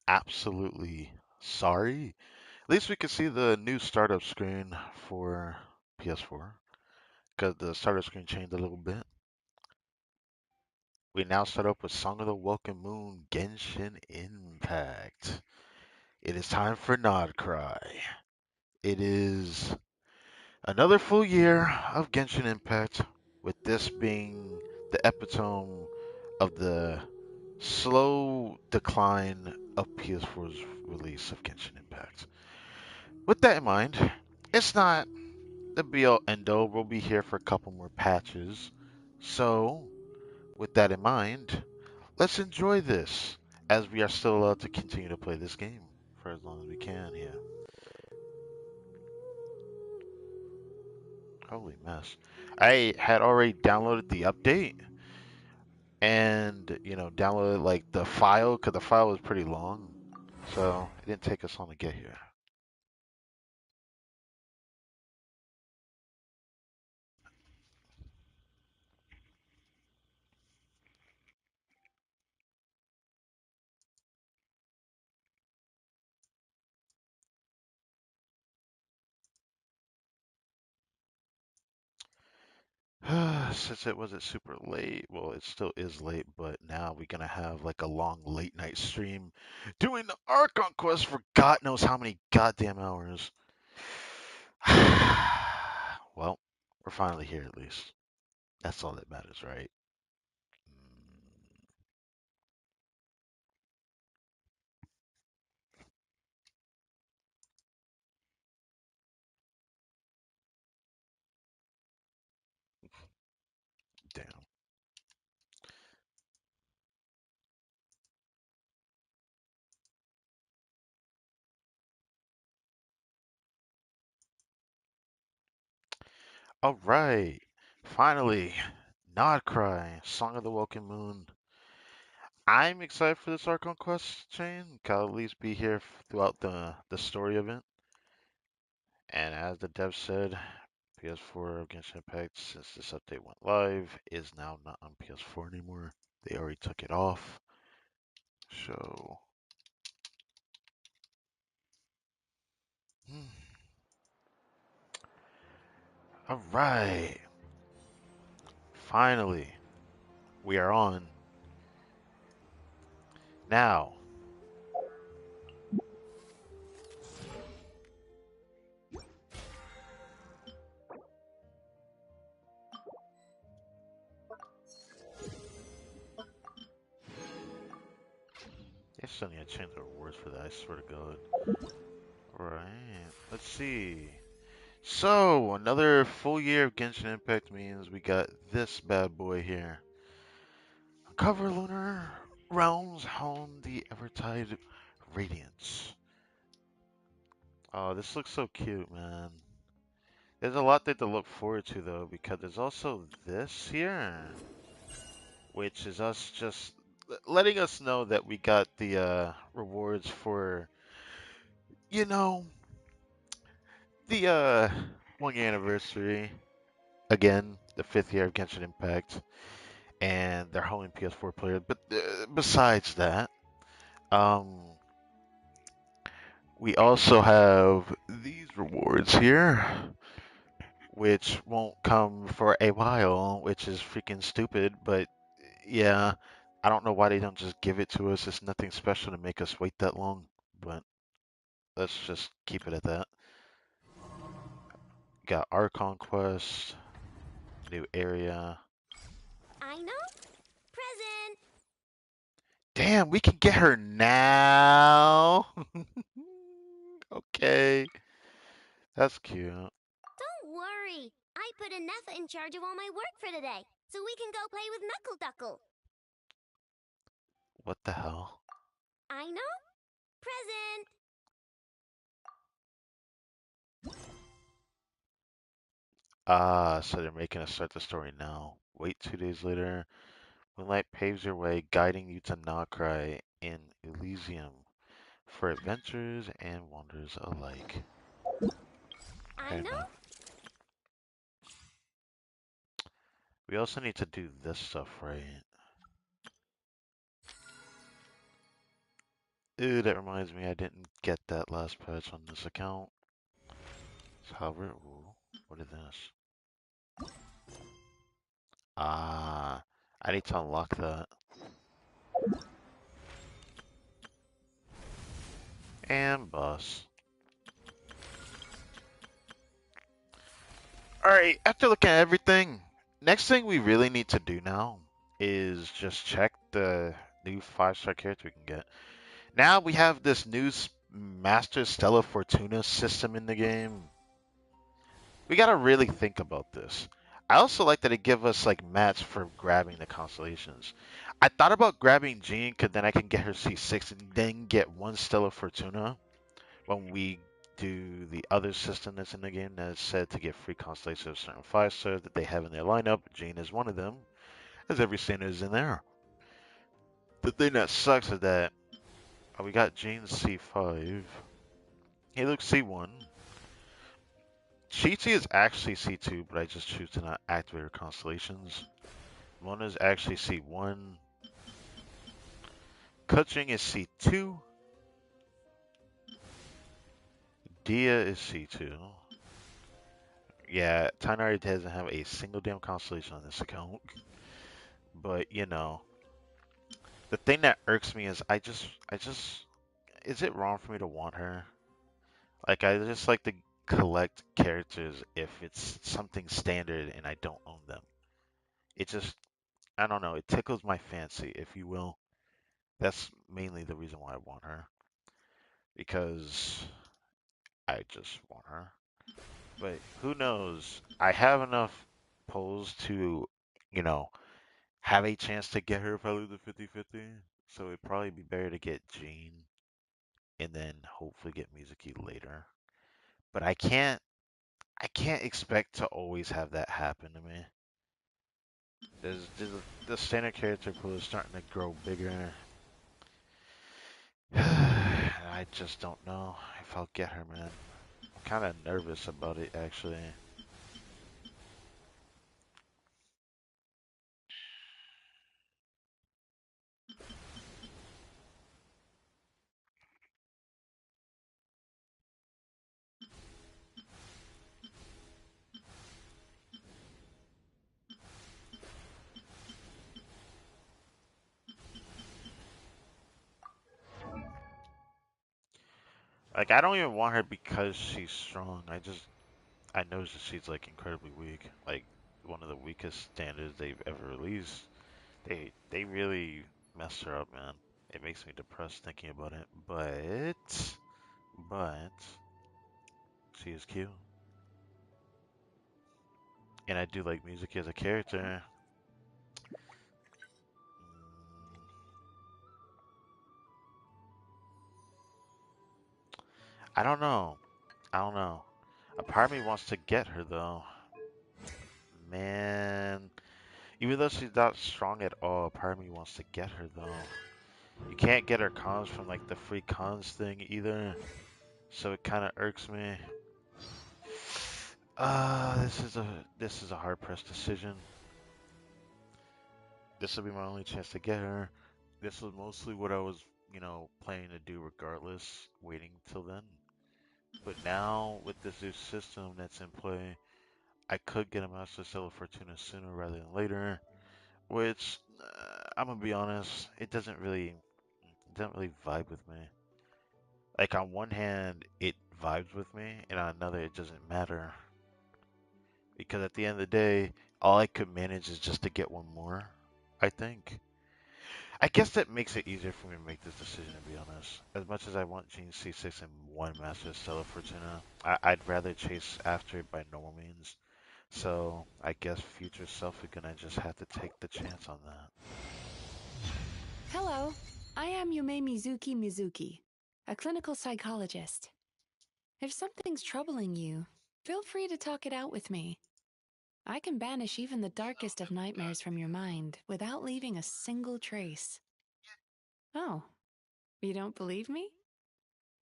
absolutely sorry. At least we can see the new startup screen for PS4 because the startup screen changed a little bit. We now start up with Song of the Welkin Moon Genshin Impact. It is time for Nod Cry. It is another full year of Genshin Impact, with this being the epitome of the slow decline of PS4's release of Genshin Impact. With that in mind, it's not the be all end all. We'll be here for a couple more patches. So, with that in mind, let's enjoy this as we are still allowed to continue to play this game for as long as we can here. Holy mess. I had already downloaded the update and, downloaded like the file because the file was pretty long. So it didn't take us long to get here. Since it wasn't super late, well, it still is late, but now we're gonna have like a long late night stream doing the Archon quest for God knows how many goddamn hours. Well, we're finally here at least. That's all that matters, right? Damn. All right. Finally, Nod Cry, Song of the Welkin Moon. I'm excited for this Archon quest chain. I'll at least be here throughout the story of it. And as the dev said, PS4 Genshin Impact, since this update went live, is now not on PS4 anymore. They already took it off. So, hmm. All right. Finally, we are on. Now, they still need to change the rewards for that, I swear to God. Alright, let's see. So, another full year of Genshin Impact means we got this bad boy here. Cover Lunar Realms home the Evertide Radiance. Oh, this looks so cute, man. There's a lot there to look forward to, though, because there's also this here, which is us just letting us know that we got the rewards for, you know, the 1 year anniversary. Again, the 5th year of Genshin Impact, and they're holding PS4 players. But besides that, um, we also have these rewards here, which won't come for a while, which is freaking stupid. But yeah, I don't know why they don't just give it to us. It's nothing special to make us wait that long, but let's just keep it at that. Got Archon Quest, new area. I know. Present. Damn, we can get her now. Okay, that's cute. Don't worry. I put Anetha in charge of all my work for today, so we can go play with Knuckle Duckle. What the hell? I know. Present. Ah, so they're making us start the story now. Wait 2 days later. Moonlight paves your way, guiding you to Nokrai in Elysium for adventures and wonders alike. I Fair know. enough. We also need to do this stuff, right? Ooh, that reminds me, I didn't get that last patch on this account. However, ooh, what is this? Ah, I need to unlock that. And boss. Alright, after looking at everything, next thing we really need to do now is just check the new 5-star character we can get. Now we have this new Master Stella Fortuna system in the game. We gotta really think about this. I also like that it give us like mats for grabbing the constellations. I thought about grabbing Jean, cause then I can get her C6 and then get one Stella Fortuna when we do the other system that's in the game that's said to get free constellations of certain 5 stars that they have in their lineup. Jean is one of them, as every standard is in there. The thing that sucks is that we got Jean C5. He looks C1. Chi is actually C2, but I just choose to not activate her constellations. Mona's actually C1. Kuching is C2. Dia is C2. Yeah, Tainari doesn't have a single damn constellation on this account. But, you know, the thing that irks me is is it wrong for me to want her? Like, I just like to collect characters if it's something standard and I don't own them. It just, I don't know, it tickles my fancy, if you will. That's mainly the reason why I want her. Because I just want her. But who knows? I have enough polls to, you know, have a chance to get her if I lose a 50-50. So it'd probably be better to get Jean and then hopefully get Mizuki later. But I can't expect to always have that happen to me. The standard character pool is starting to grow bigger. I just don't know if I'll get her, man. I'm kind of nervous about it, actually. Like, I don't even want her because she's strong. I know that she's like incredibly weak. Like, one of the weakest standards they've ever released. They really messed her up, man. It makes me depressed thinking about it. But she is cute, and I do like music as a character. I don't know. I don't know. A part of me wants to get her though. Man, even though she's not strong at all, a part of me wants to get her though. You can't get her cons from like the free cons thing either, so it kind of irks me. This is a hard pressed decision. This will be my only chance to get her. This was mostly what I was, planning to do regardless, waiting till then. But now with this new system that's in play, I could get a Master Stella Fortuna sooner rather than later. Which I'm gonna be honest, it doesn't really vibe with me. Like on one hand, it vibes with me, and on another, it doesn't matter because at the end of the day, all I could manage is just to get one more. I think. I guess that makes it easier for me to make this decision, to be honest. As much as I want Gene C6 and one Master Stella Fortuna, I'd rather chase after it by normal means. So I guess future self is gonna just have to take the chance on that. Hello, I am Yume Mizuki, a clinical psychologist. If something's troubling you, feel free to talk it out with me. I can banish even the darkest of nightmares from your mind without leaving a single trace. Oh, you don't believe me?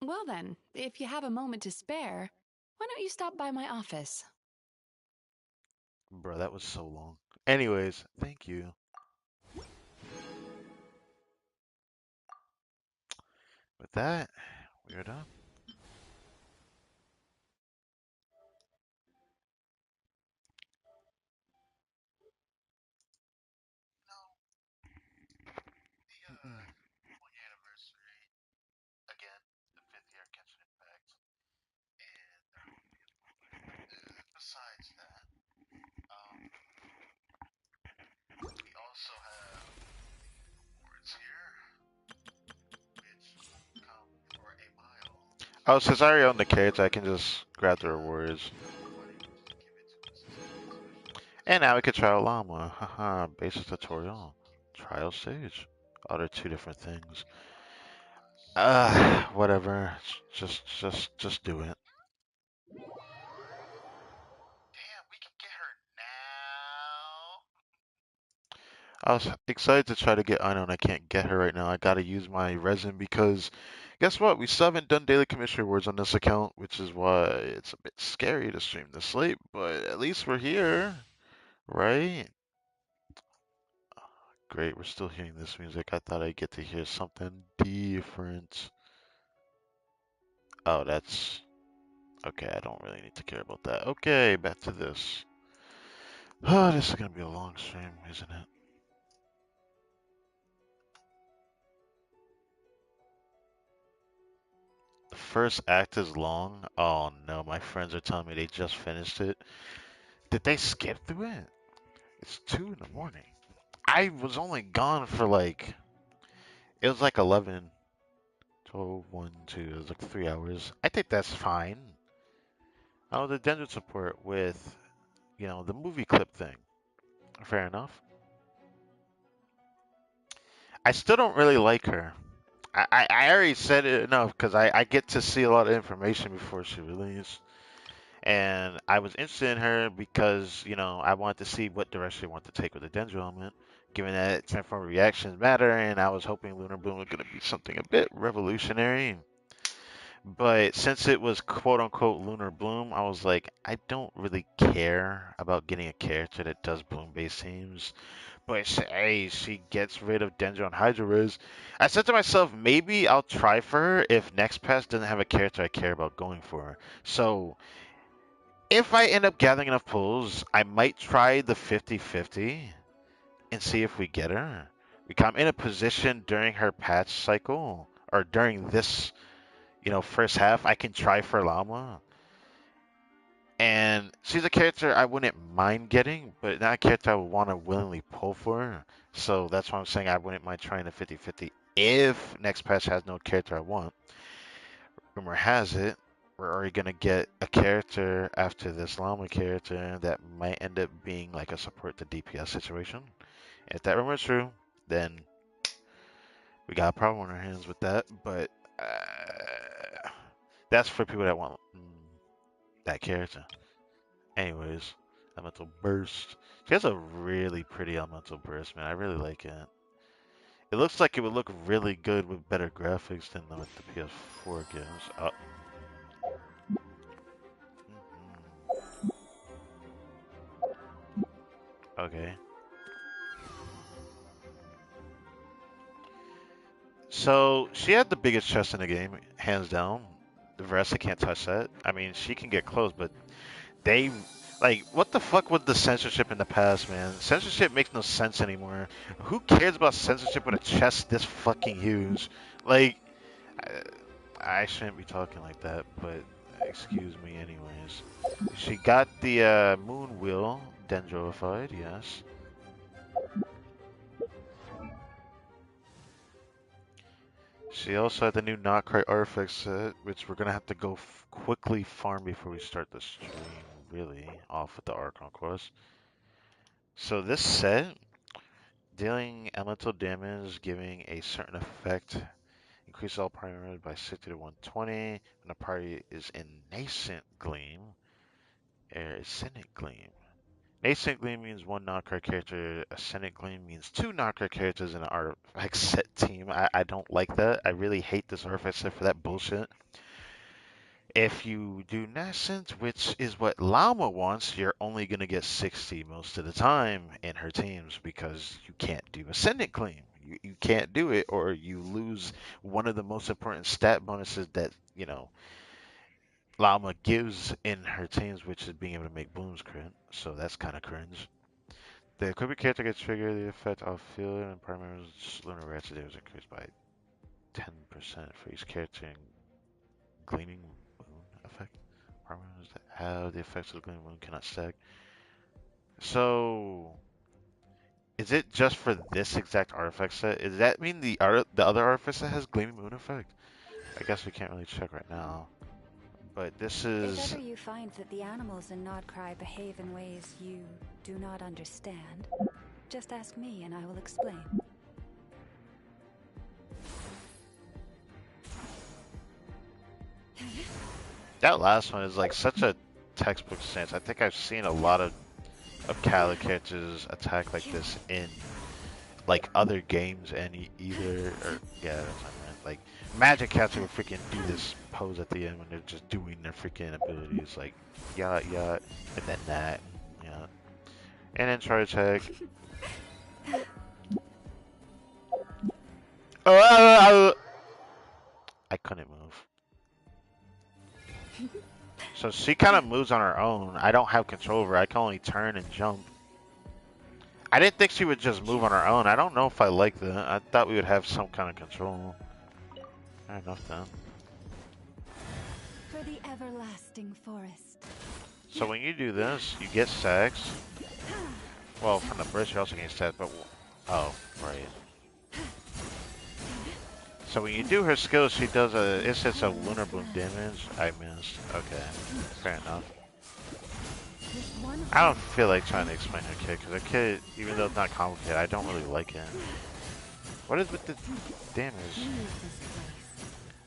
Well then, if you have a moment to spare, why don't you stop by my office? Bro, that was so long. Anyways, thank you. with that, we are done. Again, the fifth year of Genshin Impact, and besides that, we also have awards here, which come for a mile. Oh, since I already own the cards, I can just grab the rewards. And now we can try Llama. Haha, basic tutorial. Trial stage. Oh, they're two different things. Whatever. Just do it. Damn, we can get her now. I was excited to try to get Unknown. I can't get her right now. I gotta use my resin because guess what? We still haven't done daily commission rewards on this account, which is why it's a bit scary to stream this late, but at least we're here, right? Great, we're still hearing this music. I thought I'd get to hear something different. Oh, that's okay. I don't really need to care about that. Okay, back to this. Oh, this is gonna be a long stream, isn't it? The first act is long. Oh no, my friends are telling me they just finished it. Did they skip through it? It's 2 in the morning. I was only gone for like, it was like 11, 12, 1, 2, it was like 3 hours. I think that's fine. Oh, the Denver support with, the movie clip thing. Fair enough. I still don't really like her. I already said it enough because I get to see a lot of information before she released. And I was interested in her because, I wanted to see what direction they want to take with the Dendro element, given that transformer reactions matter, and I was hoping Lunar Bloom was going to be something a bit revolutionary. But since it was quote unquote Lunar Bloom, I was like, I don't really care about getting a character that does bloom based teams. But hey, she gets rid of Dendro and Hydro Riz. I said to myself, maybe I'll try for her if Next Pass doesn't have a character I care about going for. So if I end up gathering enough pulls, I might try the 50-50 and see if we get her. Because I'm in a position during her patch cycle, or during this, first half, I can try for Llama. And she's a character I wouldn't mind getting, but not a character I would want to willingly pull for. So that's why I'm saying I wouldn't mind trying the 50-50 if next patch has no character I want. Rumor has it, we're already going to get a character after this Llama character that might end up being like a support to DPS situation. And if that rumor is true, then we got a problem on our hands with that. But that's for people that want that character. Anyways, Elemental Burst. She has a really pretty Elemental Burst, man. I really like it. It looks like it would look really good with better graphics than what the PS4 gives. Okay. So she had the biggest chest in the game, hands down. The rest, I can't touch that. I mean, she can get close, but they like what the fuck was the censorship in the past, man? Censorship makes no sense anymore. Who cares about censorship with a chest this fucking huge? Like, I shouldn't be talking like that, but excuse me, anyways. She got the moon wheel dendroified, yes. She also had the new Not Quite Artifact set, which we're gonna have to go quickly farm before we start the stream. Really, off with the Archon quest. So this set, dealing elemental damage, giving a certain effect, increase all primary by 60 to 120. When the party is in Nascent Gleam, Ascendant Gleam. Nascent Gleam means one knocker character. Ascendant Gleam means two knocker characters in an artifact set team. I don't like that. I really hate this artifact set for that bullshit. If you do Nascent, which is what Llama wants, you're only going to get 60 most of the time in her teams because you can't do Ascendant Gleam. You can't do it, or you lose one of the most important stat bonuses that, Llama gives in her teams, which is being able to make blooms crit. So that's kind of cringe. The equipped character gets triggered. The effect of field and primary lunar ratchet is increased by 10% for each character in gleaming moon effect. Primary that have the effects of the gleaming moon cannot stack. So is it just for this exact artifact set? Does that mean the other artifact set has gleaming moon effect? I guess we can't really check right now. But this is. If ever you find that the animals in KRAI behave in ways you do not understand, just ask me and I will explain. That last one is like such a textbook sense. I think I've seen a lot of Kali characters attack like this in like other games, and either or yeah, that's what I meant. Like Magic characters will freaking do this pose at the end when they're just doing their freaking abilities, like yacht, and then that, yeah, and then try to attack. I couldn't move. So she kind of moves on her own. I don't have control over her. I can only turn and jump. I didn't think she would just move on her own. I don't know if I like that. I thought we would have some kind of control. Fair enough then. For the everlasting forest. So when you do this, you get stacks. Well, from the burst, you also get stacks, but... Oh, right. So when you do her skills, she does it hits a lunar boom damage. I missed. Okay, fair enough. I don't feel like trying to explain her kit, because her kit, even though it's not complicated, I don't really like it. What is with the damage?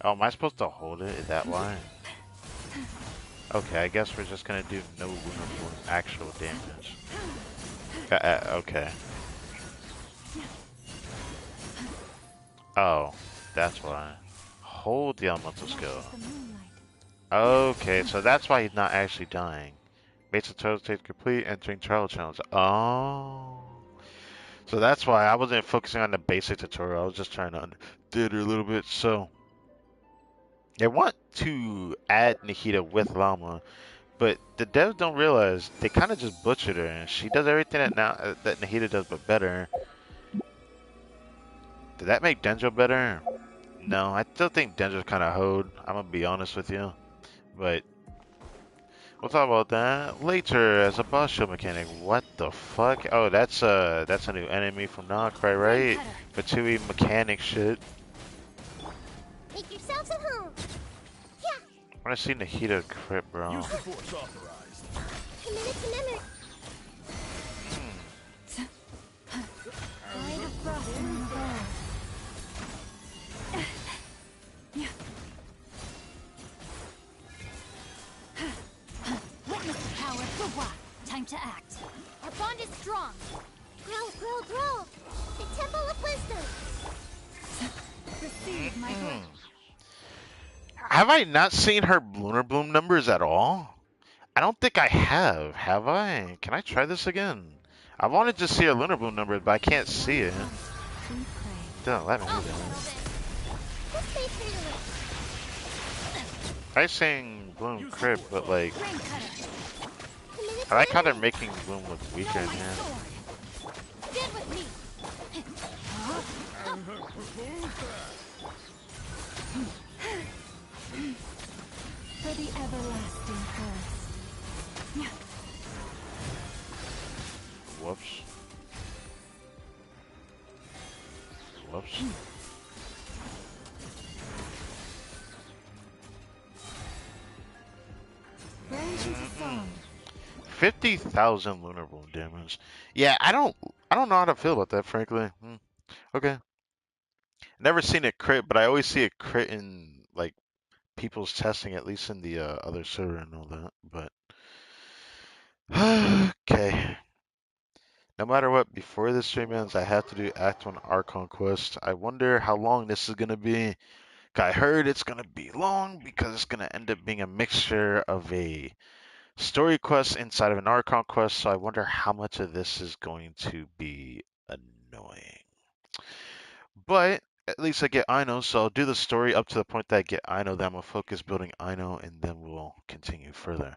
Oh, am I supposed to hold it? Is that why? Okay, I guess we're just gonna do no lunar boom actual damage. Okay. Oh, that's why. Hold the elemental skill. Okay, so that's why he's not actually dying. Basic tutorial stage complete, entering trial challenge. Oh. So that's why I wasn't focusing on the basic tutorial. I was just trying to understand her a little bit. So they want to add Nikita with Llama, but the devs don't realize they kind of just butchered her, and she does everything that Nikita does, but better. Did that make Denjo better? No, I still think Denjo's kind of hoed. I'm gonna be honest with you, but we'll talk about that later as a boss show mechanic. What the fuck? Oh, that's a new enemy from KRAI, right? For 2E mechanic shit. Make yourselves at home. Yeah. I wanna see Nikita crit, bro. Use the force authorized. Committed to memory. Time to act. Our bond is strong. Grow. The Temple of Wisdom. Receive my gift. Have I not seen her lunar bloom numbers at all? I don't think I have. Have I? Can I try this again? I wanted to see her lunar bloom numbers, but I can't see it. Don't let me do that. I saying bloom crit, but like, I like how they're making bloom look weaker in here. Get with me. For the everlasting forest. Whoops. Whoops. 50,000 lunar bloom damage. Yeah, I don't know how to feel about that, frankly. Okay. Never seen it crit, but I always see it crit in like people's testing, at least in the other server and all that. But okay. No matter what, before this stream ends, I have to do Act 1 ARCHON quest. I wonder how long this is gonna be. I heard it's gonna be long because it's gonna end up being a mixture of a story quest inside of an ARCHON quest, so I wonder how much of this is going to be annoying. But at least I get Ino, so I'll do the story up to the point that I get Ino. Then I'm gonna focus building Ino, and then we'll continue further.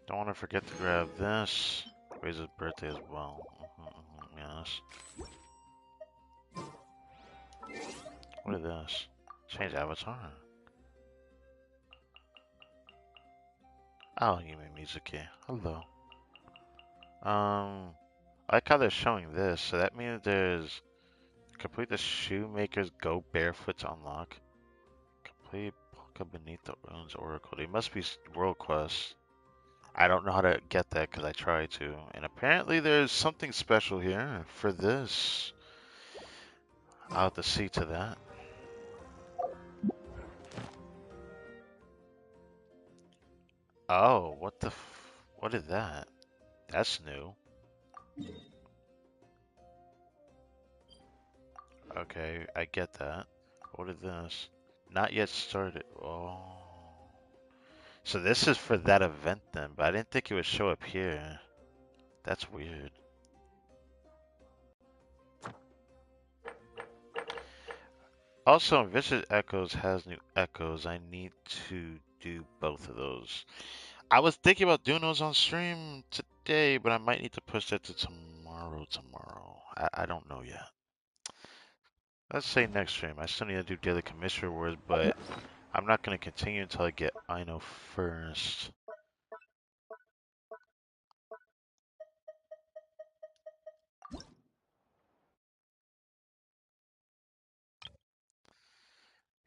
Don't want to forget to grab this. Raise's birthday as well. Yes. What is this? Change avatar. Oh, you mean Mizuki. Hello. I like how they're showing this. So that means there's complete the shoemaker's go barefoot to unlock. Complete Polka beneath the ruins oracle. They must be world quests. I don't know how to get that because I tried to. And apparently there's something special here for this. I'll have to see to that. Oh, what is that? That's new. Okay, I get that. What is this? Not yet started. Oh. So this is for that event then, but I didn't think it would show up here. That's weird. Also, Vicious Echoes has new echoes. I need to do both of those. I was thinking about doing those on stream today, but I might need to push that to tomorrow. I don't know yet. Let's say next stream. I still need to do daily commission rewards, but I'm not going to continue until I get Ino first.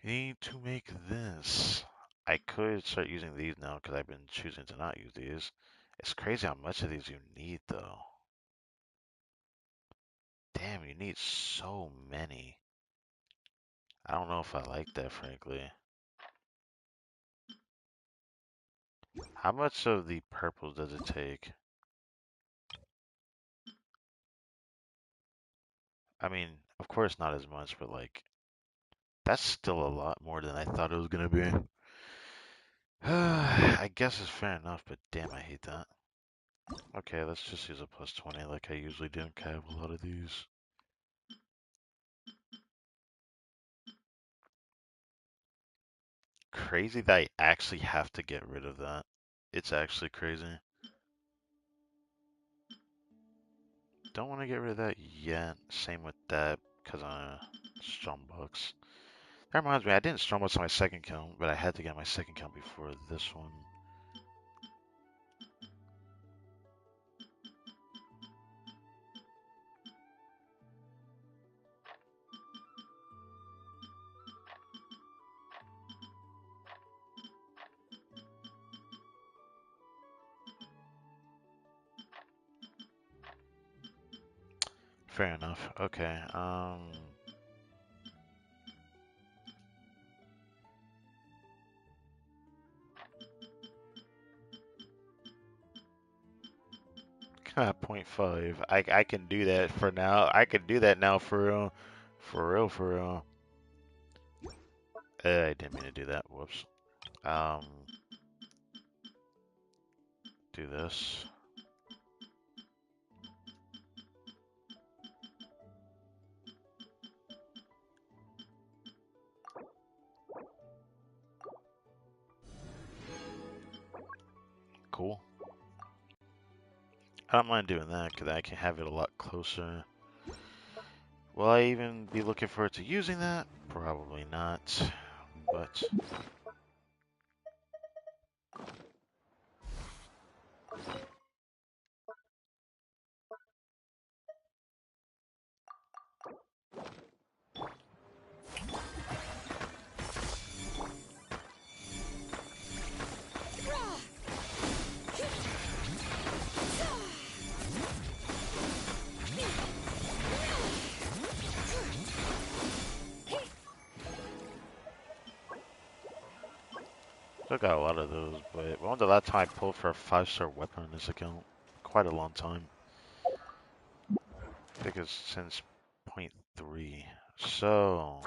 Need to make this. I could start using these now because I've been choosing to not use these. It's crazy how much of these you need though. Damn, you need so many. I don't know if I like that, frankly. How much of the purples does it take? I mean, of course not as much, but like, that's still a lot more than I thought it was gonna be. I guess it's fair enough, but damn, I hate that. Okay, let's just use a plus 20 like I usually do and have a lot of these. Crazy that I actually have to get rid of that. It's actually crazy. Don't want to get rid of that yet. Same with that, because I'm Strongbox. That reminds me, I didn't Strongbox on my second count, but I had to get my second count before this one. Fair enough. Okay, .5. I can do that for now. I can do that now for real. For real, for real. I didn't mean to do that. Whoops. Do this. Cool. I don't mind doing that because I can have it a lot closer. Will I even be looking forward to using that? Probably not. But Still got a lot of those, but when was the last time I pulled for a 5-star weapon on this account? Quite a long time. I think it's since point 0.3. So,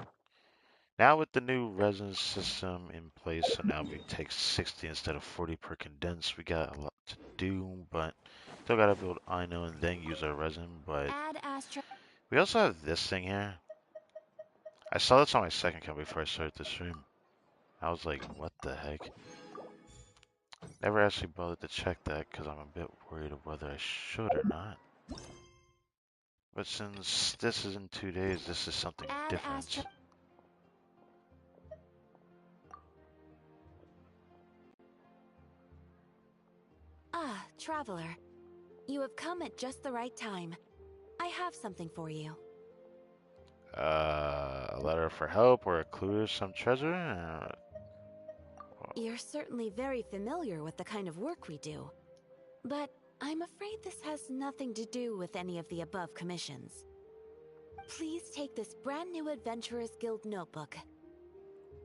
now with the new resin system in place, so now we take 60 instead of 40 per condense. We got a lot to do, but still gotta build Ino and then use our resin. But we also have this thing here. I saw this on my second account before I started the stream. I was like, what the heck? Never actually bothered to check that because I'm a bit worried of whether I should or not. But since this is in 2 days, this is something different. Ah, traveler. You have come at just the right time. I have something for you. A letter for help or a clue to some treasure? You're certainly very familiar with the kind of work we do. But I'm afraid this has nothing to do with any of the above commissions. Please take this brand new Adventurers Guild notebook.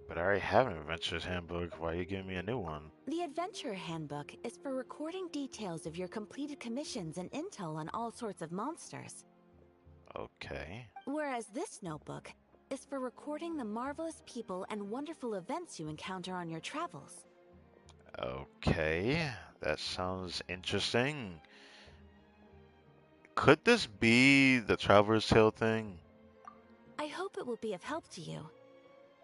But I already have an adventurer's handbook. Why are you giving me a new one? The Adventurer Handbook is for recording details of your completed commissions and intel on all sorts of monsters. Okay. Whereas this notebook is for recording the marvelous people and wonderful events you encounter on your travels. Okay. That sounds interesting. Could this be the Traveler's Tale thing? I hope it will be of help to you.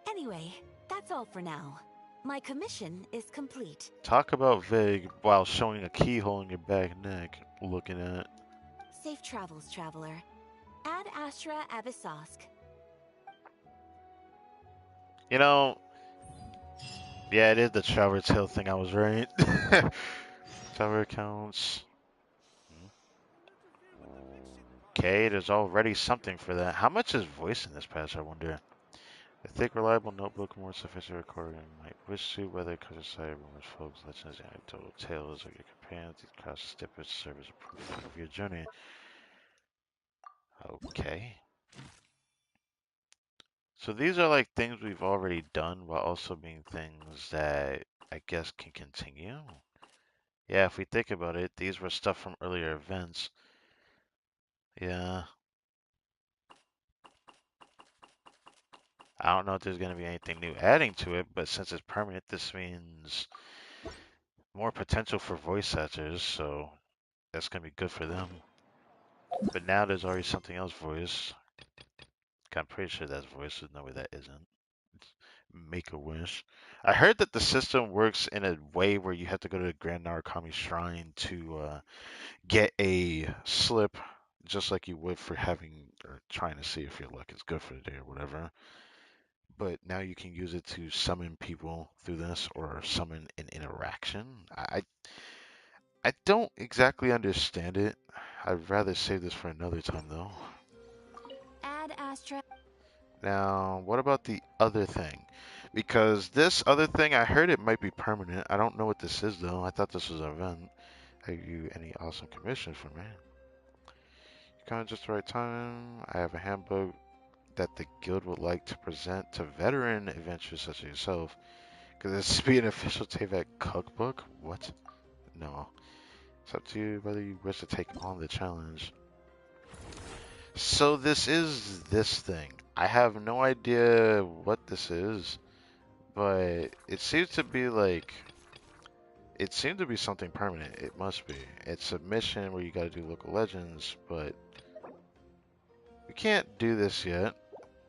Anyway, that's all for now. My commission is complete. Talk about vague while showing a keyhole in your back neck. Looking at. Safe travels, traveler. Ad Astra Abyssosque. You know, yeah, it is the Traveler's Tale thing. I was right. Traveler accounts. Okay, there's already something for that. How much is voice in this patch, I wonder? A thick, reliable notebook, more sufficient recording might wish to, whether countryside, rumors, folks, legends, anecdotal tales of your companions. These cross snippets serve as a proof of your journey. Okay. So these are like things we've already done, while also being things that I guess can continue. Yeah, if we think about it, these were stuff from earlier events. Yeah. I don't know if there's going to be anything new adding to it, but since it's permanent, this means more potential for voice actors, so that's going to be good for them. But now there's already something else voice. I'm pretty sure that's voice. There's no way that isn't. It's Make a Wish. I heard that the system works in a way where you have to go to the Grand Narukami Shrine to get a slip, just like you would for having or trying to see if your luck is good for the day or whatever. But now you can use it to summon people through this or summon an interaction. I don't exactly understand it. I'd rather save this for another time though. Ad Astra. Now, what about the other thing? Because this other thing, I heard it might be permanent. I don't know what this is though. I thought this was an event. Have you any awesome commissions for me? You come at just the right time. I have a handbook that the guild would like to present to veteran adventurers such as yourself. Could this be an official TVAC cookbook? What? No. It's up to you whether you wish to take on the challenge. So this is this thing. I have no idea what this is, but it seems to be like it seemed to be something permanent. It must be. It's a mission where you got to do local legends, but we can't do this yet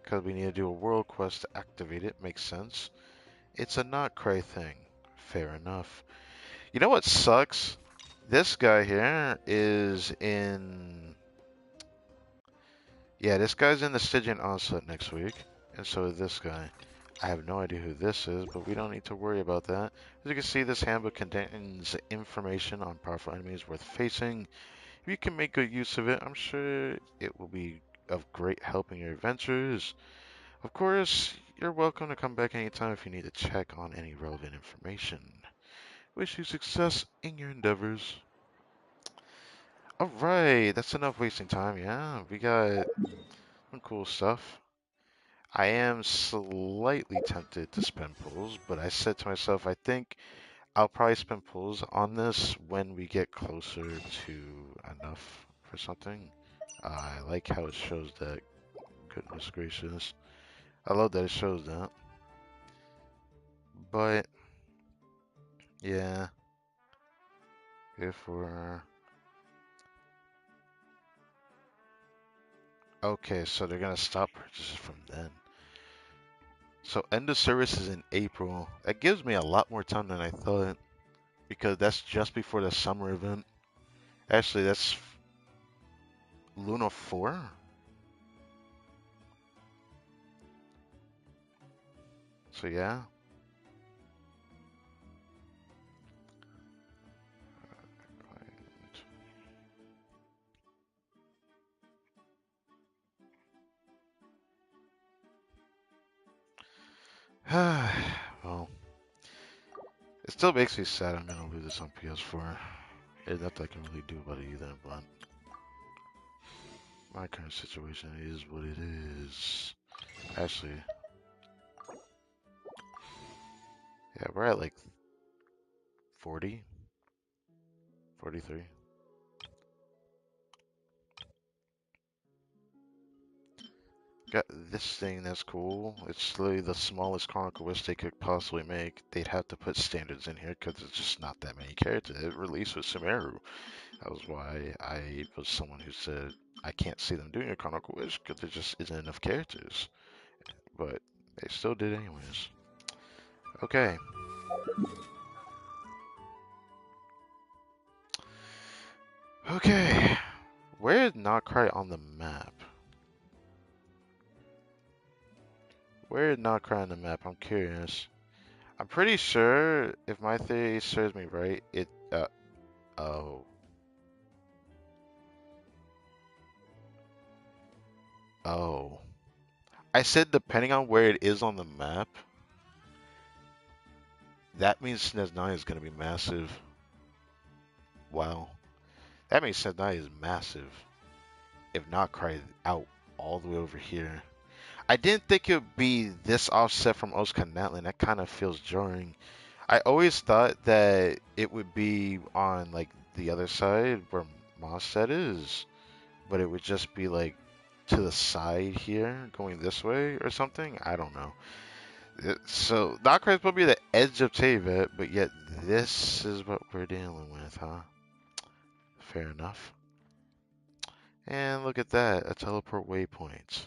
because we need to do a world quest to activate it. Makes sense. It's a not cray thing. Fair enough. You know what sucks? This guy here is in. Yeah, this guy's in the Stygian Onslaught next week, and so is this guy. I have no idea who this is, but we don't need to worry about that. As you can see, this handbook contains information on powerful enemies worth facing. If you can make good use of it, I'm sure it will be of great help in your adventures. Of course, you're welcome to come back anytime if you need to check on any relevant information. Wish you success in your endeavors. Alright, that's enough wasting time, yeah? We got some cool stuff. I am slightly tempted to spend pulls, but I said to myself, I think I'll probably spend pulls on this when we get closer to enough for something. I like how it shows that. Goodness gracious. I love that it shows that. But, yeah, if we're... Okay, so they're gonna stop purchases from then. So end of service is in April. That gives me a lot more time than I thought, because that's just before the summer event. Actually, that's Luna 4? So yeah. Well, it still makes me sad I'm gonna lose this on PS4. There's nothing I can really do about it either, but my current situation is what it is. Actually, yeah, we're at like 40, 43. Got this thing that's cool. It's literally the smallest Chronicle Wish they could possibly make. They'd have to put standards in here because it's just not that many characters. It released with Sumeru. That was why I was someone who said I can't see them doing a Chronicle Wish because there just isn't enough characters. But they still did anyways. Okay. Okay. Where is Notcry on the map? Where is Notcry on the map? I'm curious. I'm pretty sure, if my theory serves me right, oh. Oh. I said depending on where it is on the map, that means Snezhnaya is going to be massive. Wow. That means Snezhnaya is massive. If not cried out all the way over here. I didn't think it would be this offset from Oskanatlan. That kind of feels jarring. I always thought that it would be on like the other side where Mossad is, but it would just be like to the side here, going this way or something. I don't know. So Notcry is probably the edge of Tevet, but yet this is what we're dealing with, huh? Fair enough. And look at that, a teleport waypoint.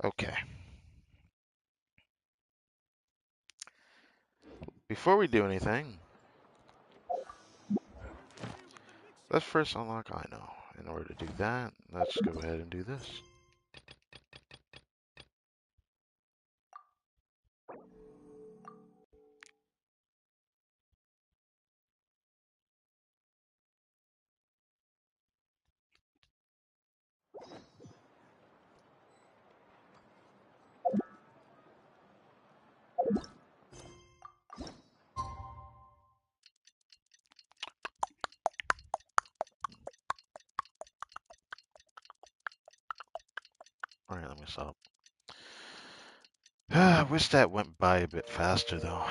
Okay. Before we do anything, let's first unlock Ino. In order to do that, let's go ahead and do this. Alright, let me stop. I wish that went by a bit faster though.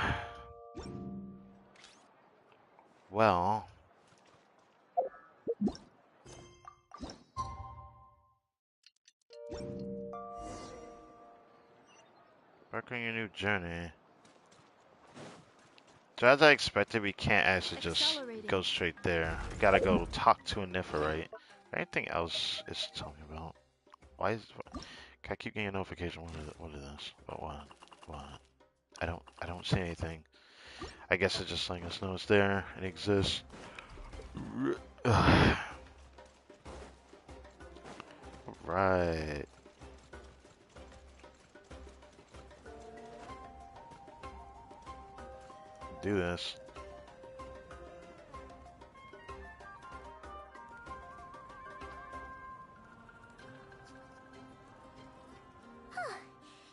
Well, back on your new journey. So as I expected, we can't actually just go straight there. We gotta go talk to a Nifferite. Anything else it's telling me about? Why is... Can I keep getting a notification? What is this? But what? What? I don't see anything. I guess it's just letting us know it's there. It exists. Right. Do this.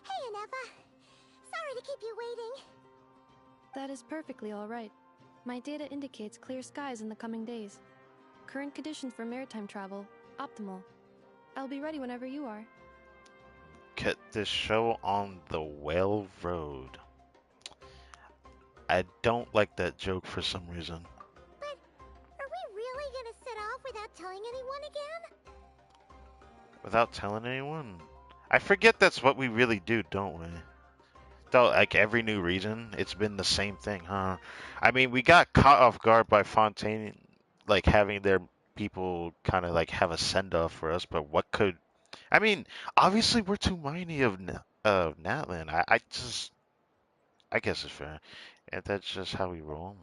Hey, Anefa. Sorry to keep you waiting. That is perfectly all right. My data indicates clear skies in the coming days. Current conditions for maritime travel Optimal. I'll be ready whenever you are. Get this show on the Whale Road. I don't like that joke for some reason. But are we really gonna set off without telling anyone again? Without telling anyone? I forget that's what we really do, don't we? Though, like every new region, it's been the same thing, huh? I mean, we got caught off guard by Fontaine, like having their people kind of like have a send off for us, but what could. I mean, obviously we're too miney of Natlan. I guess it's fair. And that's just how we roll.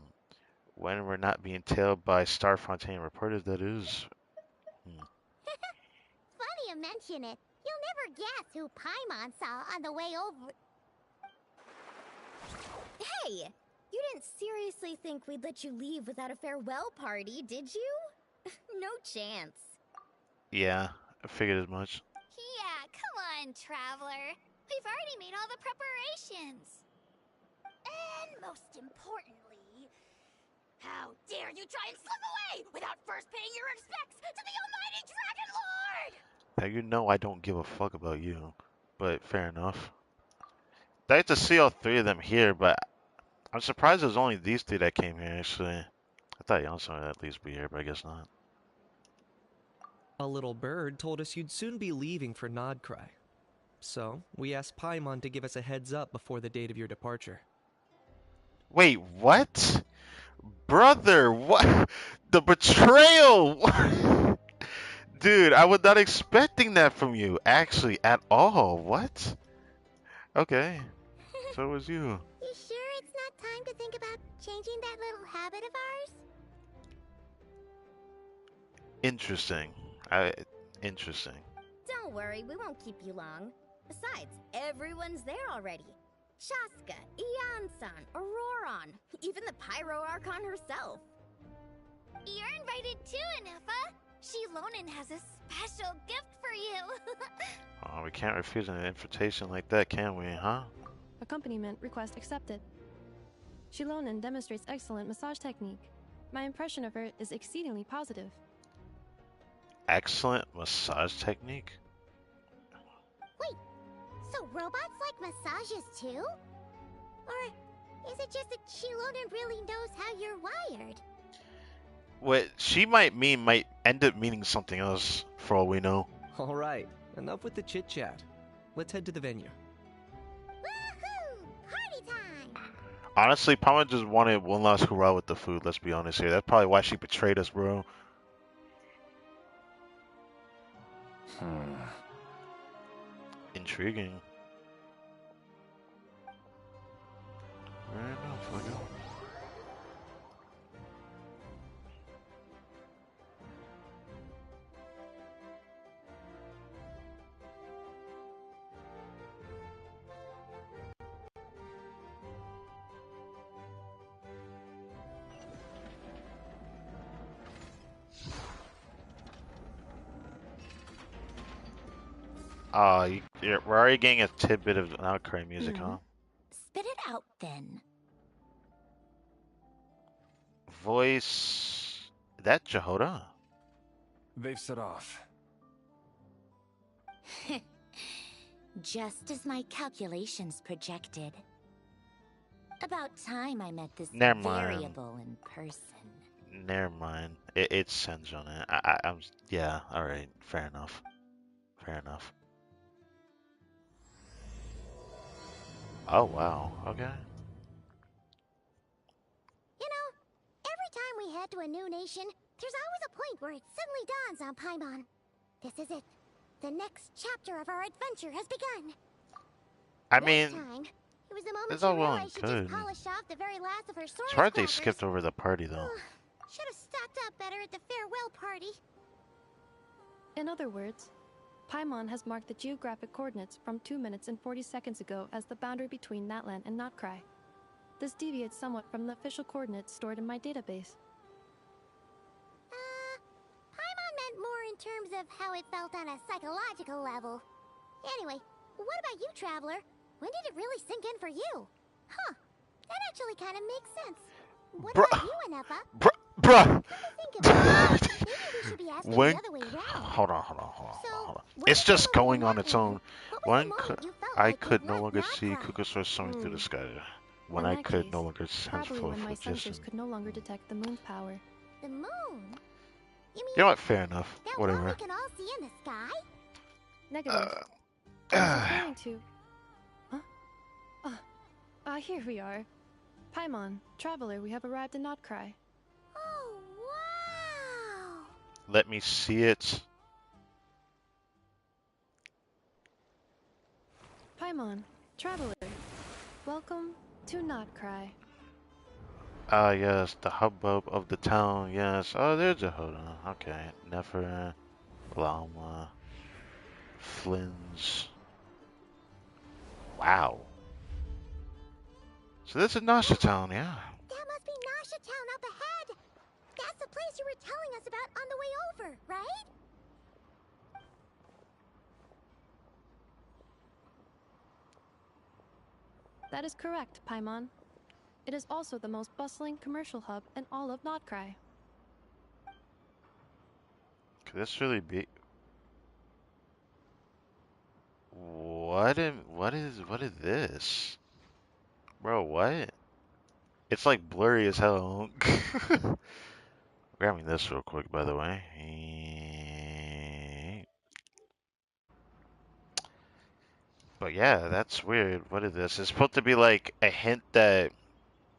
When we're not being tailed by Star Fontaine reporters, that is. Funny you mention it. You'll never guess who Paimon saw on the way over. Hey! You didn't seriously think we'd let you leave without a farewell party, did you? No chance. Yeah, I figured as much. Yeah, come on, Traveler. We've already made all the preparations. And most importantly, how dare you try and slip away without first paying your respects to the almighty Dragon Lord! Now you know I don't give a fuck about you, but fair enough. I had to see all three of them here, but I'm surprised there's only these three that came here, actually. I thought Yonson would at least be here, but I guess not. A little bird told us you'd soon be leaving for Nodcry. So, we asked Paimon to give us a heads up before the date of your departure. Wait, what? Brother, what? The betrayal! Dude, I was not expecting that from you, actually, at all. What? Okay, so was you. You sure it's not time to think about changing that little habit of ours? Interesting. Interesting. Don't worry, we won't keep you long. Besides, everyone's there already. Shaska, Ian-san, Auroron, even the Pyro Archon herself. You're invited too, Anefa. Shilonen has a special gift for you. Oh, we can't refuse an invitation like that, can we, huh? Accompaniment request accepted. Shilonen demonstrates excellent massage technique. My impression of her is exceedingly positive. Excellent massage technique? Wait, so robots like massages too? Or is it just that Shilonen really knows how you're wired? What she might end up meaning something else, for all we know. Alright, enough with the chit-chat. Let's head to the venue. Woohoo! Party time! Honestly, Palma just wanted one last hurrah with the food, let's be honest here. That's probably why she betrayed us, bro. Intriguing. Fair enough, I go. We're already getting a tidbit of outcry music, huh? Spit it out then. Voice... That Jehoda? They've set off. Just as my calculations projected. About time I met this Never mind. variable in person. Never mind. It sends on it. I'm... Yeah, alright. Fair enough. Fair enough. Oh, wow. Okay. You know, every time we head to a new nation, there's always a point where it suddenly dawns on Paimon. This is it. The next chapter of our adventure has begun. I This mean, time, it was the moment it's she all well and realized she good. just polished off the very last of her sword It's hard they crackers. skipped over the party, though. Should have stocked up better at the farewell party. In other words, Paimon has marked the geographic coordinates from 2 minutes and 40 seconds ago as the boundary between Natlan and Notcry. This deviates somewhat from the official coordinates stored in my database. Paimon meant more in terms of how it felt on a psychological level. Anyway, what about you, Traveler? When did it really sink in for you? Huh, that actually kind of makes sense. What Bruh. about you, Anefa? Bruh! Think about it. Maybe we should be asking When the other way around. hold on. What It's if you just were in going on that its land? own. What was When the moment you felt I like could you'd no left longer see Notcry? Kukusor swimming through the sky. When In I that could case, no longer probably henceforth when my Listen. sensors could no longer detect the moon's power. The moon? You mean You know what? Fair enough. that one we Whatever. can all see in the sky? Negative. I was referring to... Huh? Here we are. Paimon, Traveler, we have arrived in Notcry. Oh, wow! Let me see it. Paimon, Traveler, welcome to Notcry. Ah, yes, the hubbub of the town. Yes. Oh, there's a hold on. Okay. Nefer, Lama, Flynn's. Wow. So this is Nasha Town, yeah. That must be Nasha Town up ahead! That's the place you were telling us about on the way over, right? That is correct, Paimon. It is also the most bustling commercial hub in all of Notcry. Could this really be? What is this? Bro, what? It's like blurry as hell. Grabbing this real quick, by the way. But yeah, that's weird. What is this? It's supposed to be like a hint that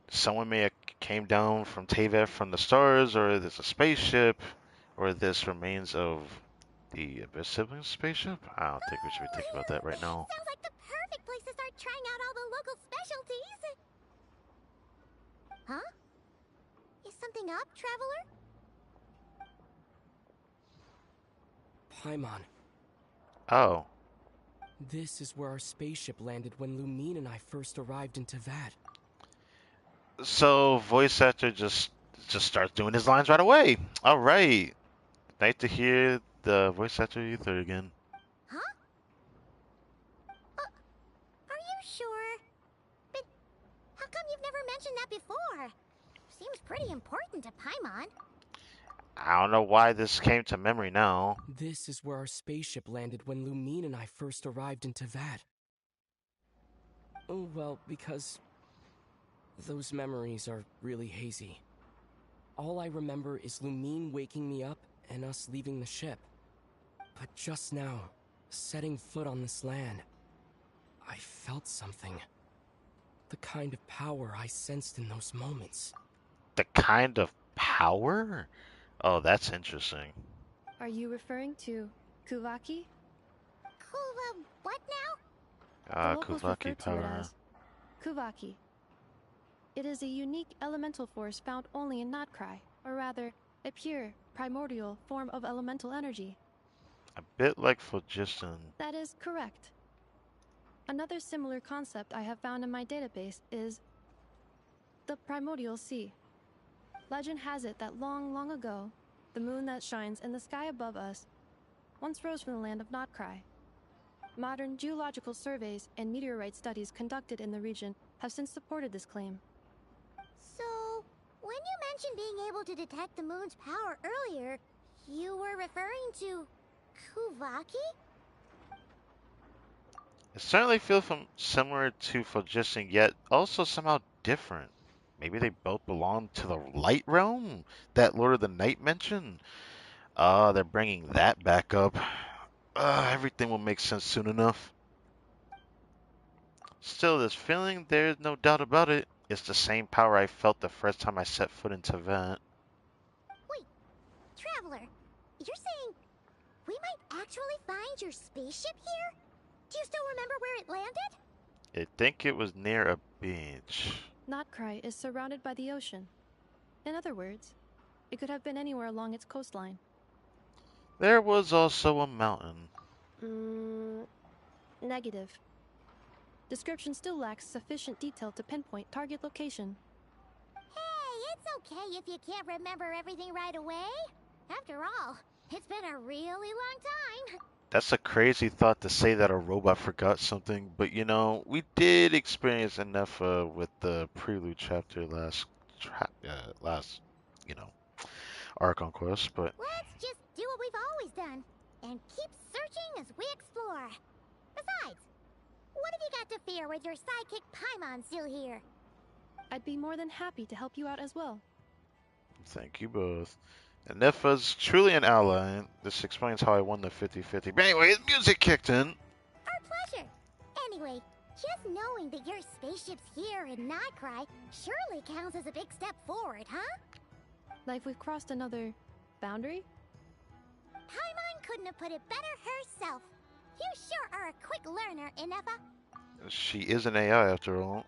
someone may have came down from Teyvat from the stars, or there's a spaceship, or this remains of the Abyss siblings spaceship. I don't think we should be thinking about that right now. Sounds like the perfect place to start trying out all the local specialties. Huh? Is something up, Traveler? Paimon, Oh, this is where our spaceship landed when Lumine and I first arrived in Teyvat. so voice actor just starts doing his lines right away. All right, nice to hear the voice actor Ether again. Huh? Are you sure? But how come you've never mentioned that before? Seems pretty important to Paimon. I don't know why this came to memory now. This is where our spaceship landed when Lumine and I first arrived in Teyvat. Oh, well, because those memories are really hazy. All I remember is Lumine waking me up and us leaving the ship. But just now, setting foot on this land, I felt something. The kind of power I sensed in those moments. The kind of power? Oh, that's interesting. Are you referring to Kuvaki? What now? The locals Kuvaki refer to it power. as Kuvaki. It is a unique elemental force found only in Notcry, or rather, a pure, primordial form of elemental energy. A bit like phlogiston. That is correct. Another similar concept I have found in my database is the primordial sea. Legend has it that long, long ago, the moon that shines in the sky above us once rose from the land of Notcry. Modern geological surveys and meteorite studies conducted in the region have since supported this claim. So, when you mentioned being able to detect the moon's power earlier, you were referring to Kuvaki? It certainly feels similar to phlogiston, yet also somehow different. Maybe they both belong to the light realm that Lord of the Night mentioned. They're bringing that back up. Everything will make sense soon enough. Still, this feeling, there's no doubt about it. It's the same power I felt the first time I set foot in Teyvat. Wait, Traveler, you're saying we might actually find your spaceship here? Do you still remember where it landed? I think it was near a beach. Notcry is surrounded by the ocean. In other words, it could have been anywhere along its coastline. There was also a mountain. Negative. Description still lacks sufficient detail to pinpoint target location. Hey, it's okay if you can't remember everything right away. After all, it's been a really long time. That's a crazy thought to say that a robot forgot something, but you know, we did experience enough with the prelude chapter last, you know. Archon quest, but Let's just do what we've always done and keep searching as we explore. Besides, what have you got to fear with your sidekick Paimon still here? I'd be more than happy to help you out as well. thank you both. And Nifa's truly an ally. This explains how I won the 50-50. But anyway, his music kicked in. Our pleasure. Anyway, just knowing that your spaceship's here in Nightcry surely counts as a big step forward, huh? Like we've crossed another boundary? Paimon couldn't have put it better herself. You sure are a quick learner, Inefa. She is an AI after all.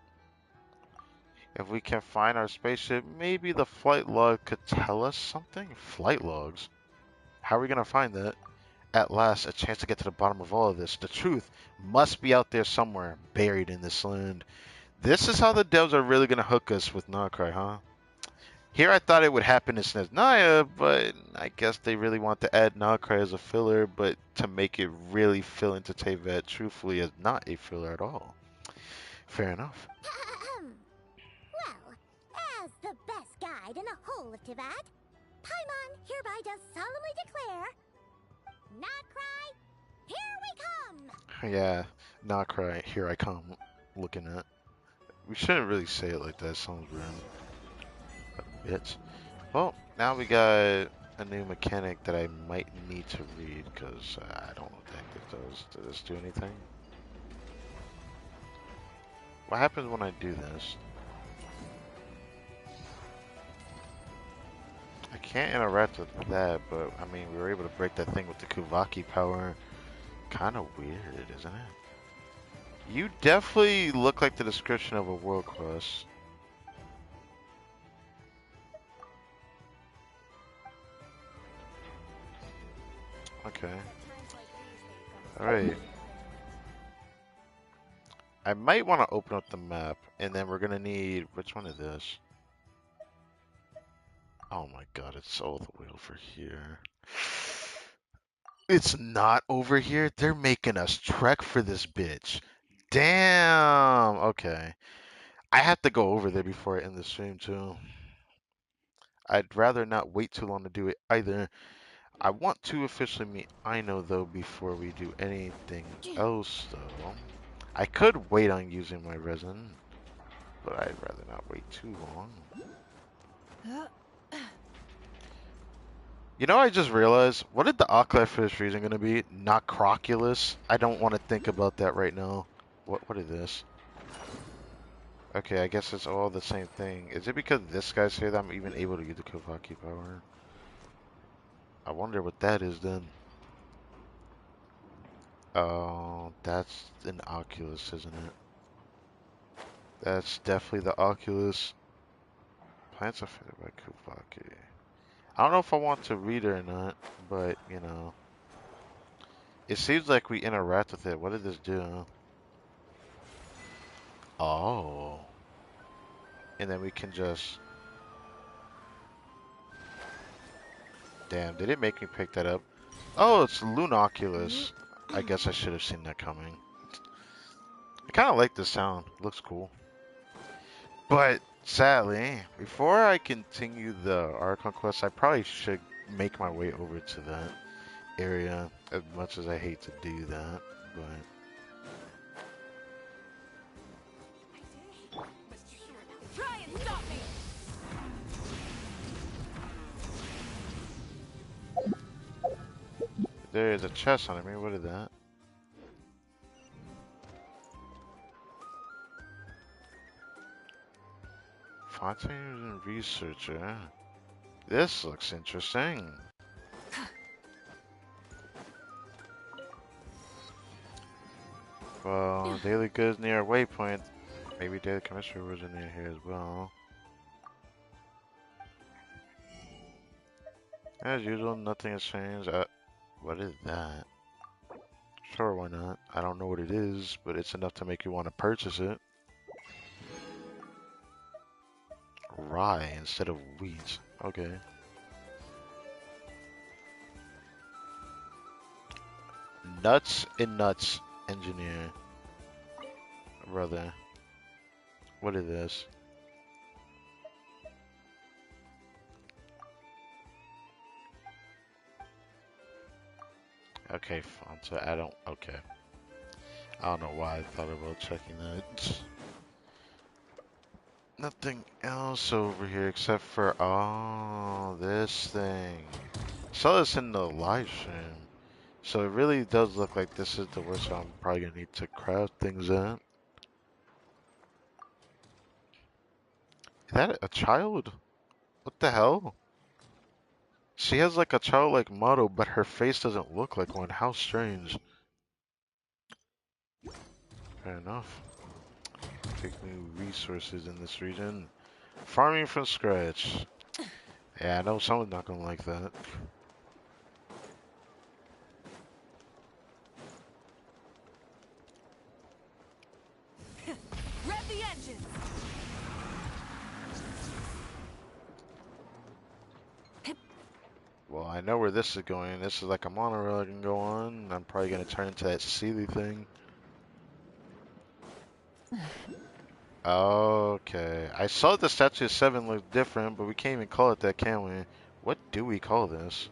If we can find our spaceship, maybe the flight log could tell us something? Flight logs? How are we gonna find that? At last, a chance to get to the bottom of all of this. The truth must be out there somewhere, buried in this land. This is how the devs are really gonna hook us with Nightcry, huh? Here I thought it would happen in Snezhnaya, but I guess they really want to add Nightcry as a filler, but to make it really fill into Teyvat truthfully as not a filler at all. Fair enough. Well, as the best guide in the whole of Teyvat, Paimon hereby does solemnly declare, Nightcry, here we come! Yeah, Nightcry, here I come, looking at. We shouldn't really say it like that, sounds rude. Bitch. Well, now we got a new mechanic that I might need to read, because I don't think it does. Does this do anything? What happens when I do this? I can't interact with that, but I mean, we were able to break that thing with the Kuvaki power. Kind of weird, isn't it? You definitely look like the description of a world quest. Okay. Alright. I might want to open up the map, and then we're gonna need... Which one is this? Oh my god, it's all the way over here. It's not over here? They're making us trek for this bitch. Damn! Okay. I have to go over there before I end the stream, too. I'd rather not wait too long to do it either. I want to officially meet Aino, though, before we do anything else, though. I could wait on using my resin, but I'd rather not wait too long. You know, I just realized, what did the Oclef for this reason going to be? Not Croculus? I don't want to think about that right now. What is this? Okay, I guess it's all the same thing. Is it because this guy's here that I'm even able to use the Kuvaki power? I wonder what that is then. Oh, that's an Oculus, isn't it? That's definitely the Oculus. Plants affected by Kuvaki. I don't know if I want to read it or not, but, you know. It seems like we interact with it. What did this do? Oh. And then we can just... Damn, did it make me pick that up? Oh, it's Lunoculus. I guess I should have seen that coming. I kind of like the sound. It looks cool. But, sadly, before I continue the Archon quest, I probably should make my way over to that area, as much as I hate to do that, but... Try and stop me! There's a chest on me. What is that? Fontaine and Researcher. This looks interesting. Well, daily goods near a waypoint. Maybe daily chemistry was in near here as well. As usual, nothing has changed. What is that? Sure, why not? I don't know what it is, but it's enough to make you want to purchase it. Rye instead of wheat. Okay. Nuts and nuts, engineer. Brother. What is this? Okay, Fonta, I don't. Okay. I don't know why I thought about checking that. Nothing else over here except for, oh, this thing. I saw this in the live stream. So it really does look like this is the worst I'm probably gonna need to craft things at. Is that a child? What the hell? She has like a childlike model, but her face doesn't look like one. How strange. Fair enough. Take new resources in this region. Farming from scratch. Yeah, I know someone's not gonna like that. Rev the engine! Well, I know where this is going. This is like a monorail I can go on. I'm probably gonna turn into that Sealy thing. Okay. I saw the Statue of Seven look different, but we can't even call it that, can we? What do we call this?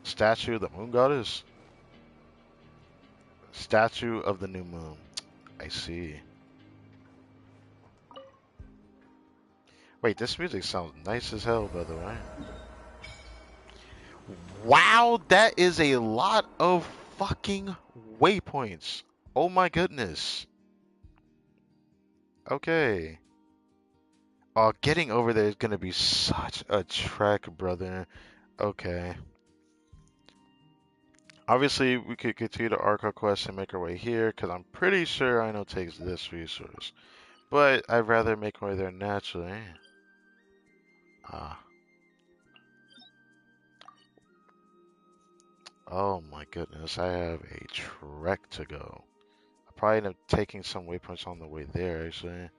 Statue of the Moon Goddess? Statue of the New Moon. I see. Wait, this music sounds nice as hell, by the way. Wow, that is a lot of fucking waypoints. Oh my goodness. Okay. Oh, getting over there is gonna be such a trek, brother. Okay. Obviously, we could continue the ARCHON quest and make our way here, because I'm pretty sure I know takes this resource. But I'd rather make my way there naturally. Ah. Oh my goodness, I have a trek to go. I'll probably end up taking some waypoints on the way there, actually.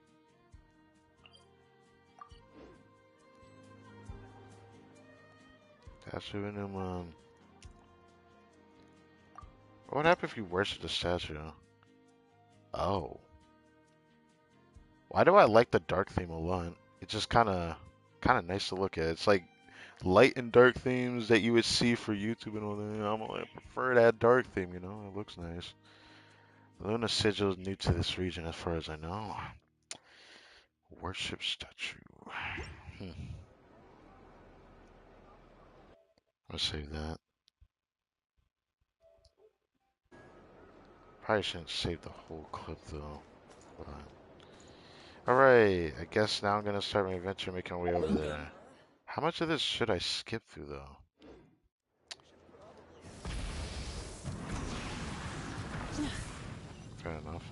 Statue of Newman. What would happen if you worship the statue? Oh. Why do I like the dark theme a lot? It's just kind of nice to look at. It's like light and dark themes that you would see for YouTube and all that. I prefer that dark theme, you know? It looks nice. Luna Sigil is new to this region as far as I know. Worship statue. I'll save that. Probably shouldn't save the whole clip though. But... Alright, I guess now I'm gonna start my adventure making my way over there. How much of this should I skip through though? Fair enough.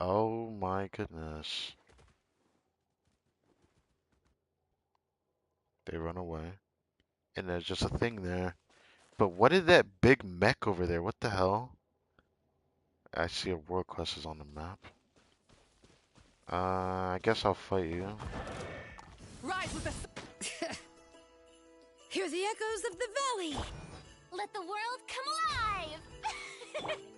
Oh my goodness. They run away. And there's just a thing there. But what is that big mech over there? What the hell? I see a world quest is on the map. I guess I'll fight you. Rise with the Hear the echoes of the valley! Let the world come alive!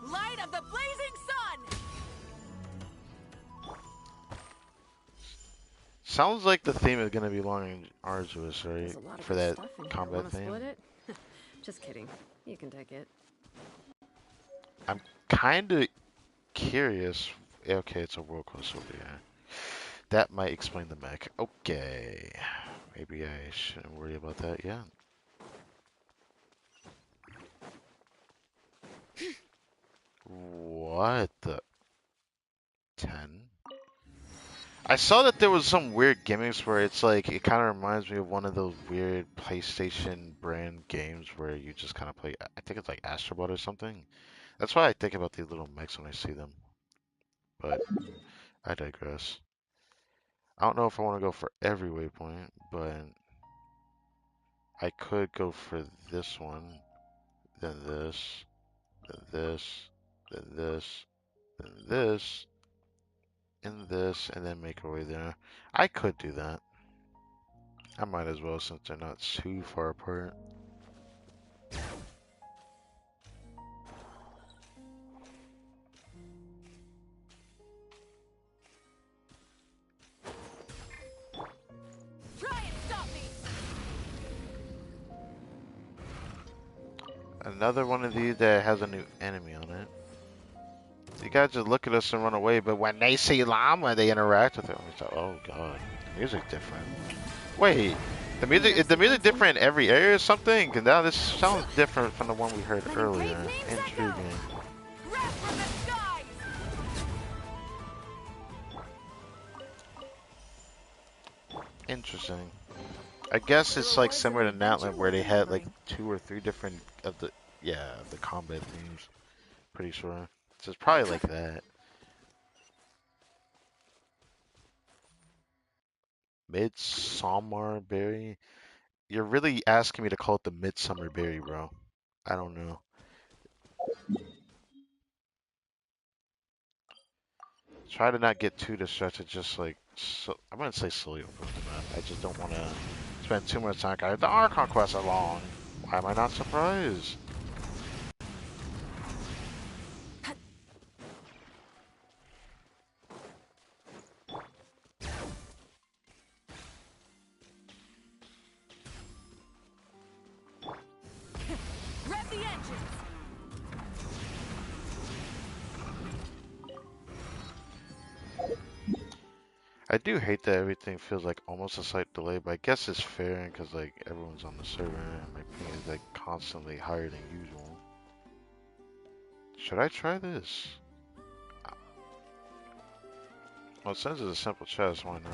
Light of the blazing sun! Sounds like the theme is gonna be long and arduous, right? There's a lot of For good that stuff in here. combat Wanna theme. split it? Just kidding. You can take it. I'm kinda curious. Okay, it's a world quest over here. That might explain the mech. Okay. Maybe I shouldn't worry about that yet. What the 10? I saw that there was some weird gimmicks where it's like it kind of reminds me of one of those weird PlayStation brand games where you just kind of play. I think it's like Astrobot or something. That's why I think about these little mechs when I see them. But I digress. I don't know if I want to go for every waypoint, but I could go for this one, then this, then this, then this, then this, and this, and then make our way there. I could do that. I might as well since they're not too far apart. Another one of these that has a new enemy on it. You guys just look at us and run away, but when they see llama, they interact with it. It's like, oh god, the music's different. Wait, is the music different in every area or something? Cause now this sounds different from the one we heard earlier. Intriguing. Interesting. I guess it's like similar to Natlan where they had like 2 or 3 different of the the combat themes. Pretty sure. So it's probably like that. Midsummer Berry. You're really asking me to call it the Midsummer Berry, bro. I don't know. Try to not get too distracted. Just like I wouldn't say slowly open the map. I just don't want to spend too much time. The Archon quests are long. Why am I not surprised? Rev the engines! I do hate that everything feels like almost a slight delay, but I guess it's fair because like everyone's on the server and my ping is like constantly higher than usual. Should I try this? Well, since it's a simple chest, why not?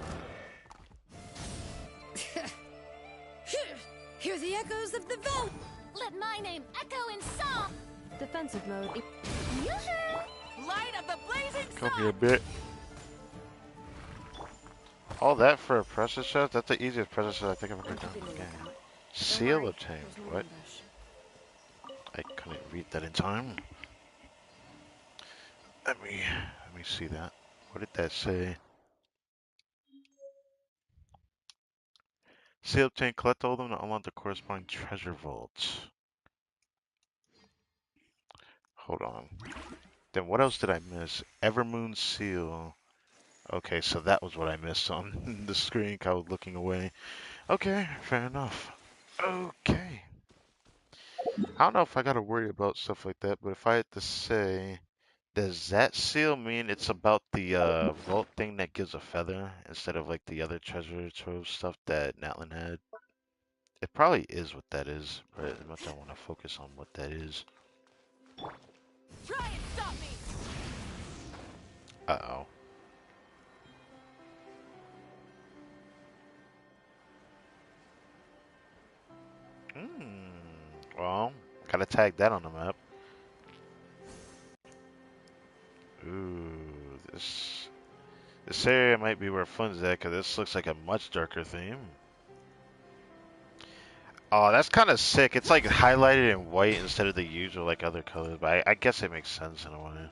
Hear the echoes of the vote! Let my name echo in song! Defensive mode. Yoo-hoo! Light of the blazing sun! Come here a bit. All that for a pressure chest? That's the easiest pressure chest I think I've ever done in the game. Seal obtained. What? I couldn't read that in time. Let me see that. What did that say? Seal obtained. Collect all of them to unlock the corresponding treasure vaults. Hold on. Then what else did I miss? Evermoon seal. Okay, so that was what I missed on the screen. I was looking away. Okay, fair enough. Okay. I don't know if I gotta worry about stuff like that, but if I had to say, does that seal mean it's about the vault thing that gives a feather instead of like the other treasure trove stuff that Natlan had? It probably is what that is, but as much as I want to focus on what that is. Try and stop me! Uh-oh. Well, gotta tag that on the map. Ooh, this area might be where fun's at, because this looks like a much darker theme. Oh, that's kind of sick. It's like highlighted in white instead of the usual like other colors, but I guess it makes sense in a way.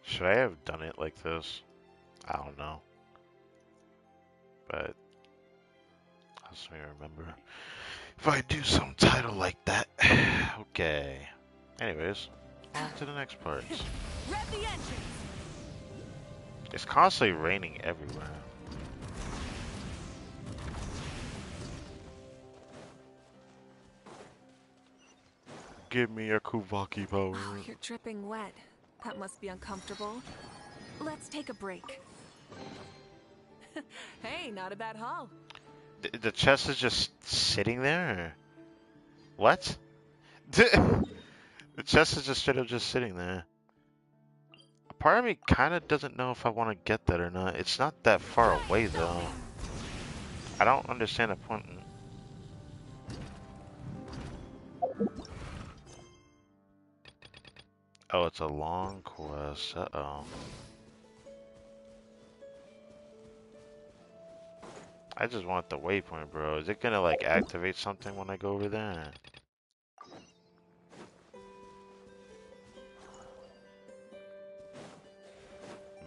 Should I have done it like this? I don't know. But let's me remember. If I do some title like that. Okay. Anyways, on to the next part. Rev the engines! It's constantly raining everywhere. Give me a Kuvaki power. Oh, you're dripping wet. That must be uncomfortable. Let's take a break. Hey, not a bad haul. The chest is just sitting there? What? The chest is just straight up just sitting there. A part of me kind of doesn't know if I want to get that or not. It's not that far away though. I don't understand the point. Oh, it's a long quest. Uh-oh. I just want the waypoint, bro. Is it gonna like activate something when I go over there?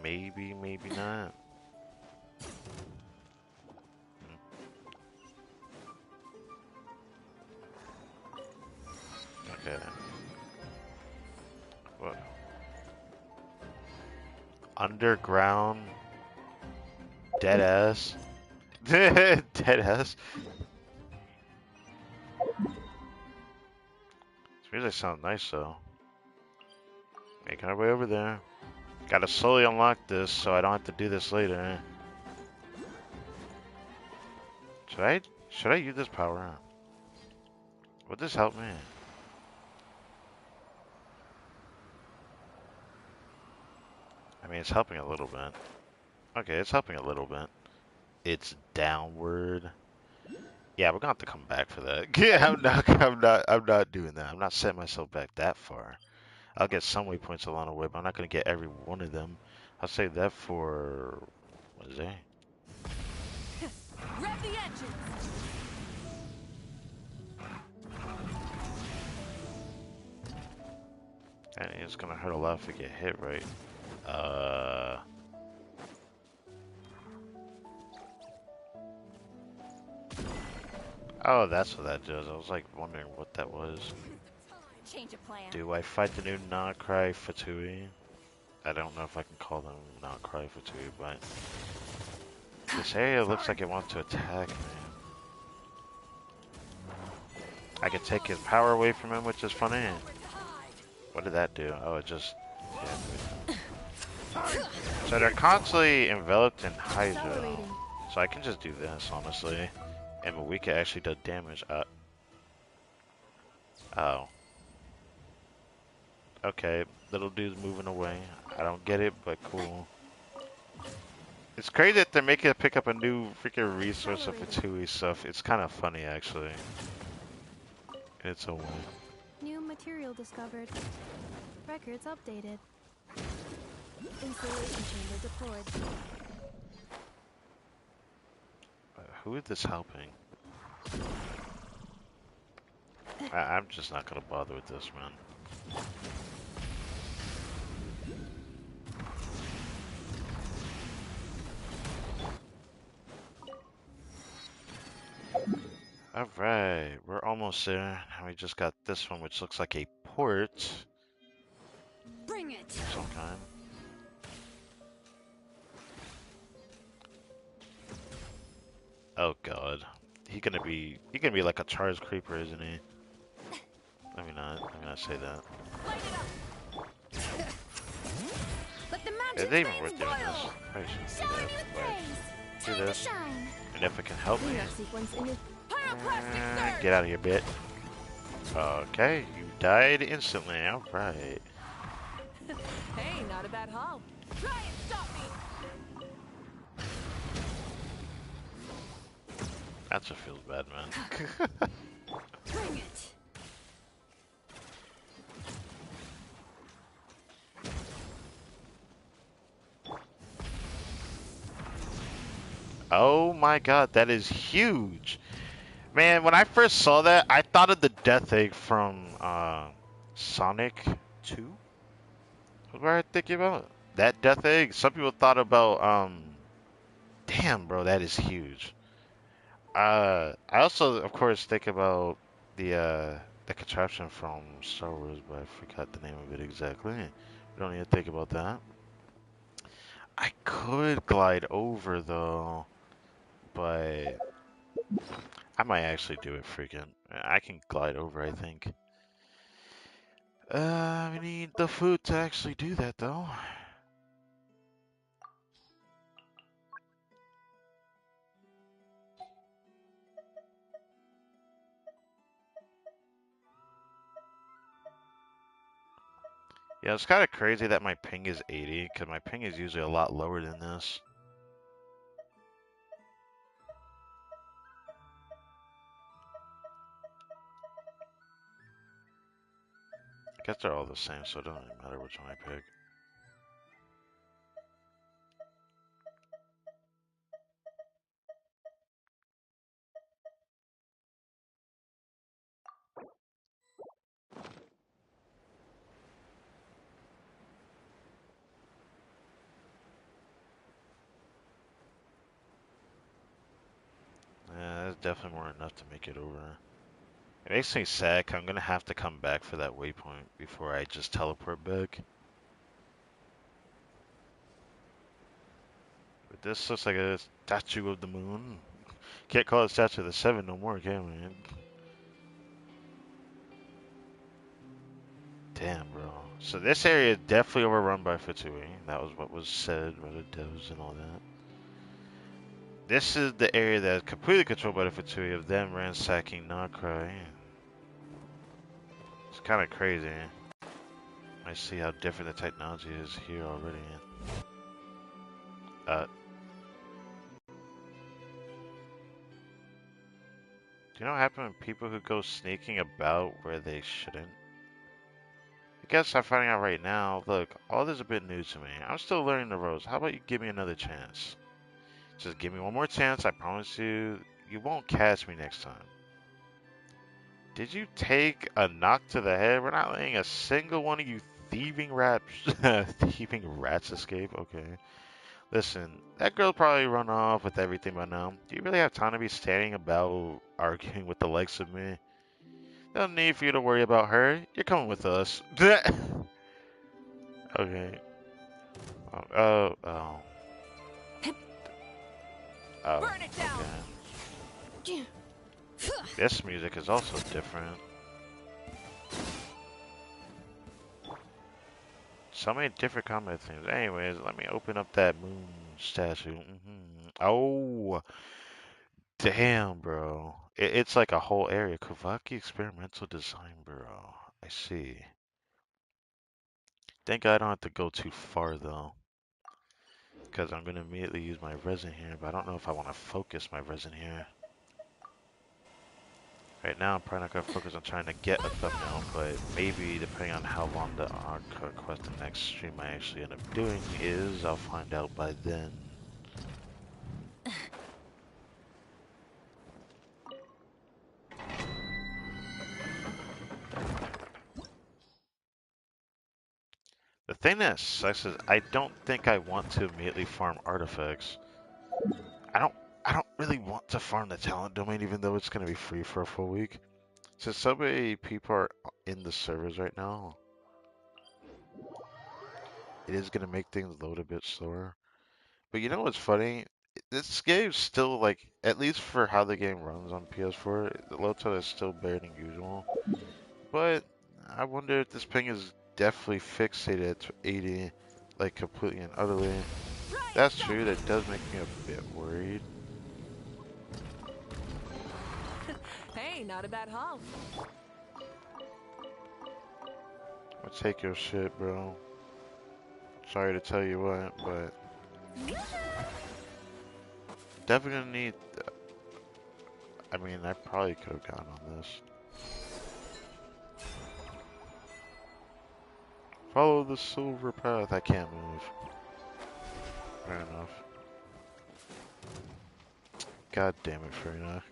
Maybe, maybe not. Okay. What? Underground? Dead ass? Dead ass? This music sounds nice though. Making our way over there. Gotta slowly unlock this so I don't have to do this later. Should I use this power? Would this help me? I mean, it's helping a little bit. Okay, it's helping a little bit. It's downward. Yeah, we're gonna have to come back for that. Yeah, I'm not doing that. I'm not setting myself back that far. I'll get some waypoints along the way, but I'm not gonna get every one of them. I'll save that for Wednesday. Rev the engines! And it's gonna hurt a lot if we get hit, right? Oh, that's what that does. I was like wondering what that was. Change of plan. Do I fight the new KRAI Fatui? I don't know if I can call them KRAI Fatui, but this area looks like it wants to attack me. I can take his power away from him, which is funny. What did that do? Oh, it just... Yeah. So they're constantly enveloped in hydro. So I can just do this, honestly. And we can actually do damage. Oh. Okay, little dude's moving away. I don't get it, but cool. It's crazy that they're making it pick up a new freaking resource of Fatui stuff. It's kind of funny, actually. In its own way. New material discovered. Records updated. Installation chamber deployed. Who is this helping? I'm just not gonna bother with this, man. Alright, we're almost there. Now we just got this one, which looks like a port. Bring it! Of some kind. Oh god. He gonna be like a charged creeper, isn't he? Let me not say that. Let the Is mountain it even flames worth doing boil! this? Probably shouldn't do Shower that, me with but praise! do Time to this. shine! And if it can help me, Cleanup sequence in Pyroclastic surge! get out of here, bit. Okay, you died instantly. Alright. Hey, not a bad haul. Try and stop me! That just feels bad, man. Bring it! Oh my god, that is huge. Man, when I first saw that, I thought of the Death Egg from Sonic 2. What were I thinking about? That Death Egg? Some people thought about, damn, bro, that is huge. I also, of course, think about the contraption from Star Wars, but I forgot the name of it exactly. We don't need to think about that. I could glide over, though, but I might actually do it freaking. I can glide over, I think. We need the food to actually do that, though. Yeah, it's kind of crazy that my ping is 80, because my ping is usually a lot lower than this. I guess they're all the same, so it doesn't really matter which one I pick. That's definitely more than enough to make it over. It makes me sad 'cause I'm gonna have to come back for that waypoint before I just teleport back. But this looks like a statue of the moon. Can't call it statue of the seven no more, can we? Damn, bro. So this area is definitely overrun by Fatui. That was what was said by the devs and all that. This is the area that is completely controlled by the Fatui of them ransacking KRAI. It's kind of crazy. I see how different the technology is here already. Do you know what happens when people who go sneaking about where they shouldn't? I guess I'm finding out right now. Look, all this is a bit new to me. I'm still learning the ropes. How about you give me another chance? Just give me one more chance. I promise you, you won't catch me next time. Did you take a knock to the head? We're not letting a single one of you thieving rats, thieving rats escape. Okay. Listen, that girl probably run off with everything by now. Do you really have time to be standing about arguing with the likes of me? No need for you to worry about her. You're coming with us. Okay. Oh. Burn it down. Okay. This music is also different. So many different combat themes. Anyways, let me open up that moon statue. Oh, damn, bro. It's like a whole area. Kavaki Experimental Design Bureau. I see. Think I don't have to go too far, though. Because I'm going to immediately use my resin here, but I don't know if I want to focus my resin here. Right now, I'm probably not going to focus on trying to get a thumbnail, but maybe depending on how long the ARCHON quest the next stream I actually end up doing is, I'll find out by then. The thing that sucks is I don't think I want to immediately farm artifacts. I don't really want to farm the talent domain even though it's gonna be free for a full week. Since so many people are in the servers right now, it is gonna make things load a bit slower. But you know what's funny? This game's still like, at least for how the game runs on PS4, the load time is still better than usual. But I wonder if this ping is definitely fixated at 80, like completely and utterly. That's true, that does make me a bit worried. Hey, not a bad haul. I'll take your shit, bro. Sorry to tell you what, but definitely gonna need. I mean, I probably could have gone on this. Follow the silver path. I can't move. Fair enough. God damn it, Farina.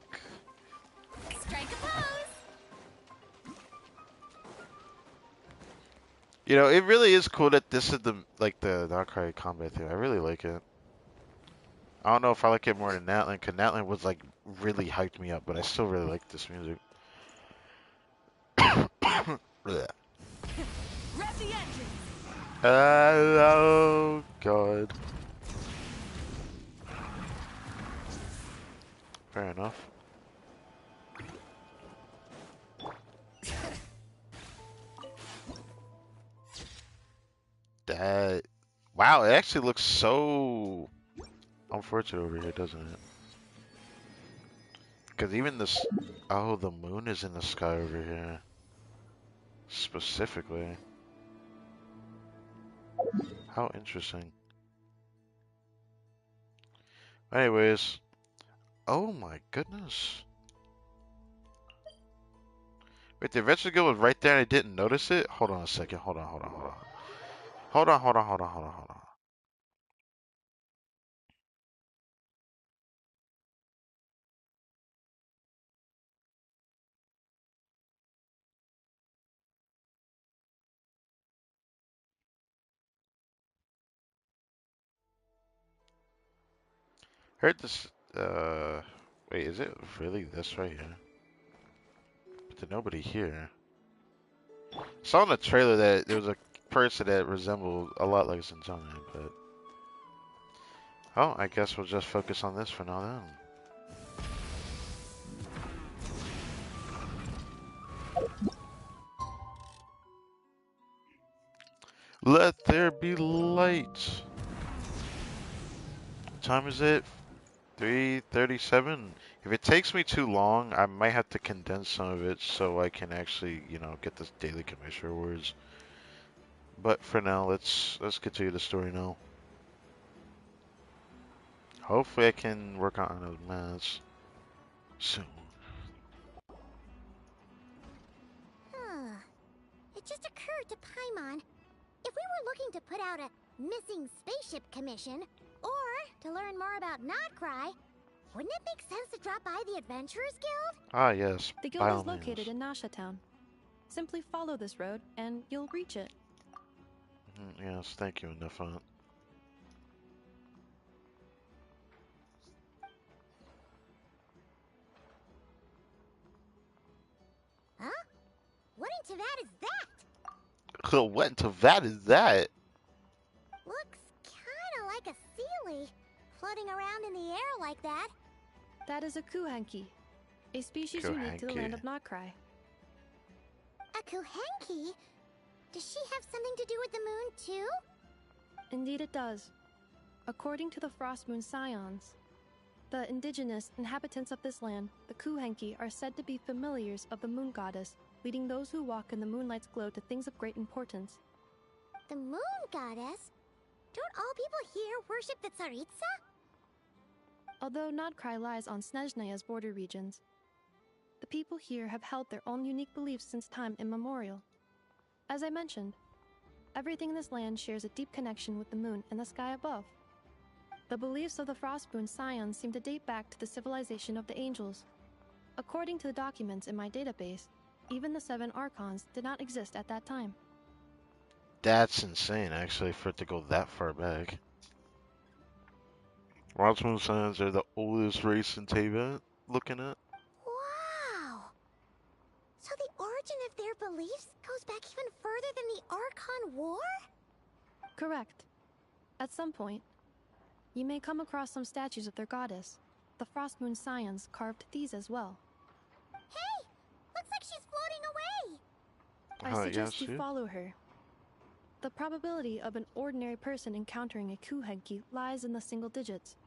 Strike a pose! You know, it really is cool that this is the KRAI combat thing. I really like it. I don't know if I like it more than Natlan, because Natlan was like really hyped me up, but I still really like this music. Rev the engine. Oh God. Fair enough. That. Wow, it actually looks so unfortunate over here, doesn't it? Because even this. Oh, the moon is in the sky over here. Specifically. How interesting. Anyways. Oh my goodness. Wait, the adventure guild was right there and I didn't notice it? Hold on a second. Hold on. Hold on. Heard this, Wait, is it really this right here? But there's nobody here. I saw in the trailer that there was a person that resembled a lot like Zendaya, but... Oh, I guess we'll just focus on this for now then. Let there be light. What time is it? 3:37. If it takes me too long, I might have to condense some of it so I can actually, you know, get this daily commission rewards. But for now, let's continue the story now. Hopefully, I can work on those maths soon. It just occurred to Paimon. If we were looking to put out a missing spaceship commission, or to learn more about Notcry, wouldn't it make sense to drop by the Adventurers Guild? Ah, yes. The guild is located in Nasha Town. Simply follow this road, and you'll reach it. Yes, thank you, Nefant. Huh? What in Tavad is that? What in Tavad is that? Looks kinda like a Sealy, floating around in the air like that. That is a Kuhanki, a species unique to the land of Notcry. A Kuhenki? Does she have something to do with the moon, too? Indeed it does. According to the Frost Moon Scions, the indigenous inhabitants of this land, the Kuhenki, are said to be familiars of the moon goddess, leading those who walk in the moonlight's glow to things of great importance. The moon goddess? Don't all people here worship the Tsaritsa? Although Notcry lies on Snezhnaya's border regions, the people here have held their own unique beliefs since time immemorial. As I mentioned, everything in this land shares a deep connection with the moon and the sky above. The beliefs of the Frostmoon Scions seem to date back to the civilization of the angels. According to the documents in my database, even the 7 Archons did not exist at that time. That's insane, actually, for it to go that far back. Frostmoon Scions are the oldest race in Teyvat, looking at. Wow! So the origin of their beliefs goes back even further than the Archon War? Correct. At some point, you may come across some statues of their goddess. The Frostmoon Scions carved these as well. Hey! Looks like she's floating away! I suggest you follow her. The probability of an ordinary person encountering a Kuhenki lies in the single digits.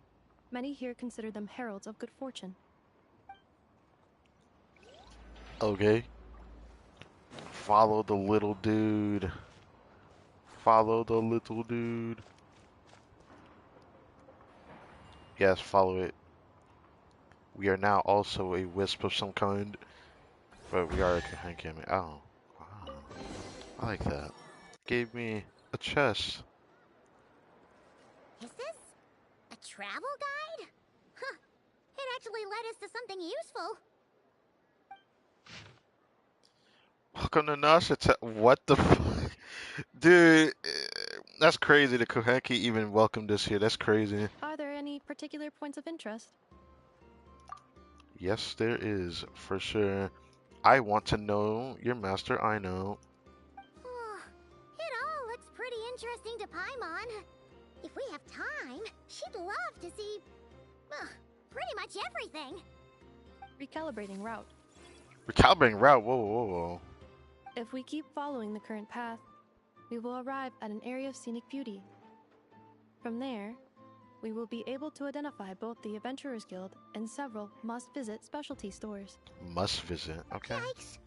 Many here consider them heralds of good fortune. Okay. Follow the little dude. Follow the little dude. Yes, follow it. We are now also a wisp of some kind. But we are a Kuhenki. Oh. Wow. I like that. Gave me a chest. Is this a travel guide? Huh. It actually led us to something useful. Welcome to Nasha. What the fuck? Dude, that's crazy. The Kuhenki even welcomed us here. That's crazy. Are there any particular points of interest? Yes, there is, for sure. I want to know your master, I know. It all looks pretty interesting to Paimon. If we have time, she'd love to see, pretty much everything. Recalibrating route. Recalibrating route? Whoa, whoa, whoa. If we keep following the current path, we will arrive at an area of scenic beauty. From there, we will be able to identify both the Adventurers Guild and several must-visit specialty stores. Must visit, okay. Yikes!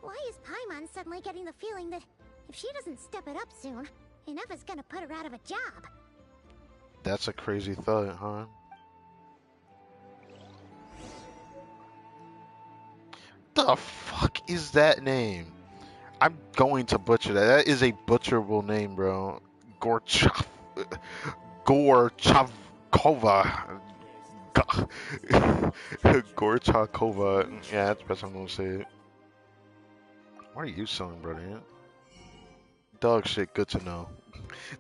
Why is Paimon suddenly getting the feeling that if she doesn't step it up soon, enough is gonna put her out of a job? That's a crazy thought, huh? The fuck is that name? I'm going to butcher that. That is a butcherable name, bro. Gorchakova. Gorchakova. Yeah, that's the best I'm gonna say it. What are you selling, brother? Dog shit, good to know.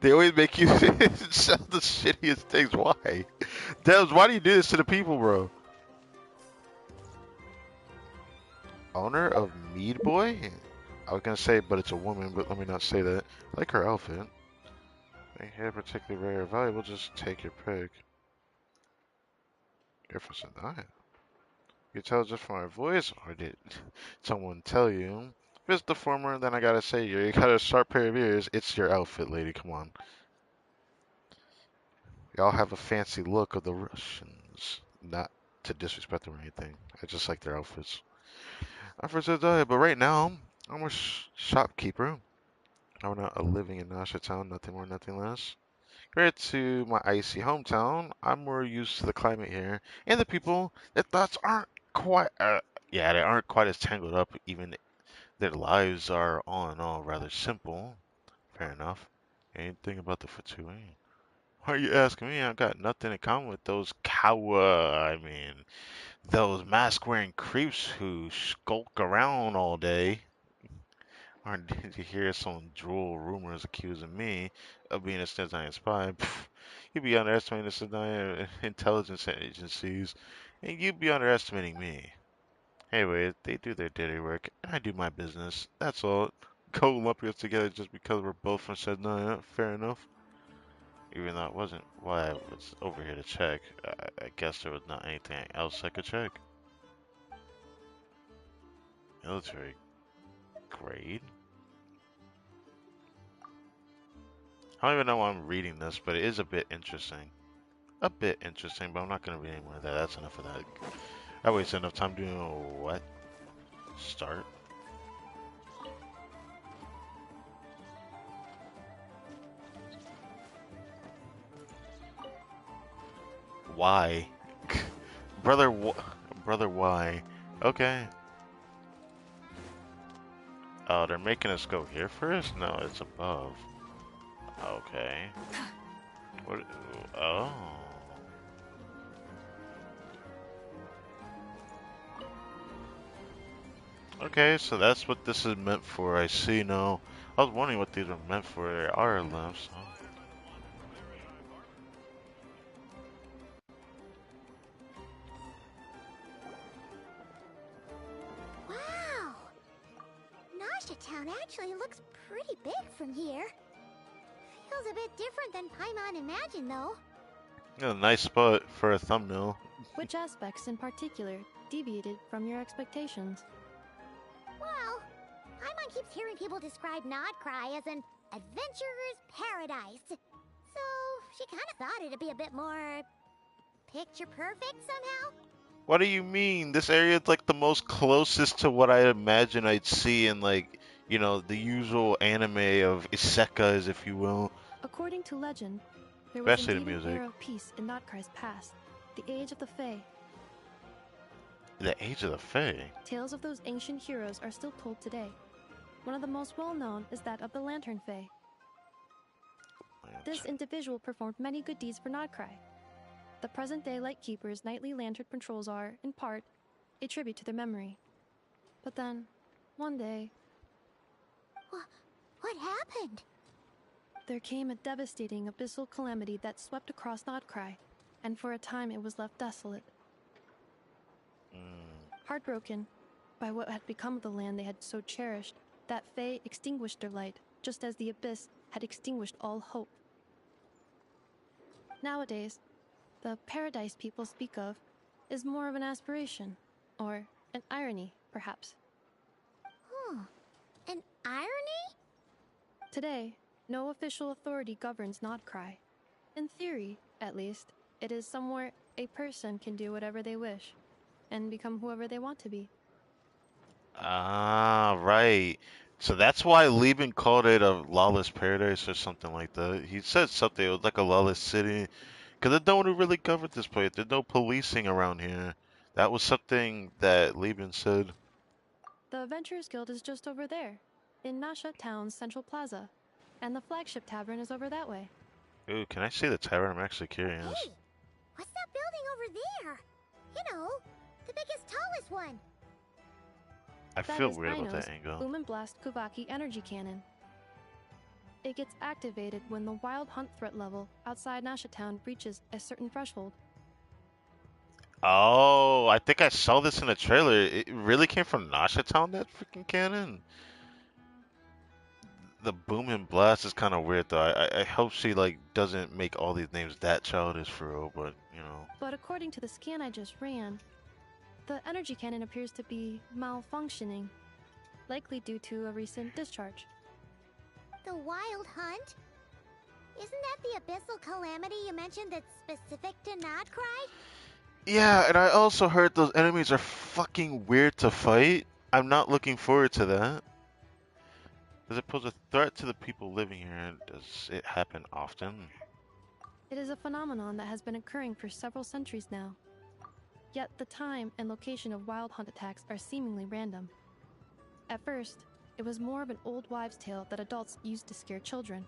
They always make you sell the shittiest things. Why? Devs, why do you do this to the people, bro? Owner of Mead Boy? I was gonna say, but it's a woman, but let me not say that. I like her outfit. Any hair particularly rare or valuable, just take your pick. Here for Zendaya. You can tell just from my voice, or did someone tell you? If it's the former, then I gotta say, you got a sharp pair of ears. It's your outfit, lady. Come on. Y'all have a fancy look of the Russians. Not to disrespect them or anything. I just like their outfits. I'm for Zendaya, but right now, I'm a shopkeeper. I'm not a living in Nasha Town, nothing more, nothing less. Compared to my icy hometown, I'm more used to the climate here and the people. Their thoughts aren't quite, yeah, they aren't quite as tangled up. Even their lives are all in all rather simple. Fair enough. Anything about the Fatui? Why are you asking me? I've got nothing in common with those those mask-wearing creeps who skulk around all day. Or did you hear some droll rumors accusing me of being a Stendhal spy? Pff, you'd be underestimating the Stendhal intelligence agencies, and you'd be underestimating me. Anyway, they do their dirty work, and I do my business. That's all. Go lumping us together just because we're both from Stendhal. Fair enough. Even though it wasn't why I was over here to check, I guess there was not anything else I could check. Military grade? I don't even know why I'm reading this, but it is a bit interesting. A bit interesting, but I'm not going to read any more of that. That's enough of that. I wasted enough time doing what? Start? Why? Brother, brother, why? Okay. Oh, they're making us go here first? No, it's above. Okay. What? Oh. Okay, so that's what this is meant for. I see now. I was wondering what these were meant for. There are left. So. Wow! Nasha Town actually looks pretty big from here. Feels a bit different than Paimon imagined, though. Yeah, a nice spot for a thumbnail. Which aspects in particular deviated from your expectations? Well, Paimon keeps hearing people describe Nodcry as an adventurer's paradise. So, she kind of thought it'd be a bit more picture perfect somehow. What do you mean? This area is like the most closest to what I imagine I'd see in like, the usual anime of isekais, if you will. According to legend, there was Especially the indeed an music. era of peace in Notcry's past, the Age of the Fae. The Age of the Fae? Tales of those ancient heroes are still told today. One of the most well-known is that of the Lantern Fae. This individual performed many good deeds for Nodcry. The present-day Lightkeeper's nightly lantern patrols are, in part, a tribute to their memory. But then, one day... What happened? There came a devastating abyssal calamity that swept across Nodcry, and for a time it was left desolate. Heartbroken by what had become of the land they had so cherished, that Fae extinguished their light, just as the abyss had extinguished all hope. Nowadays, the paradise people speak of is more of an aspiration, or an irony, perhaps. An irony? Today, no official authority governs Nodcry. In theory, at least, it is somewhere a person can do whatever they wish, and become whoever they want to be. Ah, right. So that's why Lieben called it a lawless paradise or something like that. He said something, it was like a lawless city. Because there's no one who really covered this place. There's no policing around here. That was something that Lieben said. The Adventurers Guild is just over there, in Nasha Town's Central Plaza, and the flagship tavern is over that way. Ooh, can I see the tavern? I'm actually curious. Hey, what's that building over there? You know, the biggest, tallest one. I That feel is weird about Aino's that angle. Blast Kuvaki energy cannon. It gets activated when the wild hunt threat level outside Nasha Town reaches a certain threshold. Oh, I think I saw this in the trailer. It really came from Nasha Town, that freaking cannon. The boom and blast is kind of weird though. I hope she like doesn't make all these names that childish for real, but you know. But according to the scan I just ran, the energy cannon appears to be malfunctioning, likely due to a recent discharge. The Wild Hunt? Isn't that the abyssal calamity you mentioned that's specific to Nodcry? Yeah, and I also heard those enemies are fucking weird to fight. I'm not looking forward to that. Does it pose a threat to the people living here? Does it happen often? It is a phenomenon that has been occurring for several centuries now. Yet the time and location of wild hunt attacks are seemingly random. At first, it was more of an old wives' tale that adults used to scare children.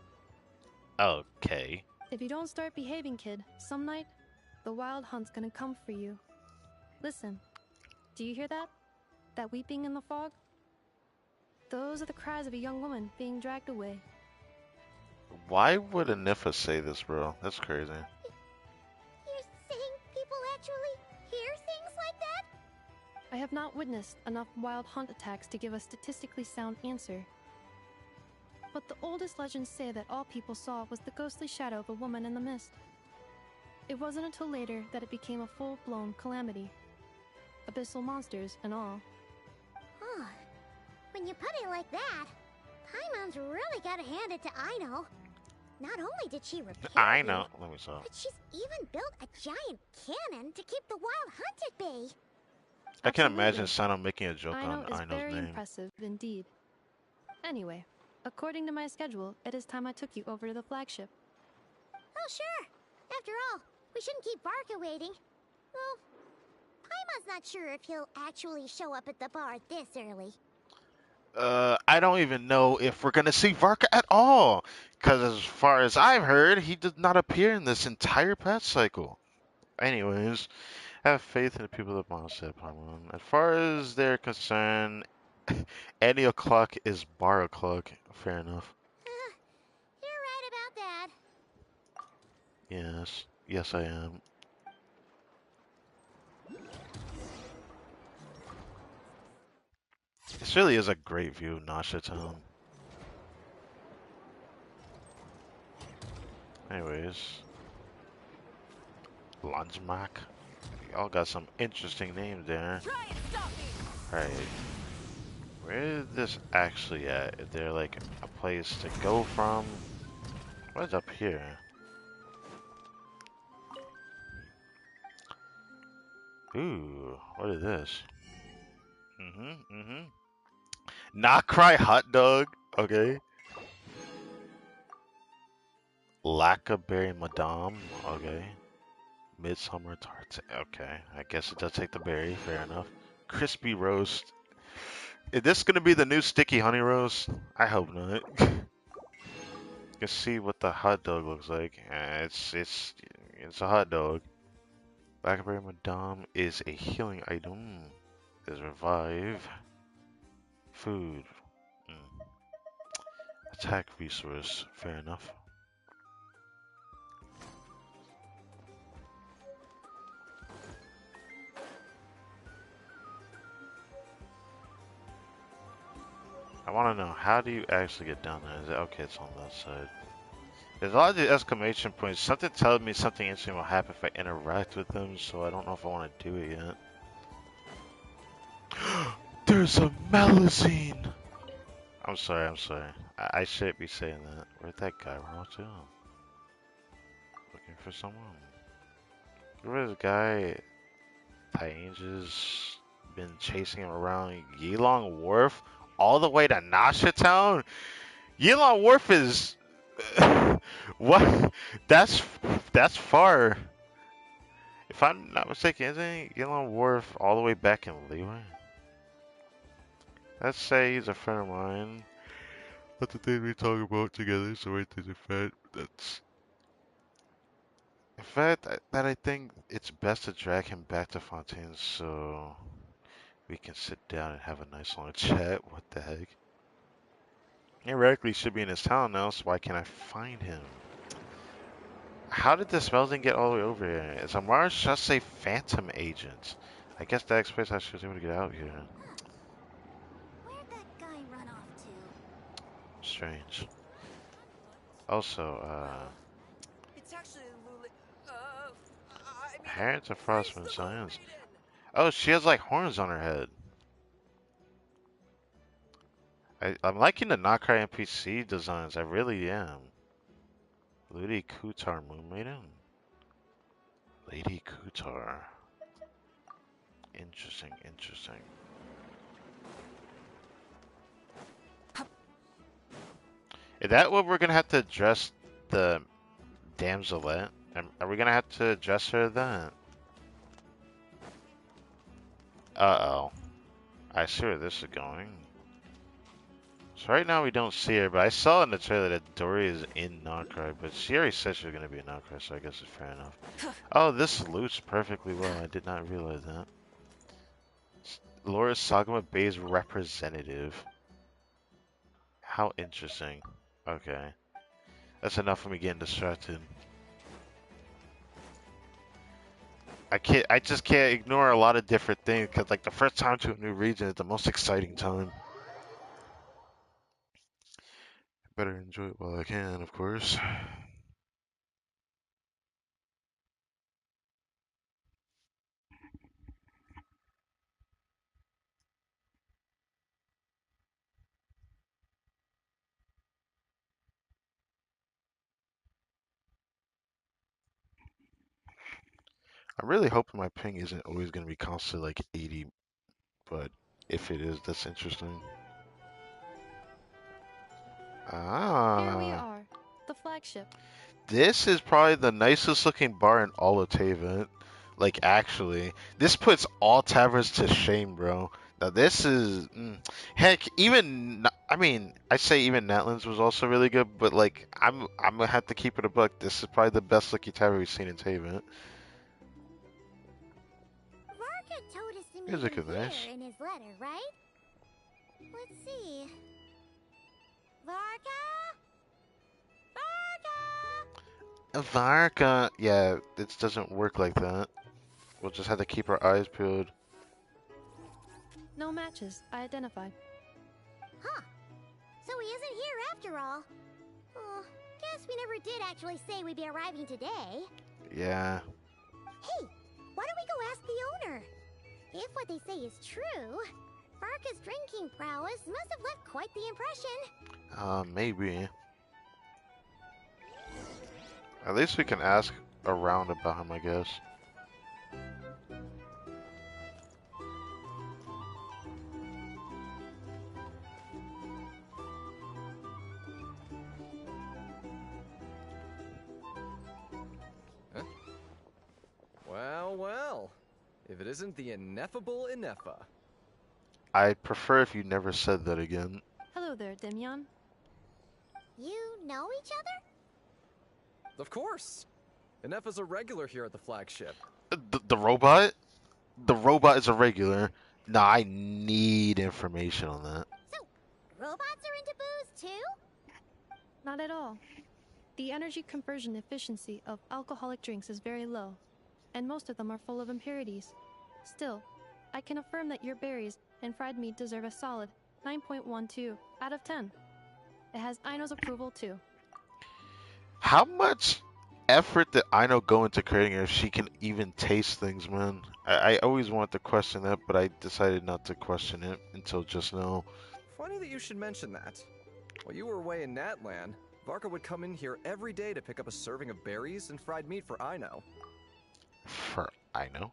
Okay. If you don't start behaving, kid, some night, the wild hunt's gonna come for you. Listen, do you hear that? That weeping in the fog? Those are the cries of a young woman being dragged away. Why would Anifa say this, bro? That's crazy. You're saying people actually hear things like that? I have not witnessed enough wild hunt attacks to give a statistically sound answer. But the oldest legends say that all people saw was the ghostly shadow of a woman in the mist. It wasn't until later that it became a full-blown calamity. Abyssal monsters and all. Huh. When you put it like that, Paimon's really gotta hand it to Aino. Not only did she repair I you, know. Let me saw. but she's even built a giant cannon to keep the wild hunt at bay. I can Absolutely. imagine Sano making a joke Aino on is Aino's very name. impressive indeed. Anyway, according to my schedule, it is time I took you over to the flagship. Oh, sure. After all, we shouldn't keep Varka waiting. Well, Paimon's not sure if he'll actually show up at the bar this early. I don't even know if we're gonna see Varka at all. Because as far as I've heard, he did not appear in this entire patch cycle. Anyways, have faith in the people of Mondstadt, Paimon. As far as they're concerned, any o'clock is bar o'clock. Fair enough. You're right about that. Yes. Yes, I am. This really is a great view of Nasha Town. Anyways. Langemak. Y'all got some interesting names there. Alright. Where is this actually at? Is there like a place to go from? What's up here? Ooh, what is this? Not cry hot dog. Okay. Lackaberry Madame. Okay. Midsummer tarts. Okay. I guess it does take the berry. Fair enough. Crispy roast. Is this gonna be the new sticky honey roast? I hope not. Let's see what the hot dog looks like. It's a hot dog. Blackberry Madame is a healing item. Is revive. Food. Attack resource. Fair enough. I want to know, how do you actually get down there? Is it okay? It's on that side. There's a lot of these exclamation points. Something tells me something interesting will happen if I interact with them, so I don't know if I want to do it yet. There's a Malazine! I'm sorry. I shouldn't be saying that. Where'd that guy run off to? Looking for someone. Remember this guy, Painja's been chasing him around Yilong Wharf all the way to Nasha Town? Yilong Wharf is... what? That's far. If I'm not mistaken, isn't Yilong Wharf all the way back in Leeway? Let's say he's a friend of mine. That's the thing we talk about together, so right there's a fact that's... In fact, I think it's best to drag him back to Fontaine so we can sit down and have a nice long chat. What the heck? Theoretically, he should be in his town now, so why can't I find him? How did the spell thing get all the way over here? It's a Mars just say Phantom Agent. I guess that explains how she was able to get out here. Where'd that guy run off to? Strange. Also, It's actually Luli. I mean, Parents of where's Frostman the Science. maiden? Oh, she has like horns on her head. I'm liking the Nakai NPC designs. I really am. Lady Kutar, Moon Maiden. Lady Kutar. Interesting, interesting. Is that what we're gonna have to address the damselette? Are we gonna have to address her then? Uh-oh. I see where this is going. So right now we don't see her, but I saw in the trailer that Dory is in Nocrai, but she already said she was gonna be in Nocrai, so I guess it's fair enough. Oh, this loots perfectly well. I did not realize that. Laura Sagama Bay's representative. How interesting. Okay. That's enough of me getting distracted. I just can't ignore a lot of different things, because like the first time to a new region is the most exciting time. Better enjoy it while I can, of course. I'm really hoping my ping isn't always going to be constantly like 80, but if it is, that's interesting. Here we Ah, are, the flagship. this is probably the nicest looking bar in all of Tavent. Like, actually, this puts all taverns to shame, bro. Now, this is heck. I mean, I say even Natlands was also really good, but like, I'm gonna have to keep it a buck. This is probably the best looking tavern we've seen in Tavent. Varka told us to meet Music him is nice. here in his letter, right? Let's see. Varka? Varka! Varka, yeah, it doesn't work like that. We'll just have to keep our eyes peeled. No matches, I identified. Huh. So he isn't here after all. Oh, guess we never did actually say we'd be arriving today. Yeah. Hey, why don't we go ask the owner? If what they say is true, Varka's drinking prowess must have left quite the impression. Maybe. At least we can ask around about him, I guess. Huh? Well, well. If it isn't the ineffable Inefa. I'd prefer if you never said that again. Hello there, Demyon. You know each other? Of course. Inefa's a regular here at the flagship. The robot? The robot is a regular. Nah, I need information on that. So, robots are into booze too? Not at all. The energy conversion efficiency of alcoholic drinks is very low, and most of them are full of impurities. Still, I can affirm that your berries and fried meat deserve a solid 9.12 out of 10. It has Aino's approval too. How much effort did Aino go into creating her if she can even taste things, man? I always wanted to question that, but I decided not to question it until just now. Funny that you should mention that. While you were away in Natlan, Varka would come in here every day to pick up a serving of berries and fried meat for Aino. For Aino?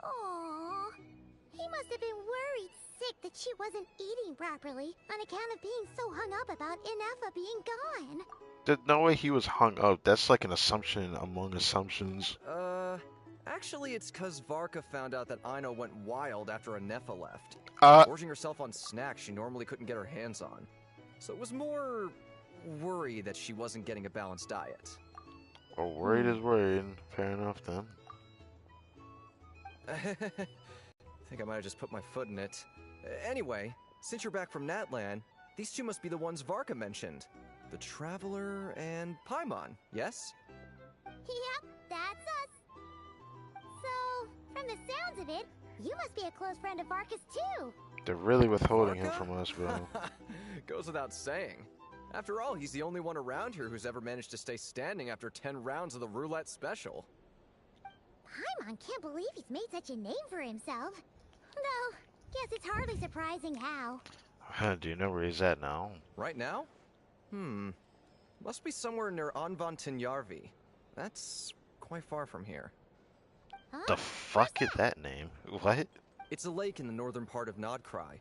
Aww. He must have been worried sick that she wasn't eating properly on account of being so hung up about Inefa being gone. There's no way he was hung up. That's like an assumption among assumptions. Actually it's cause Varka found out that Aino went wild after Inefa left. Gorging herself on snacks she normally couldn't get her hands on. So it was more worry that she wasn't getting a balanced diet. Well, worried is worried. Fair enough then. I think I might have just put my foot in it. Anyway, since you're back from Natlan, these two must be the ones Varka mentioned. The Traveler and Paimon, yes? From the sounds of it, you must be a close friend of Varka's too. They're really withholding him Varka? from us, bro. Goes without saying. After all, he's the only one around here who's ever managed to stay standing after 10 rounds of the roulette special. Paimon can't believe he's made such a name for himself. Though, guess it's hardly surprising how. Do you know where he's at now? Right now? Must be somewhere near Anvantinjarvi. That's quite far from here. Huh? The fuck is that name? What? It's a lake in the northern part of KRAI.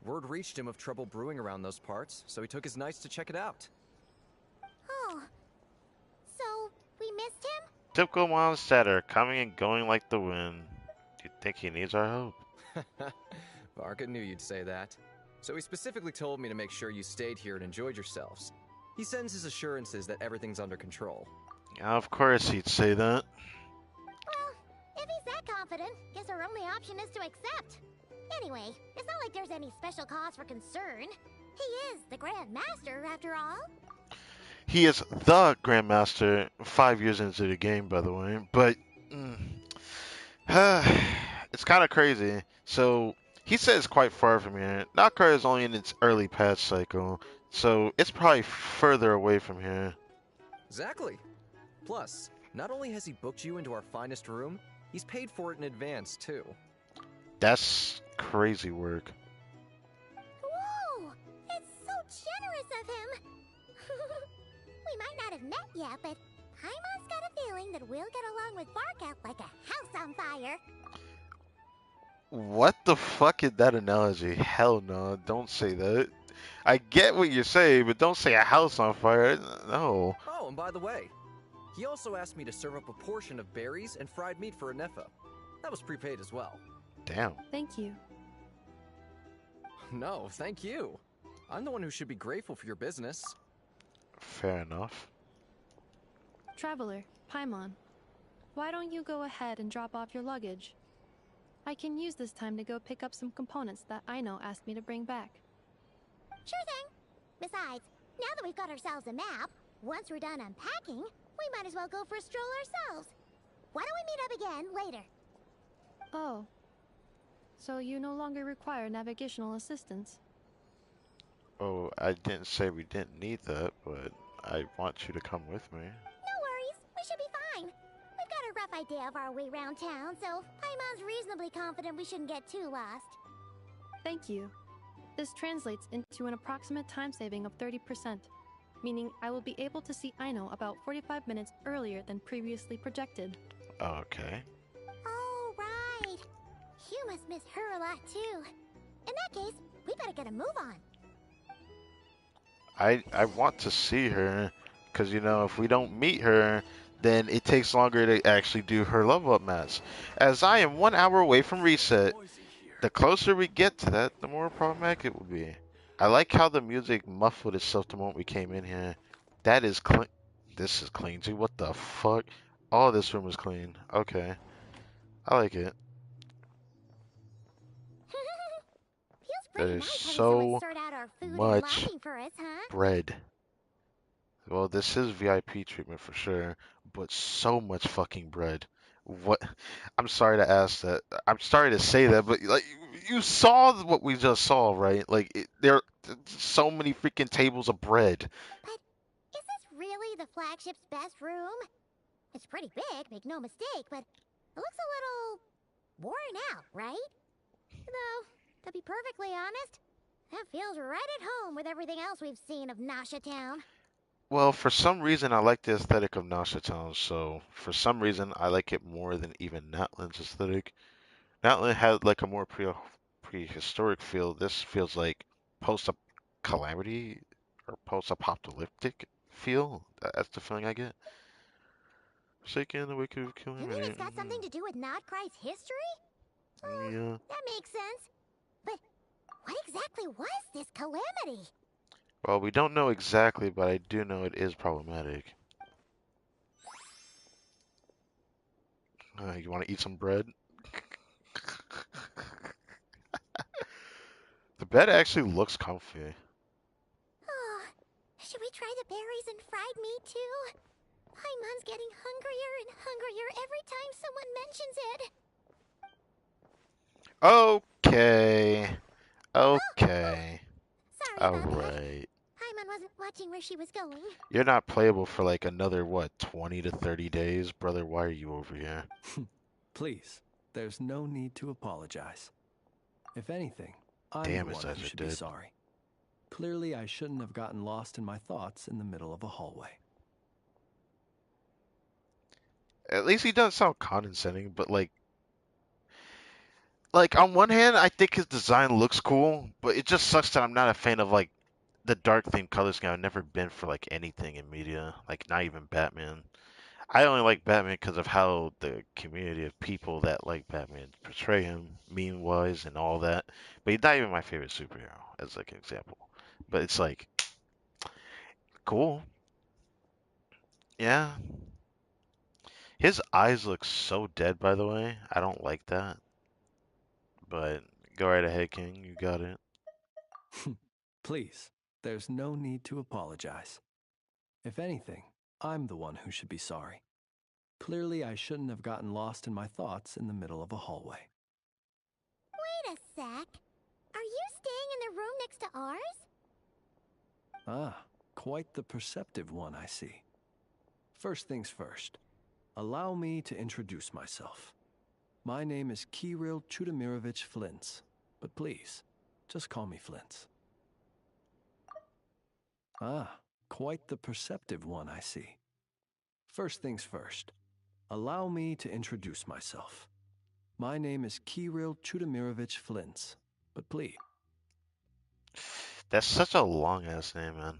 Word reached him of trouble brewing around those parts, so he took his knights to check it out. Oh. So, we missed him? Typical Mondstatter, coming and going like the wind. Do you think he needs our help? Varka knew you'd say that. So he specifically told me to make sure you stayed here and enjoyed yourselves. He sends his assurances that everything's under control. Yeah, of course he'd say that. Well, if he's that confident, guess our only option is to accept. Anyway, it's not like there's any special cause for concern. He is the Grand Master, after all. He is the Grandmaster 5 years into the game, by the way. But, it's kind of crazy. So, he says it's quite far from here. KRAI is only in its early patch cycle. So, it's probably further away from here. Exactly. Plus, not only has he booked you into our finest room, he's paid for it in advance, too. That's crazy work. Whoa! It's so generous of him! We might not have met yet, but Paimon's got a feeling that we'll get along with Varka like a house on fire. What the fuck is that analogy? Hell no, don't say that. I get what you're saying, but don't say a house on fire. No. Oh, and by the way, he also asked me to serve up a portion of berries and fried meat for Anefa. That was prepaid as well. Damn. Thank you. No, thank you. I'm the one who should be grateful for your business. Fair enough. Traveler, Paimon, why don't you go ahead and drop off your luggage? I can use this time to go pick up some components that Aino asked me to bring back. Sure thing. Besides, now that we've got ourselves a map, once we're done unpacking, we might as well go for a stroll ourselves. Why don't we meet up again later? Oh. So you no longer require navigational assistance? Oh, I didn't say we didn't need that, but I want you to come with me. No worries. We should be fine. We've got a rough idea of our way around town, so Paimon's reasonably confident we shouldn't get too lost. Thank you. This translates into an approximate time saving of 30%, meaning I will be able to see Aino about 45 minutes earlier than previously projected. Okay. Oh, right. You must miss her a lot, too. In that case, we better get a move on. I want to see her, because, you know, if we don't meet her, then it takes longer to actually do her level up match. As I am 1 hour away from reset, the closer we get to that, the more problematic it will be. I like how the music muffled itself the moment we came in here. That is clean. This is clean too. What the fuck? All this room is clean. Okay. I like it. Feels There pretty is nice having so someone sort out our food much and lodging for us, huh? bread. Well, this is VIP treatment for sure, but so much fucking bread. What? I'm sorry to ask that. I'm sorry to say that, but like you saw what we just saw, right? Like there are so many freaking tables of bread. But is this really the flagship's best room? It's pretty big, make no mistake, but it looks a little worn out, right? Though, to be perfectly honest, that feels right at home with everything else we've seen of Nasha Town. Well, for some reason, I like the aesthetic of Nasha Town, so for some reason, I like it more than even Natlan's aesthetic. Natlan had like a more prehistoric feel. This feels like post-calamity or post-apocalyptic feel. That's the feeling I get. Forsaken, the wake of You mean it's got something to do with KRAI's history? Yeah. That makes sense. But what exactly was this calamity? Well, we don't know exactly, but I do know it is problematic. You want to eat some bread? The bed actually looks comfy. Oh, should we try the berries and fried meat too? Paimon's getting hungrier and hungrier every time someone mentions it. Okay. Okay. Sorry about that. Alright. Paimon wasn't watching where she was going. You're not playable for like another, what, 20 to 30 days? Brother, why are you over here? Please, there's no need to apologize. If anything, I'm Damn, the his one eyes who are should be dead. sorry. Clearly, I shouldn't have gotten lost in my thoughts in the middle of a hallway. At least he doesn't sound condescending, but like on one hand, I think his design looks cool, but it just sucks that I'm not a fan of like the dark themed color scheme. I've never been for like anything in media, like not even Batman. I only like Batman because of how the community of people that like Batman portray him, meme wise and all that. But he's not even my favorite superhero, as like an example. But it's like cool, yeah. His eyes look so dead, by the way. I don't like that. But go right ahead, King. You got it. Please, there's no need to apologize. If anything, I'm the one who should be sorry. Clearly, I shouldn't have gotten lost in my thoughts in the middle of a hallway. Wait a sec. Are you staying in the room next to ours? Ah, quite the perceptive one, I see. First things first, allow me to introduce myself. My name is Kirill Chudamirovich Flintz, but please, just call me Flintz. Ah, quite the perceptive one, I see. First things first, allow me to introduce myself. My name is Kirill Chudamirovich Flintz, but please. That's such a long ass name, man.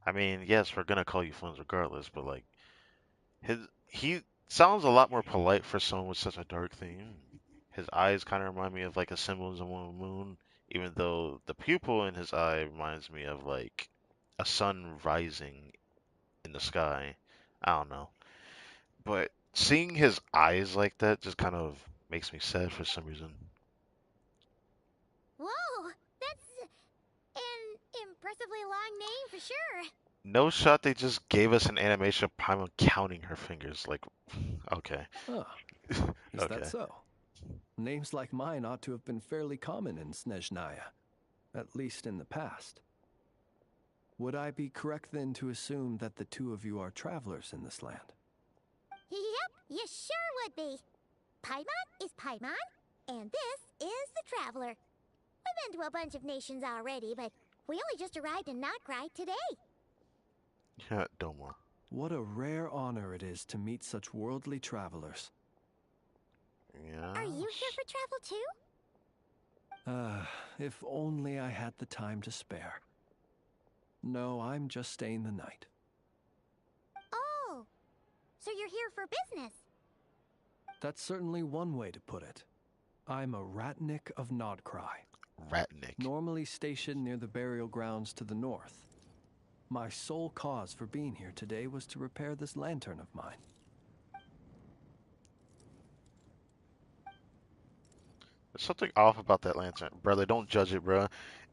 I mean, yes, we're gonna call you Flins regardless, but like he sounds a lot more polite for someone with such a dark theme. His eyes kind of remind me of like a symbolism of the moon, even though the pupil in his eye reminds me of like a sun rising in the sky. I don't know. But seeing his eyes like that just kind of makes me sad for some reason. Whoa, that's an impressively long name for sure. No shot, they just gave us an animation of Paimon counting her fingers. Like, okay. Oh, is that Okay. so? Names like mine ought to have been fairly common in Snezhnaya, at least in the past. Would I be correct then to assume that the two of you are travelers in this land? Yep, you sure would be. Paimon is Paimon, and this is the Traveler. We've been to a bunch of nations already, but we only just arrived in Notcry today. Yeah, Domo. What a rare honor it is to meet such worldly travelers. Yeah. Are you here for travel too? If only I had the time to spare. No, I'm just staying the night. Oh, so you're here for business? That's certainly one way to put it. I'm a Ratnik of Nodcry. Ratnik. Normally stationed near the burial grounds to the north. My sole cause for being here today was to repair this lantern of mine. There's something off about that lantern, brother. Don't judge it, bruh.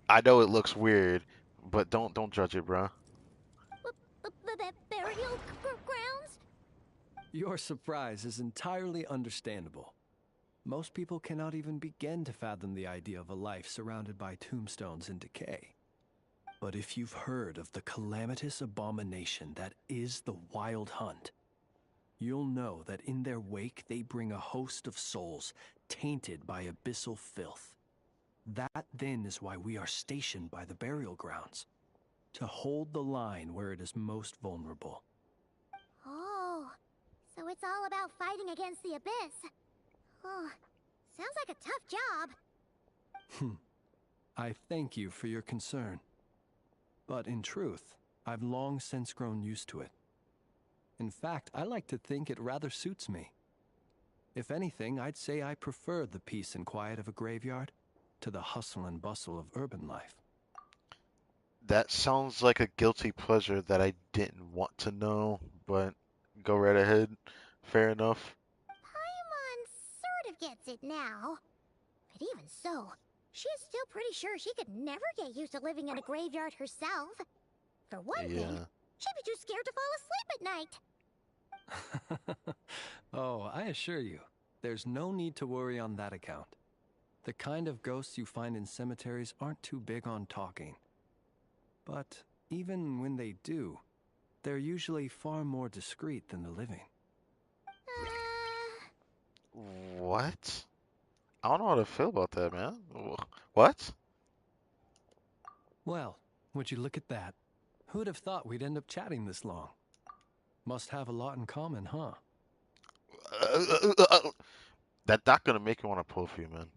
I know it looks weird, but don't judge it, bruh. Burial grounds? Your surprise is entirely understandable. Most people cannot even begin to fathom the idea of a life surrounded by tombstones and decay. But if you've heard of the calamitous abomination that is the Wild Hunt, you'll know that in their wake they bring a host of souls tainted by abyssal filth. That then is why we are stationed by the burial grounds, to hold the line where it is most vulnerable. Oh, so it's all about fighting against the abyss. Oh, sounds like a tough job. I thank you for your concern. But in truth, I've long since grown used to it. In fact, I like to think it rather suits me. If anything, I'd say I prefer the peace and quiet of a graveyard to the hustle and bustle of urban life. That sounds like a guilty pleasure that I didn't want to know, but go right ahead. Fair enough. Paimon sort of gets it now. But even so, she's still pretty sure she could never get used to living in a graveyard herself. For one thing, she'd be too scared to fall asleep at night. Oh, I assure you, there's no need to worry on that account. The kind of ghosts you find in cemeteries aren't too big on talking. But even when they do, they're usually far more discreet than the living. What? I don't know how to feel about that, man. What? Well, would you look at that? Who'd have thought we'd end up chatting this long? Must have a lot in common, huh? That's not gonna make me want to pull for you, man.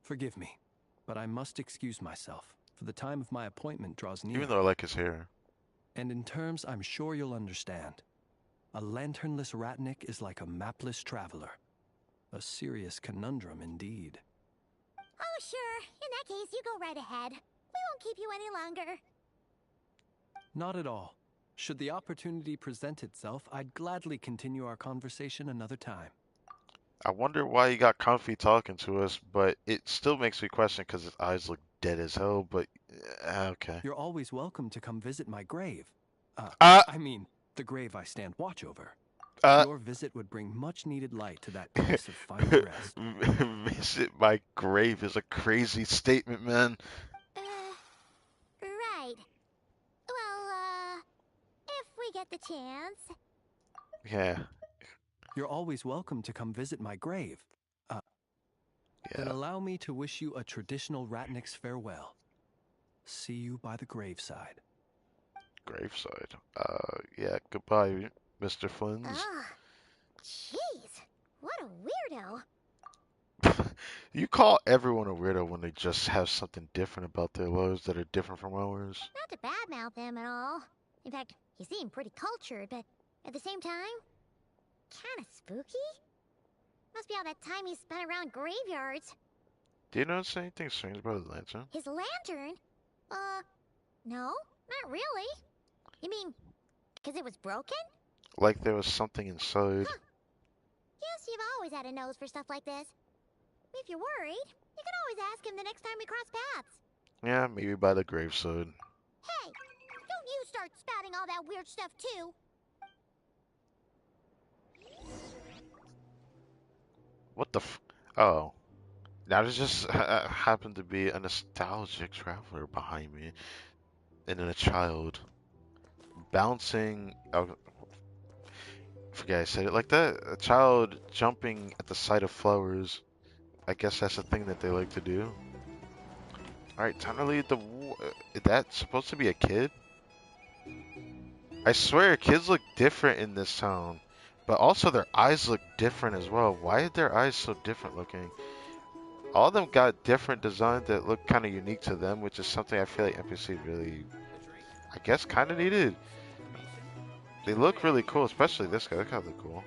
Forgive me, but I must excuse myself, for the time of my appointment draws near. Even though I like his hair. And in terms I'm sure you'll understand. A lanternless ratnik is like a mapless traveler. A serious conundrum indeed. Oh, sure. In that case, you go right ahead. We won't keep you any longer. Not at all. Should the opportunity present itself, I'd gladly continue our conversation another time. I wonder why he got comfy talking to us, but it still makes me question because his eyes look dead as hell, but okay. You're always welcome to come visit my grave. I mean, the grave I stand watch over. Your visit would bring much needed light to that place of final rest. Visit my grave is a crazy statement, man. Right. Well, if we get the chance. Yeah. You're always welcome to come visit my grave. Then allow me to wish you a traditional ratnik's farewell. See you by the graveside. Graveside. Yeah, goodbye, Mr. Flins. Oh, jeez. What a weirdo. You call everyone a weirdo when they just have something different about their lives that are different from ours. Not to badmouth him at all. In fact, he seemed pretty cultured, but at the same time, kind of spooky. Must be all that time he spent around graveyards. Do you notice anything strange about his lantern? His lantern? No, not really. You mean, because it was broken? Like there was something inside. Huh. Yes, you've always had a nose for stuff like this. If you're worried, you can always ask him the next time we cross paths. Yeah, maybe by the graveside. Hey, don't you start spouting all that weird stuff too. What the Oh. Now there's just happened to be a nostalgic traveler behind me. And then a child. Bouncing... forget I said it like that. A child jumping at the sight of flowers. I guess that's a thing that they like to do. Alright, time to leave the... Is that supposed to be a kid? I swear, kids look different in this town. But also their eyes look different as well. Why are their eyes so different looking? All of them got different designs that look kind of unique to them, which is something I feel like NPC really, I guess, kind of needed. They look really cool, especially this guy. That guy look cool.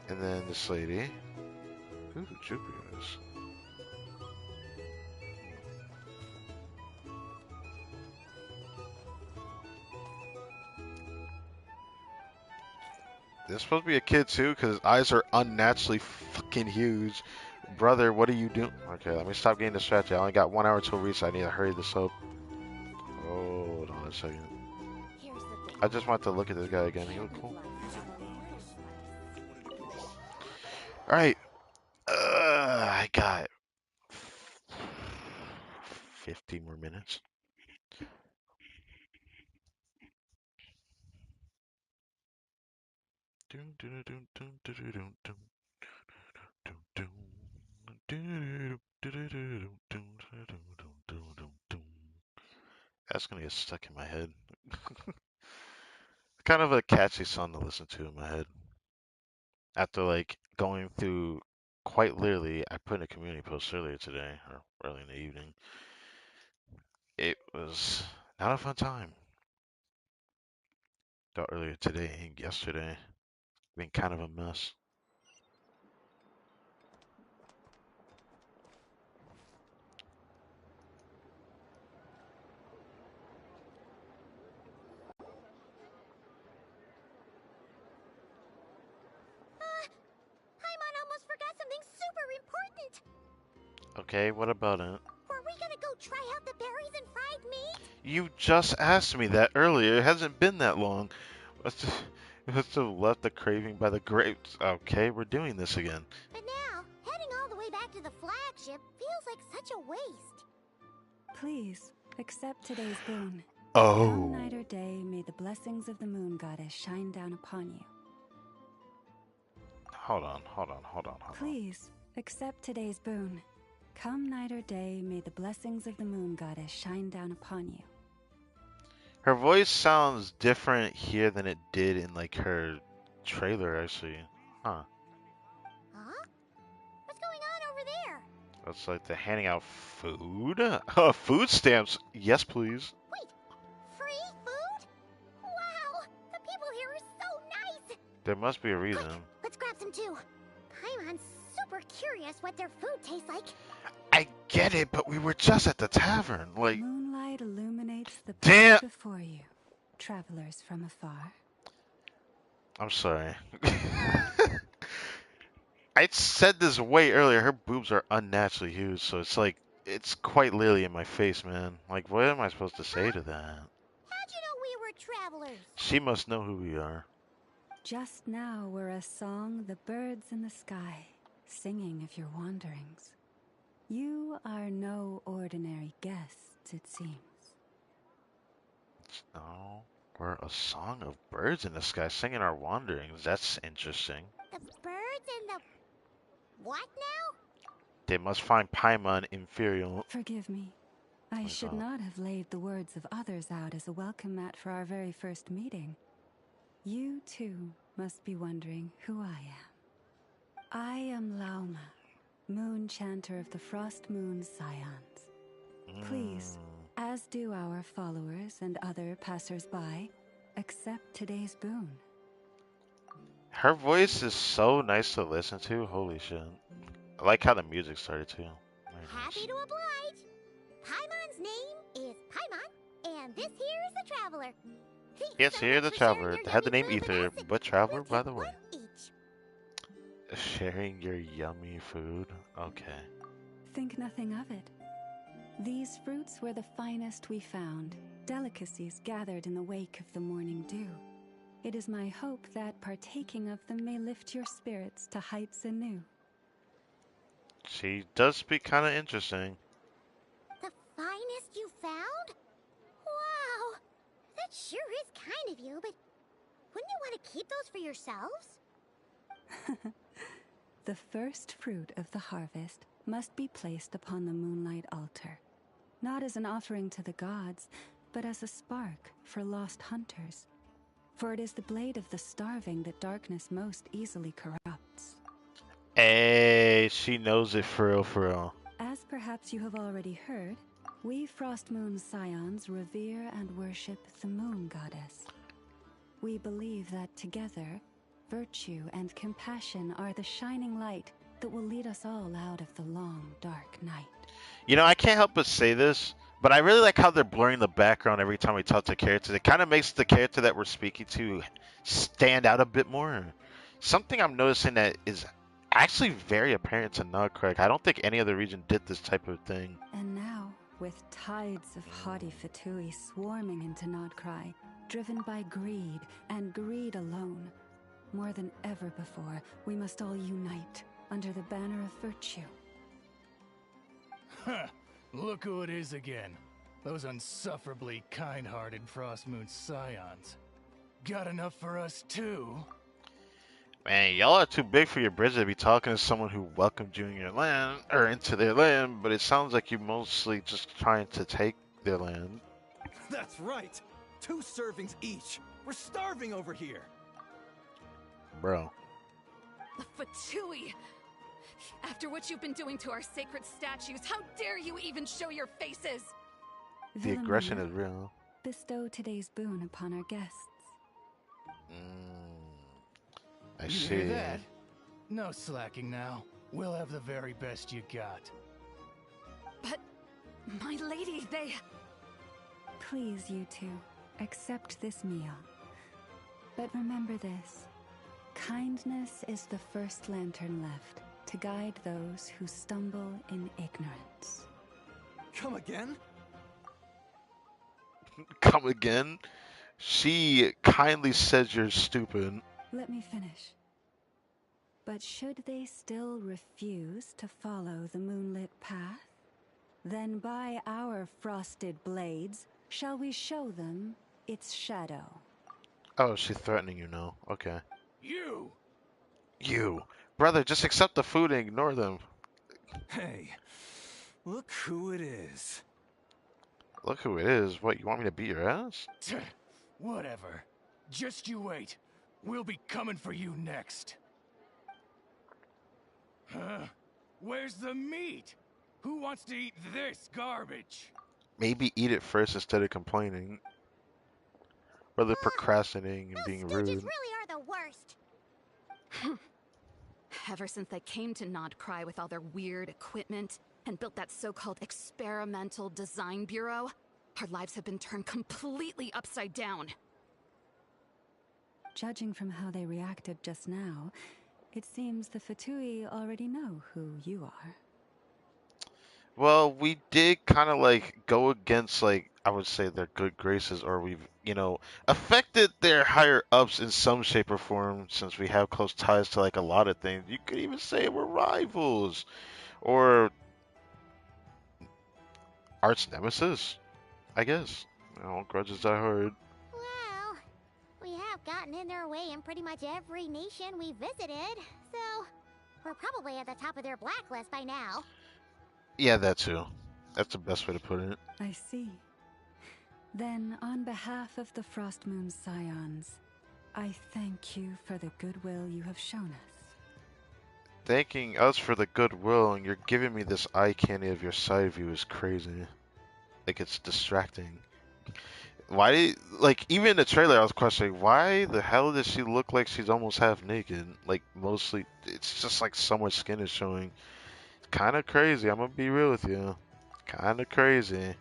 And then this lady. Who Jupiter is? This supposed to be a kid too, because his eyes are unnaturally fucking huge. Brother, what are you doing? Okay, let me stop getting distracted. I only got 1 hour till reach. I need to hurry this up. Hold on a second. I just want to look at this guy again. He look cool. Alright. I got 50 more minutes. That's gonna get stuck in my head. Kind of a catchy song to listen to in my head. After like going through, quite literally, I put in a community post earlier today, or early in the evening. It was not a fun time. Thought earlier today and yesterday, been kind of a mess. Paimon almost forgot something super important. Okay, what about it? Were we gonna go try out the berries and fried meat? You just asked me that earlier. It hasn't been that long. Must have left the craving by the grapes. Okay, we're doing this again. But now, heading to the flagship feels like such a waste. Please, accept today's boon. Oh. Come night or day, may the blessings of the moon goddess shine down upon you. Hold on. Please, accept today's boon. Come night or day, may the blessings of the moon goddess shine down upon you. Her voice sounds different here than it did in like her trailer, actually. Huh? What's going on over there? That's like they're handing out food. Food stamps. Yes, please. Wait, free food? Wow, the people here are so nice. There must be a reason. Quick, let's grab some too. Paimon's super curious what their food tastes like. I get it, but we were just at the tavern. Like, moonlight illuminates the damn. path before you, travelers from afar. I'm sorry. I said this way earlier. Her boobs are unnaturally huge, so it's like it's quite literally in my face, man. Like, what am I supposed to say to that? How'd you know we were travelers? She must know who we are. Just now were a song the birds in the sky, singing of your wanderings. You are no ordinary guests, it seems. No, we're a song of birds in the sky singing our wanderings. That's interesting. The birds and the... what now? They must find Paimon inferior. Forgive me. I should not have laid the words of others out as a welcome mat for our very first meeting. You, too, must be wondering who I am. I am Lauma, Moon Chanter of the Frost Moon Scions. Please, as do our followers and other passers-by, accept today's boon. Her voice is so nice to listen to. Holy shit. I like how the music started too. Happy to oblige. Paimon's name is Paimon, and this here is the traveler. Yes, here the traveler. They had the name Ether, but traveler by the way. Sharing your yummy food? Okay. Think nothing of it. These fruits were the finest we found, delicacies gathered in the wake of the morning dew. It is my hope that partaking of them may lift your spirits to heights anew. She does speak kind of interesting. The finest you found? Wow! That sure is kind of you, but wouldn't you want to keep those for yourselves? The first fruit of the harvest must be placed upon the moonlight altar, not as an offering to the gods, but as a spark for lost hunters. For it is the blade of the starving that darkness most easily corrupts. Hey, she knows it for real, for real. As perhaps you have already heard, we Frost Moon Scions revere and worship the moon goddess. We believe that together, virtue and compassion are the shining light that will lead us all out of the long, dark night. You know, I can't help but say this, but I really like how they're blurring the background every time we talk to characters. It kind of makes the character that we're speaking to stand out a bit more. Something I'm noticing that is actually very apparent to Nodcrag. I don't think any other region did this type of thing. And now, with tides of haughty Fatui swarming into Nodcry, driven by greed, and greed alone, more than ever before, we must all unite under the banner of virtue. Huh. Look who it is again. Those unsufferably kind-hearted Frostmoon Scions. Got enough for us too? Man, y'all are too big for your bridge to be talking to someone who welcomed you in your land, or into their land, but it sounds like you're mostly just trying to take their land. That's right! 2 servings each! We're starving over here! Bro. The Fatui! After what you've been doing to our sacred statues, how dare you even show your faces? The aggression is real. Bestow today's boon upon our guests. I You see. hear that? No slacking now. We'll have the very best you got. But, my lady, they... Please, you two, accept this meal. But remember this. Kindness is the first lantern left to guide those who stumble in ignorance. Come again? Come again? She kindly says you're stupid. Let me finish. But should they still refuse to follow the moonlit path, then by our frosted blades shall we show them its shadow. Oh, she's threatening you now. Okay. You! You! Brother, just accept the food and ignore them. Hey, look who it is. Look who it is. What, you want me to beat your ass? Whatever. Just you wait. We'll be coming for you next. Huh? Where's the meat? Who wants to eat this garbage? Maybe eat it first instead of complaining. Rather procrastinating and being rude. Stooges really are the worst. Ever since they came to KRAI with all their weird equipment and built that so-called experimental design bureau, our lives have been turned completely upside down. Judging from how they reacted just now, it seems the Fatui already know who you are. Well, we did kind of like go against, like, I would say their good graces, or we've, affected their higher ups in some shape or form since we have close ties to like a lot of things. You could even say we're rivals or arch nemesis, I guess. Grudges die hard. Well, we have gotten in their way in pretty much every nation we visited, so we're probably at the top of their blacklist by now. Yeah, that too. That's the best way to put it. I see. Then, on behalf of the Frostmoon Scions, I thank you for the goodwill you have shown us. Thanking us for the goodwill, and you're giving me this eye candy of your side view is crazy. Like, it's distracting. Why, like, even in the trailer I was questioning, why the hell does she look like she's almost half naked? Like, mostly, it's just like so much skin is showing. Kind of crazy, I'm gonna be real with you. Kind of crazy.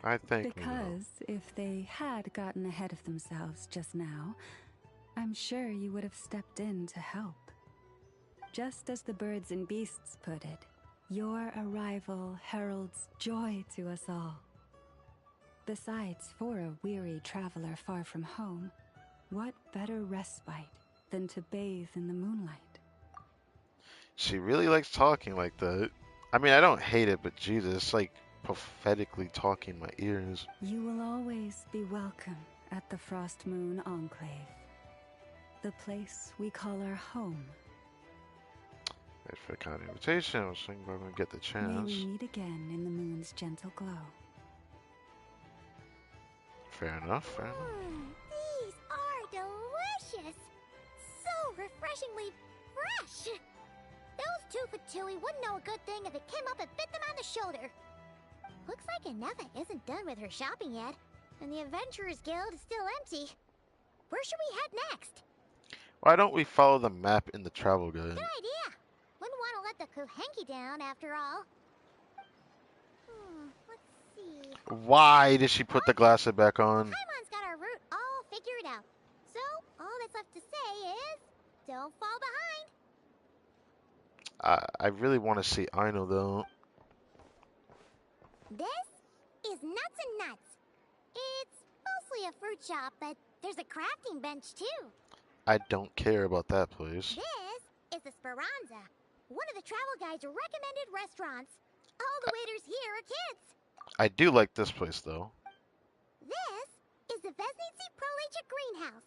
I think. Because if they had gotten ahead of themselves just now, I'm sure you would have stepped in to help. Just as the birds and beasts put it, your arrival heralds joy to us all. Besides, for a weary traveler far from home, what better respite than to bathe in the moonlight? She really likes talking like that. I mean, I don't hate it, but Jesus, it's like prophetically talking in my ears. You will always be welcome at the Frostmoon Enclave, the place we call our home. Thanks for the kind invitation. I was thinking we're going to get the chance. May we meet again in the moon's gentle glow. Fair enough, fair enough. These are delicious! So refreshingly fresh! Those two Fatui wouldn't know a good thing if it came up and bit them on the shoulder. Looks like Anefa isn't done with her shopping yet, and the Adventurers Guild is still empty. Where should we head next? Why don't we follow the map in the travel guide? Good idea! Wouldn't want to let the Kuhenki down, after all. Let's see. Why did she put the glasses back on? Paimon's got our route all figured out. So, all that's left to say is, don't fall behind. I really want to see Aino, though. This is Nuts and Nuts. It's mostly a fruit shop, but there's a crafting bench, too. I don't care about that place. This is the Speranza, one of the travel guide's recommended restaurants. All the waiters here are kids. I do like this place, though. This is the Vesnitsi Prolegic Greenhouse.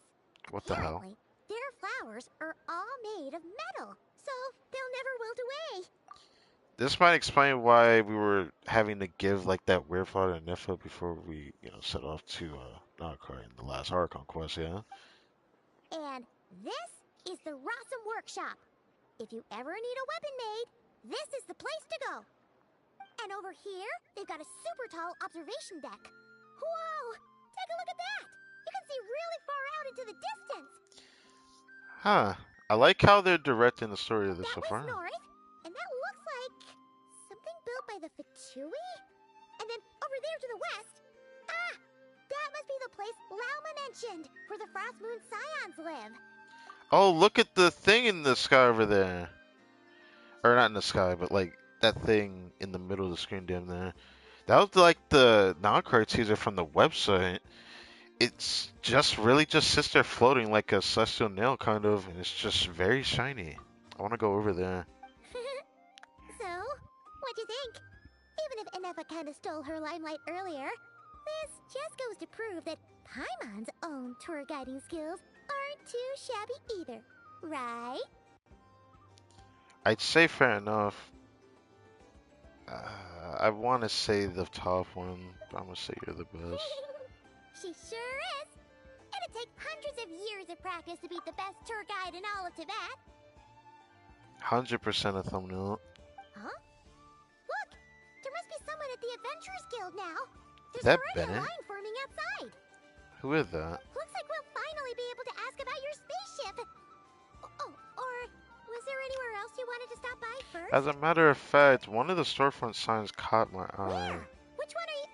What the hell? Apparently, their flowers are all made of metal, so they'll never wilt away. This might explain why we were having to give like that weird flower to Nifa before we, set off to KRAI in the last ARCHON quest, yeah? And this is the Rossum Workshop. If you ever need a weapon made, this is the place to go. And over here, they've got a super tall observation deck. Whoa! Take a look at that! You can see really far out into the distance. Huh. I like how they're directing the story of this so That far. was north, and that looks like something built by the Fatui? And then over there to the west, that must be the place Lauma mentioned, where the Frostmoon Scions live. Oh, look at the thing in the sky over there. Or not in the sky, but like that thing in the middle of the screen down there. That was like the KRAI teaser from the website. It's just really just sits there floating like a celestial nail, kind of, and it's just very shiny. I want to go over there. So, what'd you think? Even if Enefa kinda stole her limelight earlier, this just goes to prove that Paimon's own tour guiding skills aren't too shabby either, right? I'd say fair enough. I want to say the top one, but I'm gonna say you're the best. She sure is. It'd take hundreds of years of practice to beat the best tour guide in all of Tibet. 100% a thumbnail. Huh? Look! There must be someone at the Adventurers Guild now. There's That already a Bennett? line forming outside. Who is that? Looks like we'll finally be able to ask about your spaceship. Oh, or was there anywhere else you wanted to stop by first? As a matter of fact, one of the storefront signs caught my eye. Where? Which one are you?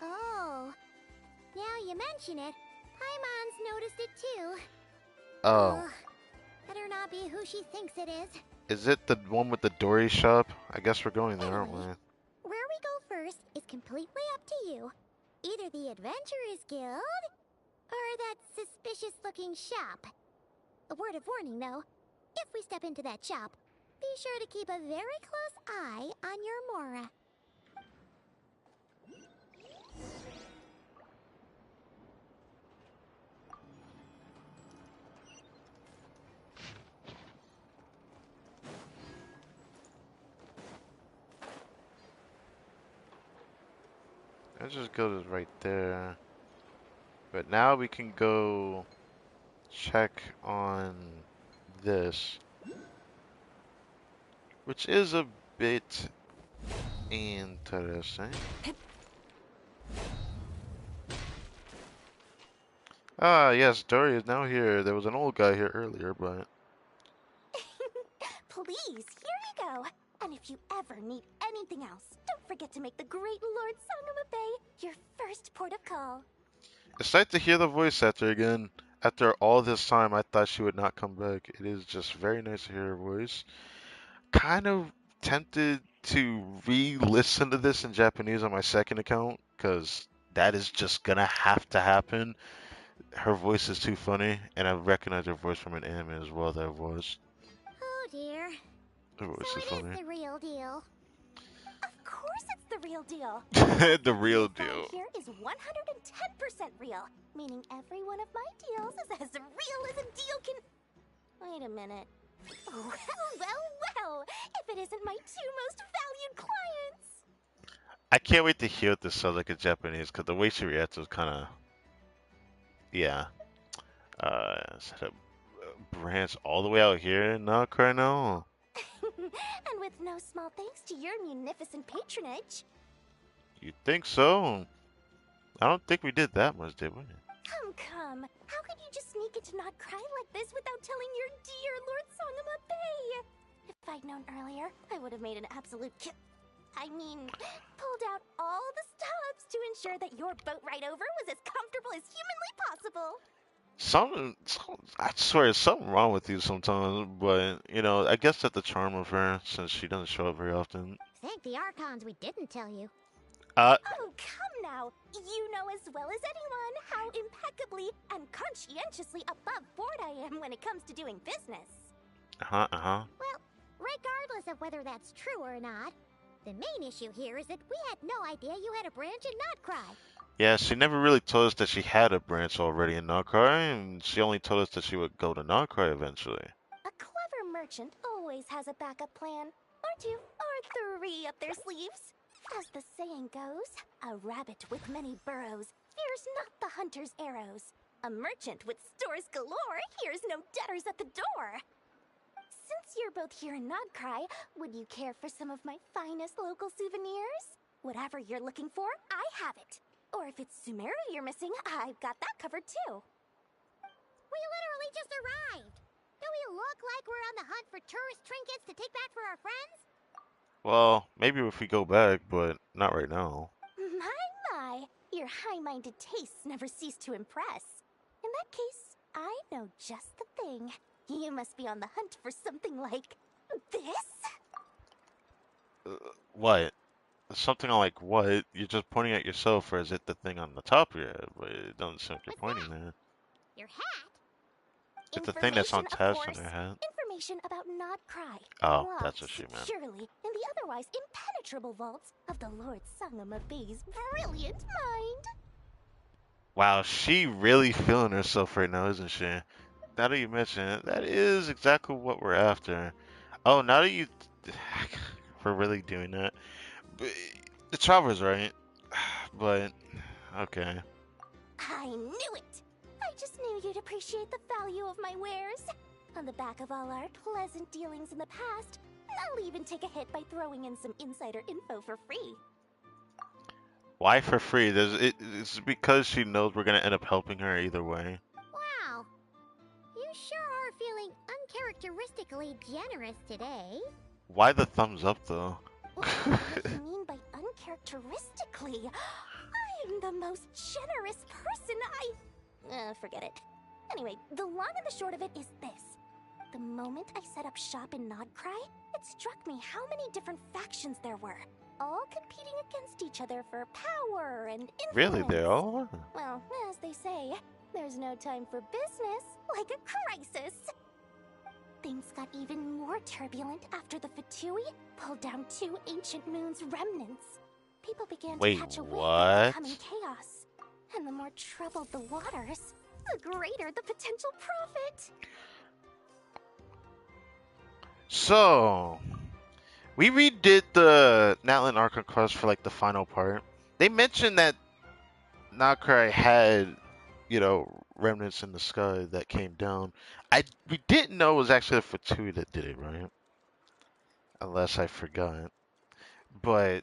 Oh, now you mention it, Paimon's noticed it too. Oh. Ugh, better not be who she thinks it is. Is it the one with the Dory shop? I guess we're going there, aren't we? Where we go first is completely up to you. Either the Adventurers Guild, or that suspicious-looking shop. A word of warning, though. If we step into that shop, be sure to keep a very close eye on your Mora. Let's just go to right there. But now we can go check on this, which is a bit interesting. Ah, yes, Dory is now here. There was an old guy here earlier, but... Please, here you go. And if you ever need anything else, don't forget to make the great Lord Sangama Bay your first port of call. It's nice to hear the voice actor again. After all this time, I thought she would not come back. It is just very nice to hear her voice. Kind of tempted to re-listen to this in Japanese on my second account, because that is just gonna have to happen. Her voice is too funny, and I recognize her voice from an anime as well that I watched. Oh dear. Her voice So is it funny. is the real deal. Of course it's the real deal. The real deal. Here is 110% real, meaning every one of my deals is as real as a deal can... Wait a minute. Well, well, well, if it isn't my two most valued clients. I can't wait to hear what this sounds like in Japanese, because the way she reacts was kind of... Yeah. Set up branch all the way out here in KRAI now. And with no small thanks to your munificent patronage. You think so? I don't think we did that much, did we? Come. How could you just sneak into Not Cry like this without telling your dear Lord Sangama Bay? If I'd known earlier, I would have made an absolute pulled out all the stops to ensure that your boat ride over was as comfortable as humanly possible. I swear, there's something wrong with you sometimes, but, you know, I guess that's the charm of her, since she doesn't show up very often. Thank the Archons we didn't tell you. Uh, Oh, come now. You know as well as anyone how impeccably and conscientiously above board I am when it comes to doing business. Well, regardless of whether that's true or not, the main issue here is that we had no idea you had a branch in Notcry. Yeah, she never really told us that she had a branch already in KRAI, and she only told us that she would go to KRAI eventually. A clever merchant always has a backup plan, or two, or three up their sleeves. As the saying goes, a rabbit with many burrows fears not the hunter's arrows. A merchant with stores galore hears no debtors at the door. Since you're both here in Nodcry, would you care for some of my finest local souvenirs? Whatever you're looking for, I have it. Or if it's Sumeru you're missing, I've got that covered too. We literally just arrived. Do we look like we're on the hunt for tourist trinkets to take back for our friends? Well, maybe if we go back, but not right now. My, your high-minded tastes never cease to impress. In that case, I know just the thing. You must be on the hunt for something like this? What? something like what? You're just pointing at yourself, or is it the thing on the top of your head? But it doesn't seem like you're pointing there. Your hat? It's the thing that's Information, of attached on course. your head. Information about NodCry. Oh, Locked that's what she meant. securely in the otherwise impenetrable vaults of the Lord Sangama Bey's brilliant mind. Wow, she really feeling herself right now, isn't she? Now that you mention it, that is exactly what we're after. Oh, now that you... we're really doing that. But the Traveler's right. But, okay. I knew it! I just knew you'd appreciate the value of my wares. On the back of all our pleasant dealings in the past, I'll even take a hit by throwing in some insider info for free. Why for free? It's because she knows we're gonna end up helping her either way. Wow. You sure are feeling uncharacteristically generous today. Why the thumbs up, though? What do you mean by uncharacteristically? I'm the most generous person forget it. Anyway, the long and the short of it is this. The moment I set up shop in NodCry, it struck me how many different factions there were, all competing against each other for power and influence. Really, they all are? Well, as they say, there's no time for business like a crisis. Things got even more turbulent after the Fatui pulled down 2 ancient moon's remnants. People began to catch a wave of the coming chaos. And the more troubled the waters, the greater the potential profit. So, we redid the Natlan Archon quest for like the final part. They mentioned that NodCry had, remnants in the sky that came down. We didn't know it was actually the Fatui that did it, right? Unless I forgot. But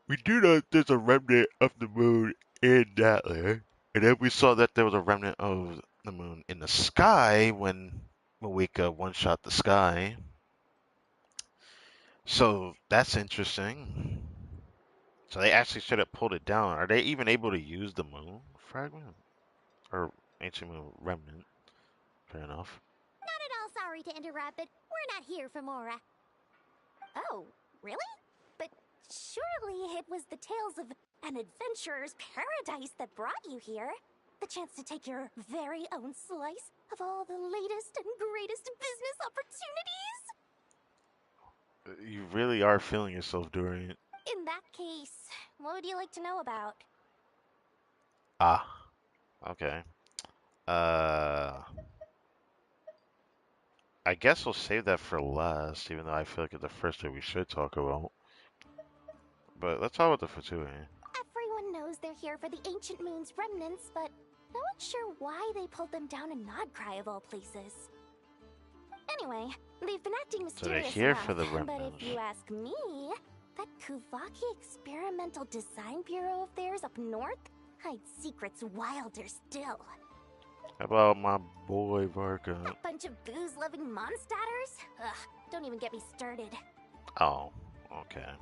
we do know there's a remnant of the moon in Natlan. And then we saw that there was a remnant of the moon in the sky when Moeka one-shot the sky. So that's interesting. So they actually should have pulled it down. Are they even able to use the moon fragment? Or ancient moon remnant? Fair enough. Not at all sorry to interrupt, but we're not here for Mora. Oh, really? But surely it was the tales of an adventurer's paradise that brought you here. The chance to take your very own slice of all the latest and greatest business opportunities. You really are feeling yourself during it. In that case, what would you like to know about? Ah, okay. I guess we'll save that for last, even though I feel like it's the first thing we should talk about. But let's talk about the Fatui. Everyone knows they're here for the Ancient Moon's remnants, but no one's sure why they pulled them down in NodCry of all places. Anyway, they've been acting mysterious So they're here enough, for the but remnants. if you ask me, that Kuvaki Experimental Design Bureau of theirs up north hides secrets wilder still. How about my boy Varka? A bunch of booze-loving monstaters? Ugh, don't even get me started. Oh, okay.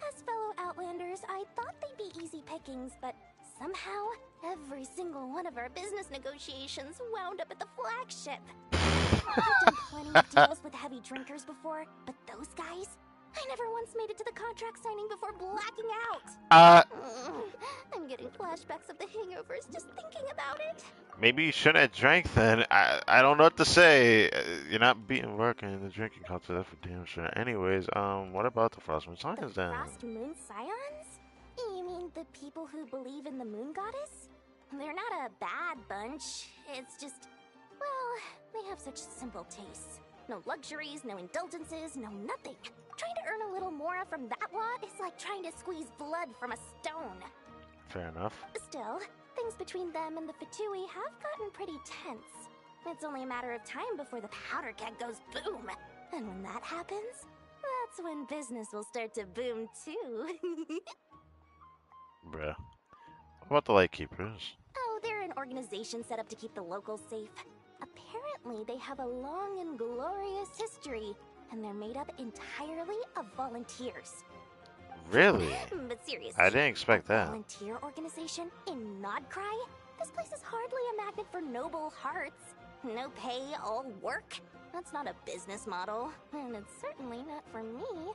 As fellow Outlanders, I thought they'd be easy pickings, but somehow, every single one of our business negotiations wound up at the flagship. I've done plenty of deals with heavy drinkers before, but those guys? I never once made it to the contract signing before blacking out. I'm getting flashbacks of the hangovers just thinking about it. Maybe you shouldn't have drank then. I don't know what to say. You're not beating Varka in the drinking contest, that's for damn sure. Anyways, what about the Frost Moon Science then? Frost Moon Scions? You mean the people who believe in the moon goddess? They're not a bad bunch. It's just, well, they have such simple tastes. No luxuries, no indulgences, no nothing. Trying to earn a little more from that lot is like trying to squeeze blood from a stone. Fair enough. Still, things between them and the Fatui have gotten pretty tense. It's only a matter of time before the powder keg goes boom. And when that happens, that's when business will start to boom too. Bruh. What about the Lightkeepers? Oh, they're an organization set up to keep the locals safe. Apparently, they have a long and glorious history, and they're made up entirely of volunteers. Really? But seriously, I didn't expect that. Volunteer organization in NodCry? This place is hardly a magnet for noble hearts. No pay, all work. That's not a business model, and it's certainly not for me.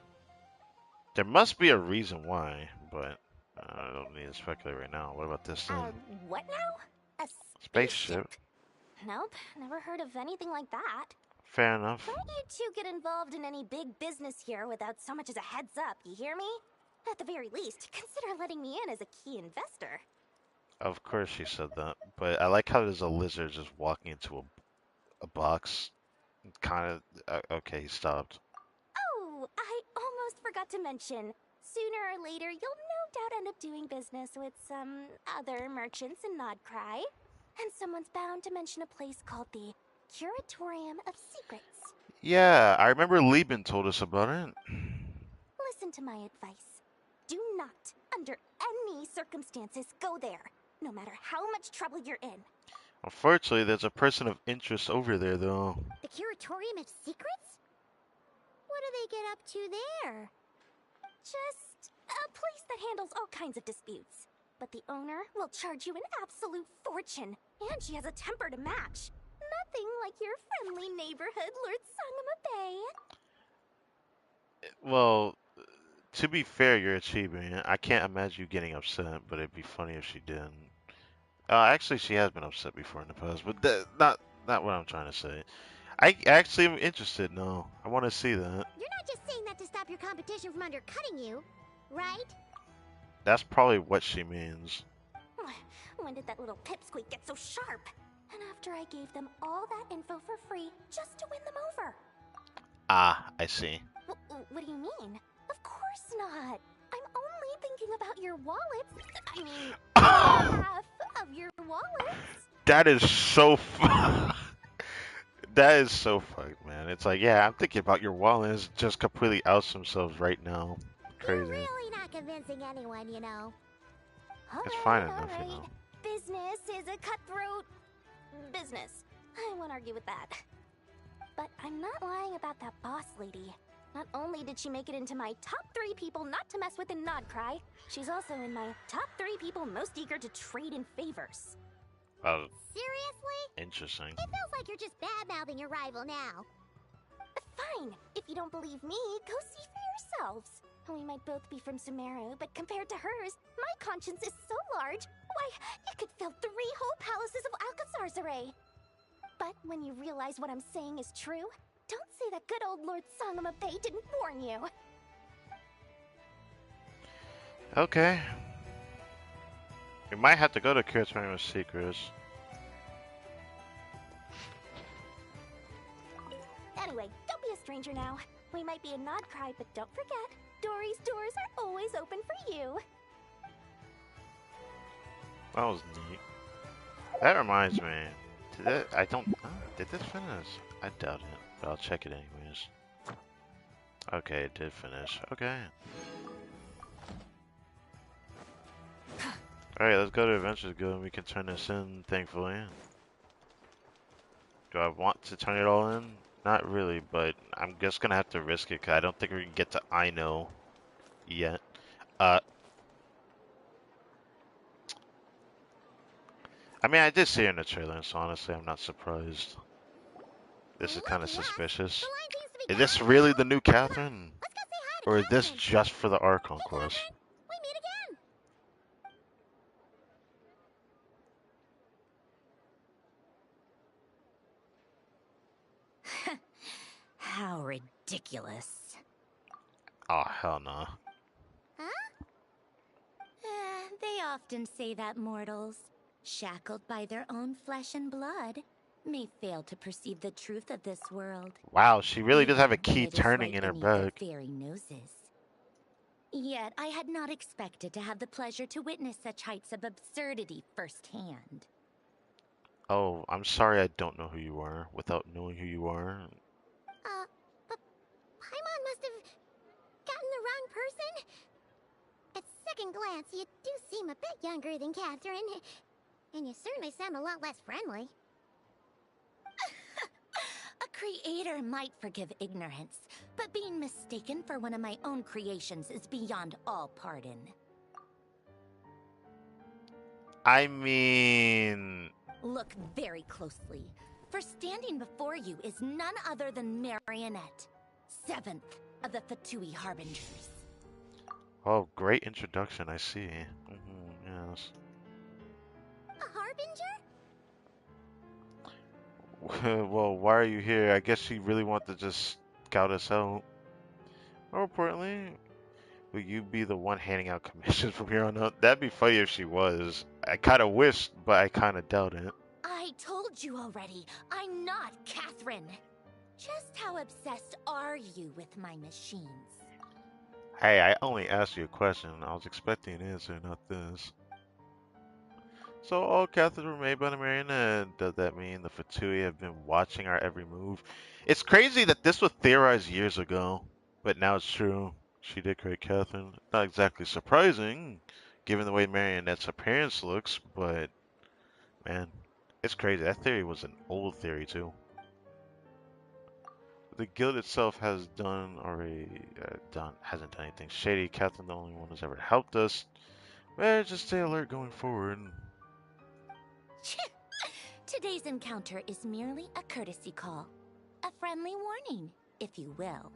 There must be a reason why, but I don't need to speculate right now. What about this then? What now? A Spaceship. Nope, never heard of anything like that. Fair enough. Don't you two get involved in any big business here without so much as a heads up, you hear me? At the very least, consider letting me in as a key investor. Of course she said that, but I like how there's a lizard just walking into a box. Kind of, okay, he stopped. Oh, I almost forgot to mention. Sooner or later, you'll no doubt end up doing business with some other merchants in Nodcry. And someone's bound to mention a place called the Curatorium of Secrets. Yeah, I remember Lieben told us about it. Listen to my advice. Do not, under any circumstances, go there, no matter how much trouble you're in. Unfortunately, there's a person of interest over there, though. The Curatorium of Secrets? What do they get up to there? Just a place that handles all kinds of disputes. But the owner will charge you an absolute fortune, and she has a temper to match. Nothing like your friendly neighborhood, Lord Sangama Bay. Well, to be fair, you're achieving it. I can't imagine you getting upset, but it'd be funny if she didn't. Actually, she has been upset before in the past, but not what I'm trying to say. I actually am interested now. I want to see that. You're not just saying that to stop your competition from undercutting you, right? That's probably what she means. When did that little pipsqueak get so sharp? And after I gave them all that info for free just to win them over. Ah, I see. What do you mean? Of course not. I'm only thinking about your wallets. I mean, half of your wallets. That is so that is so fucked, man. It's like, yeah, I'm thinking about your wallets. Just completely outs themselves right now. Crazy. You're really not convincing anyone, you know. It's fine enough, you know. Business is a cutthroat business. I won't argue with that. But I'm not lying about that boss lady. Not only did she make it into my top 3 people not to mess with in Nodcry, she's also in my top 3 people most eager to trade in favors. Oh. Seriously? Interesting. It feels like you're just bad-mouthing your rival now. Fine. If you don't believe me, go see for yourselves. We might both be from Sumeru, but compared to hers, my conscience is so large, why, it could fill 3 whole palaces of Alcazar's array. But when you realize what I'm saying is true, don't say that good old Lord Sangama Bay didn't warn you. Okay. We might have to go to Curatorium of Secrets. Anyway, don't be a stranger now. We might be in Nodcry, but don't forget, Dory's doors are always open for you. That was neat. That reminds me. Did this finish? I doubt it, but I'll check it anyways. Okay, it did finish. Okay. Alright, let's go to Adventures Guild and we can turn this in, thankfully. Do I want to turn it all in? Not really, but I'm just gonna have to risk it because I don't think we can get to I know yet. I mean, I did see her in the trailer, so honestly, I'm not surprised. This is kind of suspicious. Is this really the new Catherine? Or is this just for the ARCHON quest? We meet again! How ridiculous. Oh, hell no. Huh? They often say that mortals, shackled by their own flesh and blood, may fail to perceive the truth of this world. Wow, she really does have a key It is turning right in her beneath their back. very noses. Yet I had not expected to have the pleasure to witness such heights of absurdity firsthand. Oh, I'm sorry I don't know who you are without knowing who you are. But Paimon must have gotten the wrong person? At second glance, you do seem a bit younger than Catherine. And you certainly sound a lot less friendly. A creator might forgive ignorance, but being mistaken for one of my own creations is beyond all pardon. I mean... Look very closely, for standing before you is none other than Marionette, 7th of the Fatui Harbingers. Oh, great introduction, I see. Yes. A harbinger? Well, why are you here? I guess she really wanted to just scout us out. More importantly, will you be the one handing out commissions from here on out? That'd be funny if she was. I kind of wished, but I kind of doubt it. I told you already, I'm not Catherine. Just how obsessed are you with my machines? Hey, I only asked you a question. I was expecting an answer, not this. So all captives were made by the Marionette. Does that mean the Fatui have been watching our every move? It's crazy that this was theorized years ago, but now it's true. She did create Catherine. Not exactly surprising, given the way Marionette's appearance looks, but man, it's crazy. That theory was an old theory too. The guild itself has hasn't done anything shady. Catherine, the only one who's ever helped us. Well, just stay alert going forward. Today's encounter is merely a courtesy call. A friendly warning, if you will.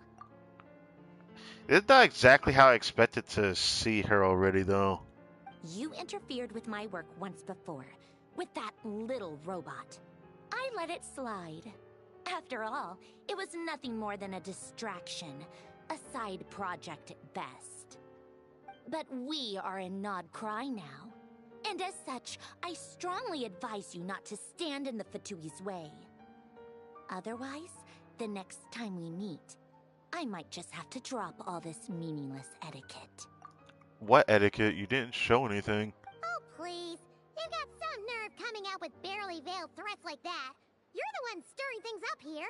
It's not exactly how I expected to see her already, though. You interfered with my work once before, with that little robot. I let it slide. After all, it was nothing more than a distraction, a side project at best. But we are in KRAI now, and as such, I strongly advise you not to stand in the Fatui's way. Otherwise, the next time we meet, I might just have to drop all this meaningless etiquette. What etiquette? You didn't show anything. Oh, please. You've got some nerve coming out with barely veiled threats like that. You're the one stirring things up here.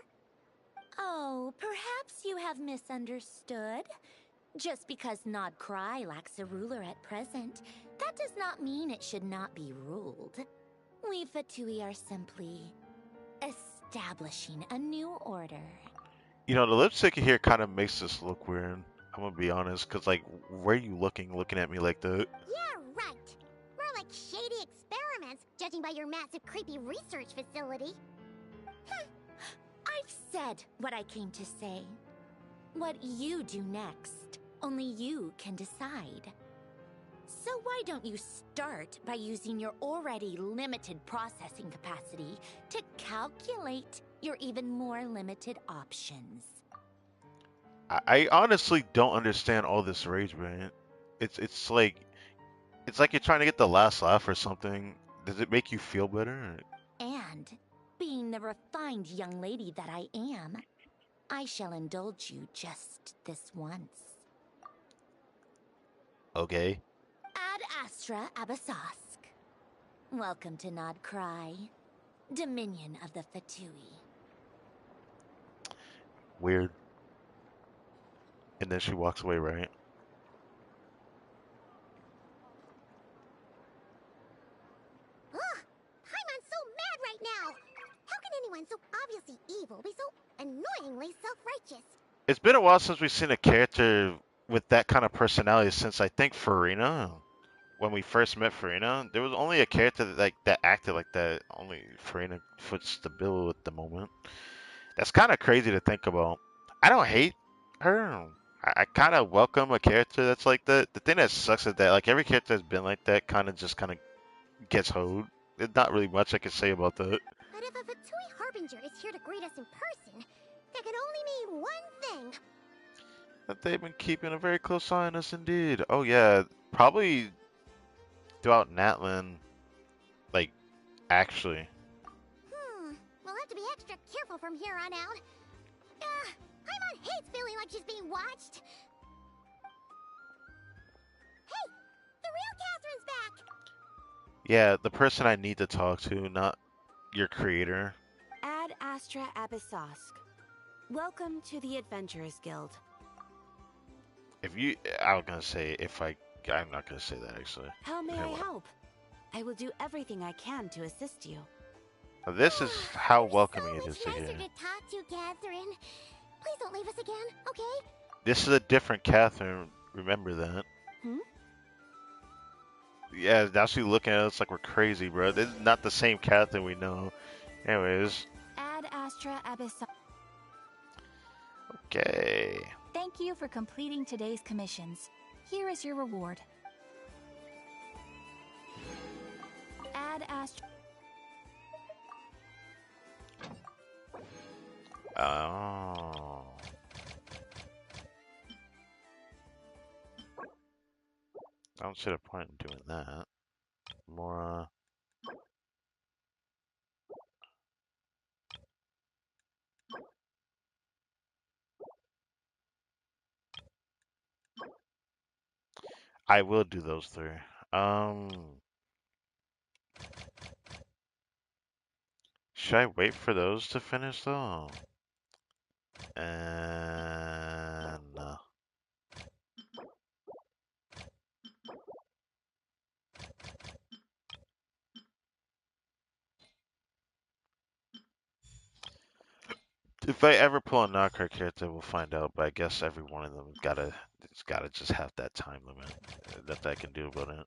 Oh, perhaps you have misunderstood. Just because KRAI lacks a ruler at present, that does not mean it should not be ruled. We Fatui are simply establishing a new order. You know, the lipstick here kind of makes this look weird. I'm gonna be honest, cause like, where are you looking at me like that? Yeah, right. More like shady experiments, judging by your massive creepy research facility. I've said what I came to say. What you do next, only you can decide. So why don't you start by using your already limited processing capacity to calculate your even more limited options? I honestly don't understand all this rage, man. It's like you're trying to get the last laugh or something. Does it make you feel better? And, being the refined young lady that I am, I shall indulge you just this once. Okay. Ad Astra Abasask. Welcome to KRAI, Dominion of the Fatui. Weird. And then she walks away, right? Ugh! Paimon's so mad right now! How can anyone so obviously evil be so annoyingly self-righteous? It's been a while since we've seen a character with that kind of personality since I think Farina. When we first met Farina, there was only a character that acted like that. Only Farina fits the bill at the moment. That's kind of crazy to think about. I don't hate her. I kind of welcome a character that's like that. The thing that sucks is that like every character that's been like that kind of gets hoed. There's not really much I can say about that. But if a Fatui Harbinger is here to greet us in person, that could only mean one thing. That they've been keeping a very close eye on us indeed. Oh yeah, probably throughout Natlan, like actually. We'll have to be extra careful from here on out. Paimon hates feeling like she's being watched. Hey, the real Catherine's back! Yeah, the person I need to talk to, not your creator. Ad Astra Abasask. Welcome to the Adventurers Guild. I was gonna say I'm not gonna say that actually. How may I help? I will do everything I can to assist you. This is how welcoming it is to Nicer hear. to talk to, Catherine. Please don't leave us again, okay? This is a different Catherine. Remember that. Yeah, now she's looking at us like we're crazy, bro. This is not the same Catherine we know. Anyways. Ad Astra Abasask. Okay. Thank you for completing today's commissions. Here is your reward. Add Ast. Oh. I don't see the point in doing that. More, I will do those three. Um, should I wait for those to finish though? And if I ever pull a knockout character, we'll find out. But I guess every one of them it's gotta just have that time limit that I can do about it.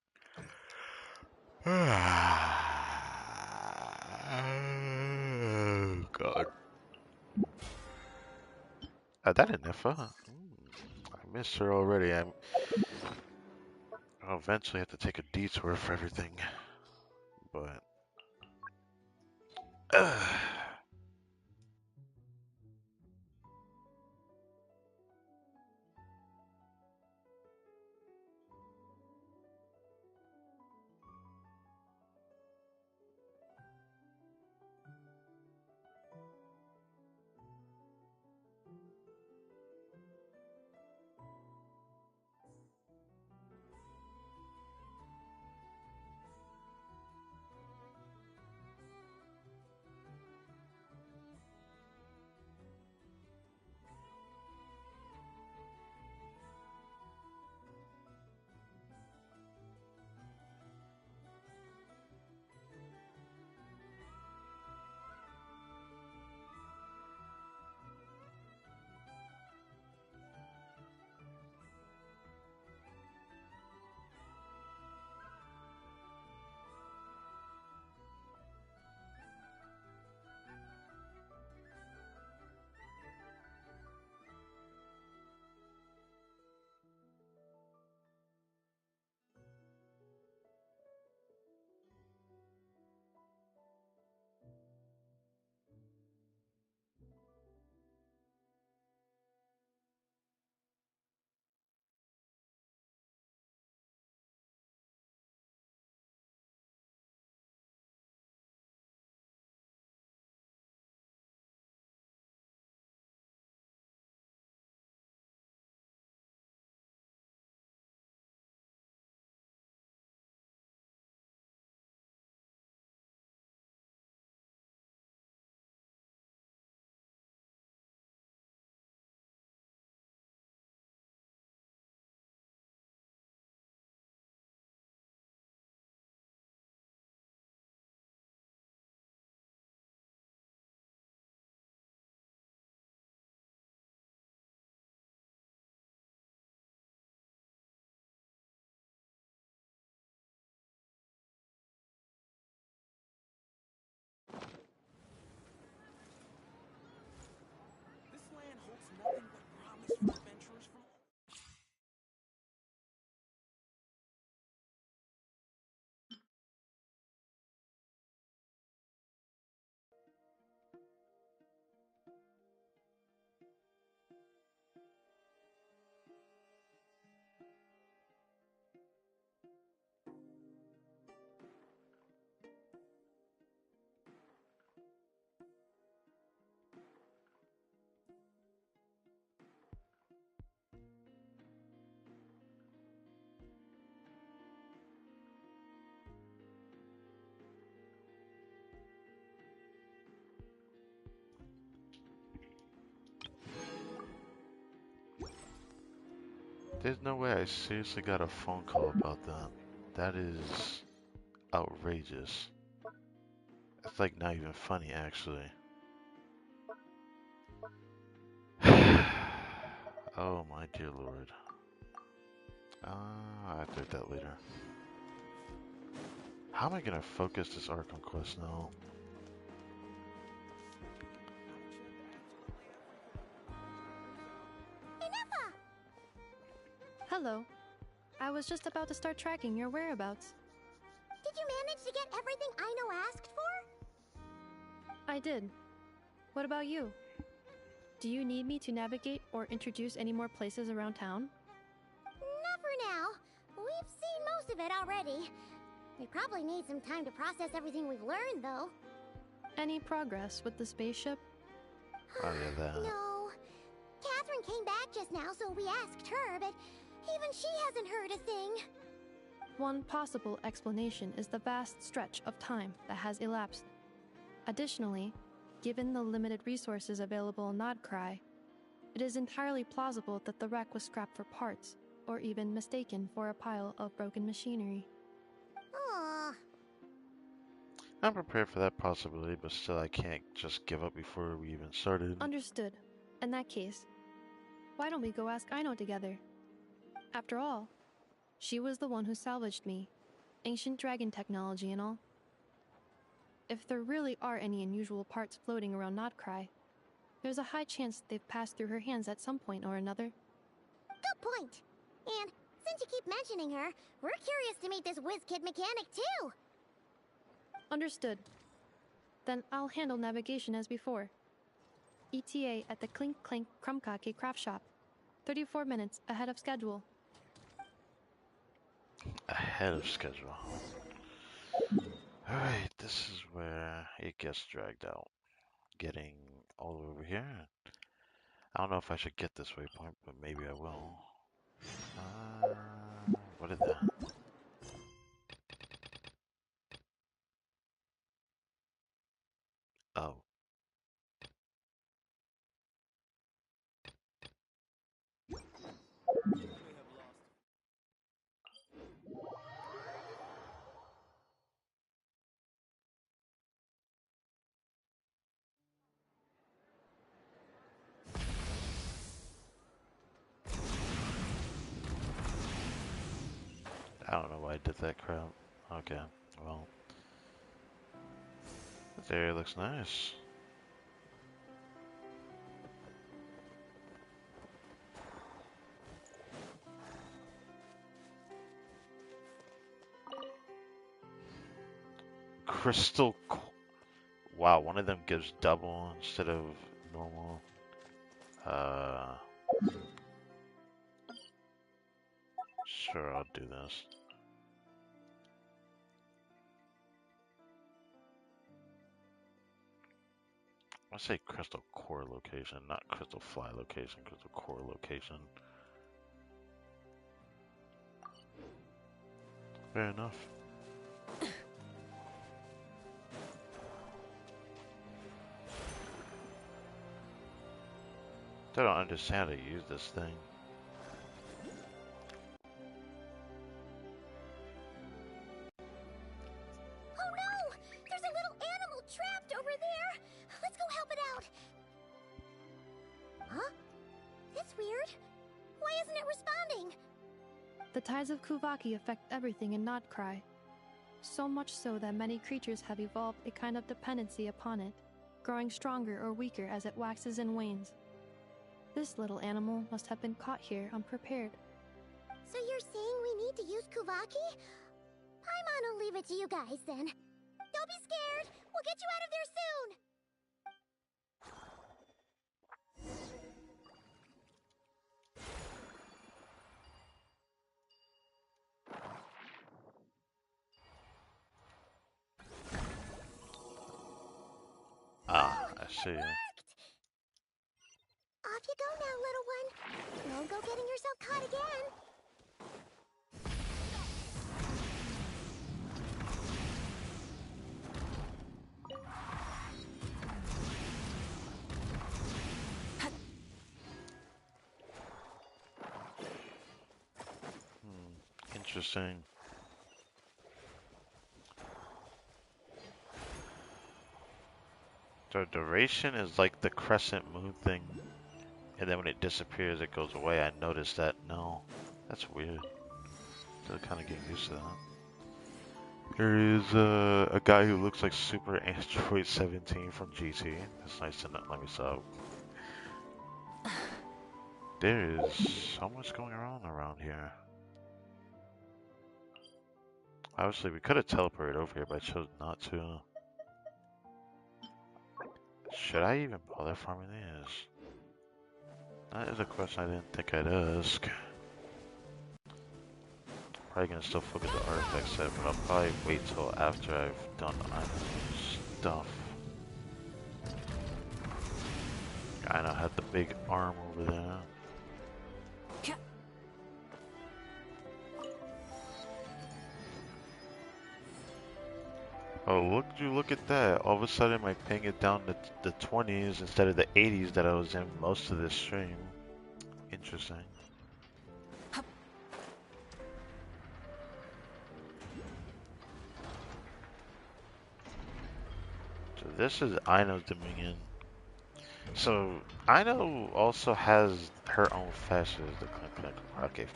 Oh God. That in Nifa? I missed her already. I'll eventually have to take a detour for everything. But there's no way I seriously got a phone call about that. That is outrageous. It's like not even funny, actually. Oh my dear lord. I have to do that later. How am I gonna focus this ARCHON quest now? Hello. I was just about to start tracking your whereabouts. Did you manage to get everything Aino asked for? I did. What about you? Do you need me to navigate or introduce any more places around town? Not for now. We've seen most of it already. We probably need some time to process everything we've learned, though. Any progress with the spaceship? Oh yeah, that. No. Catherine came back just now, so we asked her, but even she hasn't heard a thing. One possible explanation is the vast stretch of time that has elapsed. Additionally, given the limited resources available in KRAI, it is entirely plausible that the wreck was scrapped for parts, or even mistaken for a pile of broken machinery. Aww. I'm prepared for that possibility, but still I can't just give up before we even started. Understood. In that case, why don't we go ask Aino together? After all, she was the one who salvaged me. Ancient dragon technology and all. If there really are any unusual parts floating around KRAI, there's a high chance they've passed through her hands at some point or another. Good point. And since you keep mentioning her, we're curious to meet this whiz-kid mechanic too. Understood. Then I'll handle navigation as before. ETA at the Clink Clank Krumkake craft shop. 34 minutes ahead of schedule. Ahead of schedule. Alright, this is where it gets dragged out. Getting all over here. I don't know if I should get this waypoint, but maybe I will. What is that? Oh. I don't know why I did that crap. Okay, well. This area looks nice. Crystal. Wow, one of them gives double instead of normal. Sure, I'll do this. I say crystal core location, not crystal fly location, crystal core location. Fair enough. I don't understand how to use this thing. Oh no! There's a little animal trapped over there! Let's go help it out! Huh? That's weird. Why isn't it responding? The tides of Kuvaki affect everything in KRAI. So much so that many creatures have evolved a kind of dependency upon it, growing stronger or weaker as it waxes and wanes. This little animal must have been caught here unprepared. So you're saying we need to use Kuvaki? Paimon will leave it to you guys then. Don't be scared! We'll get you out of there soon! Ah, I see. Off you go now, little one. Don't go getting yourself caught again. Interesting. The duration is like the crescent moon thing, and then when it disappears, it goes away. I noticed that. No, that's weird. Still kind of getting used to that. There is a guy who looks like Super Android 17 from GT. That's nice to know. Let me stop. There is so much going on around here. Obviously, we could have teleported over here, but I chose not to. Should I even bother farming these? That is a question I didn't think I'd ask. Probably gonna still focus the artifact set, but I'll probably wait till after I've done stuff. I know I had the big arm over there. Oh, look at that. All of a sudden my ping it down to the 20s instead of the 80s that I was in most of this stream. Interesting. So this is Aino's Dominion. So Aino also has her own factions, the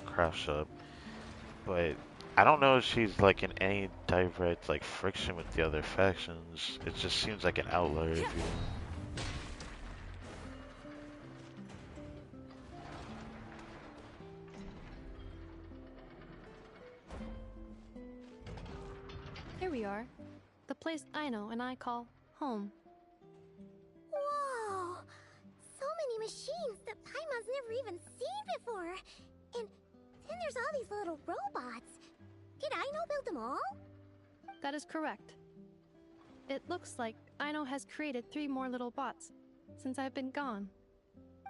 craft shop, but I don't know if she's like in any direct like friction with the other factions. It just seems like an outlier, if you will. Here we are. The place Aino and I call home. Whoa! So many machines that Paimon's never even seen before. And then there's all these little robots. Did Aino build them all? That is correct. It looks like Aino has created 3 more little bots since I've been gone.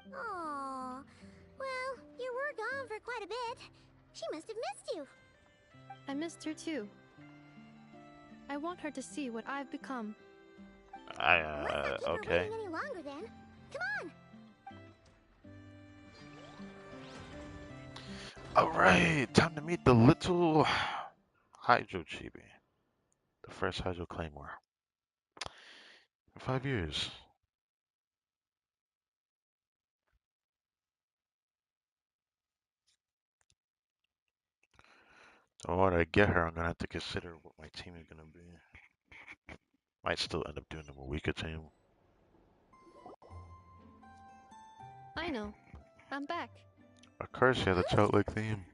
Aww. Well, you were gone for quite a bit. She must have missed you. I missed her too. I want her to see what I've become. Let's not keep okay. her waiting any longer then. Come on. Alright, time to meet the little Hydro Chibi. The first Hydro Claymore. In 5 years. So when I get her, I'm gonna have to consider what my team is gonna be. Might still end up doing them a weaker team. Aino, I'm back. Of course, she has a childlike theme.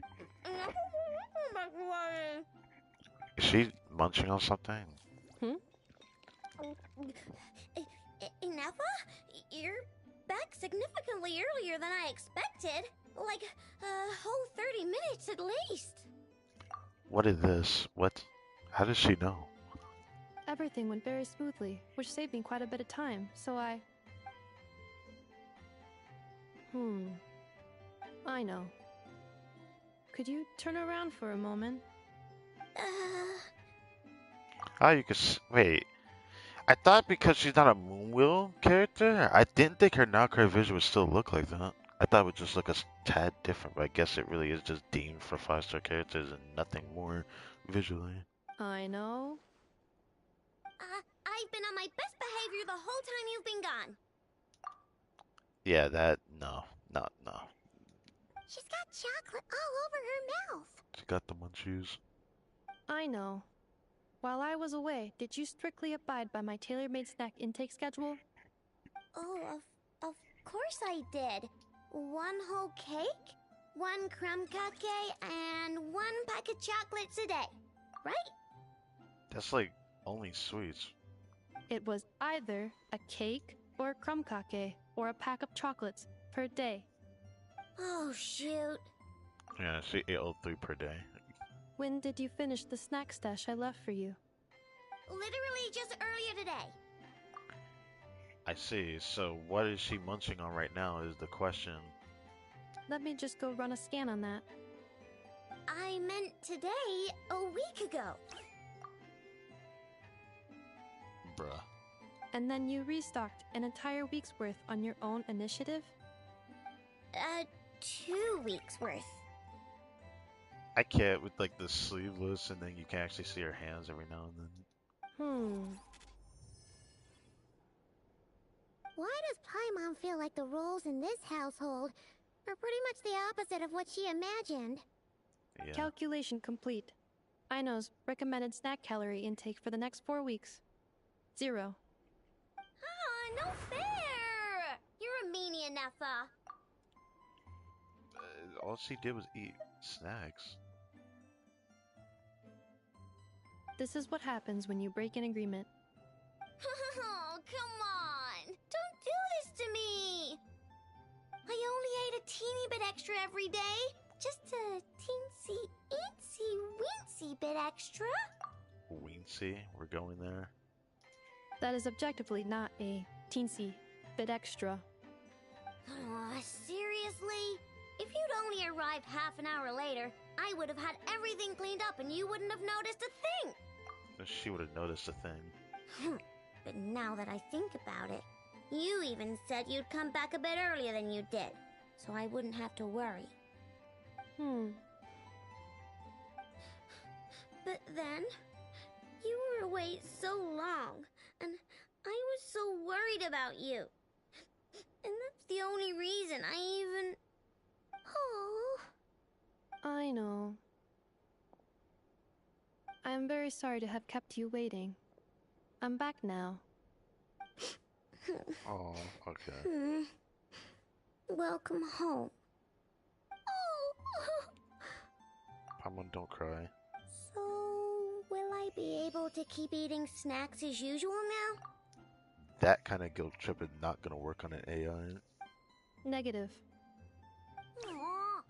Is she munching on something? Ineffa? You're back significantly earlier than I expected. Like a whole 30 minutes at least. What is this? What? How does she know? Everything went very smoothly, which saved me quite a bit of time, so I... I know. Could you turn around for a moment? Oh, you could wait. I thought because she's not a Moonwheel character, I didn't think her Nocturne vision would still look like that. I thought it would just look a tad different, but I guess it really is just deemed for 5-star characters and nothing more visually. I know. I've been on my best behavior the whole time you've been gone. Yeah, no. She's got chocolate all over her mouth. She got the munchies. I know. While I was away, did you strictly abide by my tailor-made snack intake schedule? Oh, of course I did. 1 whole cake, 1 crumb cake, and 1 pack of chocolates a day, right? That's like only sweets. It was either a cake or a crumb cake or a pack of chocolates per day. Oh, shoot. Yeah, she ate all 3 per day. When did you finish the snack stash I left for you? Literally just earlier today. I see. So what is she munching on right now is the question. Let me just go run a scan on that. I meant today, a week ago. Bruh. And then you restocked an entire week's worth on your own initiative? 2 weeks worth. I can't with like the sleeveless and then you can actually see her hands every now and then. Why does Paimon feel like the roles in this household are pretty much the opposite of what she imagined? Yeah. Calculation complete. Aino's recommended snack calorie intake for the next 4 weeks. 0. Ah, no fair! You're a meanie, Ineffa. All she did was eat snacks. This is what happens when you break an agreement. Oh, come on! Don't do this to me! I only ate a teeny bit extra every day. Just a teensy, eensy, weensy bit extra. Weensy? We're going there? That is objectively not a teensy bit extra. Seriously? If you'd only arrived half an hour later, I would have had everything cleaned up and you wouldn't have noticed a thing. She would have noticed a thing. But now that I think about it, you even said you'd come back a bit earlier than you did, so I wouldn't have to worry. But then, you were away so long, and I was so worried about you. And that's the only reason I even... Oh. I know. I am very sorry to have kept you waiting. I'm back now. Oh, okay. Welcome home. Paimon, don't cry. So, will I be able to keep eating snacks as usual now? That kind of guilt trip is not gonna work on an AI. Negative. Aww.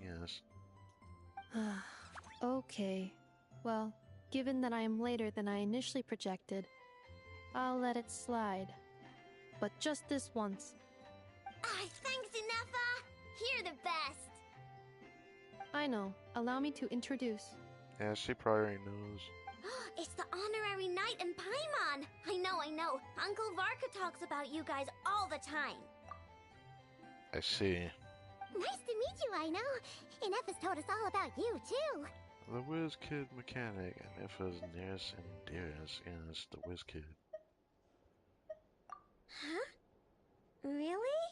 Yes. Okay. Well, given that I am later than I initially projected, I'll let it slide. But just this once. Thanks, Inefa! You're the best! I know. Allow me to introduce. Yeah, she probably already knows. It's the honorary knight and Paimon! I know. Uncle Varka talks about you guys all the time. I see. Nice to meet you, I know. Inefa's told us all about you, too. The Whiz Kid mechanic, and Ifa's nearest and dearest is the Whiz Kid. Huh? Really?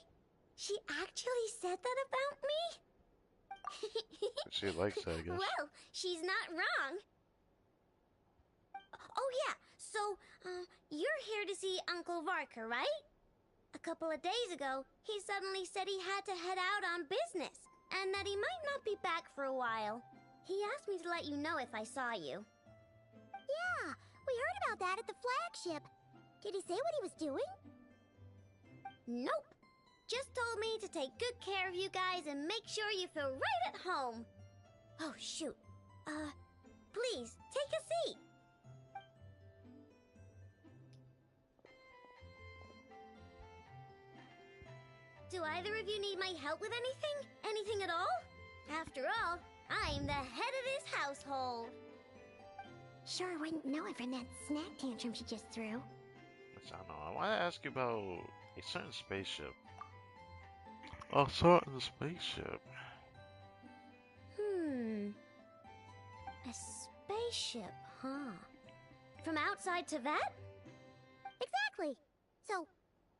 She actually said that about me? She likes that, I guess. Well, she's not wrong. Oh yeah, so, you're here to see Uncle Varka, right? A couple of days ago, he suddenly said he had to head out on business, and that he might not be back for a while. He asked me to let you know if I saw you. Yeah, we heard about that at the flagship. Did he say what he was doing? Nope. Just told me to take good care of you guys and make sure you feel right at home. Oh, shoot. Please, take a seat. Do either of you need my help with anything? Anything at all? After all, I'm the head of this household. Sure wouldn't know it from that snack tantrum she just threw. I don't know. I want to ask you about a certain spaceship. A certain spaceship. A spaceship, huh? From outside to that? Exactly. So,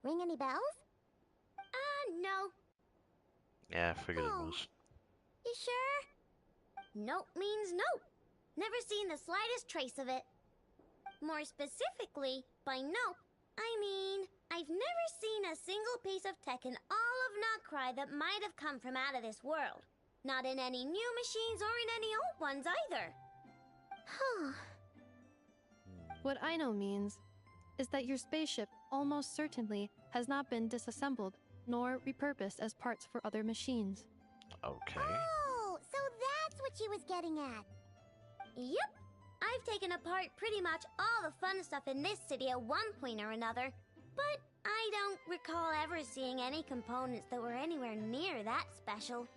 ring any bells? No. Yeah, I figured it was. You sure? Nope means nope. Never seen the slightest trace of it. More specifically, by nope, I mean, I've never seen a single piece of tech in all of KRAI that might have come from out of this world. Not in any new machines or in any old ones either. Huh. What I know means is that your spaceship almost certainly has not been disassembled nor repurposed as parts for other machines. Okay. Oh, so that's what she was getting at. Yep. I've taken apart pretty much all the fun stuff in this city at one point or another, but I don't recall ever seeing any components that were anywhere near that special.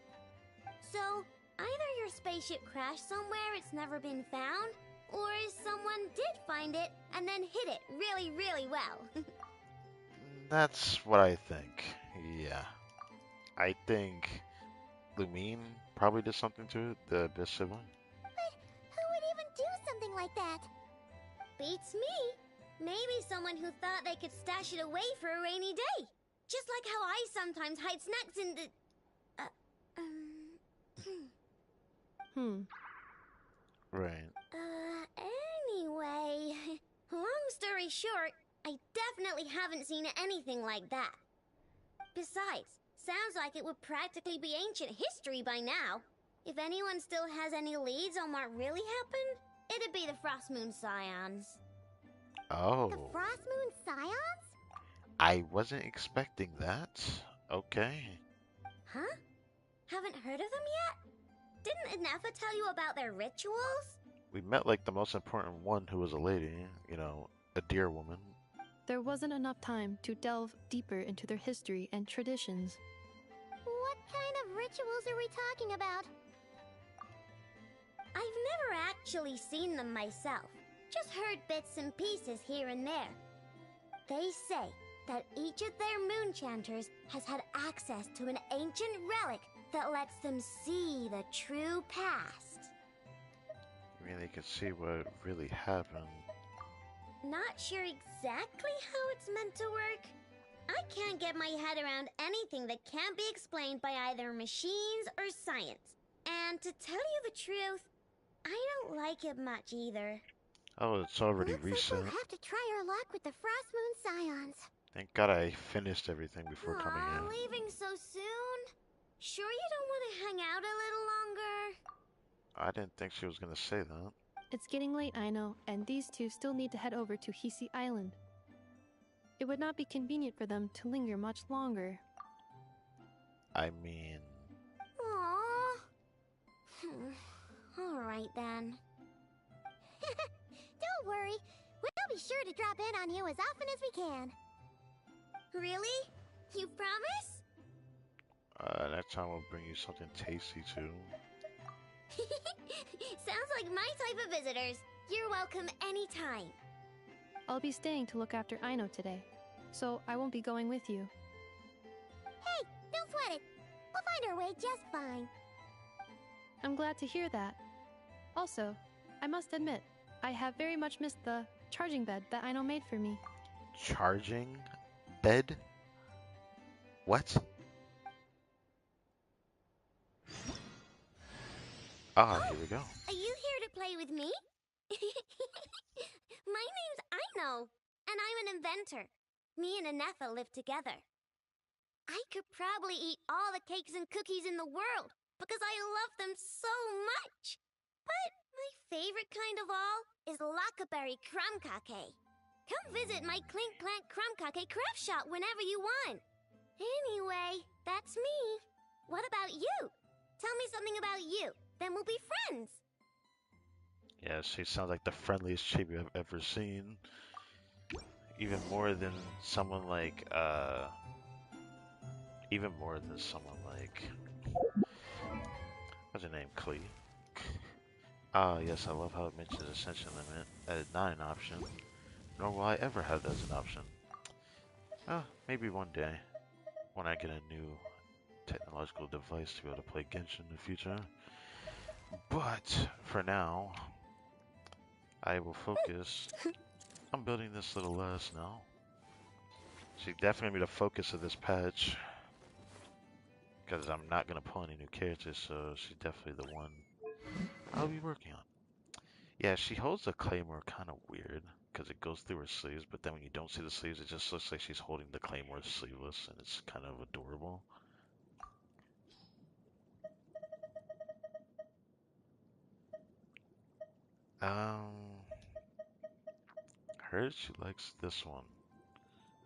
So, either your spaceship crashed somewhere it's never been found, or someone did find it and then hid it really, really well. That's what I think. Yeah. I think Lumine probably did something to it, the Abyss sibling. But who would even do something like that? Beats me. Maybe someone who thought they could stash it away for a rainy day. Just like how I sometimes hide snacks in the... Right. Anyway, long story short, I definitely haven't seen anything like that. Besides, sounds like it would practically be ancient history by now. If anyone still has any leads on what really happened, it'd be the Frost Moon Scions. Oh. The Frost Moon Scions? I wasn't expecting that. Okay. Huh? Haven't heard of them yet? Didn't Inefa tell you about their rituals? We met like the most important one who was a lady, you know, a deer woman. There wasn't enough time to delve deeper into their history and traditions. What kind of rituals are we talking about? I've never actually seen them myself, just heard bits and pieces here and there. They say that each of their moon chanters has had access to an ancient relic that lets them see the true past. You mean they could see what really happened? Not sure exactly how it's meant to work. I can't get my head around anything that can't be explained by either machines or science. And to tell you the truth, I don't like it much either. Oh, it's already Looks reset. like we'll have to try our luck with the Frost Moon Scions. Thank God I finished everything before coming in. Leaving so soon? Sure you don't want to hang out a little longer? I didn't think she was gonna say that. It's getting late, I know, and these two still need to head over to Hisi Island. It would not be convenient for them to linger much longer. I mean... Aww. Alright then. Don't worry. We'll be sure to drop in on you as often as we can. Really? You promise? Next time we'll bring you something tasty too. Sounds like my type of visitors. You're welcome anytime. I'll be staying to look after Aino today, so I won't be going with you. Hey, don't sweat it. We'll find our way just fine. I'm glad to hear that. Also, I must admit, I have very much missed the charging bed that Aino made for me. Charging bed? What? Ah, here we go. Are you here to play with me? My name's Aino, and I'm an inventor. Me and Anefa live together. I could probably eat all the cakes and cookies in the world because I love them so much. But my favorite kind of all is Lackaberry Crumb Cake. Come visit my Clink Clank Crumb Cake craft shop whenever you want. Anyway, that's me. What about you? Tell me something about you. Then we'll be friends. Yeah, she sounds like the friendliest chibi I've ever seen. Even more than someone like, what's her name, Klee? Ah, yes, I love how it mentions Ascension Limit as not an option. Nor will I ever have that as an option. Maybe one day, when I get a new technological device to be able to play Genshin in the future. But, for now, I will focus on building this little lass now. She's definitely gonna be the focus of this patch. Because I'm not gonna pull any new characters, so she's definitely the one I'll be working on. Yeah, she holds the claymore kind of weird, because it goes through her sleeves, but then when you don't see the sleeves, it just looks like she's holding the claymore sleeveless, and it's kind of adorable. Heard she likes this one.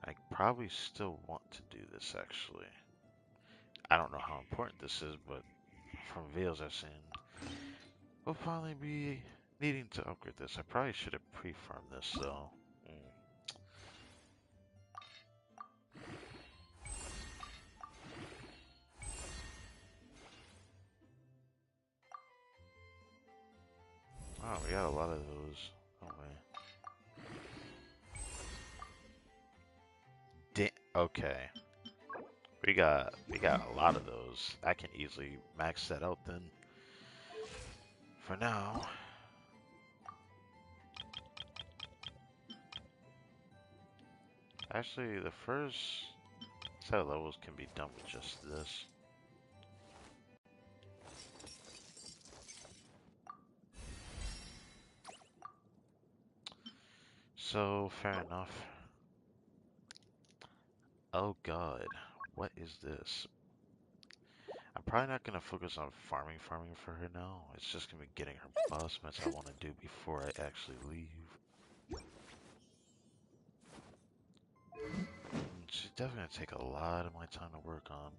I probably still want to do this, actually. I don't know how important this is, but from videos I've seen, we'll probably be needing to upgrade this. I probably should have pre-farmed this, though. Oh, we got a lot of those. Oh, wait. Okay. We got a lot of those. I can easily max that out then. For now. Actually, the first set of levels can be done with just this. So, fair enough. Oh god, what is this? I'm probably not gonna focus on farming for her now. It's just gonna be getting her boss mess I want to do before I actually leave. She's definitely gonna take a lot of my time to work on.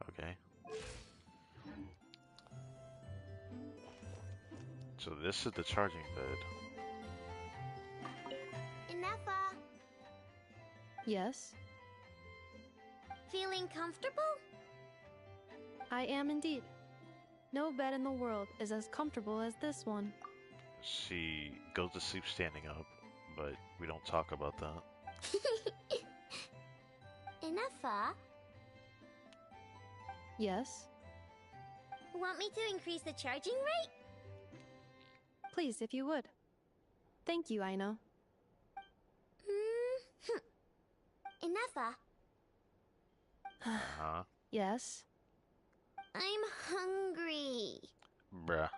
Okay. So this is the charging bed. Inefa, Yes, feeling comfortable? I am indeed. No bed in the world is as comfortable as this one. She goes to sleep standing up, but we don't talk about that. Inefa, Yes? want me to increase the charging rate? Please, if you would. Thank you, Aino. Inefa, Uh-huh. Yes? I'm hungry. Bruh.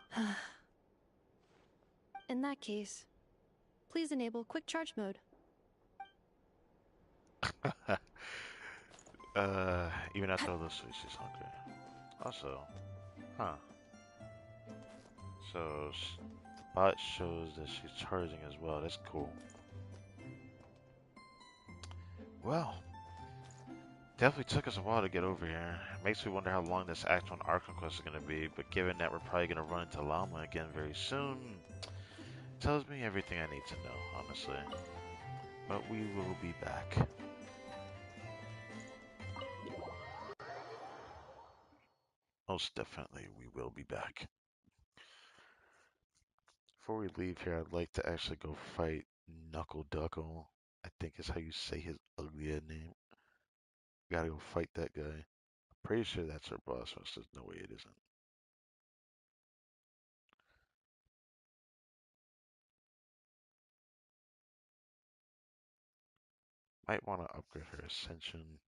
In that case, please enable quick charge mode. Even after all this, she's hungry. Also, huh. So, the bot shows that she's charging as well. That's cool. Well, definitely took us a while to get over here. Makes me wonder how long this ARCHON quest is going to be, but given that we're probably going to run into Llama again very soon, tells me everything I need to know, honestly. But we will be back. Most definitely, we will be back. Before we leave here, I'd like to actually go fight Knuckle Duckle. I think is how you say his ugly name. Gotta go fight that guy. Pretty sure that's our boss, so there's no way it isn't. Might want to upgrade her ascension.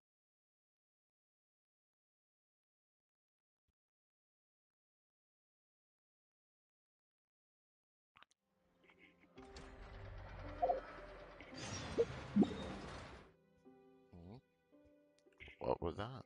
What was that?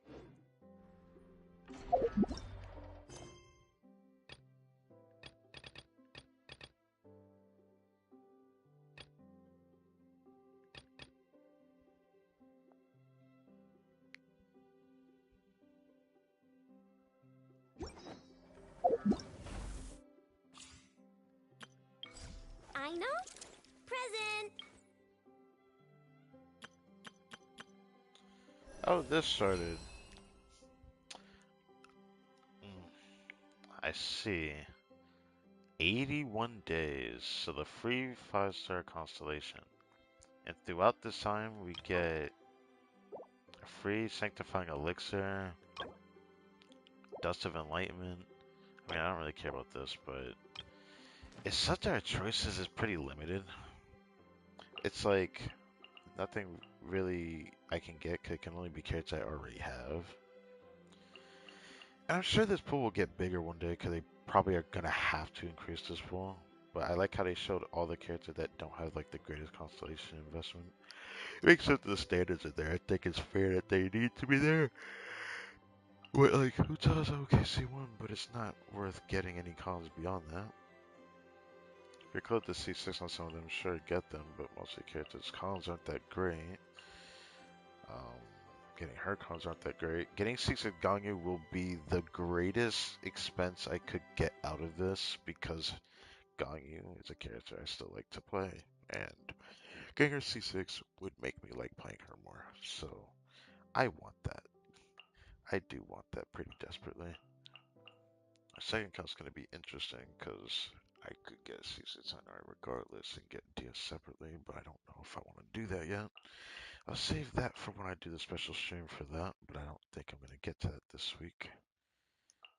Aino? Present! Oh, this started. I see. 81 days, so the free 5-star constellation. And throughout this time, we get a free sanctifying elixir, dust of enlightenment. I mean, I don't really care about this, but it's such our choices is pretty limited. It's like nothing really I can get because it can only be characters I already have. And I'm sure this pool will get bigger one day because they probably are gonna have to increase this pool. But I like how they showed all the characters that don't have like the greatest constellation investment. It makes sense that the standards are there. I think it's fair that they need to be there. But like, who tells OKC1? But it's not worth getting any cons beyond that. If you're close to C6 on some of them, sure, get them. But mostly characters' cons aren't that great. Getting her cons aren't that great. Getting 6 at Ganyu will be the greatest expense I could get out of this because Ganyu is a character I still like to play. And getting her C6 would make me like playing her more. So I want that. I do want that pretty desperately. My second count's going to be interesting because I could get C6 on R regardless and get DS separately, but I don't know if I want to do that yet. I'll save that for when I do the special stream for that, but I don't think I'm going to get to that this week.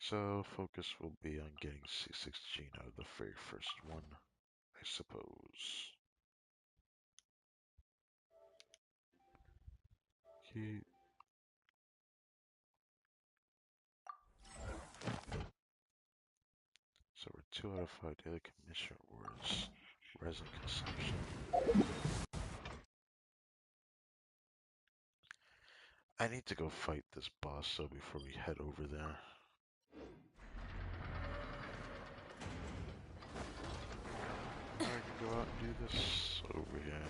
So focus will be on getting C6 Gina, the very first one, I suppose. Okay. 2 out of 5 daily commission rewards. Resin consumption. I need to go fight this boss though before we head over there. I can go out and do this over here.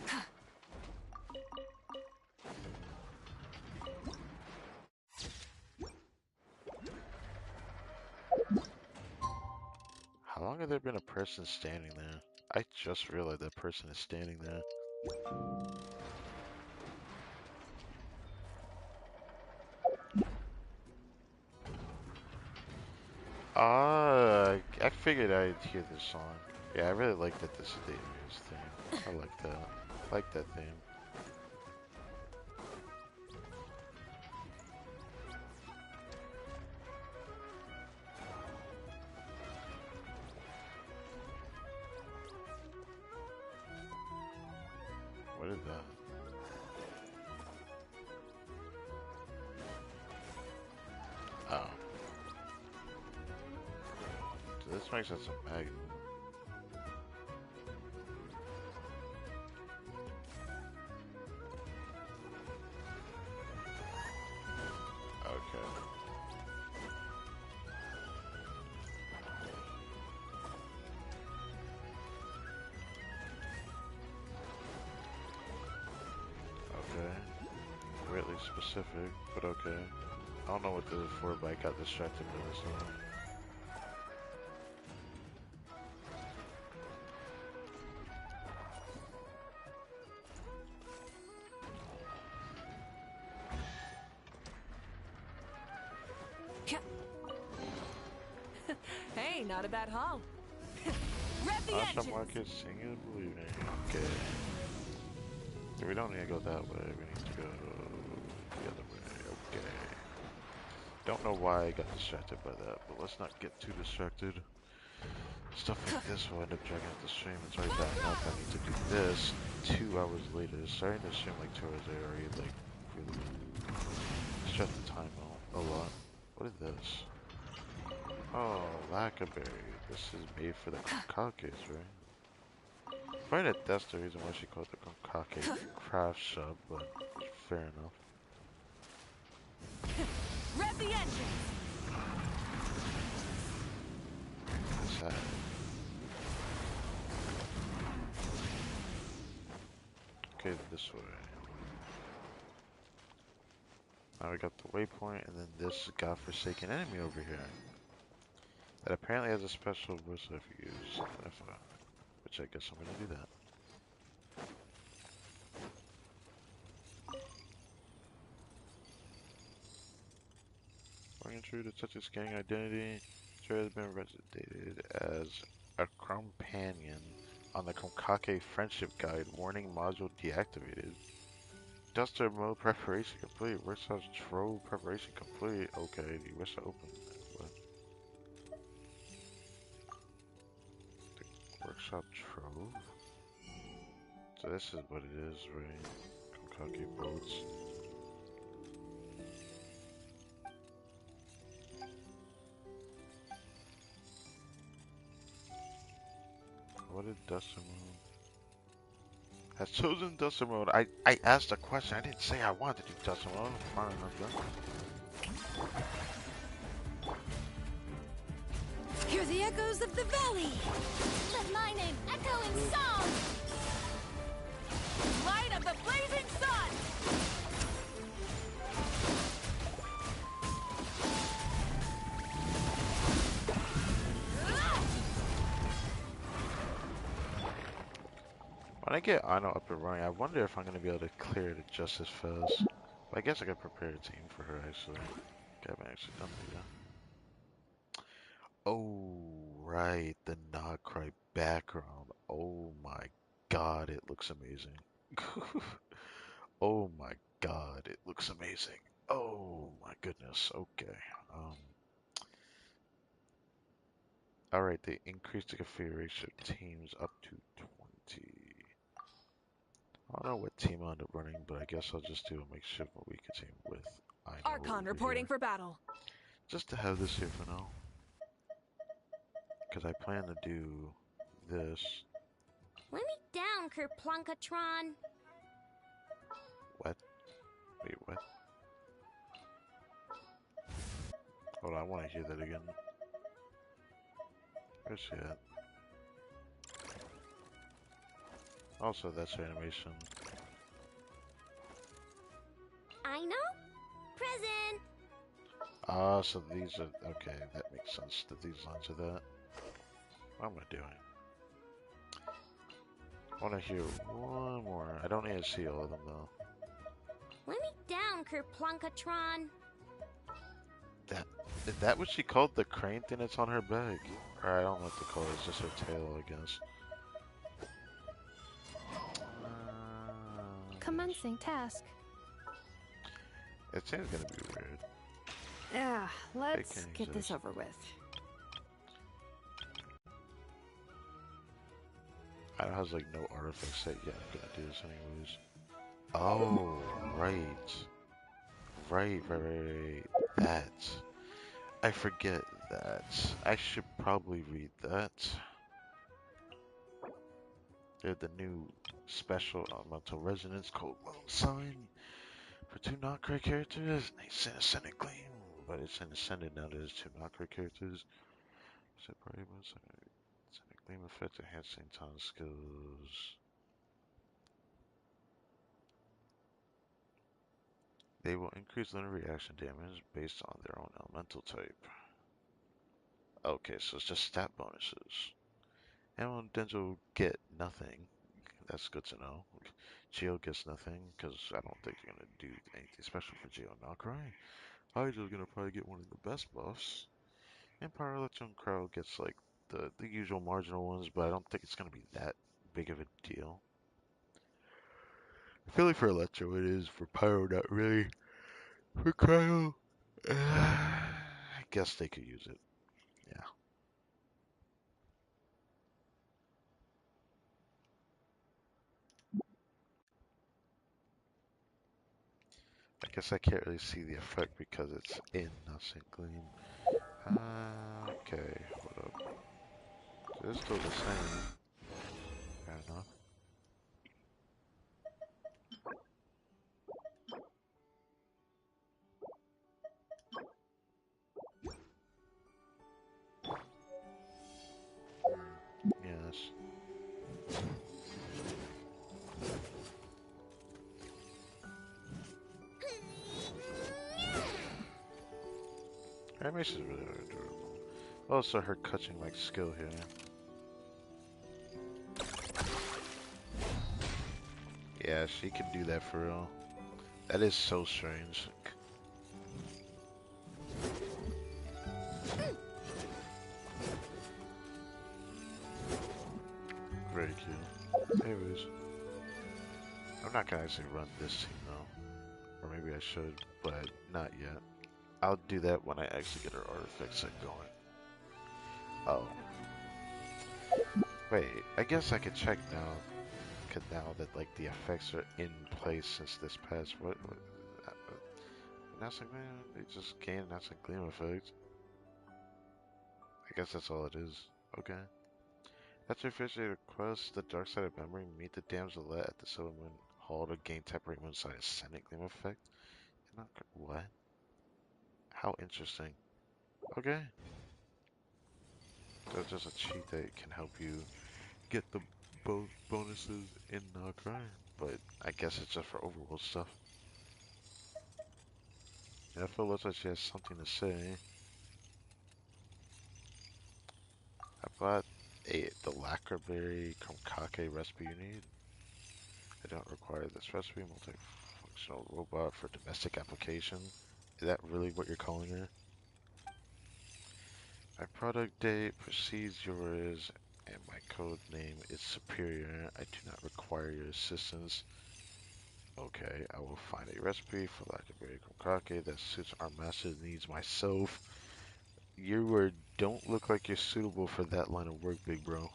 How long have there been a person standing there? I just realized that person is standing there. I figured I'd hear this song. Yeah, I really like that this is the area's theme. I like that. I like that theme. What is that? Oh. So this makes us a magnet. Okay. Okay. Weirdly specific, but okay. I don't know what this is for, but I got distracted by this one. Hey, not a bad haul. Rev the Awesome engines! market, singing and believing. Okay. We don't need to go that way. We need to go the other way. Okay. Don't know why I got distracted by that, but let's not get too distracted. Stuff like this will end up dragging out the stream. It's already bad enough. I need to do this 2 hours later. Starting to stream like 2 hours later already like really stretch the time out a lot. What is this? Oh, lacquerberry. This is made for the concoctes, right? I find that that's the reason why she called it the concocate craft shop, but fair enough. Rev the engine! What's that? Okay, this way. Now we got the waypoint, and then this godforsaken enemy over here. That apparently has a special burst if you use FI. Which I guess I'm gonna do that. Going true to such a gang identity, Trey has been registered as a companion on the Konkake Friendship Guide. Warning module deactivated. Duster mode preparation complete. Workshop trove preparation complete. Okay, do you wish to open what? The workshop trove? So this is what it is, right? Konkake boats. What is Duster mode? Has chosen Duster mode. I asked a question. I didn't say I wanted to do Duster mode. Fine enough, Hear the echoes of the valley! Let my name echo in song! Light of the blazing sun! When I get Ano up and running, I wonder if I'm going to be able to clear it just as fast. But I guess I could prepare a team for her, actually. I haven't actually done that yet. Oh, right. The Nagcry background. Oh my god, it looks amazing. Oh my god, it looks amazing. Oh my goodness. Okay. Alright, they increased the configuration of teams up to 20. I don't know what team I end up running, but I guess I'll just do a makeshift weaker team with Archon reporting for battle. just to have this here for now. because I plan to do this. Let me down, Kerplunkatron. What? Wait, what? Hold on, I want to hear that again. Where's she at? Also, that's her animation. I know. Present. Ah, so these are... Okay, that makes sense that these lines are that. What am I doing? I want to hear one more. I don't need to see all of them, though. Let me down, Kerplunkatron. Is that what she called the crane thing that's on her back? Or I don't know what to call it, it's just her tail, I guess. Commencing task. It seems gonna be weird. Yeah, let's can't get this exist. over with. I know it has like no artifacts set yet. I'm gonna do this anyways. Oh, right. Right. That. I forget that. I should probably read that. They're the new special elemental resonance called Lone Sign for 2 Nocturne characters. It's an Ascended Gleam, but it's an Ascended now. There's 2 Nocturne characters. Separate Ascended Gleam effect enhancing time skills. They will increase linear reaction damage based on their own elemental type. Okay, so it's just stat bonuses. And Denzo get nothing. That's good to know. Geo gets nothing, because I don't think you're going to do anything special for Geo now, KRAI. Hydra's going to probably get one of the best buffs. And Pyro Electron Crow gets like the usual marginal ones, but I don't think it's going to be that big of a deal. I feel like for Electro it is, for Pyro not really. For Cryo, I guess they could use it. Yeah. I guess I can't really see the effect because it's in Nothing Gleam. Okay, hold up. So it's still the same. Fair enough. Yes. Animation is really adorable. Also, her catching like skill here. Yeah, she can do that for real. That is so strange. Very cute. Anyways, I'm not gonna actually run this team though. Or maybe I should, but not yet. I'll do that when I actually get her artifact set going. Oh. Wait, I guess I could check now. Now that like the effects are in place since this past Nothing Gleam, they just gain Nothing Gleam effect. I guess that's all it is. Okay. After finishing a quest, the Dark Side of Memory, meet the damselette at the Silvermoon Hall to gain temporary moonside Ascendant Gleam effect. What? How interesting. Okay. That's just a cheat that can help you get the both bonuses in KRAI, but I guess it's just for overworld stuff. Yeah, I feel looks like she has something to say. I bought the Lacraberry Komkake recipe you need. I don't require this recipe. Multifunctional robot for domestic application. Is that really what you're calling her? My product date precedes yours, and my code name is superior. I do not require your assistance. Okay, I will find a recipe for Lacraberry Komkake that suits our master's needs myself. You don't look like you're suitable for that line of work, big bro.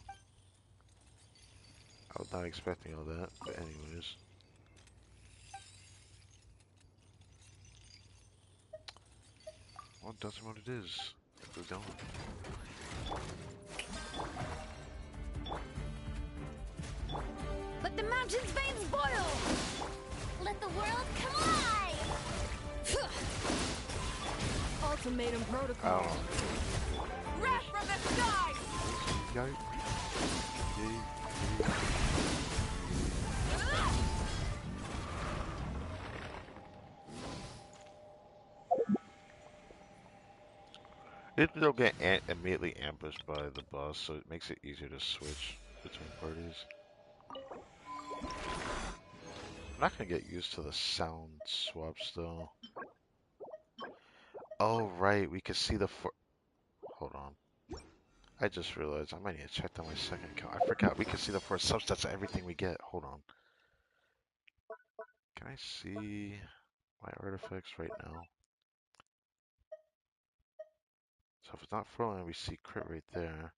I was not expecting all that, but anyways. Well, that's what it is. We're going. the mountain's veins boil! Let the world come alive! Ultimatum protocol. Oh. Wrath from the sky! They'll get immediately ambushed by the boss, so it makes it easier to switch between parties. I'm not gonna get used to the sound swaps though. Oh right, we can see the hold on. I just realized I might need to check down my second count. I forgot we can see the 4 substats of everything we get. Hold on. Can I see my artifacts right now? So if it's not throwing, we see crit right there.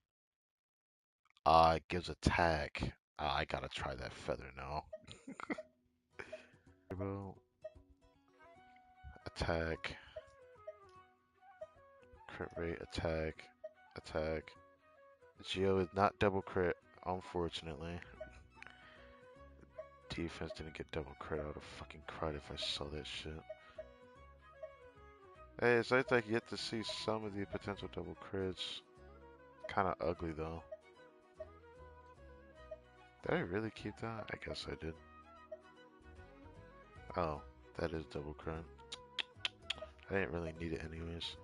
It gives attack. I gotta try that feather now. Attack. Crit rate, attack, attack. Geo is not double crit, unfortunately. Defense didn't get double crit. I would have fucking cried if I saw that shit. Hey, it's nice that you get to see some of the potential double crits. Kinda ugly though. Did I really keep that? I guess I did. Oh, that is double crit. I didn't really need it anyways.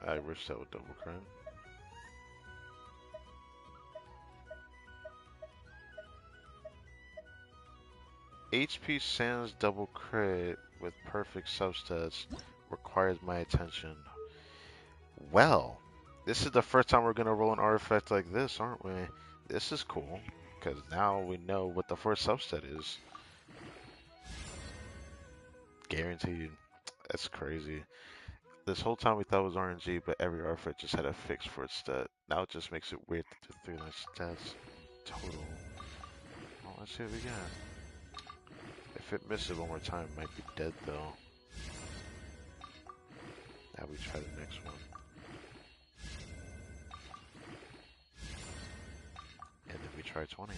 I wish that would double crit. HP Sans double crit with perfect substats requires my attention. Well, this is the first time we're gonna roll an artifact like this, aren't we? This is cool, because now we know what the first subset is. Guaranteed. That's crazy. This whole time we thought it was RNG, but every artifact just had a fix for its stat. Now it just makes it weird to do 3 nice stats total. Well, let's see what we got. If it misses one more time, it might be dead though. Now we try the next one. And then we try 20.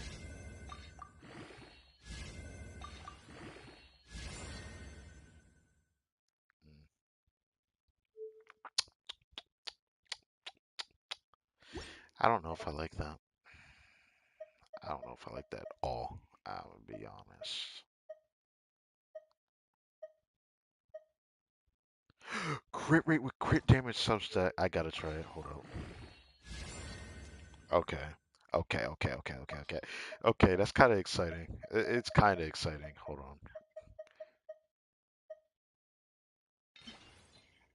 I don't know if I like that. I don't know if I like that at all. I'm gonna be honest. Crit rate with crit damage substat. I gotta try it. Hold up. Okay. Okay. Okay, that's kind of exciting. It's kind of exciting. Hold on.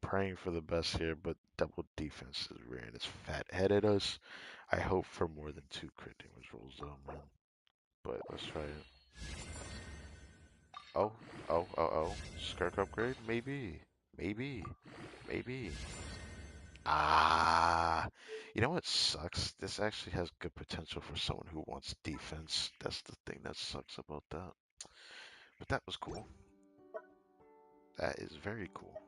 Praying for the best here, but double defense is rare and it's fat-headed us. I hope for more than 2 crit damage rolls though, man. But let's try it. Oh. Skirk upgrade? Maybe. Ah, you know what sucks? This actually has good potential for someone who wants defense. That's the thing that sucks about that. But that was cool. That is very cool.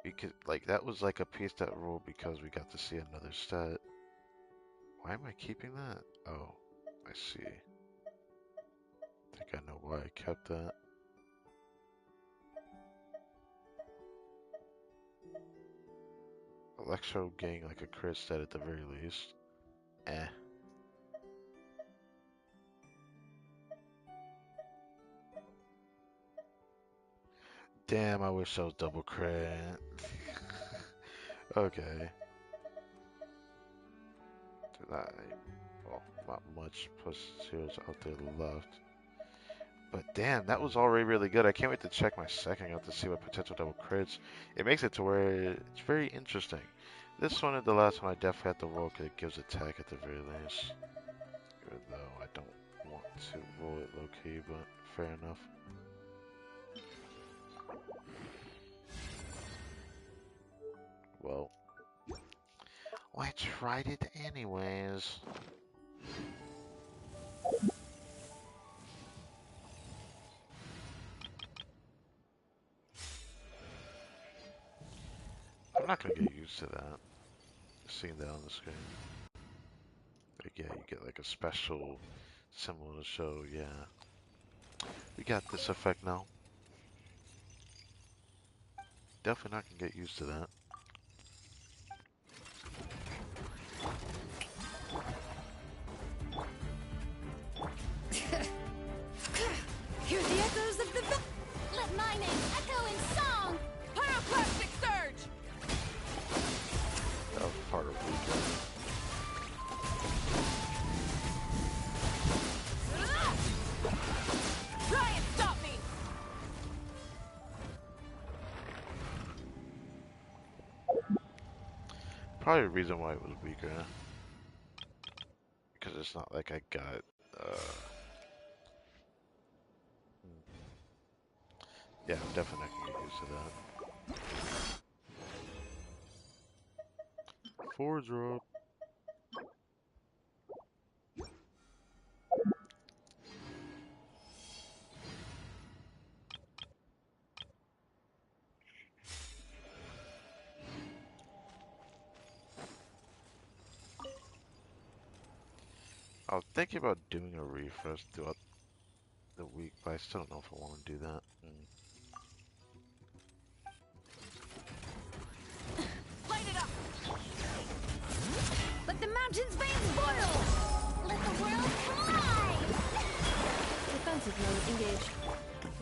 Because, like, that was like a piece that rolled because we got to see another stat. Why am I keeping that? Oh, I see. I think I know why I kept that. Electro getting like a crit stat at the very least. Eh. Damn, I wish I was double crit. Okay. Well, not much. Plus zeros out there left. But damn, that was already really good. I can't wait to check my second out to see what potential double crits. It makes it to where it's very interesting. This one and the last one I definitely have to roll because it gives attack at the very least. Even though I don't want to roll it low key, but fair enough. Well, I tried it anyways. I'm not gonna get used to that. Seeing that on the screen. But yeah, you get like a special symbol to show, yeah. We got this effect now. Definitely not gonna get used to that. Hear the echoes of the let my name echo in song! Pyroclastic surge! That was part of weekend. Try and stop me! Probably the reason why it was weaker. Because it's not like I got, yeah, I'm definitely not gonna get used to that. Forward drop. I was thinking about doing a refresh throughout the week, but I still don't know if I want to do that. Light it up! Let the mountain's veins boil! Let the world collide! Defensive mode engaged.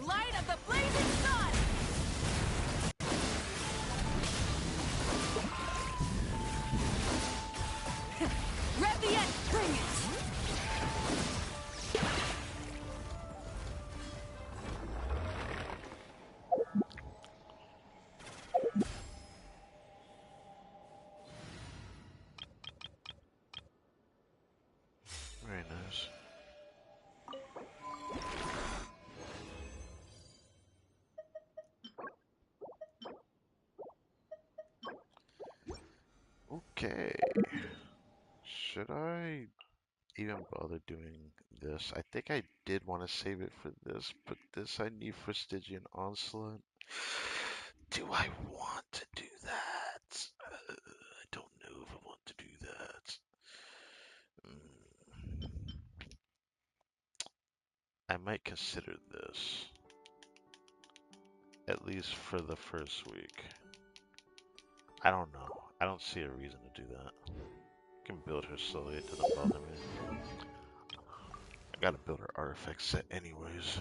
Light of the blazing sun! Rev the end! Bring it! Very nice. Okay. Should I even bother doing this? I think I did want to save it for this, but this I need for Stygian Onslaught. Do I want to do that? I don't know if I want to do that. I might consider this, at least for the first week. I don't know. I don't see a reason to do that. I can build her slowly, it doesn't bother me. I gotta build her artifact set anyways.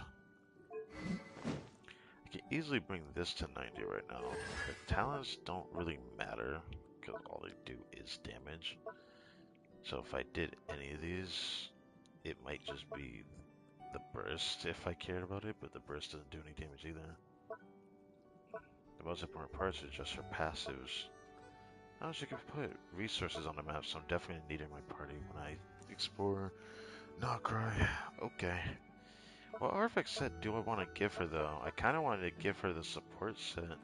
I can easily bring this to 90 right now. The talents don't really matter, because all they do is damage. So if I did any of these, it might just be the burst if I cared about it, but the burst doesn't do any damage either. The most important parts are just her passives. Now she can put resources on the map, so I'm definitely needing my party when I explore KRAI. Okay. What artifact set do I want to give her though? I kind of wanted to give her the support set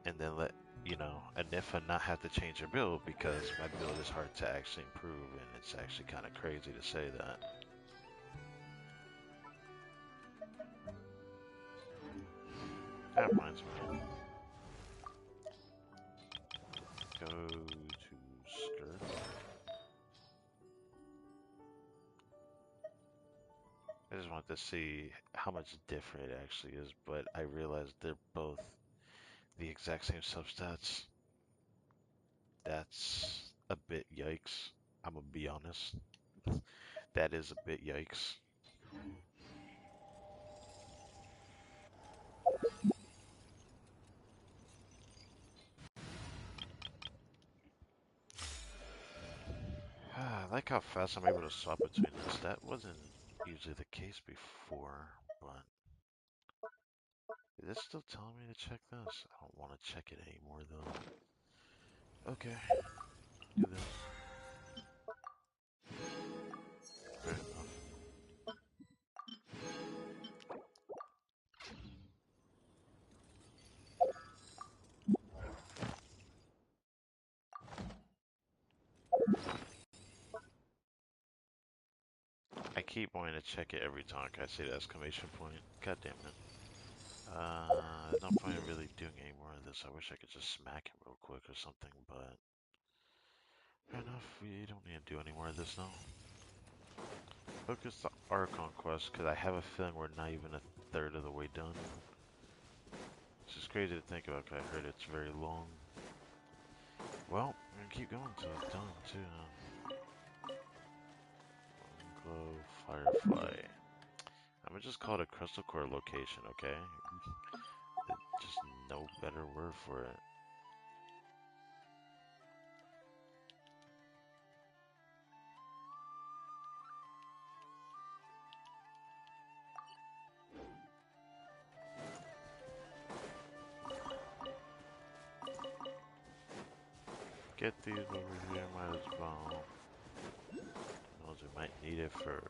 and then let, you know, Anifa not have to change her build because my build is hard to actually improve and it's actually kind of crazy to say that. That reminds me. Go to skirt. I just wanted to see how much different it actually is, but I realized they're both the exact same substats. That's a bit yikes. I'm gonna be honest. That is a bit yikes. I like how fast I'm able to swap between this. That wasn't usually the case before, but is this still telling me to check this? I don't want to check it anymore though. Okay, do this. Fair enough. I keep wanting to check it every time I see the exclamation point. God damn it. There's no point in really doing any more of this. I wish I could just smack him real quick or something, but fair enough. We don't need to do any more of this now. Focus the ARCHON quest, because I have a feeling we're not even a third of the way done. It's just crazy to think about, because I heard it's very long. Well, I'm gonna keep going until it's done, too. Glow, Firefly. I'm gonna just call it a crystal core location, okay? Just no better word for it. Get these over here, might as well. Those we might need it for.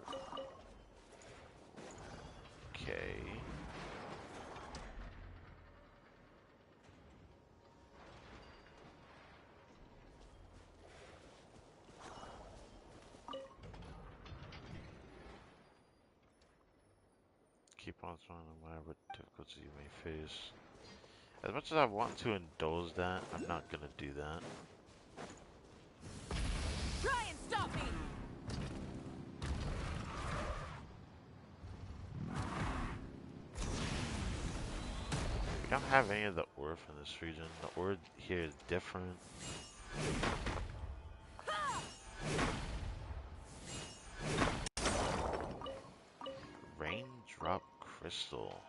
Okay. Keep on throwing whatever difficulties you may face. As much as I want to indulge that, I'm not gonna do that. Try and stop me! We don't have any of the ore from this region. The ore here is different. Raindrop crystal.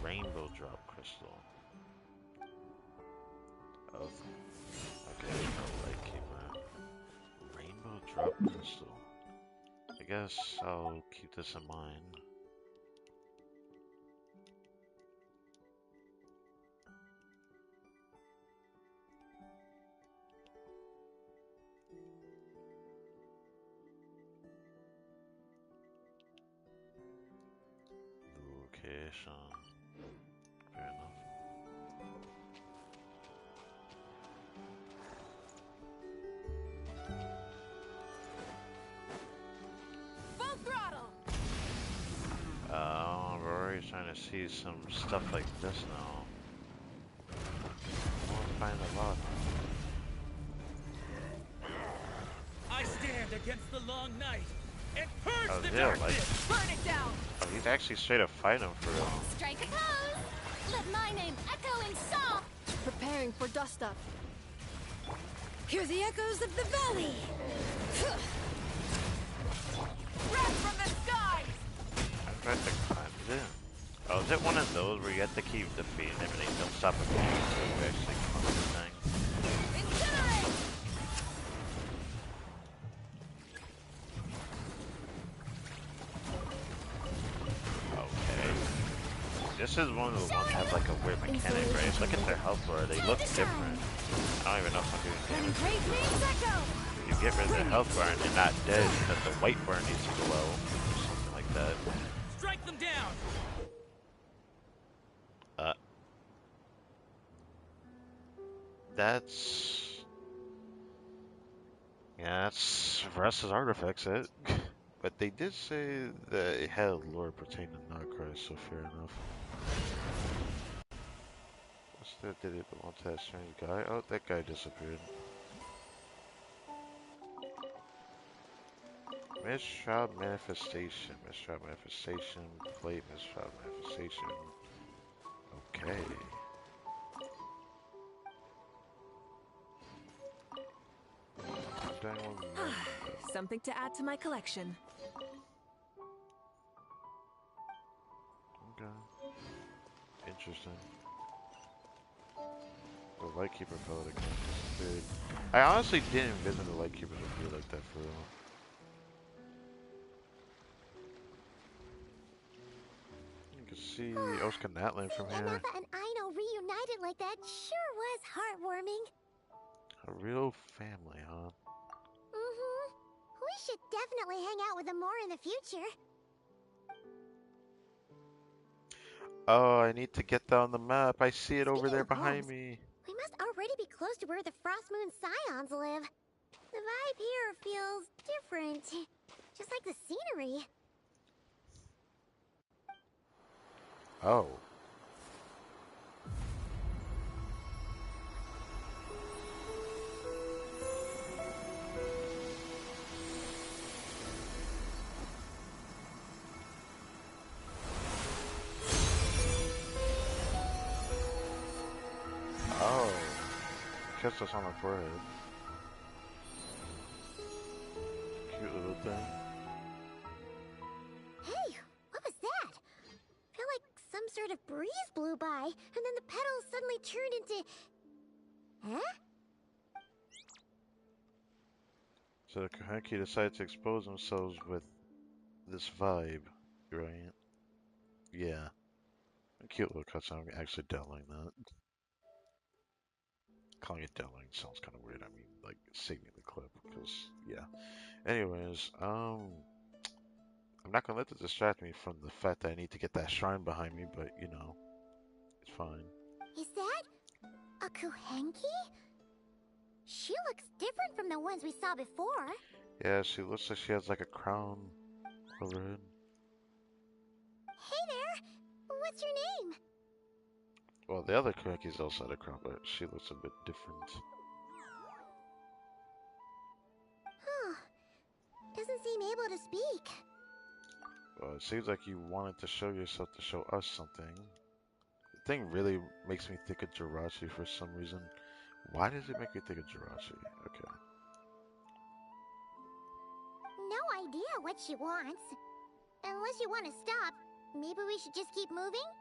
Rainbow drop crystal. Oh, okay, that's probably Lightkeeper. Rainbow drop crystal. I guess I'll keep this in mind. Location. Fair enough. Full throttle! We're already trying to see some stuff like this now. We'll find a lot. I stand against the long night and purge the yeah, darkness! Burn it down! Oh, he's actually straight up fighting for real. Strike a pose! Let my name echo in song! Preparing for dust up. Hear the echoes of the valley! Wrath from the skies! I'm trying to climb it in. Oh, is it one of those where you have to keep defeating them and they don't stop attacking until you actually climb the thing? Incinerate! Okay. This is one of the ones that have like a weird mechanic, right? Look at their health bar, they look different. I don't even know if I'm doing damage. You get rid of the health bar and they're not dead because the white bar needs to glow. Or something like that. Strike them down! That's... Yeah, that's Russ's artifacts, it. But they did say that it had lore pertaining to Nightcry, so fair enough. What's that? Did it belong to that strange guy? Oh, that guy disappeared. Mistrial manifestation, mistrial manifestation, plate mistrial manifestation. Okay. Something to add to my collection. Okay. Interesting. The Lightkeeper fella that kind of disappeared. I honestly didn't envision the Lightkeeper to be like that for real. You can see Oscar Natlan from here. Anafa and Aino reunited like that sure was heartwarming. A real family, huh? Mm-hmm. We should definitely hang out with them more in the future. Oh, I need to get that on the map. I see it over there behind me. We must already be close to where the Frost Moon Scions live. The vibe here feels different. Just like the scenery. Oh. kissed us on the forehead. Cute little thing. Hey, what was that? I feel like some sort of breeze blew by, and then the petals suddenly turned into... Huh? So the Kahanki decided to expose themselves with this vibe, right? Yeah. A cute little cutscene. I'm actually downloading that. Calling it downloading sounds kind of weird. I mean, like, saving the clip, because, yeah. Anyways, I'm not gonna let this distract me from the fact that I need to get that shrine behind me, but, you know, it's fine. Is that a Kuhenki? She looks different from the ones we saw before. Yeah, she looks like she has, like, a crown over her head. Hey there! What's your name? Well, the other Kahanki's also had a crown, but she looks a bit different. Huh. Doesn't seem able to speak. Well, it seems like you wanted to show yourself to show us something. The thing really makes me think of Jirachi for some reason. Why does it make me think of Jirachi? Okay. No idea what she wants. Unless you want to stop, maybe we should just keep moving?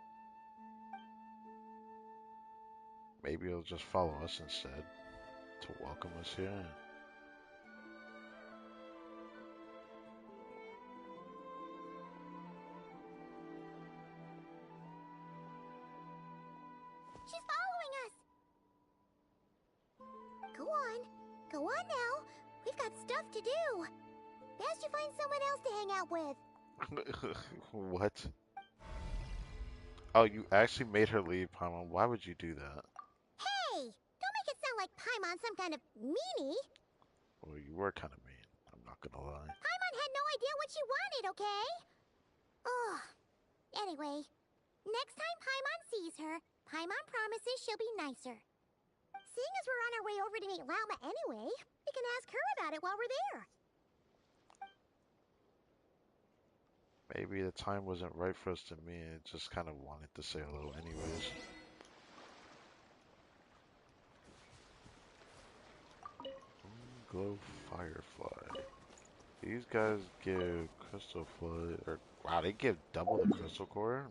Maybe it'll just follow us instead to welcome us here. She's following us! Go on. Go on now. We've got stuff to do. Best you find someone else to hang out with. What? Oh, you actually made her leave, Paimon. Why would you do that? Hey! Don't make it sound like Paimon's some kind of meanie. Well, you were kind of mean. I'm not gonna lie. Paimon had no idea what she wanted, okay? Ugh. Anyway, next time Paimon sees her, Paimon promises she'll be nicer. Seeing as we're on our way over to meet Lauma anyway, we can ask her about it while we're there. Maybe the time wasn't right for us to meet. It just kind of wanted to say hello anyways. Glow Firefly. These guys give Crystal Flood, or wow, they give double the Crystal Core?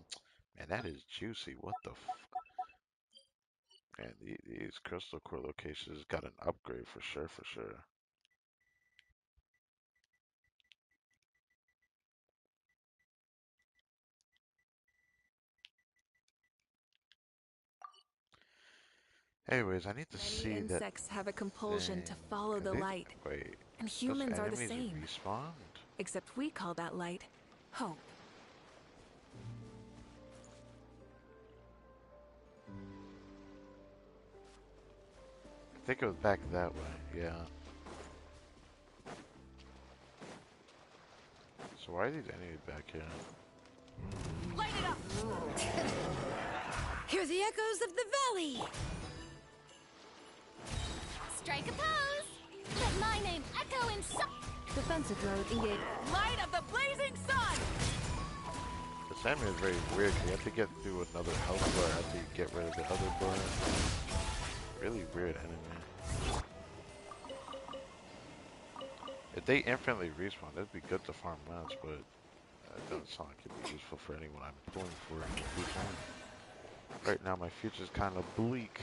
Man, that is juicy. What the f... Man, these Crystal Core locations got an upgrade for sure, for sure. Anyways, I need to see Many that insects have a compulsion to thing. follow the light. Wait, And those humans are the enemies same. respawned? Except we call that light hope. I think it was back that way, yeah. So why are these enemies back here? Light it up! Hear the echoes of the valley! Strike a pose! Let my name echo in Defensive mode engaged. Light of the blazing sun! This enemy is very weird. You have to get through another health bar after you get rid of the other bar. Really weird enemy. If they infinitely respawn, that'd be good to farm mounts, but it doesn't sound like it'd be useful for anyone I'm pulling for in the future. Right now, my future's kind of bleak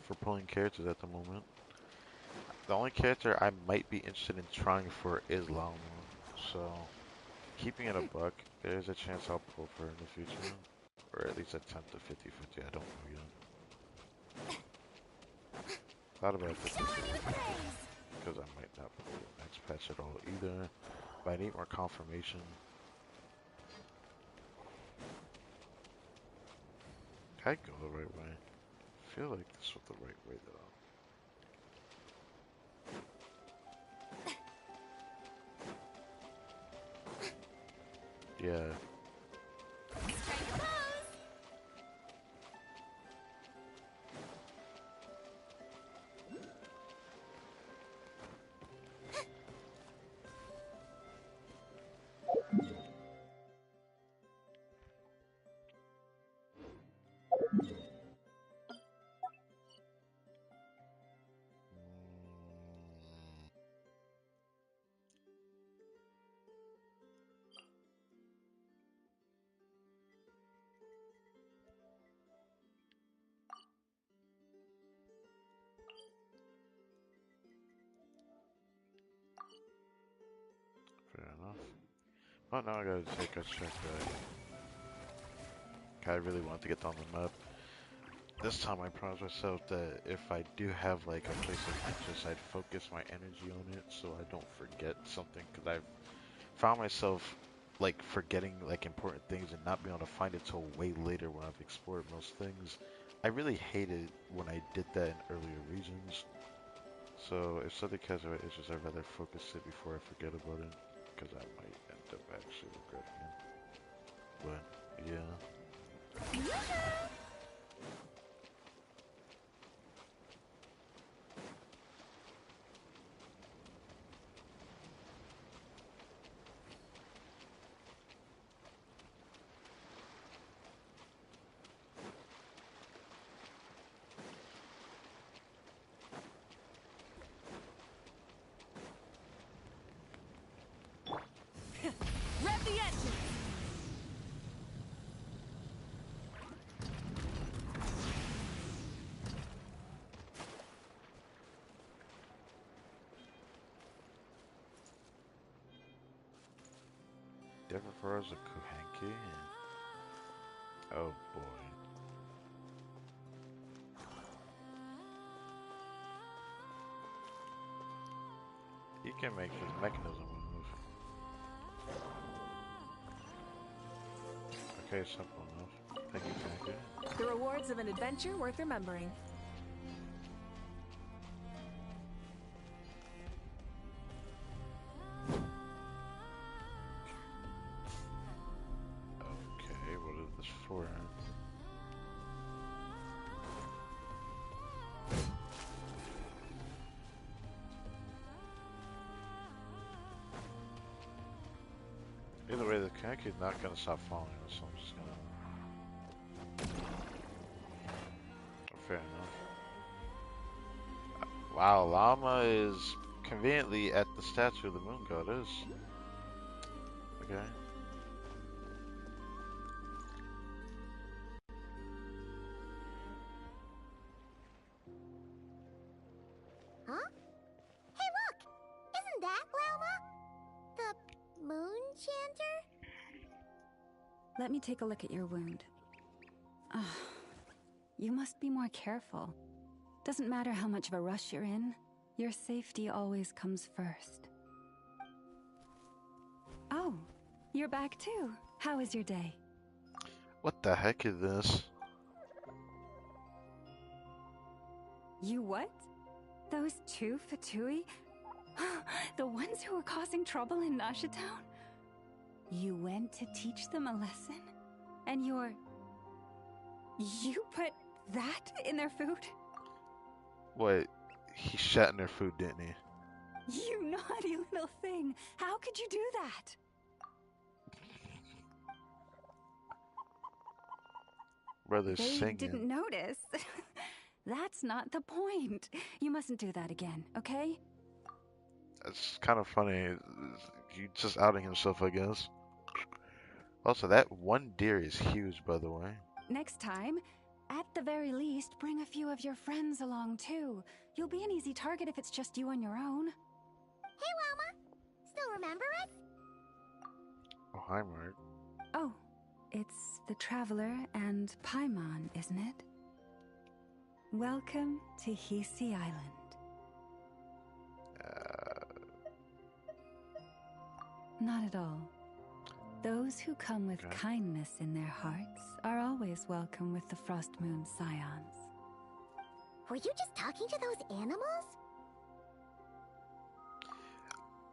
for pulling characters at the moment. The only character I might be interested in trying for is Lauma, so keeping it a buck, there's a chance I'll pull for her in the future, or at least attempt a 50-50. I don't know yet. Thought about 50-50 because I might not pull the next patch at all either, but I need more confirmation. Can I go the right way? I feel like this was the right way though. Yeah. Oh, now I gotta take a check. I really want to get on the map. This time I promised myself that if I do have like a place of interest, I'd focus my energy on it so I don't forget something. Because I've found myself like forgetting like important things and not being able to find it till way later when I've explored most things. I really hated when I did that in earlier regions. So if something has an interest, I'd rather focus it before I forget about it. Because I might end up actually regretting it. But yeah. Rev the engine! Different for us a Kuhanki. Oh boy. He can make his mechanism move. Okay, simple enough. Thank you, Kuhanki. The rewards of an adventure worth remembering. Okay, what is this for? Either way, the Kuhanki is not gonna stop following us, so I'm just gonna... Fair enough. Wow, Llama is conveniently at the statue of the moon goddess. Okay. Huh? Hey, look! Isn't that Lauma? The moon chanter? Let me take a look at your wound. You must be more careful. Doesn't matter how much of a rush you're in, your safety always comes first. Oh, you're back too. How was your day? What the heck is this? You what? Those two Fatui? The ones who were causing trouble in Nasha Town? You went to teach them a lesson? And you put that in their food? Wait, he shat in their food, didn't he? You naughty little thing! How could you do that? Brother They singing. didn't notice. That's not the point. You mustn't do that again, okay? It's kind of funny. He just outing himself, I guess. Also, that one deer is huge, by the way. Next time, at the very least, bring a few of your friends along too. You'll be an easy target if it's just you on your own. Hey, Llama! Still remember us? Oh, hi, Mark. Oh, it's the Traveler and Paimon, isn't it? Welcome to Hisi Island. Not at all. Those who come with kindness in their hearts are always welcome with the Frost Moon Scions. Were you just talking to those animals?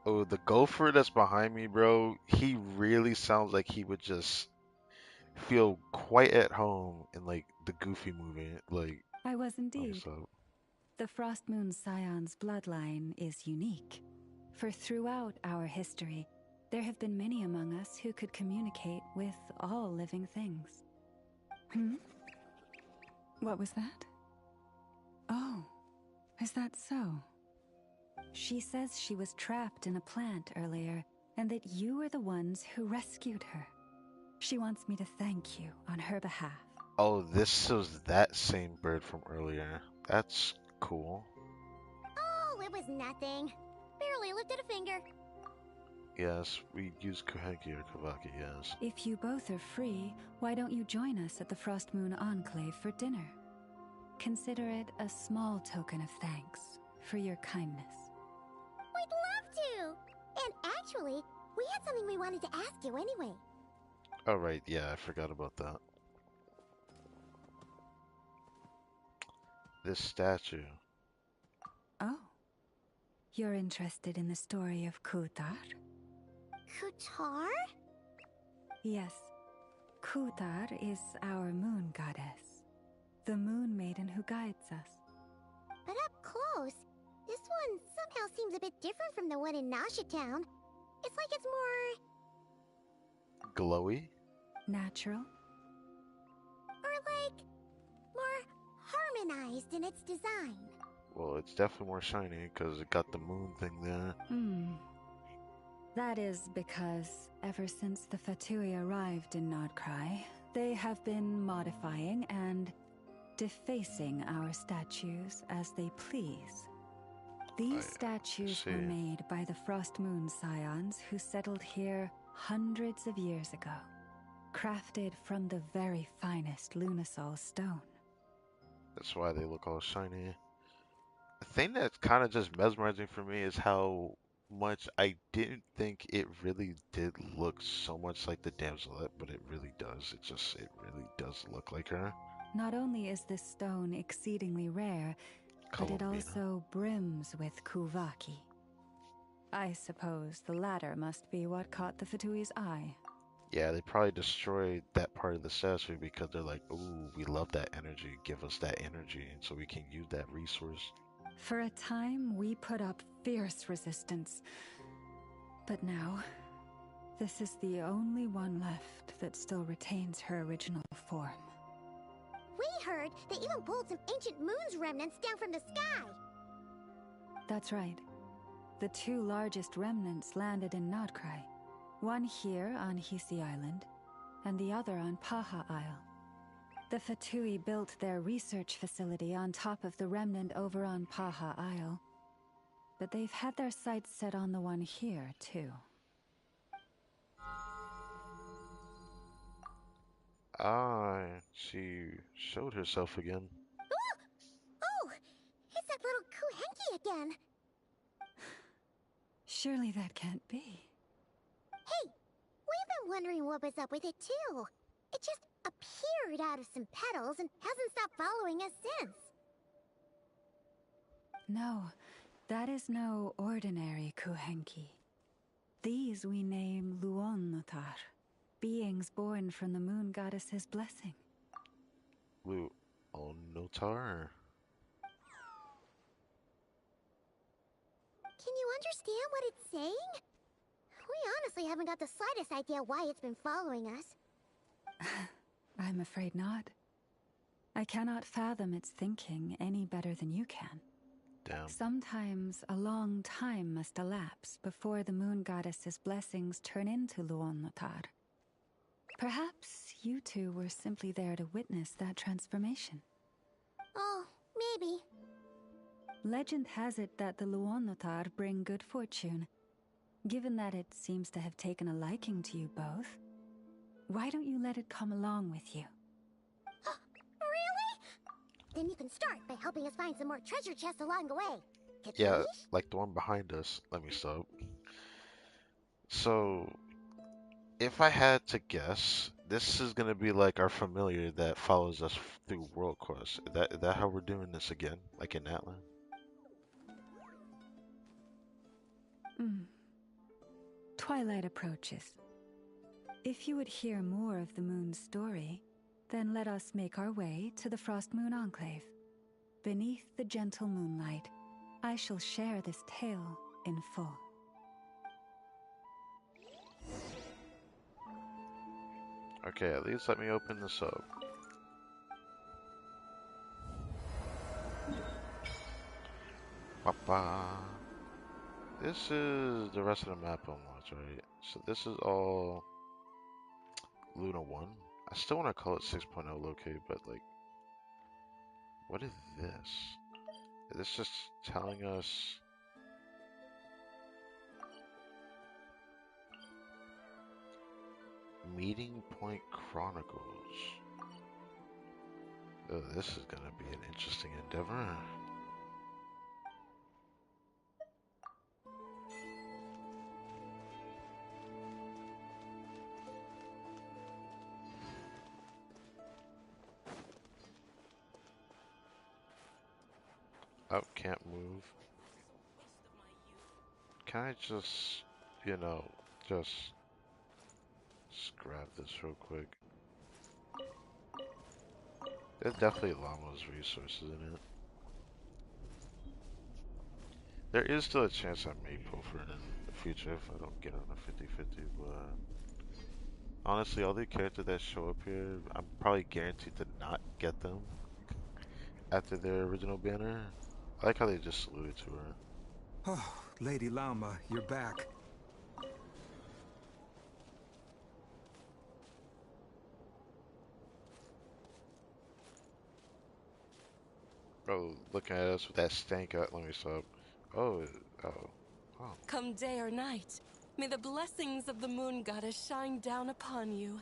Oh, the gopher that's behind me, bro, he really sounds like he would just feel quite at home in, like, the Goofy movie. Like, I was indeed. The Frost Moon Scion's bloodline is unique, for throughout our history, there have been many among us who could communicate with all living things. What was that? Oh, is that so? She says she was trapped in a plant earlier, and that you were the ones who rescued her. She wants me to thank you on her behalf. oh, this was that same bird from earlier. That's cool. Oh, it was nothing. Barely lifted a finger. Yes, we use Kohenki or Kavaki, yes. If you both are free, why don't you join us at the Frost Moon Enclave for dinner? Consider it a small token of thanks for your kindness. We'd love to! And actually, we had something we wanted to ask you anyway. Oh, right, yeah, I forgot about that. This statue. Oh. You're interested in the story of Kutar? Kutar? Yes. Kutar is our moon goddess. The moon maiden who guides us. But up close, this one somehow seems a bit different from the one in Nasha Town. It's like it's more... Glowy? Natural? Or like... more harmonized in its design. Well, it's definitely more shiny because it got the moon thing there. That is because ever since the Fatui arrived in KRAI, they have been modifying and defacing our statues as they please. These statues were made by the Frost Moon Scions who settled here hundreds of years ago, crafted from the very finest Lunasol stone. That's why they look all shiny. The thing that's kind of just mesmerizing for me is how much I didn't think it really did look so much like the damselette, but it really does. It really does look like her. Not only is this stone exceedingly rare, but it also brims with Kuvaki. I suppose the latter must be what caught the Fatui's eye. Yeah, they probably destroyed that part of the statue because they're like, ooh, we love that energy. Give us that energy so we can use that resource. For a time, we put up fierce resistance. But now, this is the only one left that still retains her original form. We heard they even pulled some ancient moon's remnants down from the sky. That's right. The two largest remnants landed in KRAI. One here on Hisi Island, and the other on Paha Isle. The Fatui built their research facility on top of the remnant over on Paha Isle. But they've had their sights set on the one here, too. Ah, she showed herself again. Oh! It's that little Kuhenki again! Surely that can't be. Hey! We've been wondering what was up with it, too. It just appeared out of some petals and hasn't stopped following us since. No, that is no ordinary Kuhenki. These we name Luonnotar, beings born from the moon goddess's blessing. Luonnotar? Can you understand what it's saying? We honestly haven't got the slightest idea why it's been following us. I'm afraid not. I cannot fathom its thinking any better than you can. Damn. Sometimes a long time must elapse before the moon goddess's blessings turn into Luonnotar. Perhaps you two were simply there to witness that transformation. Oh, maybe. Legend has it that the Luonnotar bring good fortune. Given that it seems to have taken a liking to you both, why don't you let it come along with you? Really? Then you can start by helping us find some more treasure chests along the way. Yeah, like the one behind us. Let me stop. So, if I had to guess, this is gonna be like our familiar that follows us through World Quest. Is that how we're doing this again? Like in Atlan? Twilight approaches. If you would hear more of the moon's story, then let us make our way to the Frost Moon Enclave. Beneath the gentle moonlight, I shall share this tale in full. Okay, at least let me open this up. Papa. This is the rest of the map almost, right? So this is all Luna 1. I still want to call it 6.0 locate, but like, what is this? Is this just telling us? Meeting Point Chronicles. Oh, this is gonna be an interesting endeavor. Oh, can't move. Can I just, you know, just grab this real quick? There's definitely Llama's resources in it. There is still a chance I may pull for it in the future if I don't get on a 50-50, but honestly, all the characters that show up here, I'm probably guaranteed to not get them after their original banner. I like how they just saluted to her. Oh, Lady Llama, you're back. Bro, looking at us with that stank out. Let me stop. Oh, oh. Come day or night, may the blessings of the moon goddess shine down upon you.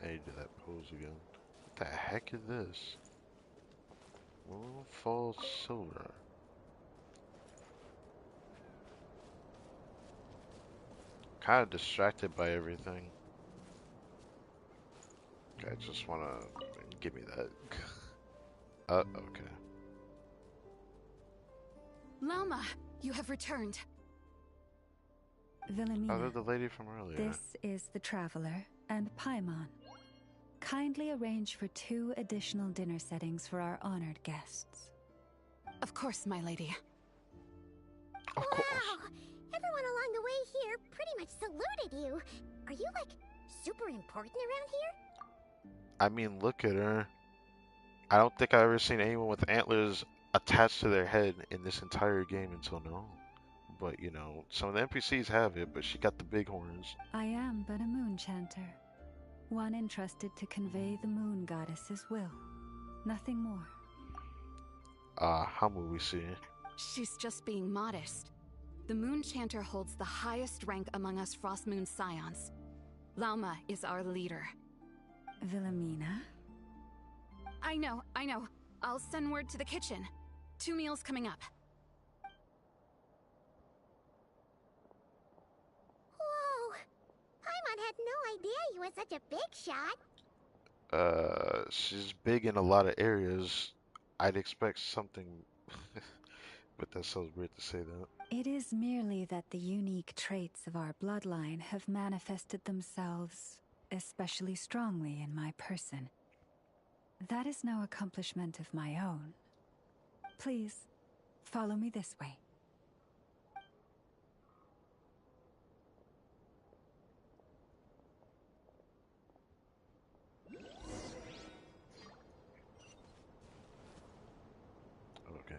Hey, do that pose again. What the heck is this? Moonfall Silver. Kind of distracted by everything. I just wanna give me that. Okay. Llama, you have returned. Wilhelmina, Oh, the lady from earlier. This is the Traveler and Paimon. Kindly arrange for 2 additional dinner settings for our honored guests. Of course, my lady. Of course. Wow! Everyone along the way here pretty much saluted you. Are you, like, super important around here? I mean, look at her. I don't think I've ever seen anyone with antlers attached to their head in this entire game until now. But, you know, some of the NPCs have it, but she got the big horns. I am but a moon chanter. One entrusted to convey the moon goddess's will. Nothing more. How will we see? She's just being modest. The Moon Chanter holds the highest rank among us Frost Moon Scions. Llama is our leader. Wilhelmina? I know. I'll send word to the kitchen. 2 meals coming up. Whoa! Paimon had no idea you were such a big shot. She's big in a lot of areas. I'd expect something, but that sounds weird to say that. It is merely that the unique traits of our bloodline have manifested themselves especially strongly in my person. That is no accomplishment of my own. Please, follow me this way. Okay.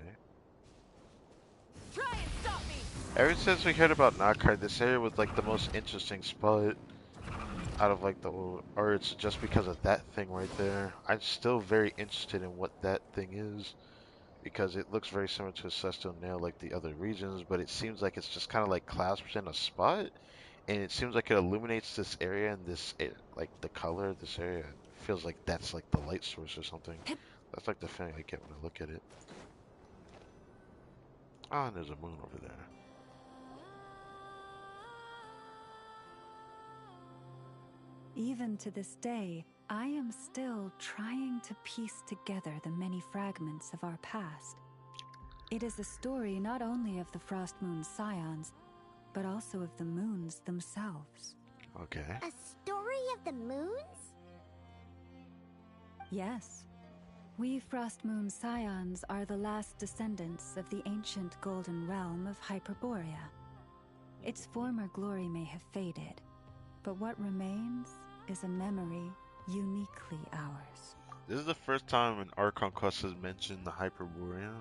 Try and stop me! Ever since we heard about Knockhard, this area was like the most interesting spot out of like the whole, or it's just because of that thing right there. I'm still very interested in what that thing is because it looks very similar to a Celestial Nail like the other regions, but it seems like it's just kind of like clasped in a spot, and it seems like it illuminates this area and like the color of this area feels like that's like the light source or something. That's like the feeling I get when I look at it. Oh, and there's a moon over there. Even to this day, I am still trying to piece together the many fragments of our past. It is a story not only of the Frost Moon Scions, but also of the moons themselves. Okay. A story of the moons? Yes. We Frost Moon Scions are the last descendants of the ancient golden realm of Hyperborea. Its former glory may have faded, but what remains is a memory uniquely ours. This is the first time an Archon quest has mentioned the Hyperborea,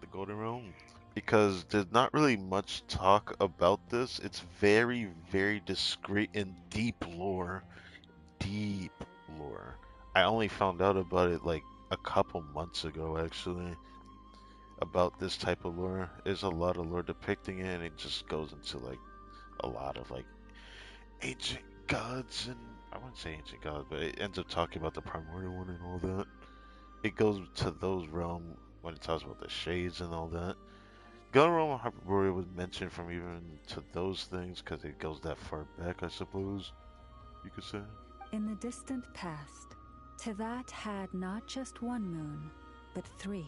the Golden Realm, because there's not really much talk about this. It's very, very discreet and deep lore. Deep lore. I only found out about it like a couple months ago, actually, about this type of lore. There's a lot of lore depicting it, and it just goes into like a lot of like ancient gods and I wouldn't say ancient gods, but it ends up talking about the primordial one and all that. It goes to those realms when it talks about the shades and all that. Guttural Hyperborea was mentioned from even to those things because it goes that far back, I suppose you could say. In the distant past, Teyvat had not just one moon, but 3.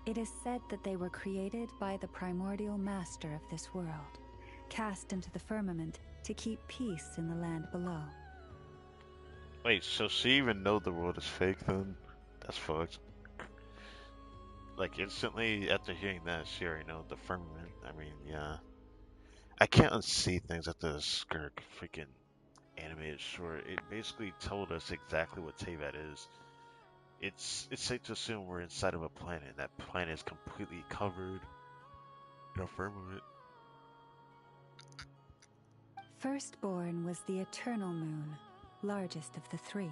It is said that they were created by the primordial master of this world, cast into the firmament to keep peace in the land below. Wait, so she even know the world is fake then? That's fucked. Like instantly after hearing that, she already know the firmament. I mean, yeah. I can't unsee things after the Skirk freaking animated short. It basically told us exactly what Teyvat is. It's safe to assume we're inside of a planet, and that planet is completely covered in a firmament. Firstborn was the eternal moon, largest of the 3.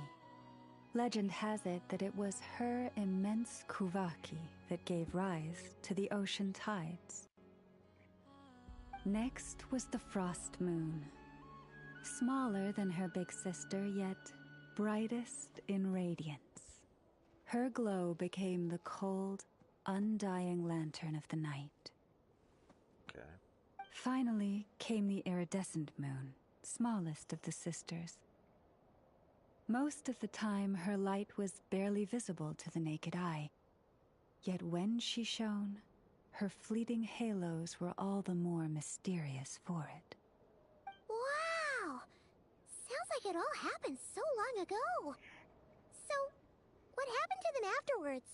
Legend has it that it was her immense kuvaki that gave rise to the ocean tides. Next was the frost moon, smaller than her big sister, yet brightest in radiance. Her glow became the cold, undying lantern of the night. Okay. Finally came the iridescent moon, smallest of the sisters. Most of the time, her light was barely visible to the naked eye. Yet when she shone, her fleeting halos were all the more mysterious for it. Wow! Sounds like it all happened so long ago. So, what happened to them afterwards?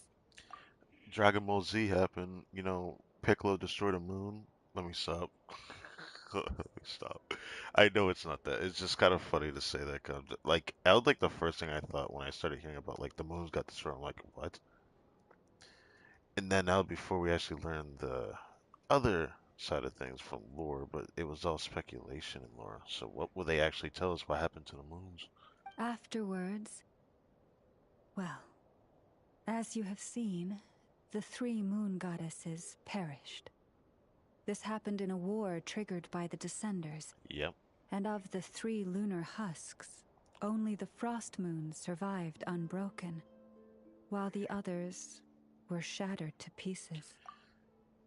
Dragon Ball Z happened, you know, Piccolo destroyed a moon. Let me stop. Let me stop. I know it's not that. It's just kind of funny to say that. Like, that was like the first thing I thought when I started hearing about like the moons got destroyed. I'm like, what? And then that was before we actually learned the other side of things from lore, but it was all speculation and lore. So what will they actually tell us what happened to the moons? Afterwards, well, as you have seen, the 3 moon goddesses perished. This happened in a war triggered by the Descenders. Yep. And of the 3 lunar husks, only the frost moon survived unbroken, while the others were shattered to pieces.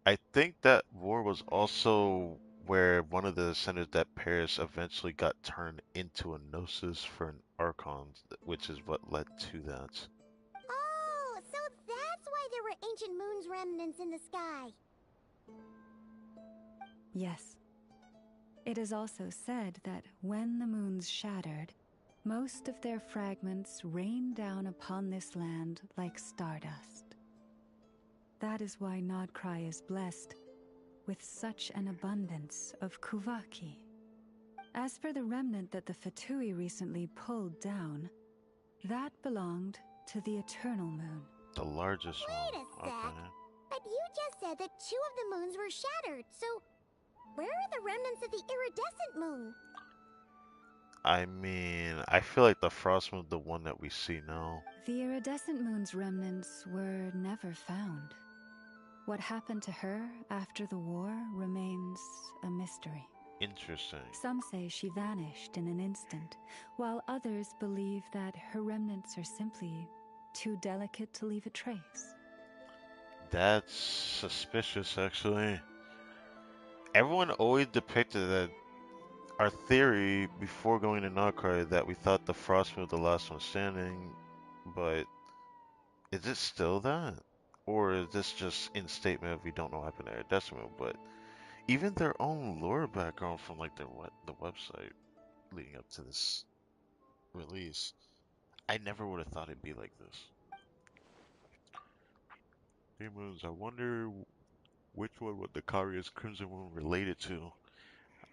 I think that war was also where one of the descendants that perished eventually got turned into a gnosis for an archon, which is what led to that. Oh, so that's why there were ancient moon's remnants in the sky. Yes. It is also said that when the moons shattered, most of their fragments rained down upon this land like stardust. That is why Nodcry is blessed with such an abundance of kuvaki. As for the remnant that the Fatui recently pulled down, that belonged to the Eternal Moon. The largest Wait one. a sec. Okay. But you just said that 2 of the moons were shattered, so where are the remnants of the iridescent moon? I mean, I feel like the frost moon, the one that we see now. The iridescent moon's remnants were never found. What happened to her after the war remains a mystery. Interesting. Some say she vanished in an instant, while others believe that her remnants are simply too delicate to leave a trace. That's suspicious, actually. Everyone always depicted that our theory before going to Nocra that we thought the frost moon was the last one standing, but is it still that? Or is this just in statement of we don't know what happened to Decimal? But even their own lore background from like the website leading up to this release, I never would have thought it'd be like this. 3 moons. I wonder which one would the Karia's Crimson Moon related to?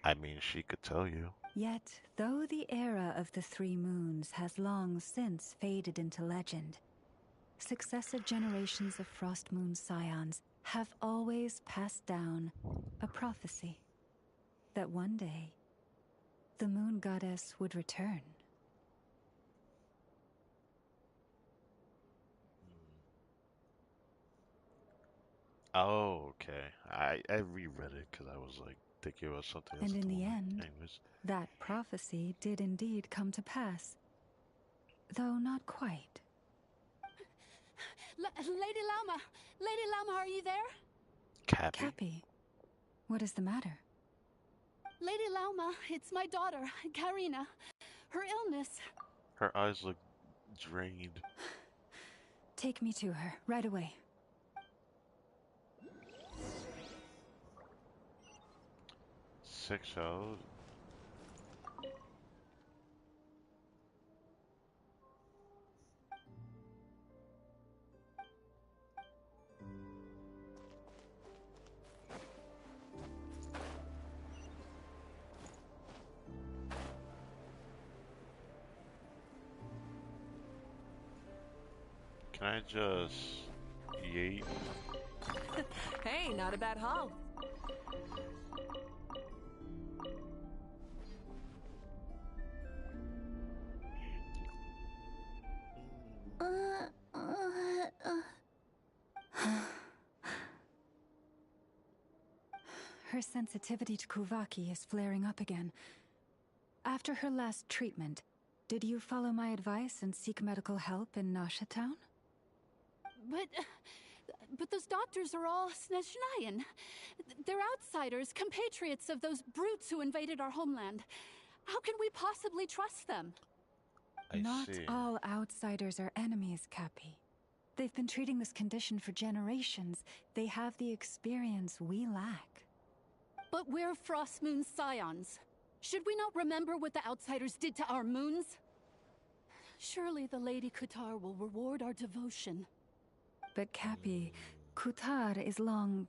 I mean, she could tell you. Yet, though the era of the 3 moons has long since faded into legend, successive generations of Frost Moon scions have always passed down a prophecy that one day the moon goddess would return. Oh, okay. I reread it because I was like, thinking about something else. And in the end, Anyways. that prophecy did indeed come to pass. Though not quite. Lady Lauma! Lady Lauma, are you there? Cappy, what is the matter? Lady Lauma, it's my daughter, Karina. Her illness. Her eyes look drained. Take me to her, right away. Sick child. Can I just yeet? Hey, not a bad haul. Her sensitivity to Kuvaki is flaring up again. After her last treatment, did you follow my advice and seek medical help in Nasha Town? But those doctors are all Snezhnayan. They're outsiders, compatriots of those brutes who invaded our homeland. How can we possibly trust them? Not all outsiders are enemies, Cappy. They've been treating this condition for generations. They have the experience we lack. But we're Frostmoon Scions. Should we not remember what the outsiders did to our moons? Surely the Lady Kutar will reward our devotion. But Cappy, Kutar is long...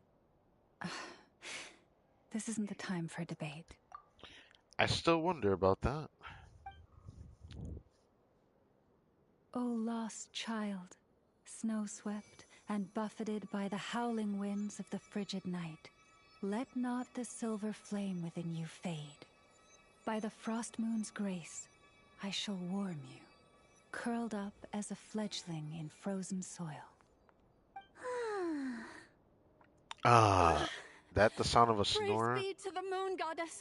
This isn't the time for debate. I still wonder about that. O lost child, snow-swept and buffeted by the howling winds of the frigid night, let not the silver flame within you fade. By the frost moon's grace, I shall warm you, curled up as a fledgling in frozen soil. That the sound of a snore? Praise be to the moon goddess,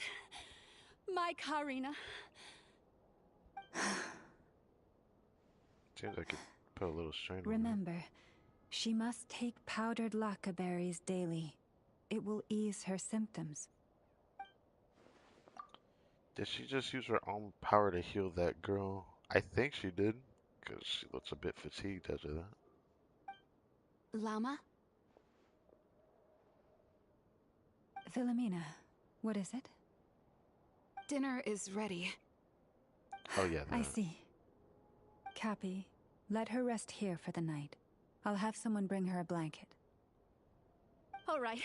my Karina. Seems I could put a little strain on Remember, she must take powdered laka berries daily. It will ease her symptoms. Did she just use her own power to heal that girl? I think she did, because she looks a bit fatigued after that. Llama? Philomena, what is it? Dinner is ready. Oh yeah. I see. Cappy, let her rest here for the night. I'll have someone bring her a blanket. All right.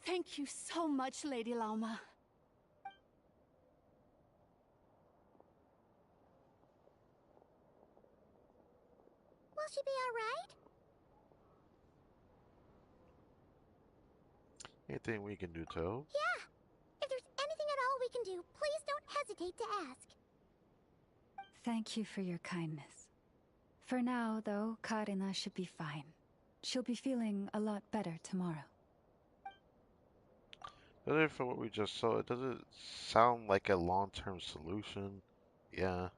Thank you so much, Lady Lauma. Will she be all right? Anything we can do to help? Yeah. If there's anything at all we can do, please don't hesitate to ask. Thank you for your kindness. For now, though, Karina should be fine. She'll be feeling a lot better tomorrow. Other from what we just saw, it doesn't sound like a long-term solution. Yeah.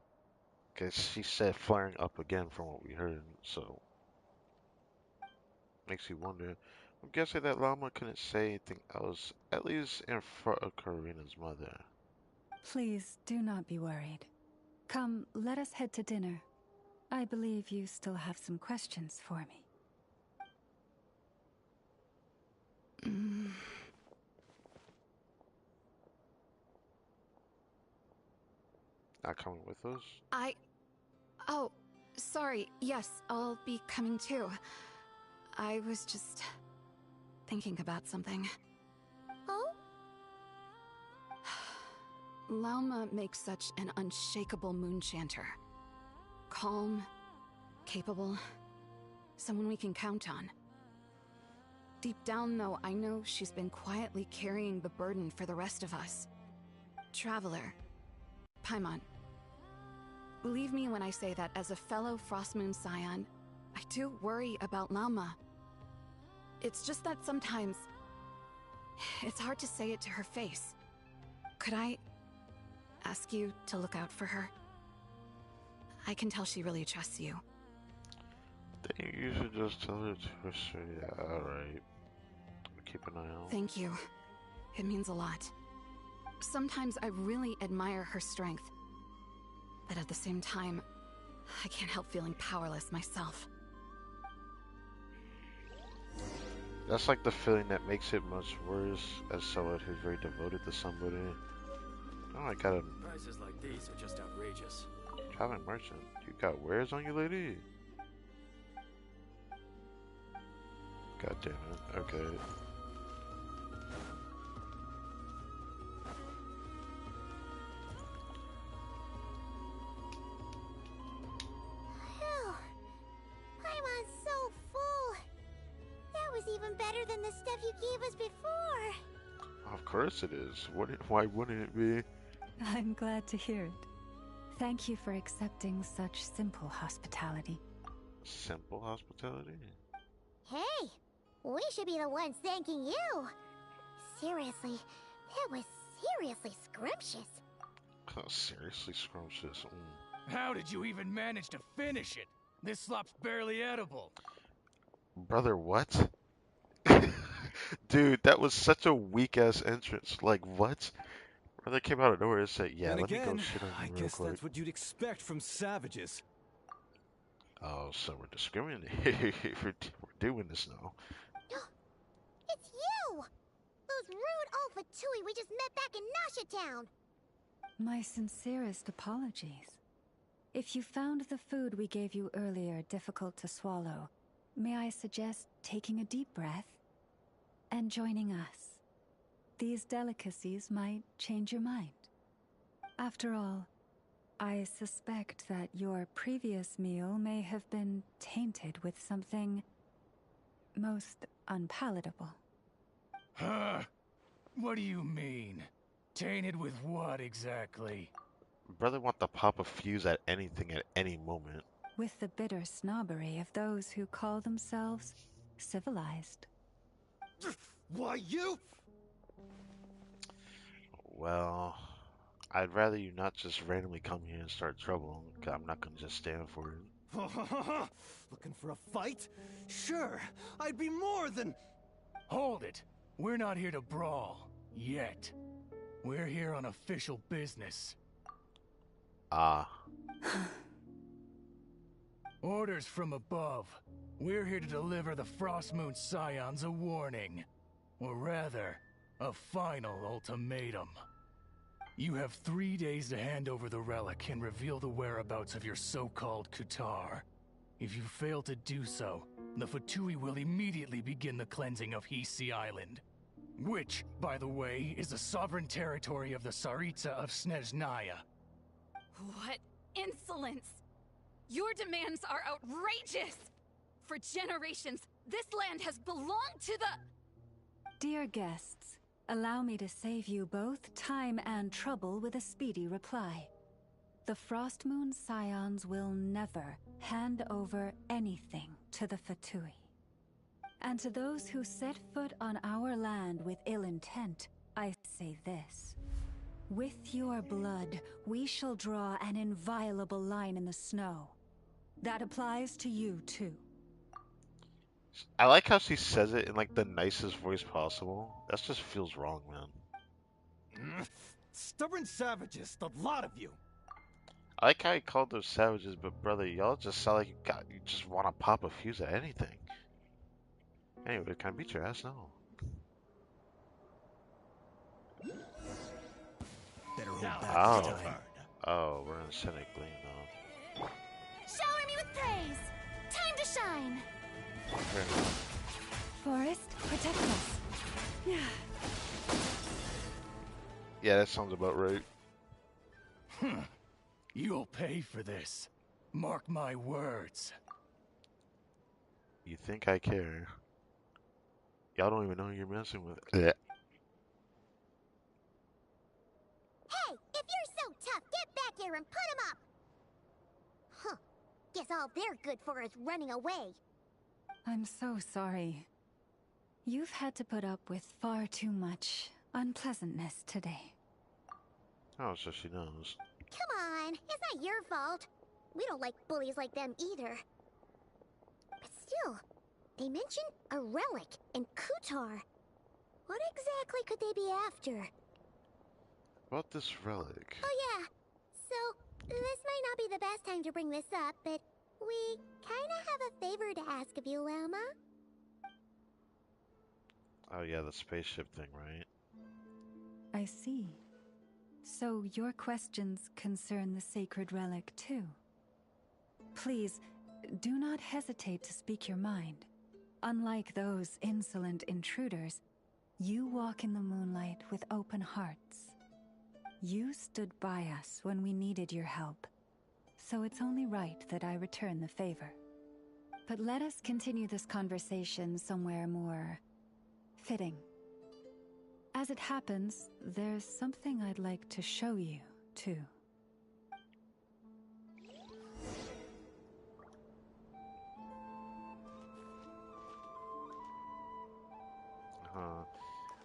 Because she said flaring up again from what we heard, so... Makes you wonder. I'm guessing that Llama couldn't say anything else, at least in front of Karina's mother. Please, do not be worried. Come, let us head to dinner. I believe you still have some questions for me. Not coming with us? Oh, sorry. Yes, I'll be coming too. I was just thinking about something. Oh? Lauma makes such an unshakable moon chanter. Calm, capable, someone we can count on. Deep down, though, I know she's been quietly carrying the burden for the rest of us. Traveler, Paimon, believe me when I say that as a fellow Frostmoon Scion, I do worry about Lauma. It's just that sometimes It's hard to say it to her face. Could I ask you to look out for her? I can tell she really trusts you. Think you should just tell her to her straight. Alright. Keep an eye out. Thank you. It means a lot. Sometimes I really admire her strength. But at the same time, I can't help feeling powerless myself. That's like the feeling that makes it much worse as someone who's very devoted to somebody. Oh, I got a Prices like these are just outrageous. traveling merchant. You got wares on you, lady? God damn it. Okay. Phew. I'm so full. That was even better than the stuff you gave us before. Of course it is. Why wouldn't it be? I'm glad to hear it. Thank you for accepting such simple hospitality. Simple hospitality? Hey, we should be the ones thanking you. Seriously, that was seriously scrumptious. Oh, seriously scrumptious. How did you even manage to finish it? This slop's barely edible. Brother, what? Dude, that was such a weak-ass entrance. Like, what? Brother came out of nowhere and said, yeah, Then let me go again, shit on I you real guess quick. that's what you'd expect from savages. Oh, so we're discriminating. We're doing this now. It's you! Those rude Alpha Tui we just met back in Nasha Town! My sincerest apologies. If you found the food we gave you earlier difficult to swallow, may I suggest taking a deep breath and joining us? These delicacies might change your mind. After all, I suspect that your previous meal may have been tainted with something most unpalatable. Huh? What do you mean? Tainted with what exactly? Brother want to pop a fuse at anything at any moment. With the bitter snobbery of those who call themselves civilized. Why you? Well, I'd rather you not just randomly come here and start trouble, 'cause I'm not gonna just stand for it. Looking for a fight? Sure, I'd be more than... Hold it! We're not here to brawl. Yet. We're here on official business. Ah. Orders from above. We're here to deliver the Frostmoon Scions a warning. Or rather, a final ultimatum. You have 3 days to hand over the relic and reveal the whereabouts of your so-called Kutar. If you fail to do so, the Fatui will immediately begin the cleansing of Hisi Island. Which, by the way, is the sovereign territory of the Tsaritsa of Snezhnaya. What insolence! Your demands are outrageous! For generations, this land has belonged to the... Dear guests, allow me to save you both time and trouble with a speedy reply. The Frostmoon Scions will never hand over anything to the Fatui. And to those who set foot on our land with ill intent, I say this. With your blood, we shall draw an inviolable line in the snow. That applies to you, too. I like how she says it in like the nicest voice possible. That just feels wrong, man. Stubborn savages, the lot of you. I like how he called those savages, but brother, y'all just sound like you just want to pop a fuse at anything. Anyway, can I beat your ass now? Better hold back Oh. this time. Oh, we're in Senate Gleam now. Shower me with praise! Time to shine! Fair enough. Forest, protect us. Yeah, that sounds about right. You'll pay for this. Mark my words. You think I care? Y'all don't even know who you're messing with. Yeah. Hey, if you're so tough, get back here and put him up! Huh. Guess all they're good for is running away. I'm so sorry. You've had to put up with far too much unpleasantness today. Oh, so she knows. Come on, it's not your fault. We don't like bullies like them either. But still, they mentioned a relic and Kutar. What exactly could they be after? About this relic. Oh yeah, so this might not be the best time to bring this up, but we kinda have a favor to ask of you, Lama. Oh yeah, the spaceship thing, right? I see. So your questions concern the sacred relic too. Please, do not hesitate to speak your mind. Unlike those insolent intruders, you walk in the moonlight with open hearts. You stood by us when we needed your help, so it's only right that I return the favor. But let us continue this conversation somewhere more fitting. As it happens, there's something I'd like to show you, too.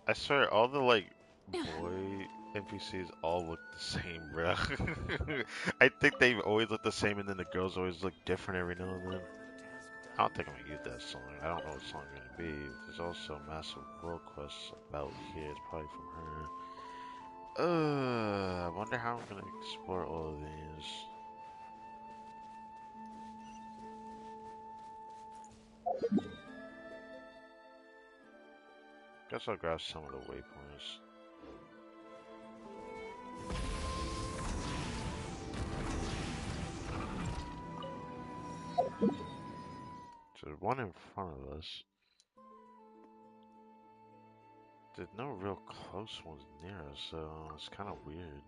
I swear, all the, like, boy NPCs all look the same, bro. I think they always look the same, and then the girls always look different every now and then. I don't think I'm gonna use that song. I don't know what song it's gonna be. There's also massive world quests about here. It's probably from her. I wonder how I'm gonna explore all of these. Guess I'll grab some of the waypoints. There's one in front of us. There's no real close ones near us, so it's kind of weird.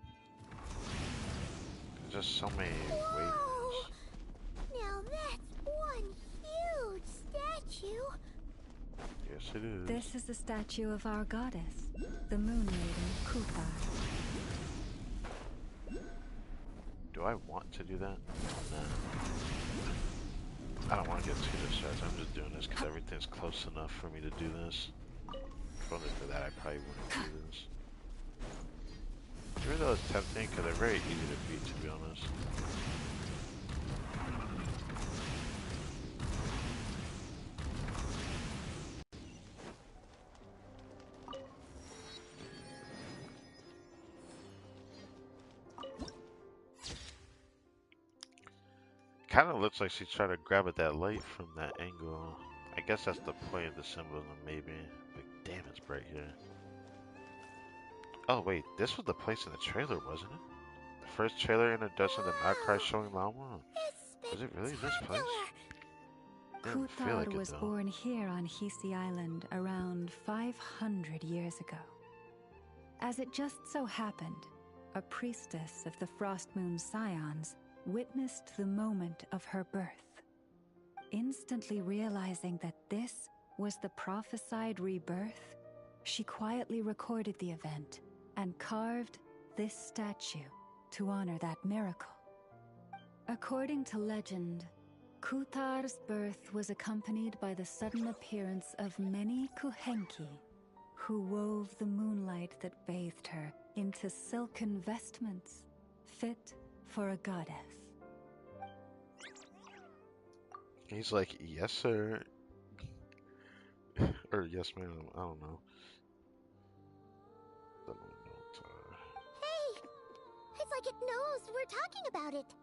There's just so many waypoints. Now that's one huge statue. Yes, it is. This is the statue of our goddess, the moon maiden Kuthar. Do I want to do that? Nah. I don't want to get too distracted. I'm just doing this because everything's close enough for me to do this. If only for that, I probably wouldn't do this. Even though it's tempting, because they're very easy to beat, to be honest. Kind of looks like she's trying to grab at that light from that angle. I guess that's the point of the symbolism, maybe. But damn, it's bright here. Oh wait, this was the place in the trailer, wasn't it? The first trailer introduction to ARCHON showing Lama? Was it really this place? Kuthar was born here on Hisi Island around 500 years ago. As it just so happened, a priestess of the Frost Moon Scions witnessed the moment of her birth. Instantly realizing that this was the prophesied rebirth, she quietly recorded the event and carved this statue to honor that miracle. According to legend, Kuthar's birth was accompanied by the sudden appearance of many Kuhenki, who wove the moonlight that bathed her into silken vestments fit for a goddess. He's like, yes sir. Or yes ma'am, I don't know. Hey! It's like it knows we're talking about it.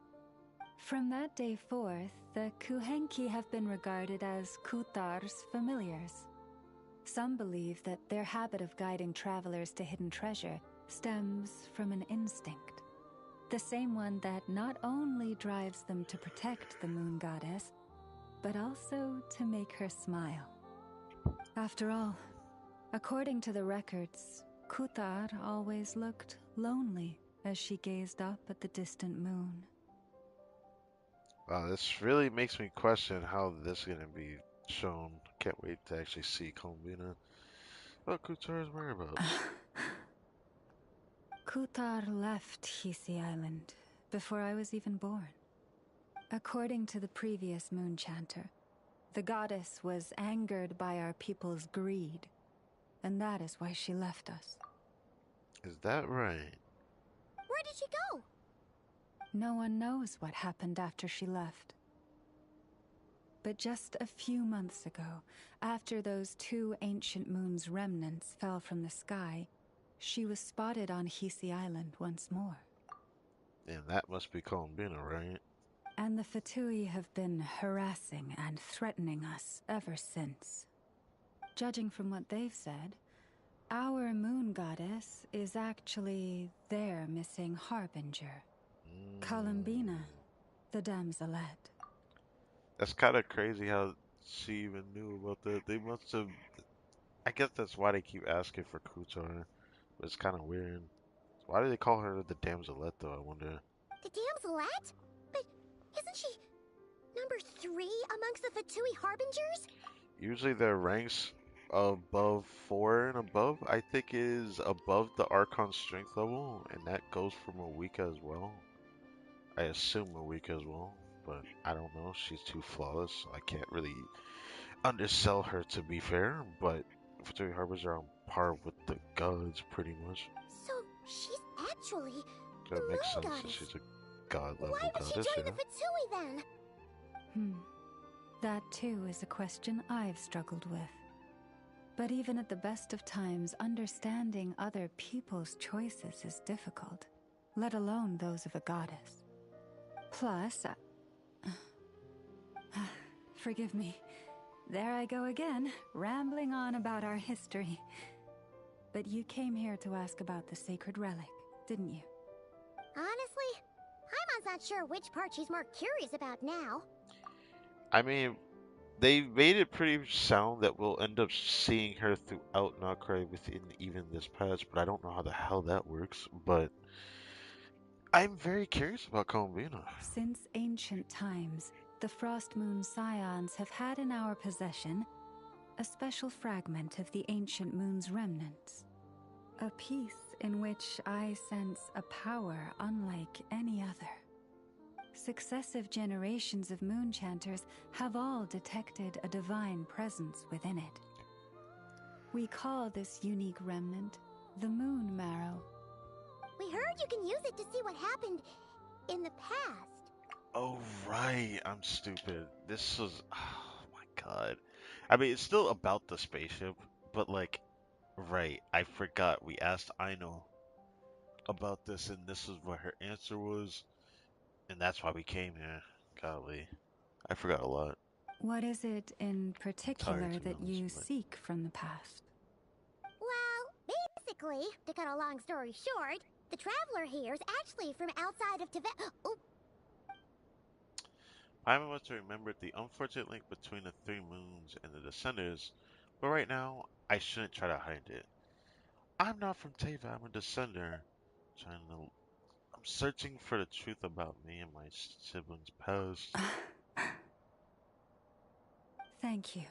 From that day forth, the Kuhenki have been regarded as Kuthar's familiars. Some believe that their habit of guiding travelers to hidden treasure stems from an instinct. The same one that not only drives them to protect the moon goddess, but also to make her smile. After all, according to the records, Kuthar always looked lonely as she gazed up at the distant moon. Wow, this really makes me question how this is gonna be shown. Can't wait to actually see Combina. What Kutar's whereabouts? Kuthar left Hisi Island before I was even born. According to the previous moon chanter, The goddess was angered by our people's greed, and that is why she left us. Is that right? Where did she go? No one knows what happened after she left. But just a few months ago, after those 2 ancient moon's remnants fell from the sky, she was spotted on Hisi Island once more. And that must be Columbina, right? And the Fatui have been harassing and threatening us ever since. Judging from what they've said, our moon goddess is actually their missing harbinger. Columbina, the damselette. That's kind of crazy how she even knew about that. They must have. I guess that's why they keep asking for Kutar. But it's kind of weird. Why do they call her the damselette, though? I wonder. The damselette? But isn't she number 3 amongst the Fatui harbingers? Usually their ranks above 4 and above, I think, is above the Archon strength level, and that goes for Moika as well. I assume Moika as well, but I don't know. She's too flawless, so I can't really undersell her, to be fair. But Fatui Harbors are on par with the gods, pretty much. So she's actually So it makes sense goddess. that she's a god level Why would goddess. she join the Fatui then? That too is a question I've struggled with. But even at the best of times, understanding other people's choices is difficult, let alone those of a goddess. Plus, forgive me, there I go again, rambling on about our history. But you came here to ask about the sacred relic, didn't you? Honestly, Paimon's not sure which part she's more curious about now. I mean, they made it pretty sound that we'll end up seeing her throughout Nocrai within even this patch, but I don't know how the hell that works. But I'm very curious about Columbina. Since ancient times, the Frost Moon Scions have had in our possession a special fragment of the ancient moon's remnants. A piece in which I sense a power unlike any other. Successive generations of moonchanters have all detected a divine presence within it. We call this unique remnant the Moon Marrow. We heard you can use it to see what happened in the past. Oh, right. I'm stupid. This was. Oh my god. I mean, it's still about the spaceship, but like, right. I forgot. We asked Aino about this, and this is what her answer was. And that's why we came here. Golly. I forgot a lot. What is it in particular Tired, to be that honest, you but- seek from the past? Well, basically, to cut a long story short, the traveler here is actually from outside of Tibet. Oh, I must remember the unfortunate link between the 3 moons and the Descenders, but right now, I shouldn't try to hide it. I'm not from Teva, I'm a Descender. I'm searching for the truth about me and my siblings' past. Thank you.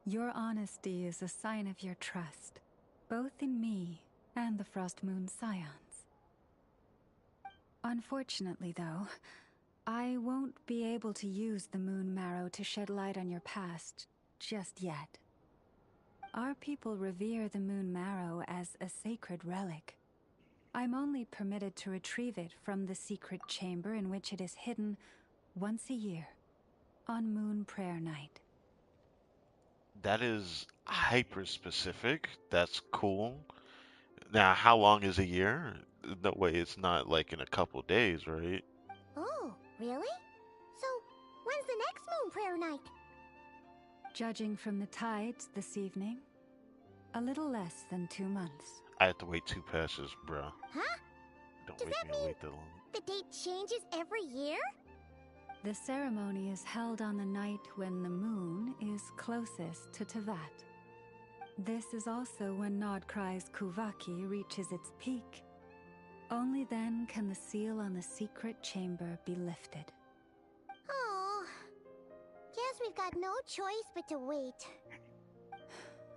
Your honesty is a sign of your trust, both in me and the Frost Moon Scions. Unfortunately, though, I won't be able to use the Moon Marrow to shed light on your past just yet. Our people revere the Moon Marrow as a sacred relic. I'm only permitted to retrieve it from the secret chamber in which it is hidden once a year, on Moon Prayer Night. That is hyper specific. That's cool. Now, how long is a year? No way, it's not like in a couple days, right? oh, really? So, when's the next moon prayer night? Judging from the tides this evening, a little less than 2 months. I have to wait 2 passes, bro. Huh? Don't Does make that me mean wait that long. the date changes every year? The ceremony is held on the night when the moon is closest to Tevat. This is also when Nodkrai's Kuvaki reaches its peak. Only then can the seal on the secret chamber be lifted. Oh, guess we've got no choice but to wait.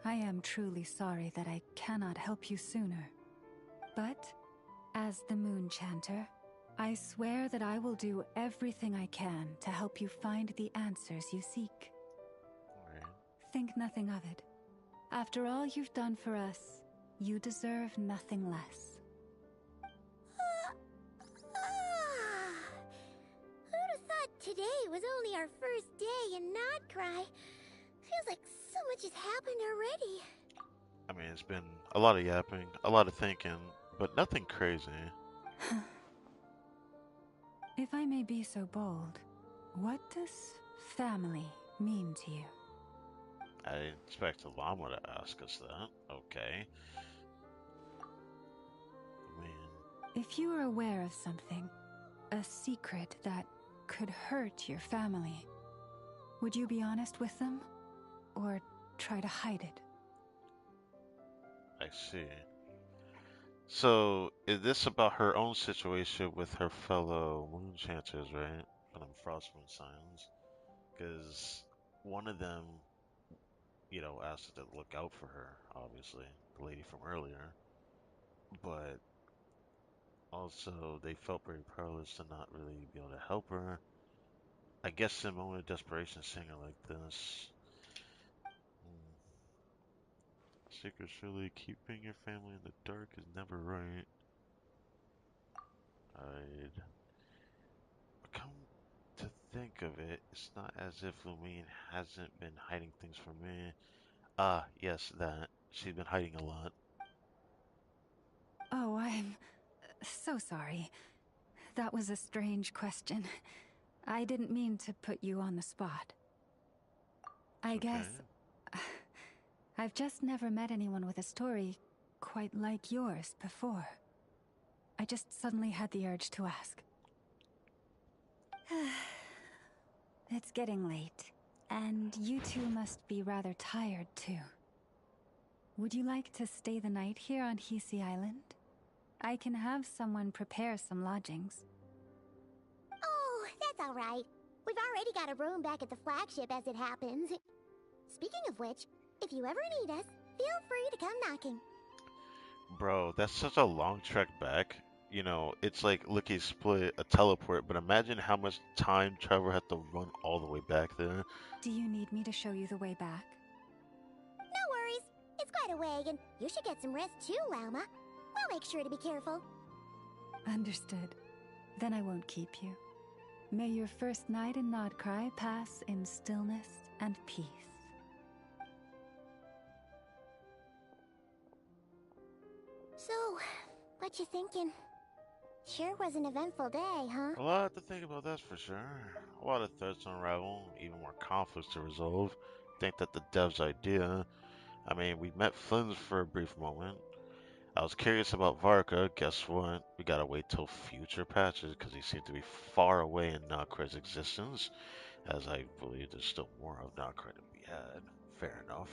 I am truly sorry that I cannot help you sooner. But, as the Moon Chanter, I swear that I will do everything I can to help you find the answers you seek. think nothing of it. After all you've done for us, you deserve nothing less. Who'd have thought today was only our first day in Nodcry? Feels like so much has happened already. I mean, it's been a lot of yapping, a lot of thinking, but nothing crazy. If I may be so bold, what does family mean to you? I didn't expect Llama to ask us that. Okay. I mean... If you were aware of something, a secret that could hurt your family, would you be honest with them? Or try to hide it? I see. So, is this about her own situation with her fellow Moonchanters, right? For them Frost Moon Scions? Because one of them, you know, asked her to look out for her, obviously, the lady from earlier. But also, they felt very powerless to not really be able to help her. I guess in a moment of desperation, seeing her like this. Secret surely keeping your family in the dark is never right. I'd come to think of it, it's not as if Lumine hasn't been hiding things from me. Ah, yes, that. She's been hiding a lot. Oh, I'm so sorry. That was a strange question. I didn't mean to put you on the spot. I guess I've just never met anyone with a story quite like yours before. I just suddenly had the urge to ask. It's getting late, and you two must be rather tired too. Would you like to stay the night here on Hisi Island? I can have someone prepare some lodgings. Oh, that's all right. We've already got a room back at the flagship as it happens. Speaking of which, if you ever need us, feel free to come knocking. Bro, that's such a long trek back. You know, it's like Licky Split, a teleport, but imagine how much time Trevor had to run all the way back there. Do you need me to show you the way back? No worries. It's quite a way, and you should get some rest too, Lauma. We'll make sure to be careful. Understood. Then I won't keep you. May your first night in Nodcry pass in stillness and peace. So, what you thinking? Sure was an eventful day, huh? A lot to think about, that's for sure. A lot of threads to unravel, even more conflicts to resolve. Think that the dev's idea. I mean, we met Flynn's for a brief moment. I was curious about Varka. Guess what? We gotta wait till future patches because he seemed to be far away in Nocray's existence. As I believe there's still more of Nocray to be had. Fair enough.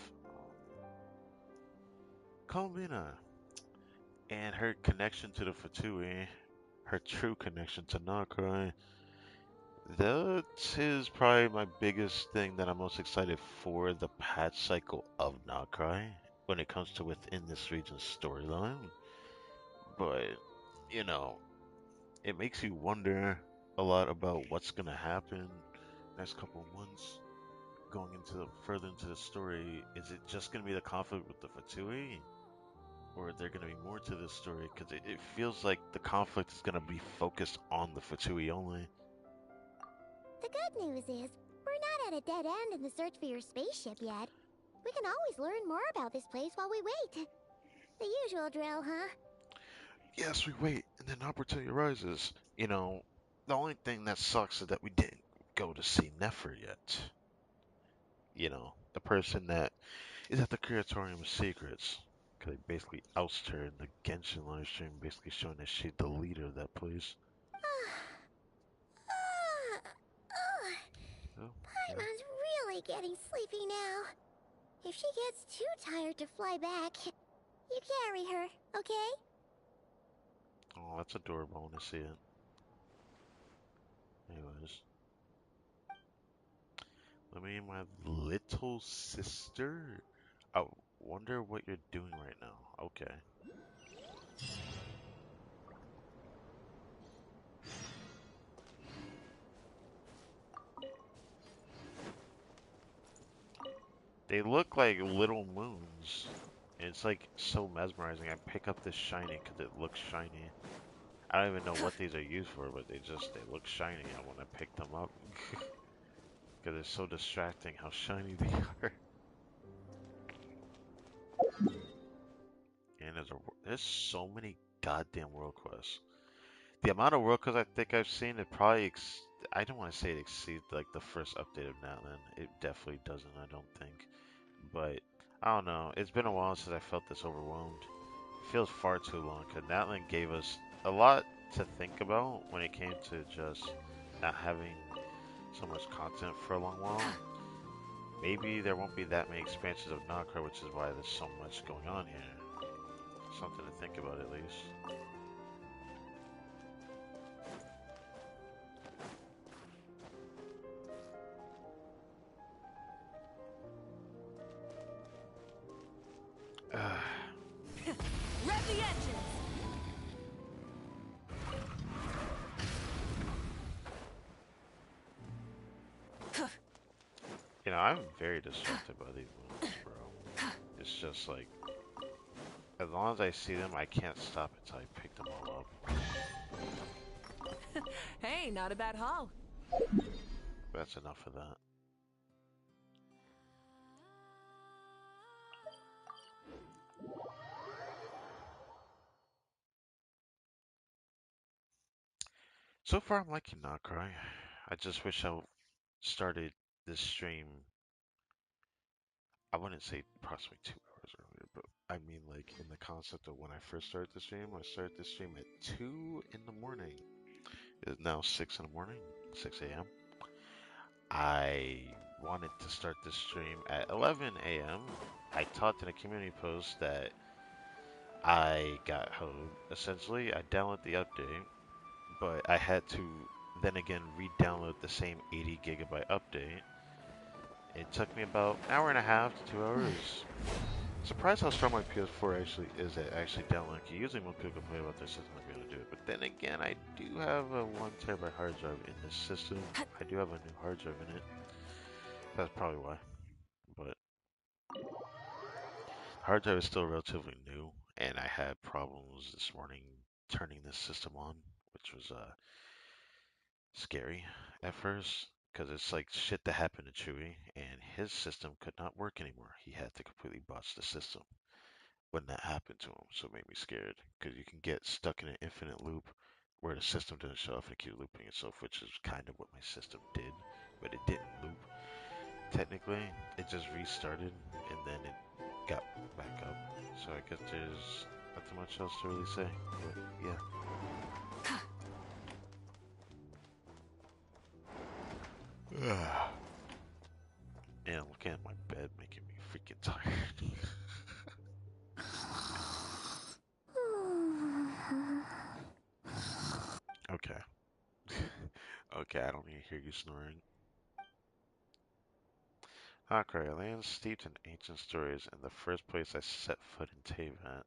Columbina and her connection to the Fatui, her true connection to Nocray. That is probably my biggest thing that I'm most excited for the patch cycle of Nocray when it comes to within this region's storyline. But, you know, it makes you wonder a lot about what's gonna happen next couple of months. Going into further into the story, is it just gonna be the conflict with the Fatui? Or are there gonna be more to this story? Because it feels like the conflict is gonna be focused on the Fatui only. The good news is, we're not at a dead end in the search for your spaceship yet. We can always learn more about this place while we wait. The usual drill, huh? Yes, we wait, and then opportunity arises. You know, the only thing that sucks is that we didn't go to see Nefer yet. You know, the person that is at the Curatorium of Secrets. Because they basically ousted her in the Genshin livestream, basically showing that she's the leader of that place. Paimon's really getting sleepy now. If she gets too tired to fly back, you carry her, okay? Oh, that's adorable. I want to see it. Anyways. Let me, my little sister. I wonder what you're doing right now. Okay. They look like little moons. And it's like so mesmerizing. I pick up this shiny because it looks shiny. I don't even know what these are used for, but they look shiny. I want to pick them up because it's so distracting how shiny they are. And there's so many goddamn world quests. The amount of world quests I think I've seen, it probably I don't want to say it exceeds like the first update of Natlan. It definitely doesn't, I don't think. But I don't know. It's been a while since I felt this overwhelmed. It feels far too long because Natlan gave us a lot to think about when it came to just not having so much content for a long while. Maybe there won't be that many expansions of Nocra, which is why there's so much going on here. Something to think about at least. Rev the engines! You know, I'm very distracted by these moves, bro. It's just like, as long as I see them, I can't stop until I pick them all up. Hey, not a bad haul. That's enough of that. So far, I'm liking KRAI. I just wish I started this stream. I wouldn't say approximately 2 hours earlier, but I mean like in the concept of when I first started the stream. I started the stream at 2 in the morning. It's now 6 in the morning, 6 a.m. I wanted to start this stream at 11 a.m. I talked in a community post that I got home. Essentially, I downloaded the update, but I had to then again re-download the same 80 gigabyte update. It took me about an hour and a half to 2 hours. Surprised how strong my PS4 actually is at actually downloading. Usually most people complain about their system not being able to do it, but then again, I do have a 1 terabyte hard drive in this system. I do have a new hard drive in it. That's probably why. But hard drive is still relatively new, and I had problems this morning turning this system on, which was scary at first because it's like shit that happened to Chewie, and his system could not work anymore. He had to completely botch the system when that happened to him, so it made me scared because you can get stuck in an infinite loop where the system doesn't shut off and keep looping itself, which is kind of what my system did, but it didn't loop. Technically, it just restarted and then it got back up. So I guess there's not too much else to really say, but yeah. And looking at my bed making me freaking tired. Okay. Okay, I don't need to hear you snoring. KRAI, land steeped in ancient stories, and the first place I set foot in Teyvat.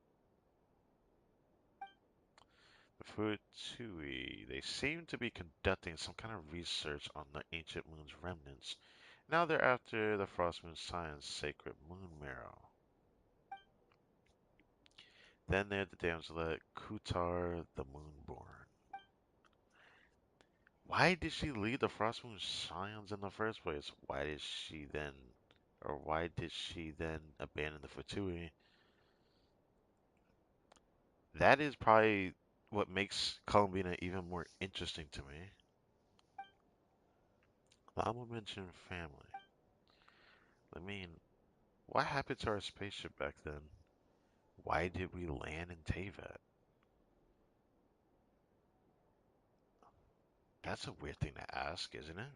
The Futui, they seem to be conducting some kind of research on the ancient moon's remnants. Now they're after the Frost Moon Science sacred moon marrow. Then there's the damsel Kutar the Moonborn. Why did she leave the Frost Moon Scions in the first place? Why did she then abandon the Fatui? That is probably what makes Columbina even more interesting to me. Lama mentioned family. I mean, what happened to our spaceship back then? Why did we land in Teyvat? That's a weird thing to ask, isn't it?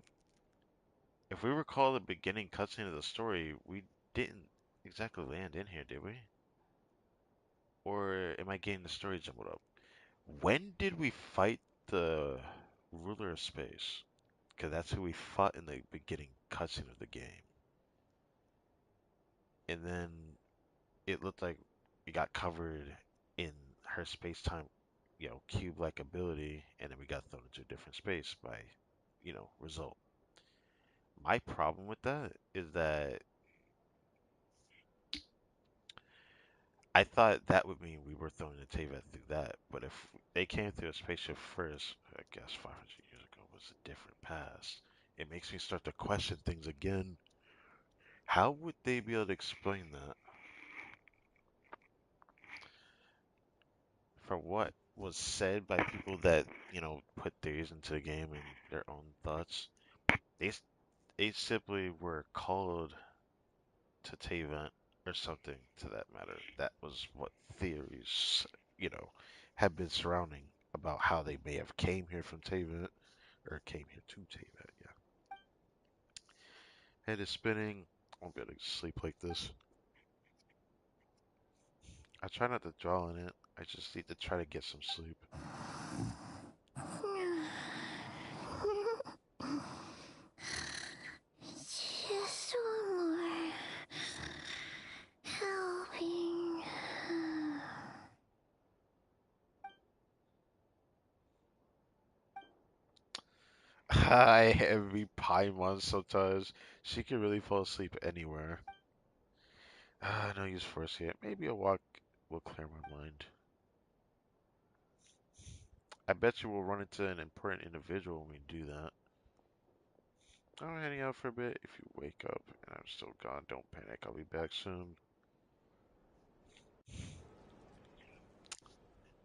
If we recall the beginning cutscene of the story, we didn't exactly land in here, did we? Or am I getting the story jumbled up? When did we fight the ruler of space? Because that's who we fought in the beginning cutscene of the game. And then it looked like we got covered in her space-time, cube-like ability, and then we got thrown into a different space by, result. My problem with that is that I thought that would mean we were throwing the Teyvat through that, but if they came through a spaceship first, I guess 500 years ago was a different past. It makes me start to question things again. How would they be able to explain that? From what was said by people that, put theories into the game and their own thoughts, they they simply were called to Teyvat or something to that matter. That was what theories, you know, have been surrounding about how they may have came here from Teyvat or came here to Teyvat. Yeah, head is spinning. I won't be able to sleep like this. I try not to draw on it. I just need to try to get some sleep. Just one more helping. I envy Paimon sometimes. She can really fall asleep anywhere. No use forcing it. Maybe a walk will clear my mind. I bet you we'll run into an important individual when we do that. I'm heading out for a bit. If you wake up and I'm still gone, don't panic. I'll be back soon.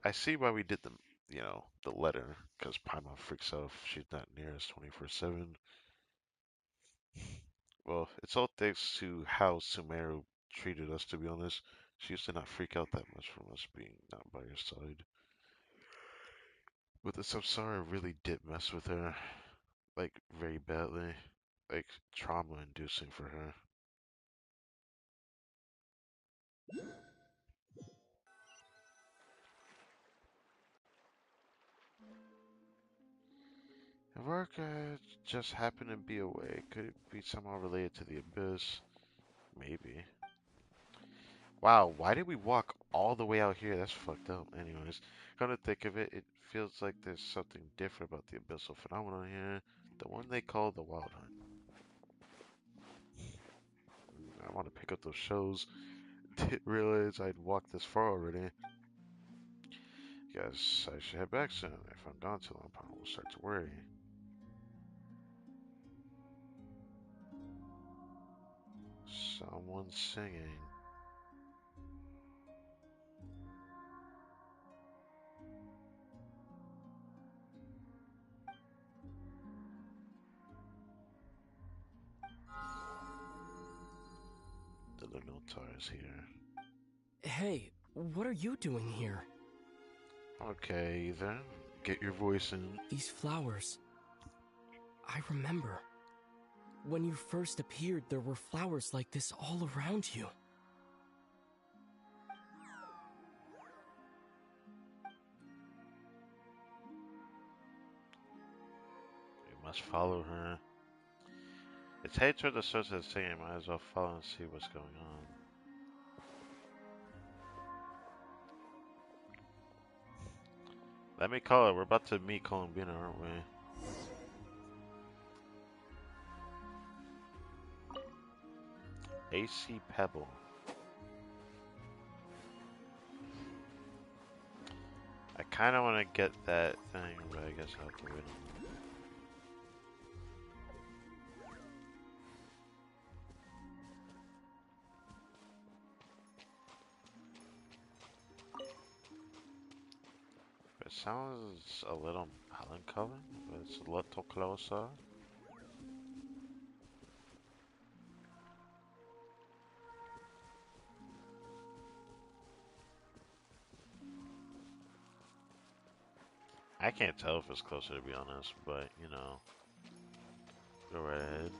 I see why we did the letter, because Paimon freaks out if she's not near us 24/7. Well, it's all thanks to how Sumeru treated us, to be honest. She used to not freak out that much from us being not by her side. But the Samsara really did mess with her, like, very badly. Like, trauma-inducing for her. If Arca just happened to be away, could it be somehow related to the Abyss? Maybe. Wow, why did we walk all the way out here? That's fucked up. Anyways, come to think of it, it feels like there's something different about the abyssal phenomenon here. The one they call the Wild Hunt. I want to pick up those shows. Didn't realize I'd walked this far already. Guess I should head back soon. If I'm gone too long, Papa will start to worry. Someone's singing. The Lenotar is here. Hey, what are you doing here? Okay, then. Get your voice in. These flowers. I remember. When you first appeared, there were flowers like this all around you. We must follow her. It's headed toward the source of the singing. Might as well follow and see what's going on. Let me call it. We're about to meet Columbina, aren't we? AC Pebble. I kind of want to get that thing, but I guess I'll have to wait. It sounds a little melancholy, but it's a little closer. I can't tell if it's closer, to be honest, but, go right ahead.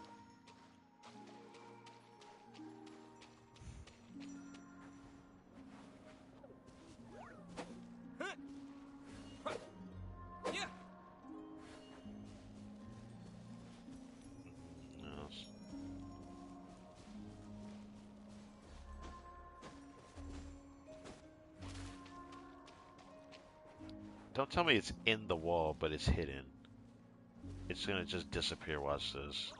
Yes. Don't tell me it's in the wall, but it's hidden. It's gonna just disappear, watch this.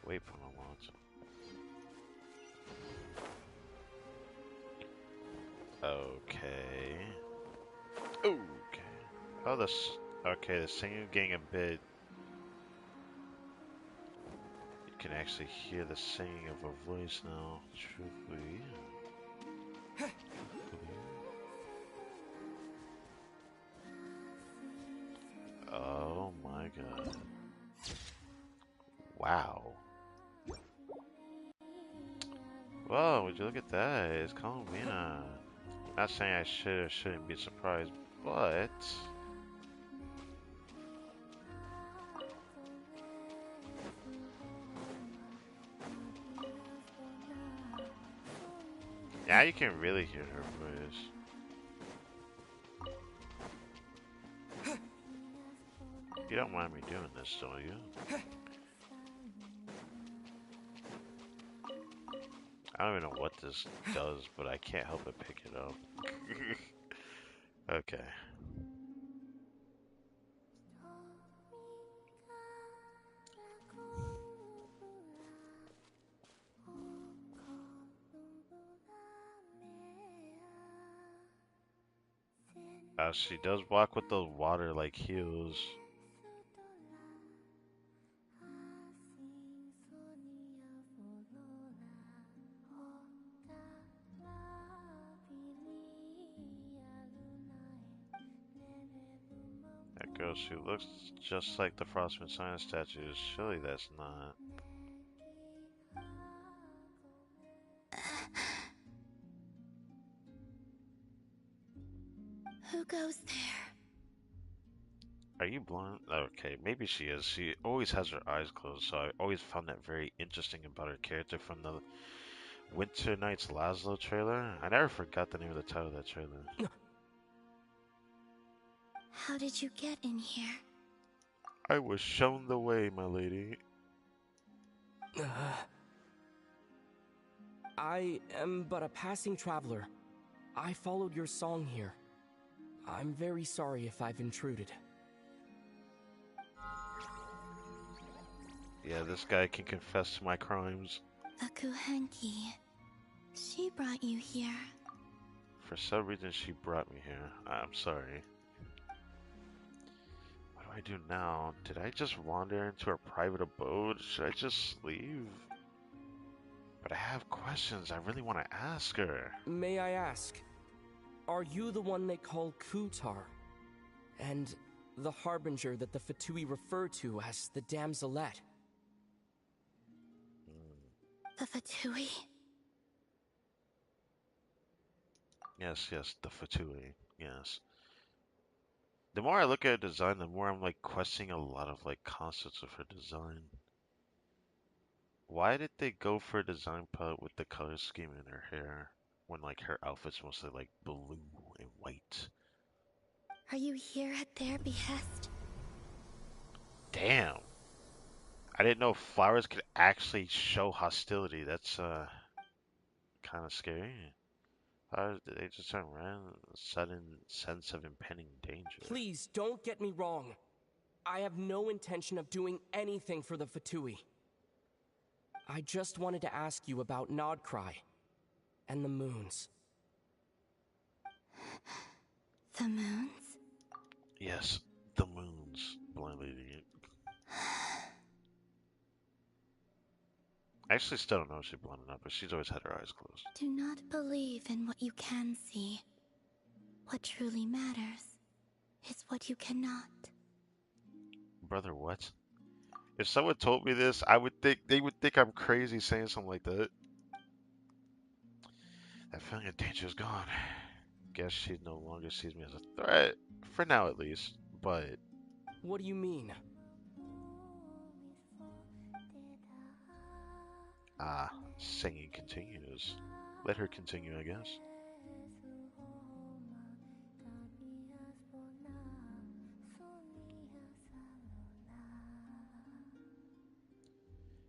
waypoint unlocked. Okay. Okay. Oh, this. Okay, the singing getting a bit. You can actually hear the singing of a voice now. Truthfully. Oh my god. Wow. Whoa, would you look at that? It's Columbina. I'm not saying I should or shouldn't be surprised, but now you can really hear her voice. You don't mind me doing this, do you? I don't even know what this does, but I can't help but pick it up. Okay. She does walk with those water like heels. That girl, she looks just like the Frostman Science statues. Surely that's not. Who goes there? Are you blind? Okay, maybe she is. She always has her eyes closed, so I always found that very interesting about her character from the Winter Nights Laszlo trailer. I never forgot the name of the title of that trailer. How did you get in here? I was shown the way, my lady. I am but a passing traveler. I followed your song here. I'm very sorry if I've intruded. Yeah, this guy can confess to my crimes. Akuhenki. She brought you here. For some reason, she brought me here. I'm sorry. What do I do now? Did I just wander into her private abode? Should I just leave? But I have questions I really want to ask her. May I ask, are you the one they call Kutar? And the harbinger that the Fatui refer to as the Damselette? The Fatui? Yes, the Fatui. Yes. The more I look at her design, the more I'm like questioning a lot of like concepts of her design. Why did they go for a design palette with the color scheme in her hair when like her outfit's mostly like blue and white? Are you here at their behest? Damn. I didn't know flowers could actually show hostility. That's kind of scary. Flowers, they just turn around, a sudden sense of impending danger. Please don't get me wrong. I have no intention of doing anything for the Fatui. I just wanted to ask you about Nodcry and the moons. The moons? Yes, the moons, blind lady. I actually still don't know if she's blind enough, but she's always had her eyes closed. Do not believe in what you can see. What truly matters is what you cannot. Brother, what? If someone told me this, they would think I'm crazy saying something like that. That feeling of danger is gone. Guess she no longer sees me as a threat, for now at least. But what do you mean? Singing continues. Let her continue, I guess.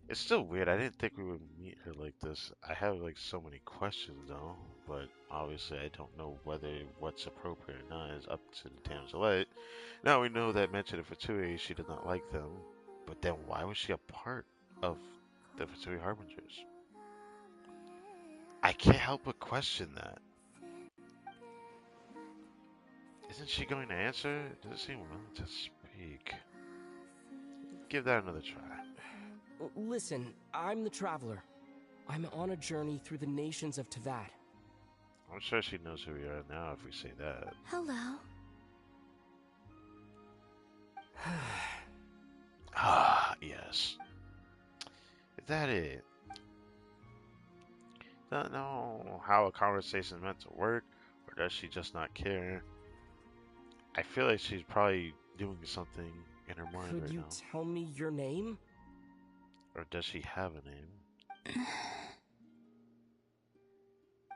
It's still weird. I didn't think we would meet her like this. I have like so many questions though, but obviously I don't know whether what's appropriate or not is up to the Damselette. Now we know that mentioned in Fatui she did not like them, but then why was she a part of The Fatui Harbingers. I can't help but question that. Isn't she going to answer? It doesn't seem willing to speak. Give that another try. Listen, I'm the Traveler. I'm on a journey through the nations of Teyvat. I'm sure she knows who we are now if we say that. Hello. Ah, yes. Is that it? Don't know how a conversation is meant to work, or does she just not care? I feel like she's probably doing something in her mind Could right you now. tell me your name? Or does she have a name?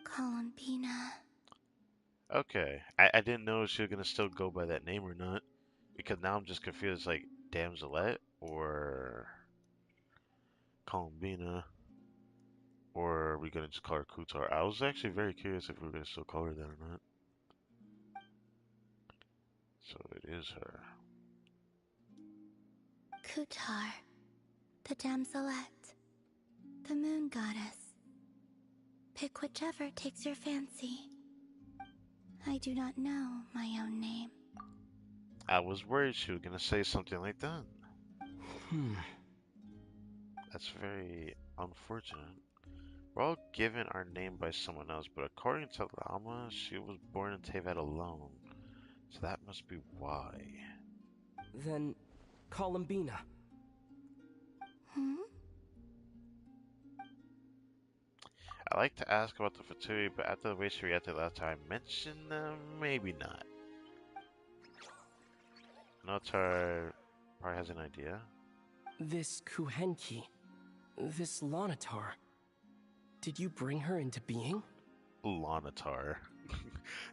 Columbina. Okay, I didn't know if she was gonna still go by that name or not, because now I'm just confused, like Damselette or Columbina, or are we gonna just call her Kutar? I was actually very curious if we were gonna still call her that or not. So it is her. Kutar, the Damselette, the Moon Goddess. Pick whichever takes your fancy. I do not know my own name. I was worried she was gonna say something like that. That's very unfortunate. We're all given our name by someone else, but according to Lama, she was born in Teyvat alone. So that must be why. Then, Columbina. I like to ask about the Fatui, but after the way she reacted last time, mention them? Maybe not. Notar probably has an idea. This Kuhenki. This Lonatar. Did you bring her into being? Lonatar.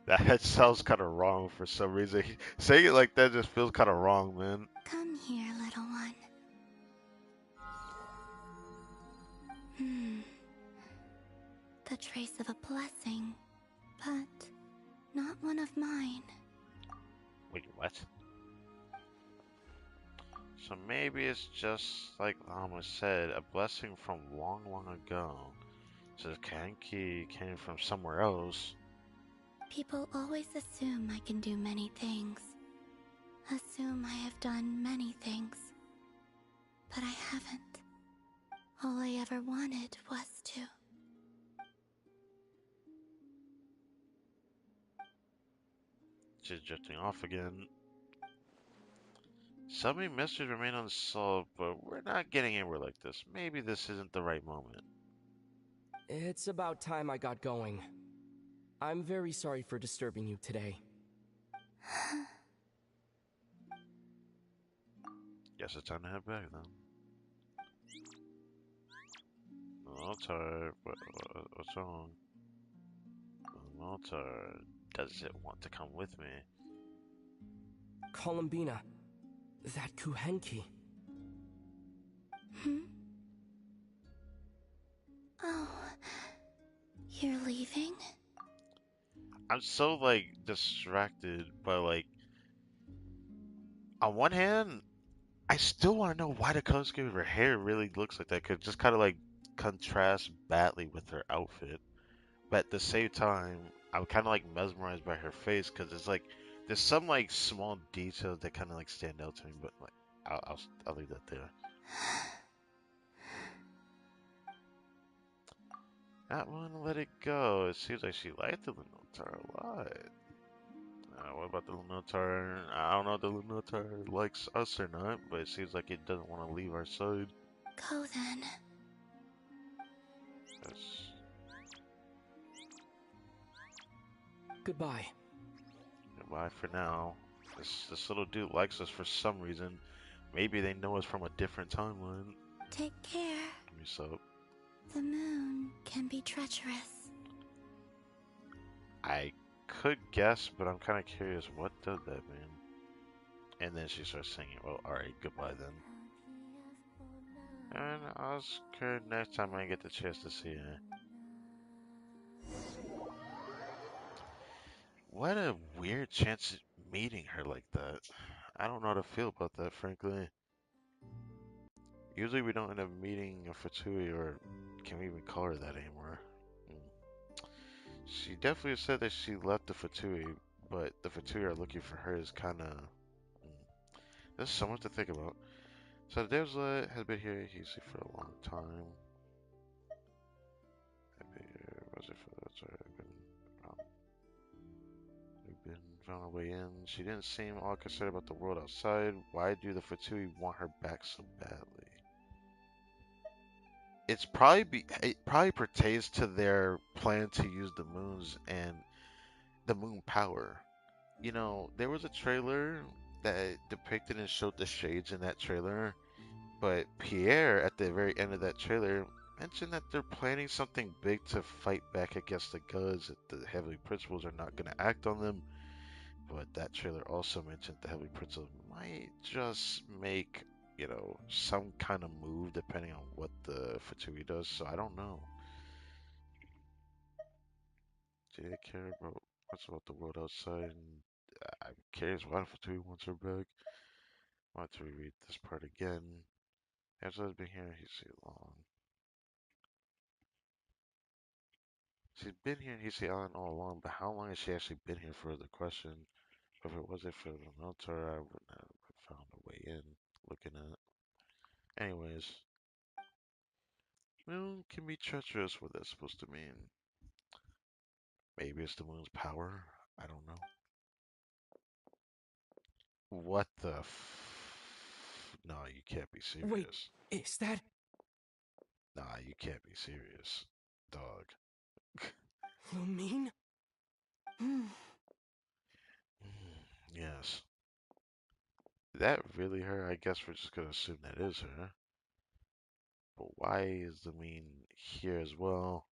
That sounds kind of wrong for some reason. Saying it like that just feels kind of wrong, man. Come here, little one. The trace of a blessing, but not one of mine. Wait, what? So maybe it's just like Lama said, a blessing from long, long ago. So the Kanki came from somewhere else. People always assume I can do many things. Assume I have done many things. But I haven't. All I ever wanted was to. She's drifting off again. So many mysteries remain unsolved, but we're not getting anywhere like this. Maybe this isn't the right moment. It's about time I got going. I'm very sorry for disturbing you today. Guess it's time to head back then. Notar, what's wrong? Notar, does it want to come with me? Columbina. That Kuhenki. Oh, you're leaving? I'm so, like, distracted by, like... On one hand, I still want to know why the color scheme of her hair really looks like that. Cause it just kind of, like, contrasts badly with her outfit. But at the same time, I'm kind of, like, mesmerized by her face. Because it's, like, there's some, like, small details that kind of, like, stand out to me. But, like, I'll leave that there. Not want to let it go. It seems like she liked the Lunotar a lot. What about the Lunotar? I don't know if the Lunotar likes us or not, but it seems like it doesn't want to leave our side. Go then. Yes. Goodbye. Goodbye for now. This little dude likes us for some reason. Maybe they know us from a different timeline. Take care. Give me some. The moon can be treacherous. I could guess, but I'm kind of curious. What does that mean? And then she starts singing. Well, alright, goodbye then. And I'll ask her next time I get the chance to see her. What a weird chance meeting her like that. I don't know how to feel about that, frankly. Usually we don't end up meeting a Fatui, or can we even call her that anymore? She definitely said that she left the Fatui, but the Fatui are looking for her is kind of... That's something to think about. So the Devslet has been here easily for a long time. Was it for that? Sorry, we've been found our way in. She didn't seem all concerned about the world outside. Why do the Fatui want her back so badly? It probably pertains to their plan to use the moons and the moon power. You know, there was a trailer that depicted and showed the shades in that trailer, but Pierre at the very end of that trailer mentioned that they're planning something big to fight back against the gods, that the Heavenly Principles are not going to act on them. But that trailer also mentioned the Heavenly Principles might just make, you know, some kind of move depending on what the Fatui does, so I don't know. Do they care about what's about the world outside? And I'm curious why the Fatui wants her back. I want to reread this part again. Angela's been here, he's so long. She's been here in Heisei Island all along, but how long has she actually been here for the question? If it wasn't for the military, I would not have found a way in. Looking at. Anyways. Moon can be treacherous, what that's supposed to mean. Maybe it's the moon's power? I don't know. What the No, you can't be serious. Wait, is that... Nah, you can't be serious. Dog. Lumine? Yes. Is that really her? I guess we're just gonna assume that is her. But why is the mean here as well?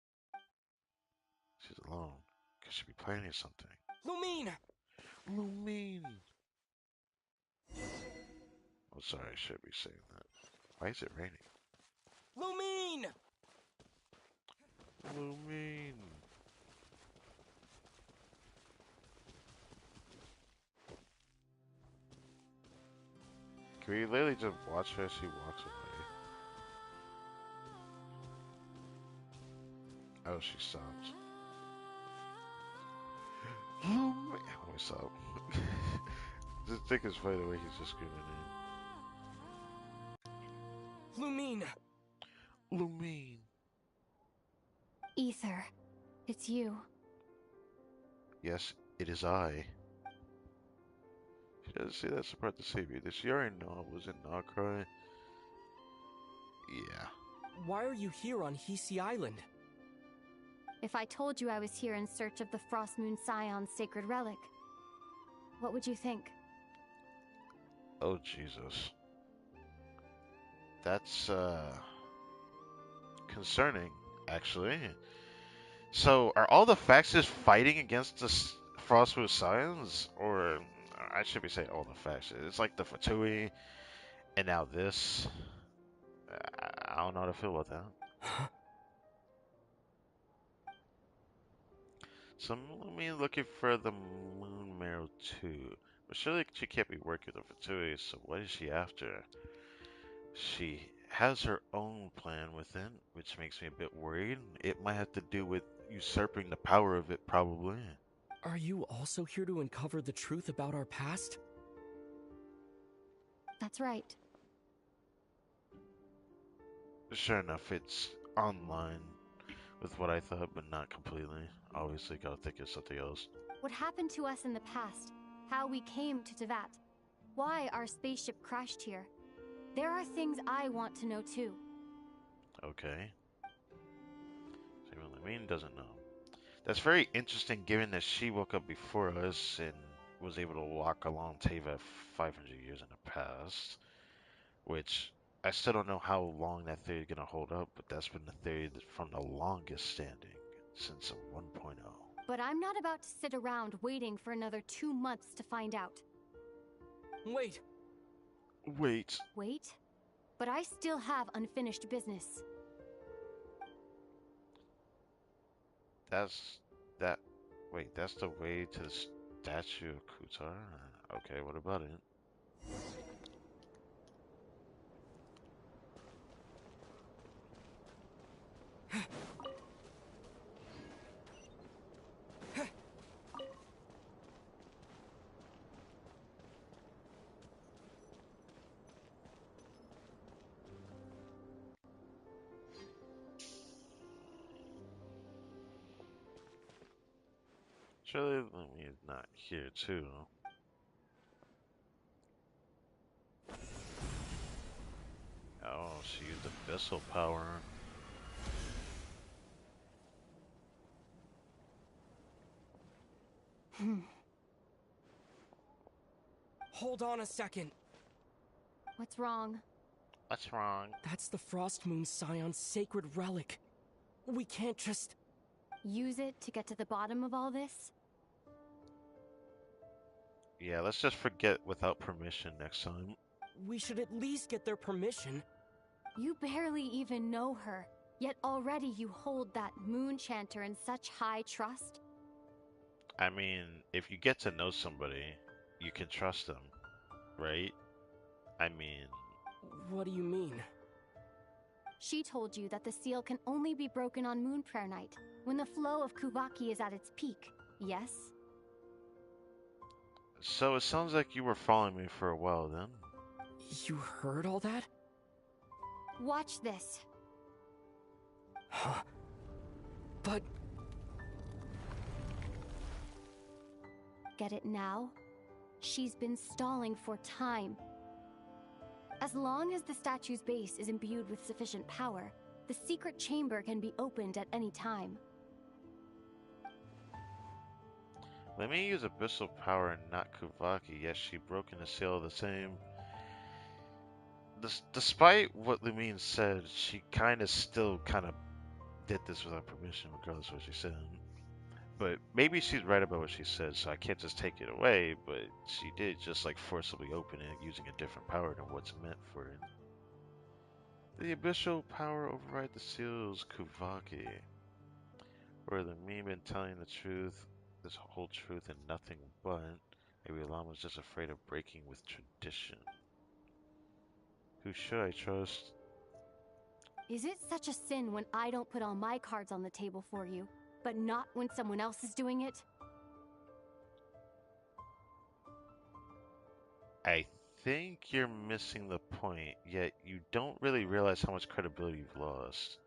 She's alone. Could she be planning something? Lumine! Lumine! Oh, sorry, I shouldn't be saying that. Why is it raining? Lumine! Lumine! Can we literally just watch her as she walks away? Oh, she stops. Lumine! Let me stop. Just think it's funny the way he's just screaming in. Lumine! Lumine! Ether, it's you. Yes, it is I. She doesn't say that's the part to save you. Did she already know I was in ARCHON? Yeah. Why are you here on Heisei Island? If I told you I was here in search of the Frost Moon Scion's sacred relic, what would you think? Oh, Jesus. That's, concerning, actually. So, are all the factions fighting against the Frostwood Scions? Or, I should be saying all the factions. It's like the Fatui, and now this. I don't know how to feel about that. So, let me looking for the Moon Marrow 2. But surely she can't be working with the Fatui, so what is she after? She has her own plan within, which makes me a bit worried. It might have to do with usurping the power of it, probably. Are you also here to uncover the truth about our past? That's right. Sure enough, it's online with what I thought, but not completely. Obviously, gotta think of something else. What happened to us in the past? How we came to Tevat? Why our spaceship crashed here? There are things I want to know too. Okay. So Lamine doesn't know. That's very interesting given that she woke up before us and was able to walk along Teva 500 years in the past. Which, I still don't know how long that theory is going to hold up, but that's been the theory from the longest standing since 1.0. But I'm not about to sit around waiting for another 2 months to find out. Wait! Wait. Wait? But I still have unfinished business. Wait, that's the way to the statue of Kutar? Okay, what about it? Surely Lumine's not here too. Oh, she used abyssal power. Hold on a second. What's wrong? What's wrong? That's the Frost Moon Scion's sacred relic. We can't just... Use it to get to the bottom of all this? Yeah, let's just forget without permission next time. We should at least get their permission. You barely even know her, yet already you hold that moon chanter in such high trust? I mean, if you get to know somebody, you can trust them, right? I mean... What do you mean? She told you that the seal can only be broken on Moon Prayer Night, when the flow of Kuvaki is at its peak, yes? So it sounds like you were following me for a while then. You heard all that? Watch this. Huh? But... Get it now? She's been stalling for time. As long as the statue's base is imbued with sufficient power, the secret chamber can be opened at any time. Let me use abyssal power and not Kuvaki. Yes, she broke in the seal the same. Despite what Lumine said, she still did this without permission, regardless of what she said. But maybe she's right about what she said, so I can't just take it away, but she did just forcibly open it using a different power than what's meant for it. The abyssal power override the seals, Kuvaki. Or the meme been telling the truth, this whole truth and nothing but. Maybe Lama's just afraid of breaking with tradition. Who should I trust? Is it such a sin when I don't put all my cards on the table for you, but not when someone else is doing it? I think you're missing the point, yet you don't really realize how much credibility you've lost.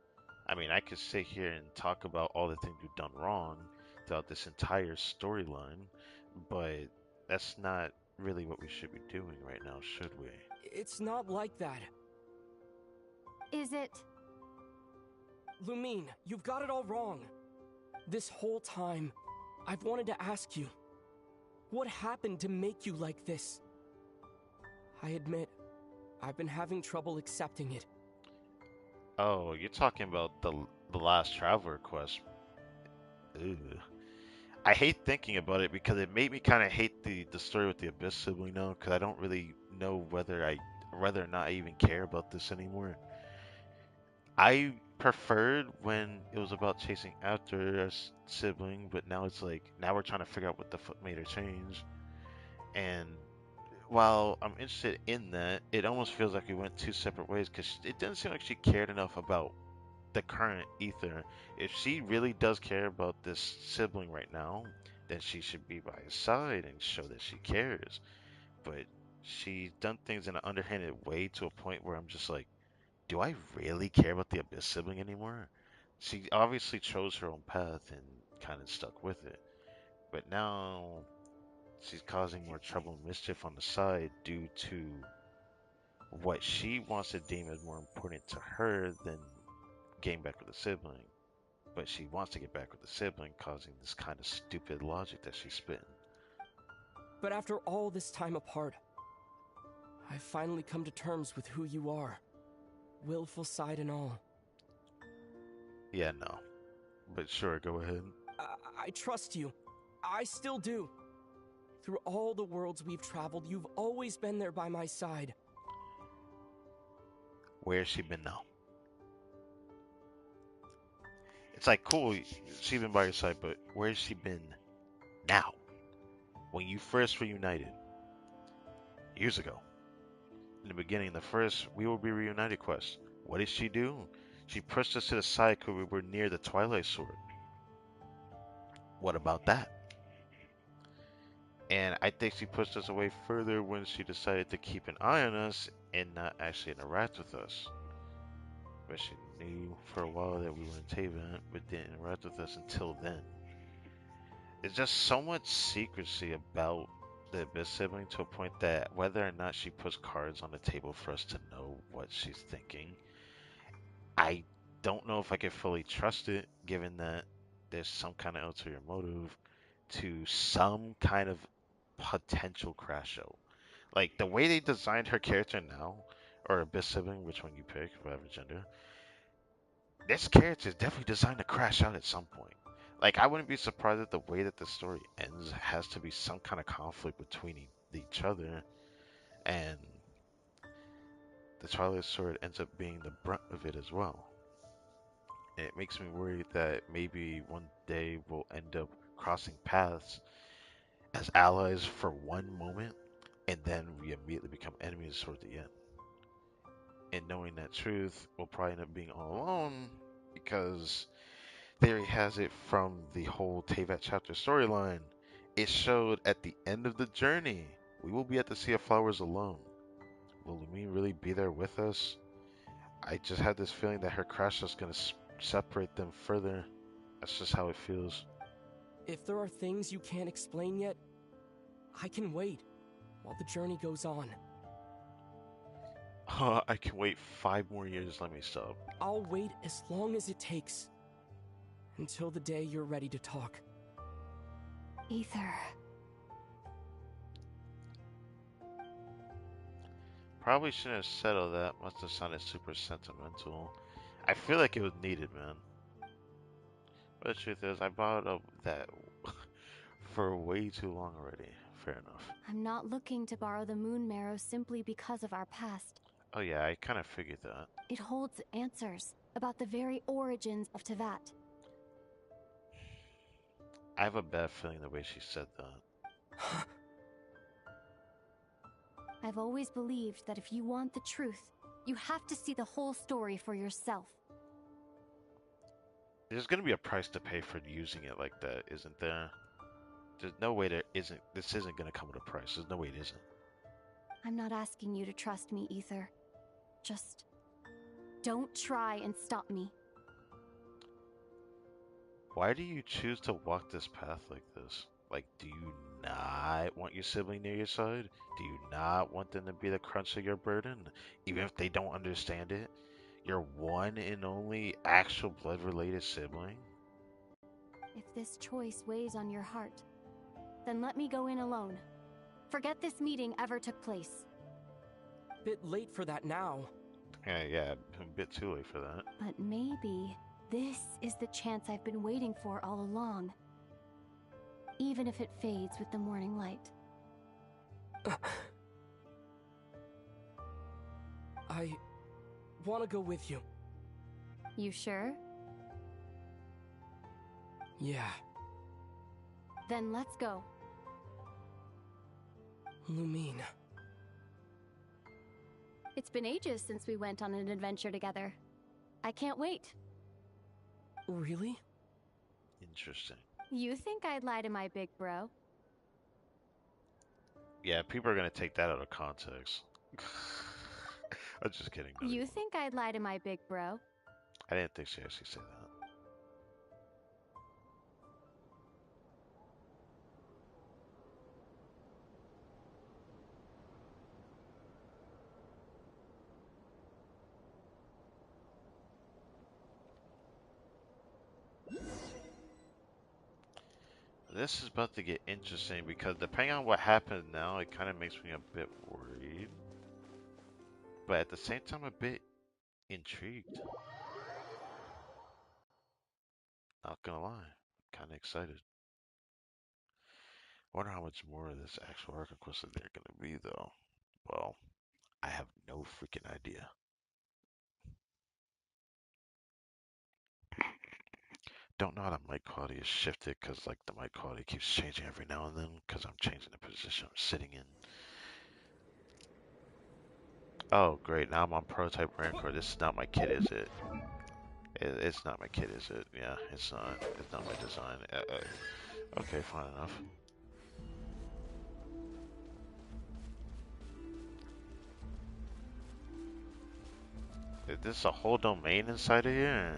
I mean, I could sit here and talk about all the things you've done wrong throughout this entire storyline, but that's not really what we should be doing right now, should we? It's not like that. Is it? Lumine, you've got it all wrong. This whole time, I've wanted to ask you, what happened to make you like this? I admit, I've been having trouble accepting it. Oh, you're talking about the last Traveler quest. Ugh. I hate thinking about it because it made me kind of hate the story with the Abyss sibling now, because I don't really know whether or not I even care about this anymore. I preferred when it was about chasing after a sibling, but now it's now we're trying to figure out what the fuck made her change. And while I'm interested in that, it almost feels like we went two separate ways, because it didn't seem like she cared enough about the current Ether. If she really does care about this sibling right now, then she should be by his side and show that she cares. But she's done things in an underhanded way to a point where I'm just like, do I really care about the Abyss sibling anymore? She obviously chose her own path and kind of stuck with it. But now she's causing more trouble and mischief on the side due to what she wants to deem as more important to her than getting back with the sibling. But she wants to get back with the sibling, causing this kind of stupid logic that she's spitting. But after all this time apart, I've finally come to terms with who you are. Willful side and all. Yeah, no. But sure, go ahead. I trust you. I still do. Through all the worlds we've traveled, you've always been there by my side. Where's she been now? It's cool, she's been by your side, but where's she been now? When you first reunited, years ago, in the beginning, the first We Will Be Reunited quest, what did she do? She pushed us to the side because we were near the Twilight Sword. What about that? And I think she pushed us away further when she decided to keep an eye on us and not actually interact with us. But she knew for a while that we were in Taven, but didn't interact with us until then. There's just so much secrecy about the Abyss sibling to a point that whether or not she puts cards on the table for us to know what she's thinking, I don't know if I can fully trust it, given that there's some kind of ulterior motive to some kind of potential crash out. Like the way they designed her character now, or Abyss sibling, which one you pick, whatever gender, this character is definitely designed to crash out at some point. Like I wouldn't be surprised if the way that the story ends has to be some kind of conflict between each other, and the Twilight Sword ends up being the brunt of it as well. It makes me worried that maybe one day we'll end up crossing paths as allies for one moment, and then we immediately become enemies toward the end. And knowing that truth, we'll probably end up being all alone because theory has it from the whole Teyvat chapter storyline. It showed at the end of the journey, we will be at the Sea of Flowers alone. Will Lumine really be there with us? I just had this feeling that her crash is going to separate them further. That's just how it feels. If there are things you can't explain yet, I can wait while the journey goes on. I can wait 5 more years, let me stop. I'll wait as long as it takes. Until the day you're ready to talk. Ether. Probably shouldn't have settled that. Must have sounded super sentimental. I feel like it was needed, man. But the truth is, I bought up that for way too long already. Fair enough. I'm not looking to borrow the moon marrow simply because of our past. Oh yeah, I kind of figured that. It holds answers about the very origins of Teyvat. I have a bad feeling the way she said that. I've always believed that if you want the truth, you have to see the whole story for yourself. There's gonna be a price to pay for using it like that, isn't there? There's no way there isn't. This isn't gonna come with a price. There's no way it isn't. I'm not asking you to trust me, Ether. Just don't try and stop me. Why do you choose to walk this path like this? Like, do you not want your sibling near your side? Do you not want them to be the crunch of your burden? Even if they don't understand it? Your one and only actual blood-related sibling? If this choice weighs on your heart, then let me go in alone. Forget this meeting ever took place. Bit late for that now. Yeah, a bit too late for that. But maybe this is the chance I've been waiting for all along. Even if it fades with the morning light. I want to go with you. You sure? Yeah. Then let's go. Lumine. It's been ages since we went on an adventure together. I can't wait. Really? Interesting. You think I'd lie to my big bro? Yeah, people are gonna take that out of context. I'm just kidding. No, You think I'd lie to my big bro? I didn't think she actually said that. This is about to get interesting because depending on what happens now, it kind of makes me a bit worried. But at the same time, a bit intrigued. Not gonna lie, kind of excited. Wonder how much more of this actual ARCHON quest they're gonna be though. Well, I have no freaking idea. Don't know how the mic quality is shifted because like the mic quality keeps changing every now and then because I'm changing the position I'm sitting in. Oh great, now I'm on prototype Rancor. This is not my kit, is it? It's not my kit, is it? Yeah, it's not. It's not my design. Okay, fine enough. Is this a whole domain inside of here?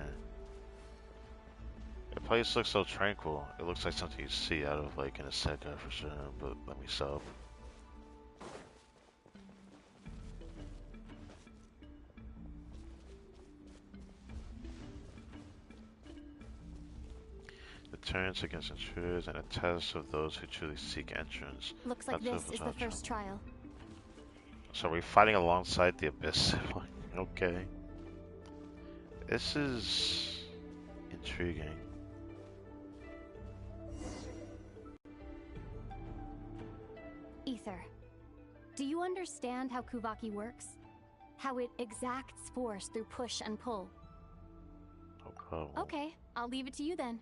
place looks so tranquil. It looks like something you see out of like an isekai for sure, but let me stop. Deterrence against intruders and a test of those who truly seek entrance. Looks like this is the first trial. So we're fighting alongside the Abyss. Okay. This is intriguing. Ether, do you understand how Kuvaki works? How it exacts force through push and pull? No problem. Okay, I'll leave it to you then.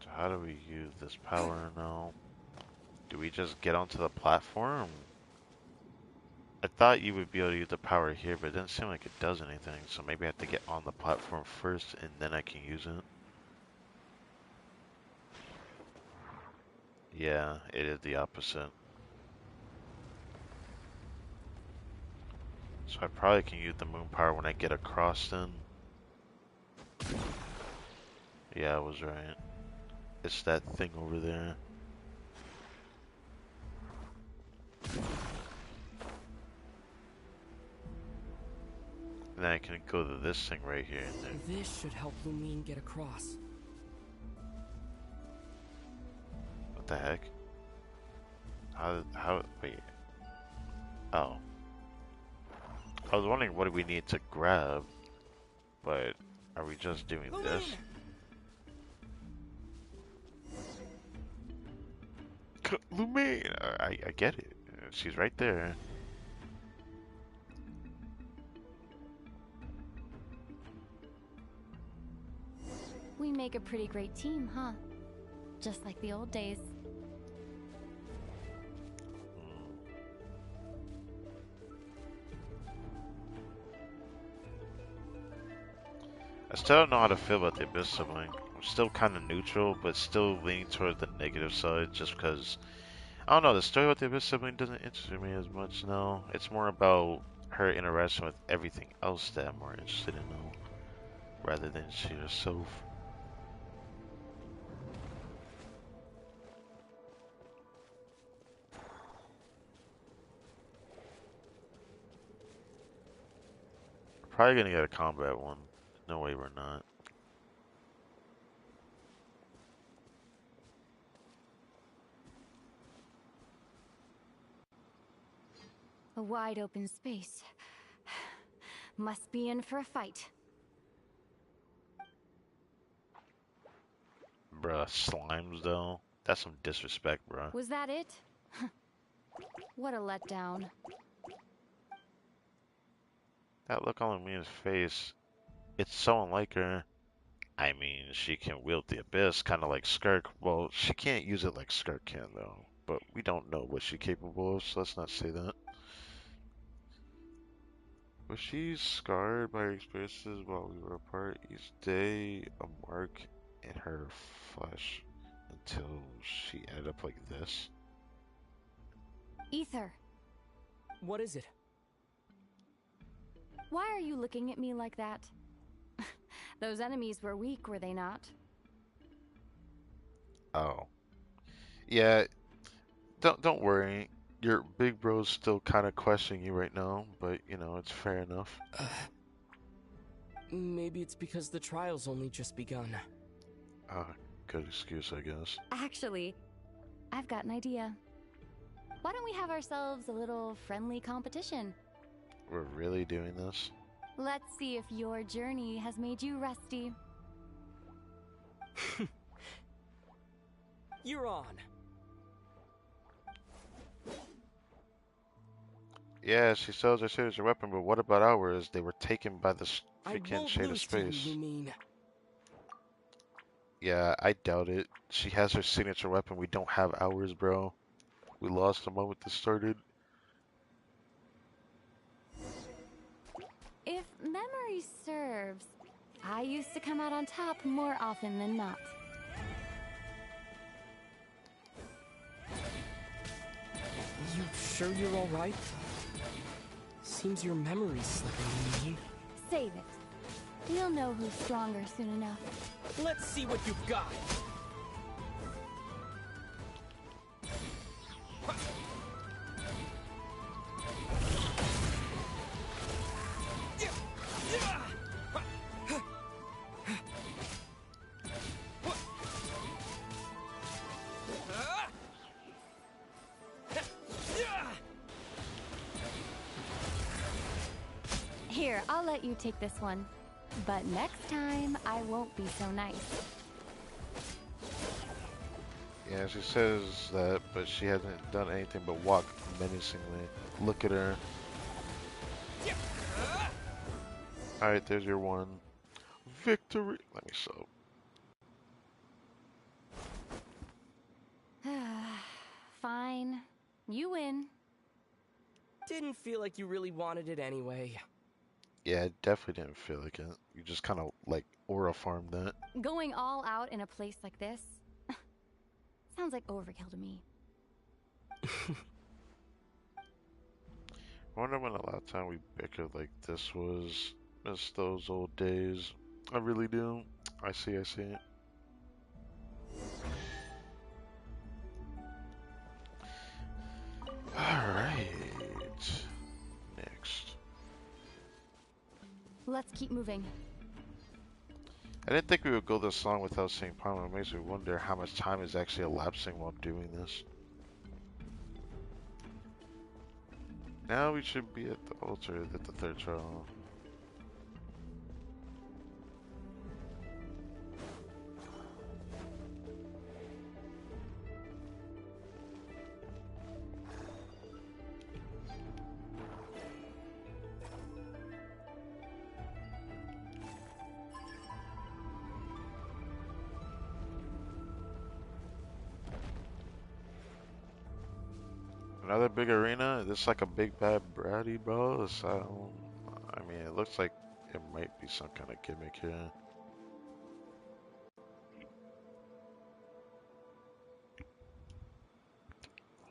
So how do we use this power now? Do we just get onto the platform? I thought you would be able to use the power here, but it doesn't seem like it does anything. So maybe I have to get on the platform first and then I can use it. Yeah, it is the opposite. So I probably can use the moon power when I get across then. Yeah, I was right. It's that thing over there. And then I can go to this thing right here. And then... This should help Lumine get across. What the heck? Wait. Oh. I was wondering what do we need to grab, but are we just doing this? Lumine! I get it. She's right there. We make a pretty great team, huh? Just like the old days. I still don't know how to feel about the Abyss sibling. I'm still kind of neutral, but still leaning toward the negative side just because, I don't know, the story about the Abyss sibling doesn't interest me as much now. It's more about her interaction with everything else that I'm more interested in now, rather than she herself. Probably gonna get a combat one. No way we're not. A wide open space. Must be in for a fight. Bruh, slimes though? That's some disrespect, bruh. Was that it? What a letdown. That look on Lumine's face, it's so unlike her. I mean, she can wield the Abyss, kind of like Skirk. Well, she can't use it like Skirk can, though. But we don't know what she's capable of, so let's not say that. Was she scarred by her experiences while we were apart? Each day, a mark in her flesh until she ended up like this? Ether. What is it? Why are you looking at me like that? Those enemies were weak, were they not? Oh. Yeah, don't worry. Your big bro's still kind of questioning you right now, but you know, it's fair enough. Maybe it's because the trial's only just begun. Good excuse, I guess. Actually, I've got an idea. Why don't we have ourselves a little friendly competition? We're really doing this? Let's see if your journey has made you rusty. You're on. Yeah, she sells her signature weapon, but what about ours? They were taken by the freaking Shade of Space. Yeah, I doubt it. She has her signature weapon. We don't have ours, bro. We lost the moment this started. memory serves, I used to come out on top more often than not. You sure you're alright? Seems your memory's slipping, Lumine. Save it. You'll know who's stronger soon enough. Let's see what you've got! Here, I'll let you take this one. But next time, I won't be so nice. Yeah, she says that, but she hasn't done anything but walk menacingly. Look at her. Alright, there's your one. Victory! Let me soak. Fine. You win. Didn't feel like you really wanted it anyway. Yeah, I definitely didn't feel like it. You just kind of, like, aura farmed that. Going all out in a place like this? Sounds like overkill to me. I wonder when the last time we bickered like this was. Miss those old days. I really do. I see. Alright. Next. Let's keep moving. I didn't think we would go this long without seeing Paimon. It makes me wonder how much time is actually elapsing while doing this. Now we should be at the altar at the third trial. Another big arena? This like a big bad bratty, bro? I mean, it looks like it might be some kind of gimmick here.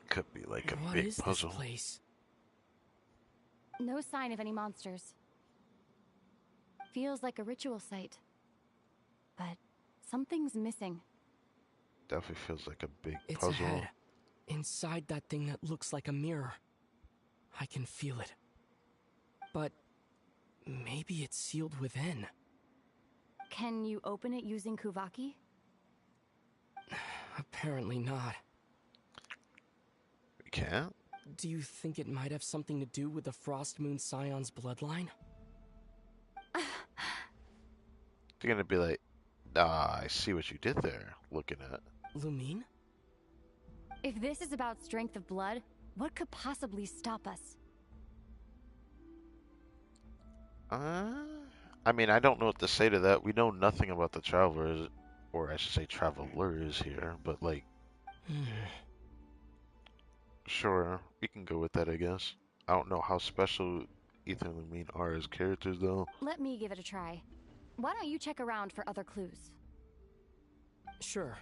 Could be like a big puzzle. What is this place? No sign of any monsters. Feels like a ritual site. But something's missing. Definitely feels like a big It's puzzle. ahead. Inside that thing that looks like a mirror. I can feel it. But maybe it's sealed within. Can you open it using Kuvaki? Apparently not. We can't? Do you think it might have something to do with the Frost Moon Scion's bloodline? They're gonna be like, ah, I see what you did there, looking at. Lumine? If this is about strength of blood, what could possibly stop us? I mean, I don't know what to say to that. We know nothing about the travelers, or I should say travelers here, but like, sure, we can go with that, I guess. I don't know how special Ethan and Lumine are as characters, though. Let me give it a try. Why don't you check around for other clues? Sure.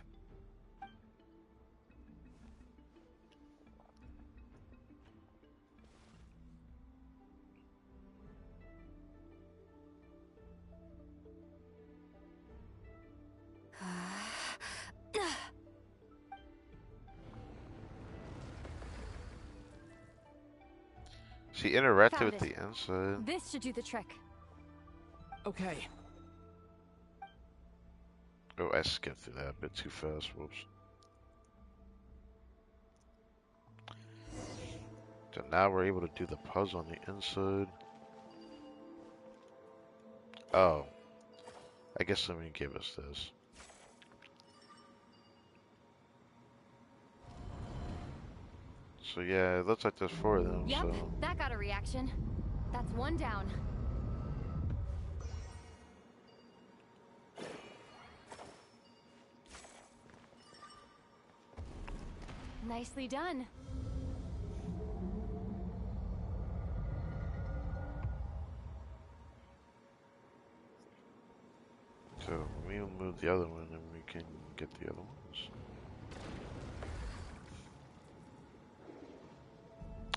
She interacted Found with it. the inside. This should do the trick. Okay. Oh, I skipped through that a bit too fast. Whoops. So now we're able to do the puzzle on the inside. Oh. I guess let me give us this. So yeah, it looks like there's 4 of them, Yep, so... that got a reaction. That's one down. Nicely done. we'll move the other one and we can get the other ones.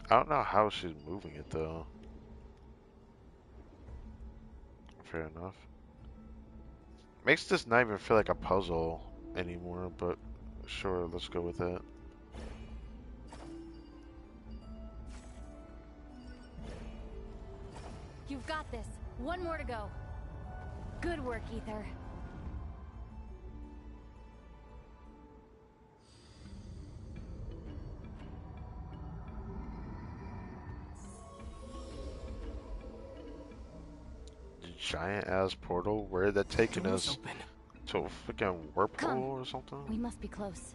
I don't know how she's moving it though. Fair enough. Makes this not even feel like a puzzle anymore, but sure, let's go with that. You've got this. One more to go. Good work, Ether. Giant ass portal? Where is that taking us? Open. To a freaking warp hole or something? We must be close.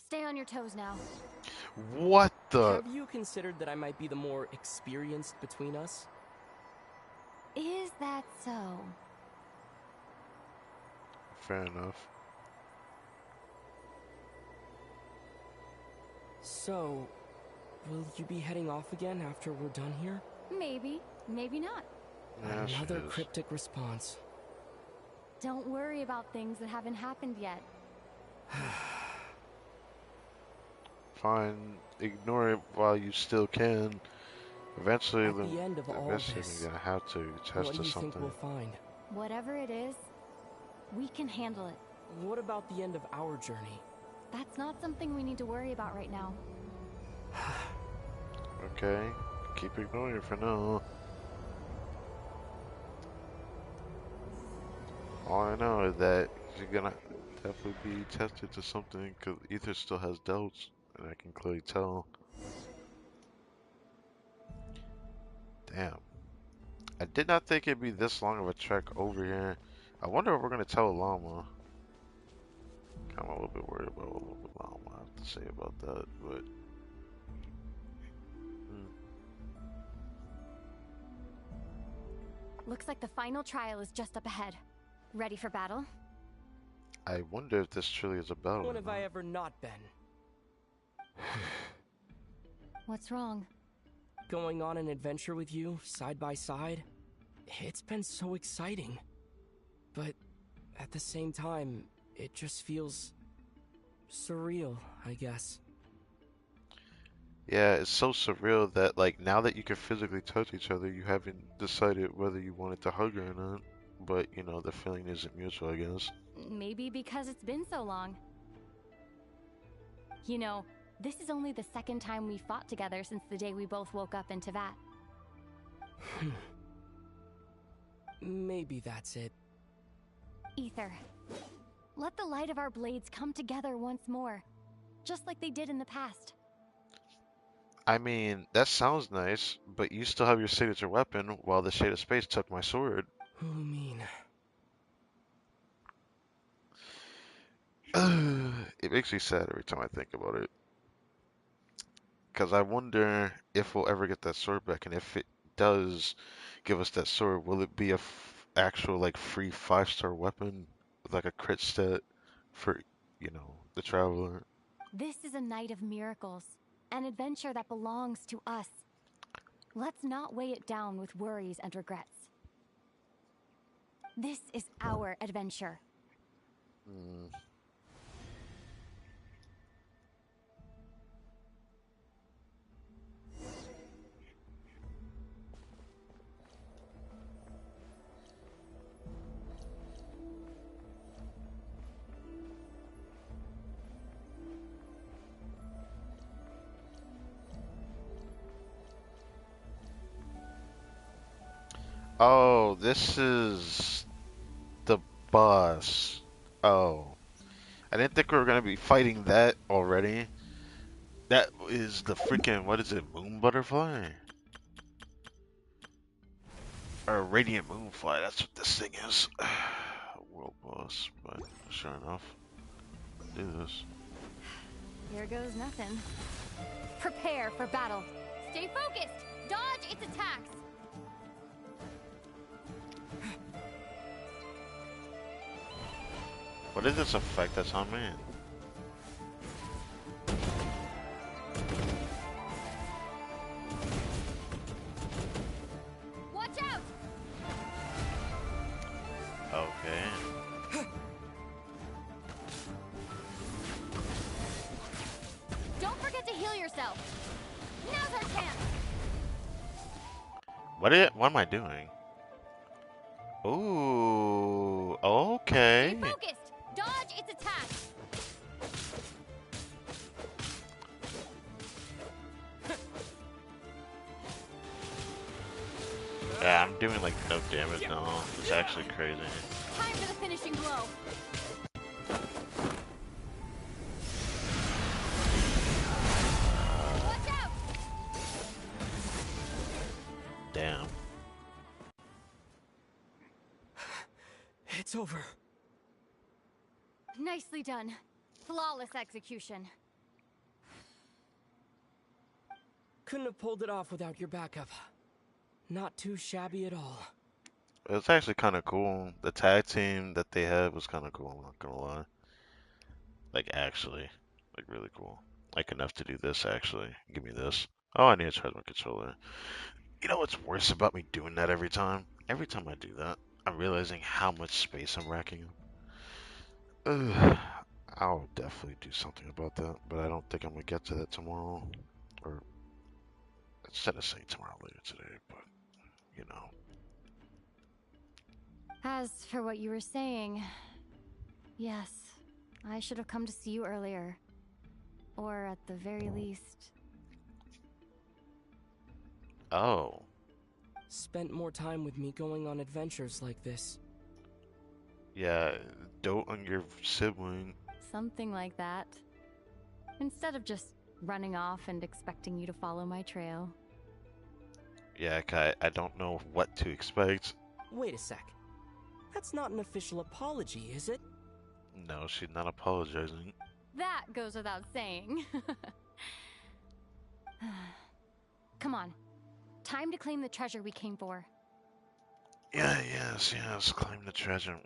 Stay on your toes now. What the? Have you considered that I might be the more experienced between us? Is that so? Fair enough. So, will you be heading off again after we're done here? Maybe, maybe not. Yeah, Another cryptic response. Don't worry about things that haven't happened yet. Fine, ignore it while you still can. Eventually, At the end of all this, you're gonna have to test what do to you something. think we'll find? Whatever it is, we can handle it. What about the end of our journey? That's not something we need to worry about right now. Okay, keep ignoring it for now. All I know is that you're gonna definitely be tested to something, because Ether still has doubts, and I can clearly tell. Damn. I did not think it'd be this long of a trek over here. I wonder if we're gonna tell Llama. I'm a little bit worried about what Llama have to say about that, but... Looks like the final trial is just up ahead. Ready for battle? I wonder if this truly is a battle. When have I ever not been? What's wrong? Going on an adventure with you, side by side, it's been so exciting. But at the same time, it just feels surreal, I guess. Yeah, it's so surreal that, like, now that you can physically touch each other, you haven't decided whether you wanted to hug or not. But, you know, the feeling isn't mutual, I guess. Maybe because it's been so long. You know, this is only the second time we fought together since the day we both woke up in Teyvat. Maybe that's it. Ether, let the light of our blades come together once more, just like they did in the past. I mean, that sounds nice, but you still have your signature weapon, while the Shade of Space took my sword. Who mean? It makes me sad every time I think about it. Because I wonder if we'll ever get that sword back, and if it does give us that sword, will it be a actual, like, free 5-star weapon with, like, a crit stat for, you know, the Traveler? This is a night of miracles, an adventure that belongs to us. Let's not weigh it down with worries and regrets. This is our adventure. Oh, this is the boss. Oh. I didn't think we were gonna be fighting that already. That is the freaking, what is it, moon butterfly? Or radiant moonfly, that's what this thing is. World boss, but sure enough. Do this. Here goes nothing. Prepare for battle. Stay focused! Dodge its attacks! What is this effect that's on me? Watch out! Okay. Don't forget to heal yourself. Now's our chance. What am I doing? Ooh, okay. Stay focused. Dodge its attacks. Yeah, I'm doing like no damage now. It's actually crazy. Time for the finishing blow. Watch out! Damn. It's over. Nicely done. Flawless execution. Couldn't have pulled it off without your backup. Not too shabby at all. It's actually kind of cool. The tag team that they had was kind of cool, I'm not gonna lie. Like, actually. Like, really cool. Like, enough to do this, actually. Give me this. Oh, I need to charge my controller. You know what's worse about me doing that every time? Every time I do that, I'm realizing how much space I'm racking up. Ugh. I'll definitely do something about that, but I don't think I'm gonna get to that tomorrow. Or, instead of saying tomorrow, later today, but, you know. As for what you were saying, yes, I should have come to see you earlier. Or at the very least... Oh. Spent more time with me going on adventures like this. Yeah, dote on your sibling. Something like that. Instead of just running off and expecting you to follow my trail. Yeah, I don't know what to expect. Wait a sec. That's not an official apology, is it? No, she's not apologizing. That goes without saying. Come on. Time to claim the treasure we came for. Yeah, yes, claim the treasure.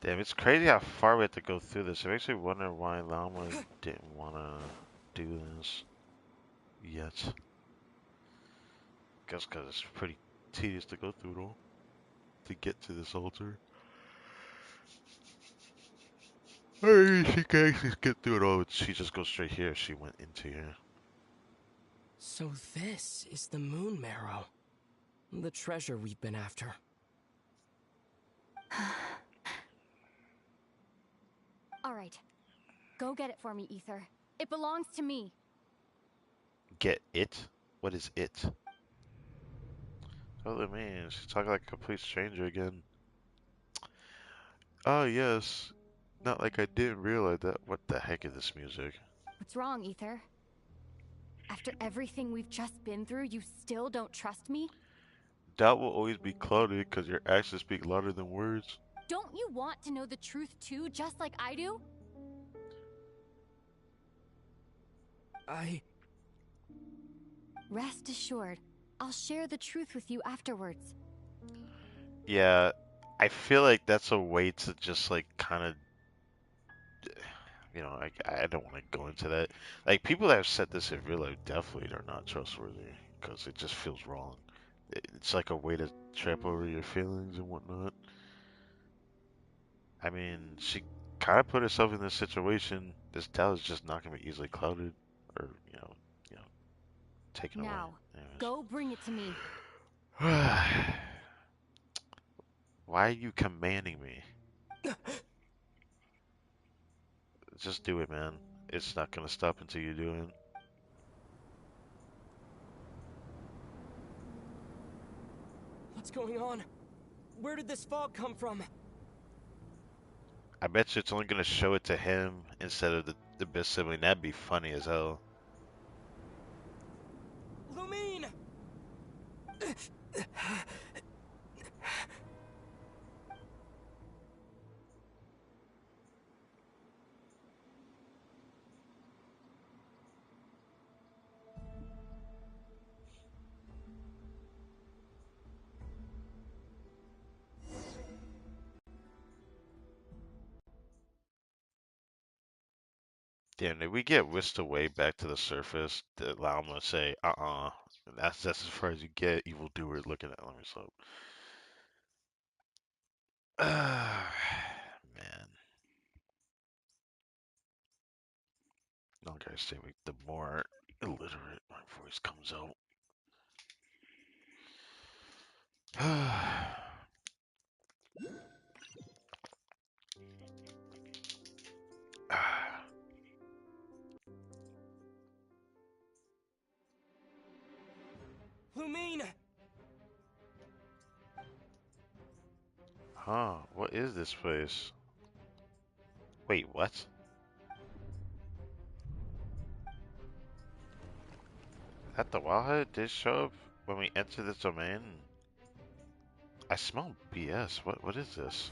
Damn, it's crazy how far we have to go through this. I actually wonder why Llama didn't want to do this yet. Guess because it's pretty tedious to go through it all to get to this altar. Hey, she can actually get through it all. She just goes straight here. She went into here. So this is the Moon Marrow. The treasure we've been after. Alright. Go get it for me, Ether. It belongs to me. Get it? What is it? Oh man, she's talking like a complete stranger again. Oh yes. Not like I didn't realize that. What the heck is this music? What's wrong, Ether? After everything we've just been through, you still don't trust me? Doubt will always be clouded because your actions speak louder than words. Don't you want to know the truth too, just like I do? Rest assured, I'll share the truth with you afterwards. Yeah, I feel like that's a way to just like kind of, you know, I don't want to go into that. Like people that have said this in real life definitely are not trustworthy because it just feels wrong. It's like a way to trap over your feelings and whatnot. I mean, she kind of put herself in this situation. This doubt is just not going to be easily clouded or, you know, taken away. Now, go bring it to me. Why are you commanding me? Just do it, man. It's not gonna stop until you do it. What's going on? Where did this fog come from? I bet you it's only gonna show it to him instead of The best sibling, that'd be funny as hell. Lumine! Damn, did we get whisked away back to the surface to allow him to say, that's as far as you get, evildoer looking at me, so. Man. Don't gotta say, the more illiterate my voice comes out. Lumine! Huh, what is this place? Wait, what? That the Wildhead did show up when we entered the domain? I smell BS. What is this?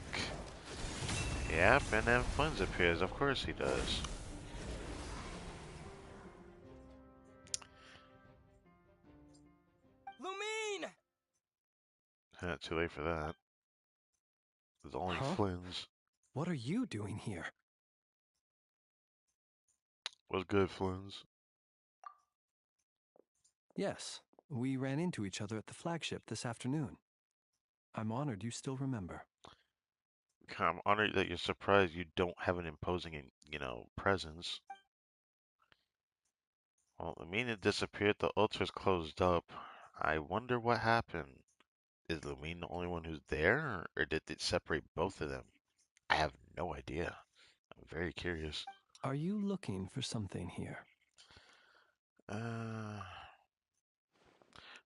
Yep, and then Flynn's appears. Of course he does. Lumine! Too late for that. There's only Flynn's. What are you doing here? What's good, Flynn's? Yes, we ran into each other at the flagship this afternoon. I'm honored you still remember. I'm honored that you're surprised you don't have an imposing, presence. Well, Lumina disappeared, the altar's closed up. I wonder what happened. Is Lumina the only one who's there, or did it separate both of them? I have no idea. I'm very curious. Are you looking for something here?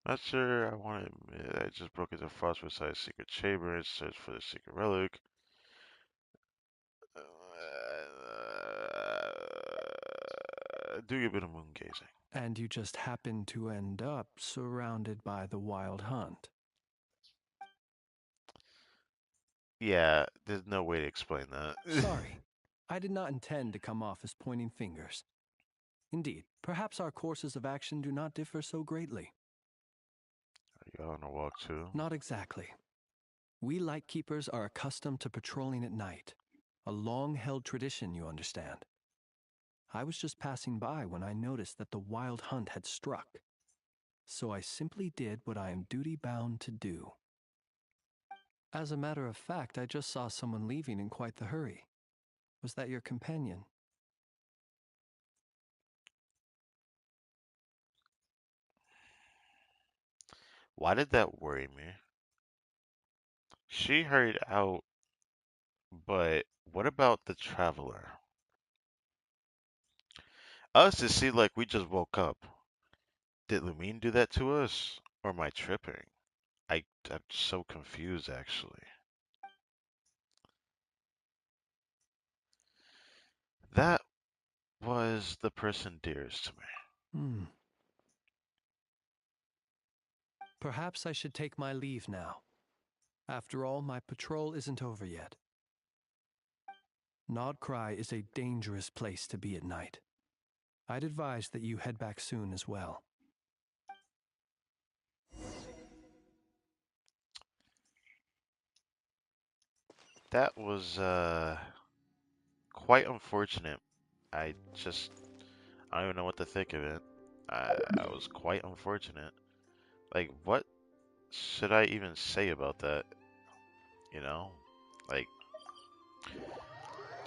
Not sure. I just broke into Phosphorus secret chamber and searched for the secret relic. Do a bit of moon gazing. And you just happened to end up surrounded by the wild hunt. Yeah, there's no way to explain that. Sorry. I did not intend to come off as pointing fingers. Indeed, perhaps our courses of action do not differ so greatly. Are you on a walk too? Not exactly. We Lightkeepers are accustomed to patrolling at night. A long-held tradition, you understand. I was just passing by when I noticed that the wild hunt had struck. So I simply did what I am duty-bound to do. As a matter of fact, I just saw someone leaving in quite the hurry. Was that your companion? Why did that worry me? She hurried out, but what about the traveler? Us, it seemed like we just woke up. Did Lumine do that to us? Or am I tripping? I'm so confused, actually. That was the person dearest to me. Perhaps I should take my leave now. After all, my patrol isn't over yet. KRAI is a dangerous place to be at night. I'd advise that you head back soon as well. That was quite unfortunate. I don't even know what to think of it. I was quite unfortunate. Like, what should I even say about that? You know? Like,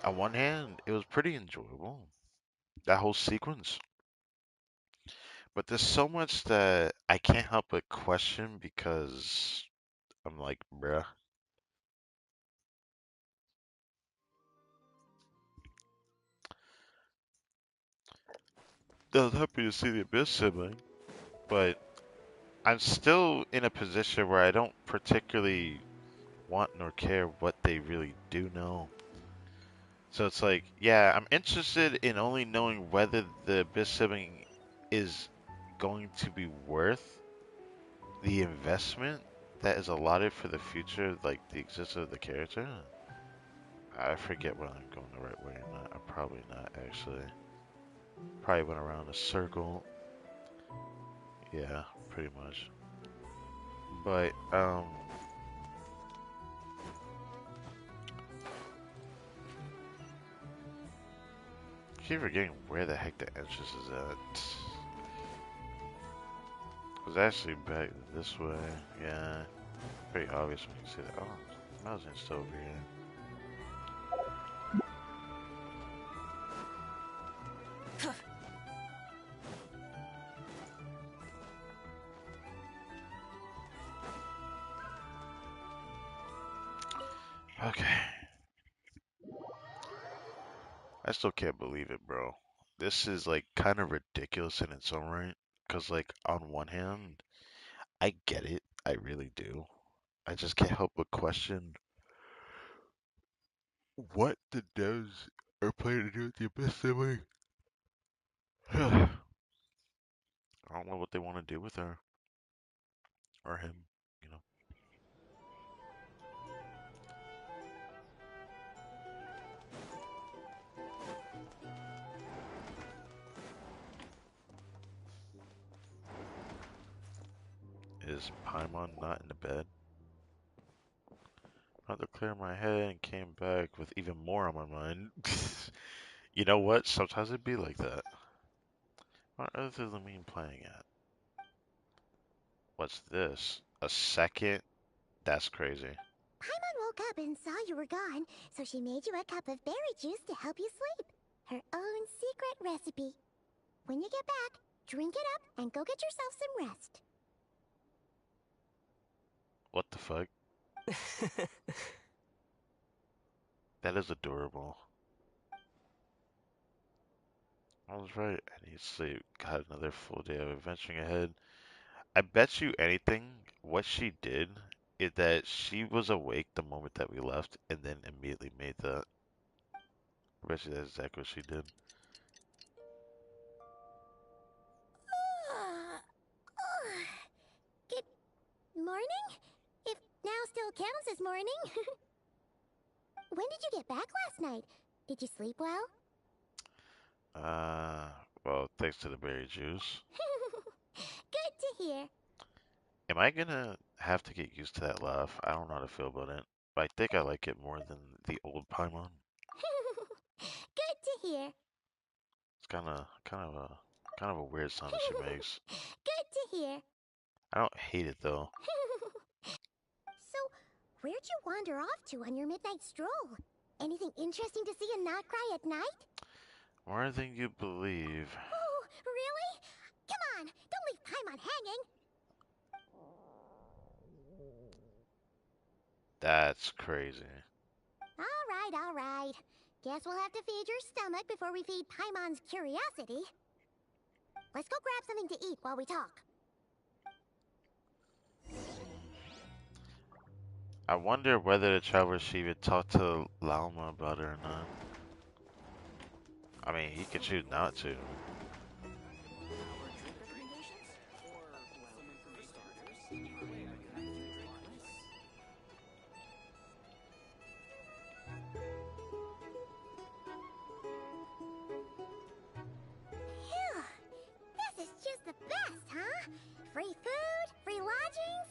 on one hand, it was pretty enjoyable. That whole sequence. But there's so much that I can't help but question because I'm like, bruh. I was happy to see the Abyss sibling, but I'm still in a position where I don't particularly want nor care what they really do know. So it's like, yeah, I'm interested in only knowing whether the Abyss sibling is going to be worth the investment that is allotted for the future, like the existence of the character. I forget whether I'm going the right way or not. I'm probably not, actually. Probably went around a circle. Yeah, pretty much. But, I keep forgetting where the heck the entrance is at. It was actually back this way. Yeah, pretty obvious when you see that. Oh, Mausen's still over here. Okay. I still can't believe it, bro. This is like kind of ridiculous in its own right. Because, like, on one hand, I get it. I really do. I just can't help but question what the devs are planning to do with the Abyss sibling. I don't know what they want to do with her. Or him, you know. Is Paimon not in the bed? I had to clear my head and came back with even more on my mind. You know what? Sometimes it'd be like that. What earth is Lamine playing at? What's this? A second? That's crazy. Paimon woke up and saw you were gone, so she made you a cup of berry juice to help you sleep. Her own secret recipe. When you get back, drink it up and go get yourself some rest. What the fuck? That is adorable. I was right. I need sleep. Got another full day of adventuring ahead. I bet you anything, what she did is that she was awake the moment that we left and then immediately made that. I bet you that's exactly what she did. Good morning? If now still counts as morning. When did you get back last night? Did you sleep well? Well, thanks to the berry juice. Good to hear. Am I gonna have to get used to that laugh? I don't know how to feel about it, but I think I like it more than the old Paimon. Good to hear. It's kind of a weird sound that she makes. Good to hear. I don't hate it though. So, where'd you wander off to on your midnight stroll? Anything interesting to see in KRAI at night? More than you believe. Oh, really? Come on, don't leave Paimon hanging. That's crazy. All right. Guess we'll have to feed your stomach before we feed Paimon's curiosity. Let's go grab something to eat while we talk. I wonder whether the traveler should even talk to Lauma about it or not. I mean, he could choose not to. Phew. This is just the best, huh? Free food, free lodgings.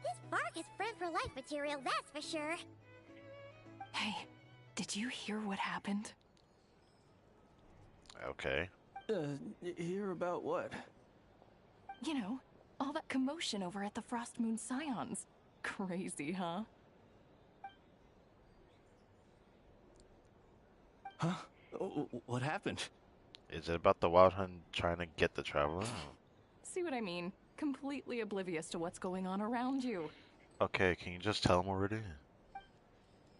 This bark is friend for life material, that's for sure. Hey, did you hear what happened? Okay. Hear about what? You know, all that commotion over at the Frost Moon Scions. Crazy, huh? Huh? What happened? Is it about the Wild Hunt trying to get the traveler? See what I mean? Completely oblivious to what's going on around you. Okay, can you just tell him already?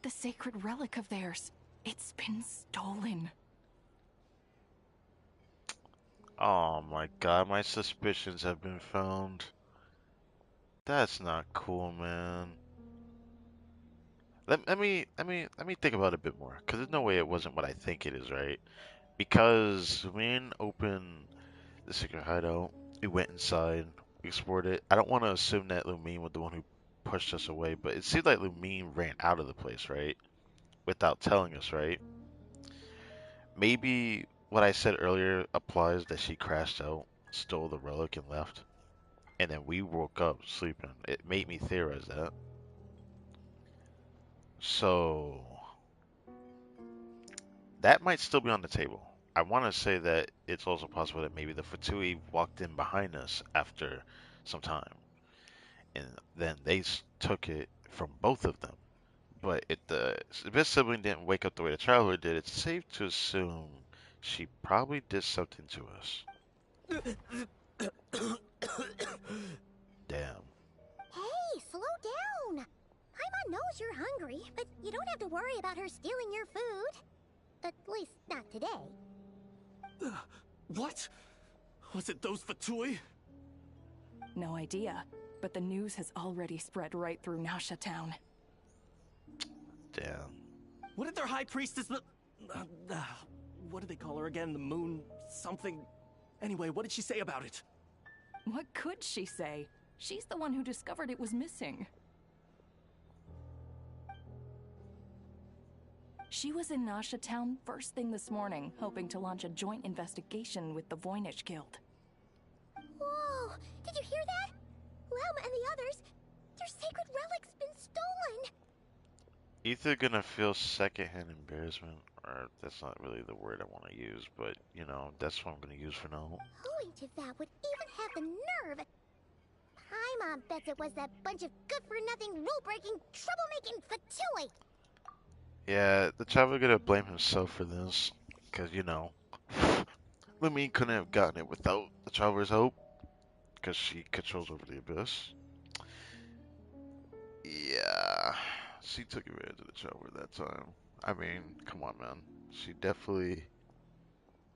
The sacred relic of theirs. It's been stolen. Oh my god, my suspicions have been found. That's not cool, man. Let me think about it a bit more, because there's no way it wasn't what I think it is, right? Because Lin opened the secret hideout, we went inside, we explored it. I don't want to assume that Lumine was the one who pushed us away, but it seemed like Lumine ran out of the place, right? Without telling us, right? Maybe what I said earlier applies, that she crashed out, stole the relic, and left. And then we woke up sleeping. It made me theorize that. So that might still be on the table. I want to say that it's also possible that maybe the Fatui walked in behind us after some time, and then they took it from both of them. But if the best sibling didn't wake up the way the traveler did, it's safe to assume she probably did something to us. Damn. Hey, slow down! Paimon knows you're hungry, but you don't have to worry about her stealing your food. At least, not today. What? Was it those Fatui? No idea, but the news has already spread right through Nasha Town. Damn. What did their high priestess what do they call her again? The moon something? Anyway, what did she say about it? What could she say? She's the one who discovered it was missing. She was in Nasha Town first thing this morning, hoping to launch a joint investigation with the Voynich Guild. Whoa! Did you hear that? Lama and the others, their sacred relic's been stolen! Either gonna feel secondhand embarrassment, or that's not really the word I want to use, but you know, that's what I'm gonna use for now. Who into that would even have the nerve? Paimon bets it was that bunch of good-for-nothing, rule-breaking, troublemaking Fatui! Yeah, the traveler gonna blame himself for this, because you know, Lumine couldn't have gotten it without the traveler's help, because she controls over the abyss. Yeah, she took advantage of the traveler that time. I mean, come on, man. She definitely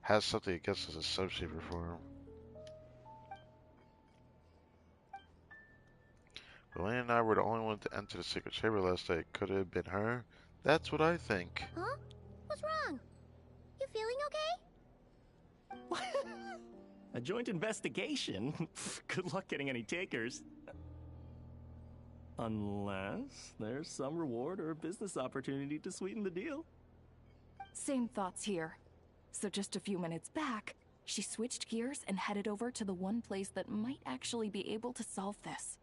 has something against us as a subshaper for him. Elaine and I were the only ones to enter the secret chamber last night. Could it have been her? That's what I think. Huh? What's wrong? You feeling okay? A joint investigation? Good luck getting any takers. Unless there's some reward or business opportunity to sweeten the deal. Same thoughts here. So just a few minutes back, she switched gears and headed over to the one place that might actually be able to solve this.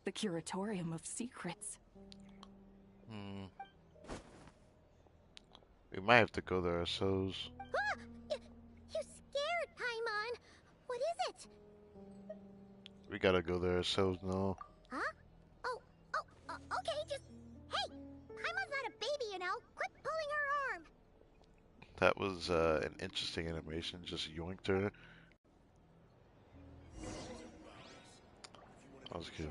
The Curatorium of Secrets. We might have to go there ourselves. Ah! You scared, Paimon! What is it? We gotta go there ourselves now. Huh? Okay, just... Hey! Paimon's not a baby, you know! Quit pulling her arm! That was an interesting animation, just yoinked her. That was cute.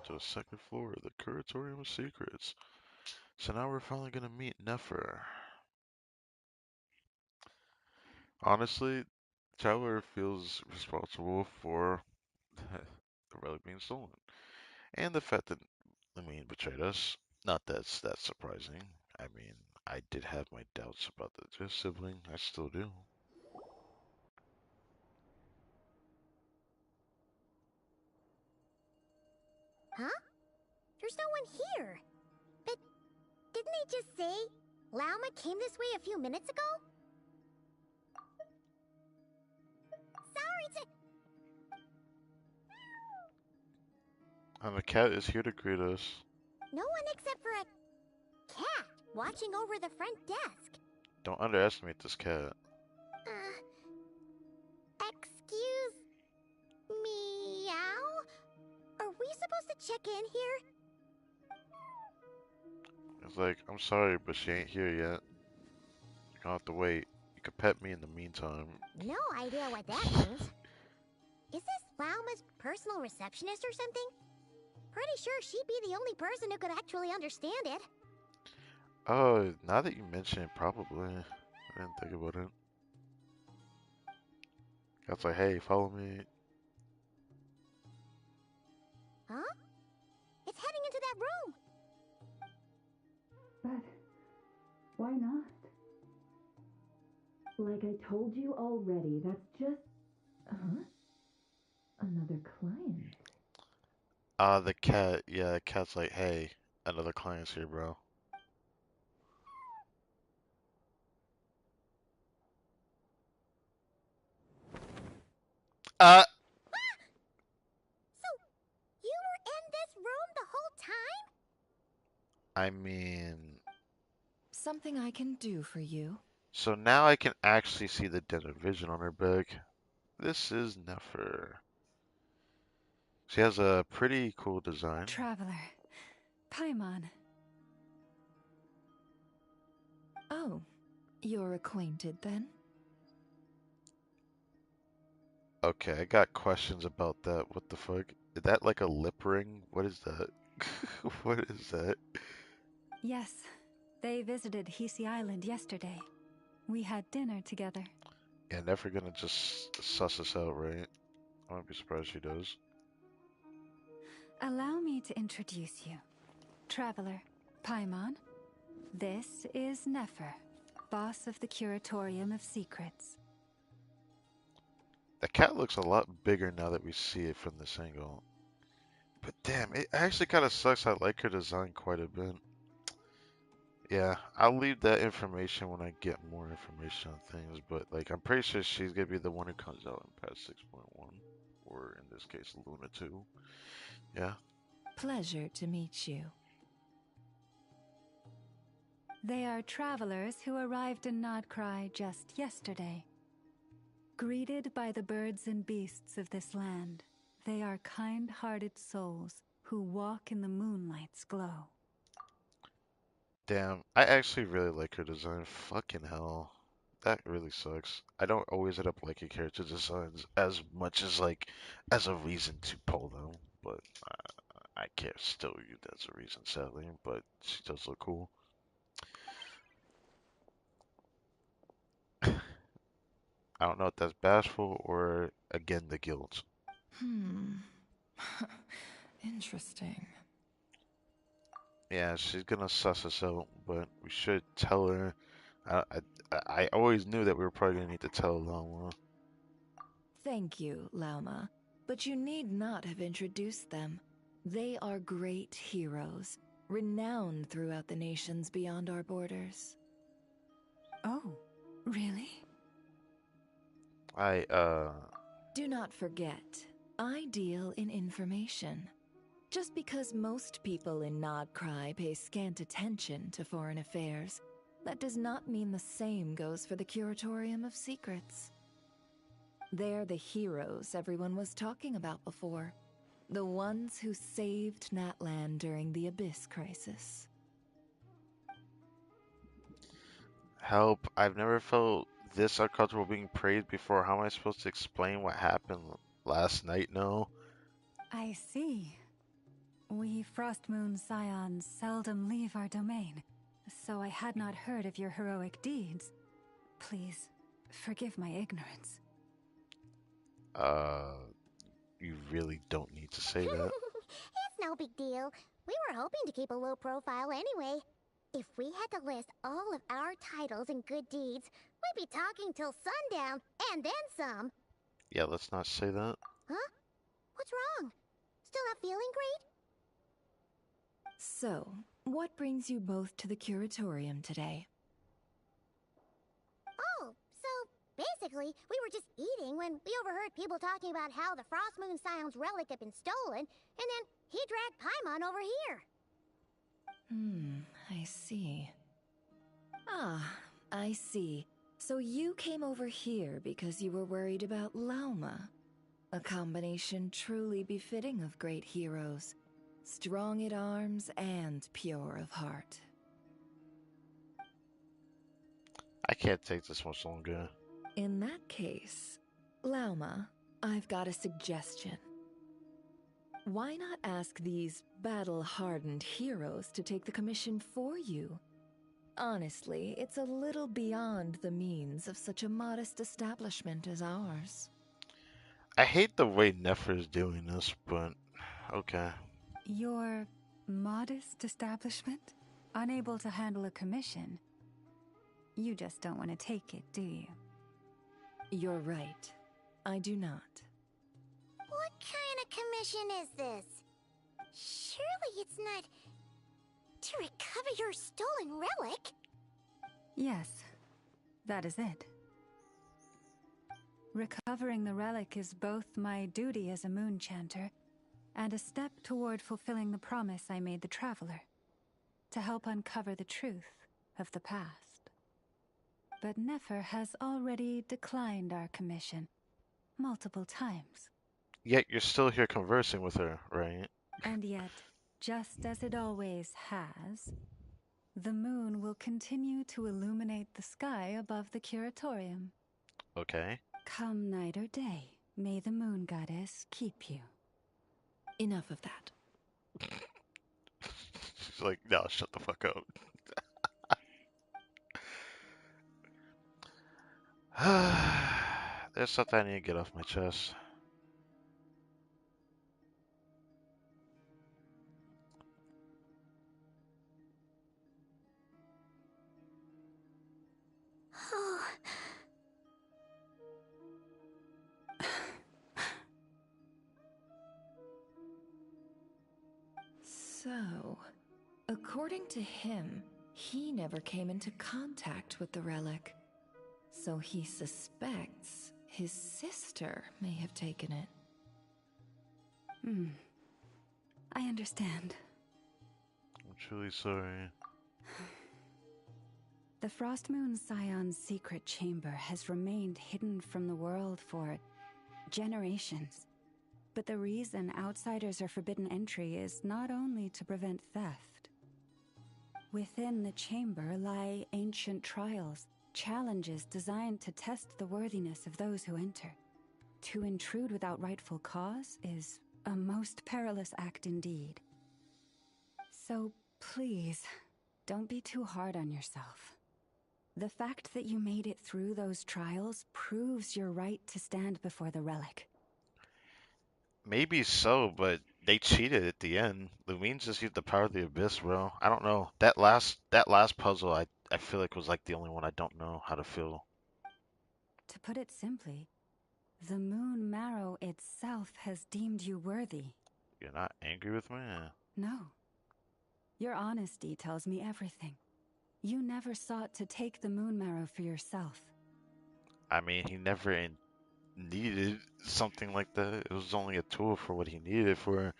To the second floor of the Curatorium of Secrets. So now we're finally gonna meet Nefer. Honestly, Traveler feels responsible for the relic being stolen. And the fact that Lumine betrayed us. Not that's that surprising. I mean, I did have my doubts about the Drift sibling. I still do. Huh? There's no one here. But didn't they just say Lauma came this way a few minutes ago? Sorry to... And the cat is here to greet us. No one except for a cat watching over the front desk. Don't underestimate this cat. Excuse... meow? Are we supposed to check in here? It's like, I'm sorry, but she ain't here yet. You're gonna have to wait. You could pet me in the meantime. No idea what that means. Is this Lauma's personal receptionist or something? Pretty sure she'd be the only person who could actually understand it. Oh, now that you mention it, probably. I didn't think about it. Cat's like, hey, follow me. Huh? It's heading into that room. But why not? Like I told you already, that's just... Huh? Another client. The cat, yeah, the cat's like, hey, another client's here, bro. So, you were in this room the whole time? I mean... Something I can do for you. So now I can actually see the dent of vision on her back. This is Nefer. She has a pretty cool design. Traveler. Paimon. Oh, you're acquainted then? Okay, I got questions about that. What the fuck? Is that like a lip ring? What is that? What is that? Yes, they visited Hisi Island yesterday. We had dinner together. Yeah, Nefer gonna just suss us out, right? I wouldn't be surprised she does. Allow me to introduce you. Traveler, Paimon. This is Nefer, boss of the Curatorium of Secrets. The cat looks a lot bigger now that we see it from this angle. But damn, it actually kind of sucks. I like her design quite a bit. Yeah, I'll leave that information when I get more information on things, but like I'm pretty sure she's gonna be the one who comes out in patch 6.1, or in this case Luna 2. Yeah. Pleasure to meet you. They are travelers who arrived in KRAI just yesterday. Greeted by the birds and beasts of this land, they are kind-hearted souls who walk in the moonlight's glow. Damn, I actually really like her design. Fucking hell. That really sucks. I don't always end up liking character designs as much as like as a reason to pull them, but I can't still use that as a reason, sadly. But she does look cool. I don't know if that's bashful or again the guilt. Interesting. Yeah, she's gonna suss us out, but we should tell her. I always knew that we were probably gonna need to tell Lama. Thank you, Lauma. But you need not have introduced them. They are great heroes, renowned throughout the nations beyond our borders. Oh, really? Do not forget, I deal in information. Just because most people in KRAI pay scant attention to foreign affairs, that does not mean the same goes for the Curatorium of Secrets. They're the heroes everyone was talking about before. The ones who saved Natlan during the Abyss crisis. Help, I've never felt this uncomfortable being praised before. How am I supposed to explain what happened last night? No. I see. We Frostmoon Scions seldom leave our domain, so I had not heard of your heroic deeds. Please, forgive my ignorance. You really don't need to say that. It's no big deal. We were hoping to keep a low profile anyway. If we had to list all of our titles and good deeds, we'd be talking till sundown, and then some. Yeah, let's not say that. Huh? What's wrong? Still not feeling great? So, what brings you both to the curatorium today? Oh, so basically, we were just eating when we overheard people talking about how the Frost Moon Scion's relic had been stolen, and then he dragged Paimon over here. I see. Ah, I see. So you came over here because you were worried about Lauma. A combination truly befitting of great heroes. Strong at arms and pure of heart. I can't take this much longer. In that case, Lauma, I've got a suggestion. Why not ask these battle-hardened heroes to take the commission for you? Honestly, it's a little beyond the means of such a modest establishment as ours. I hate the way Nefer's doing this, but okay. Your modest establishment? Unable to handle a commission? You just don't want to take it, do you? You're right. I do not. What kind of commission is this? Surely it's not to recover your stolen relic? Yes, that is it. Recovering the relic is both my duty as a moon chanter and a step toward fulfilling the promise I made the traveler, to help uncover the truth of the past. But Nefer has already declined our commission multiple times. Yet you're still here conversing with her, right? And yet, just as it always has, the moon will continue to illuminate the sky above the curatorium. Okay. Come night or day, may the moon goddess keep you. Enough of that. She's like, no, shut the fuck up. There's something I need to get off my chest. So, according to him, he never came into contact with the relic. So he suspects his sister may have taken it. I understand. I'm truly sorry. The Frost Moon Scion's secret chamber has remained hidden from the world for generations. But the reason outsiders are forbidden entry is not only to prevent theft. Within the chamber lie ancient trials, challenges designed to test the worthiness of those who enter. To intrude without rightful cause is a most perilous act indeed. So please, don't be too hard on yourself. The fact that you made it through those trials proves your right to stand before the relic. Maybe so, but they cheated at the end. Lumine just used the power of the abyss, bro. I don't know. That last puzzle, I feel like was like the only one I don't know how to feel. To put it simply, the moon marrow itself has deemed you worthy. You're not angry with me? No. Your honesty tells me everything. You never sought to take the moon marrow for yourself. I mean, he never needed something like that. It was only a tool for what he needed for,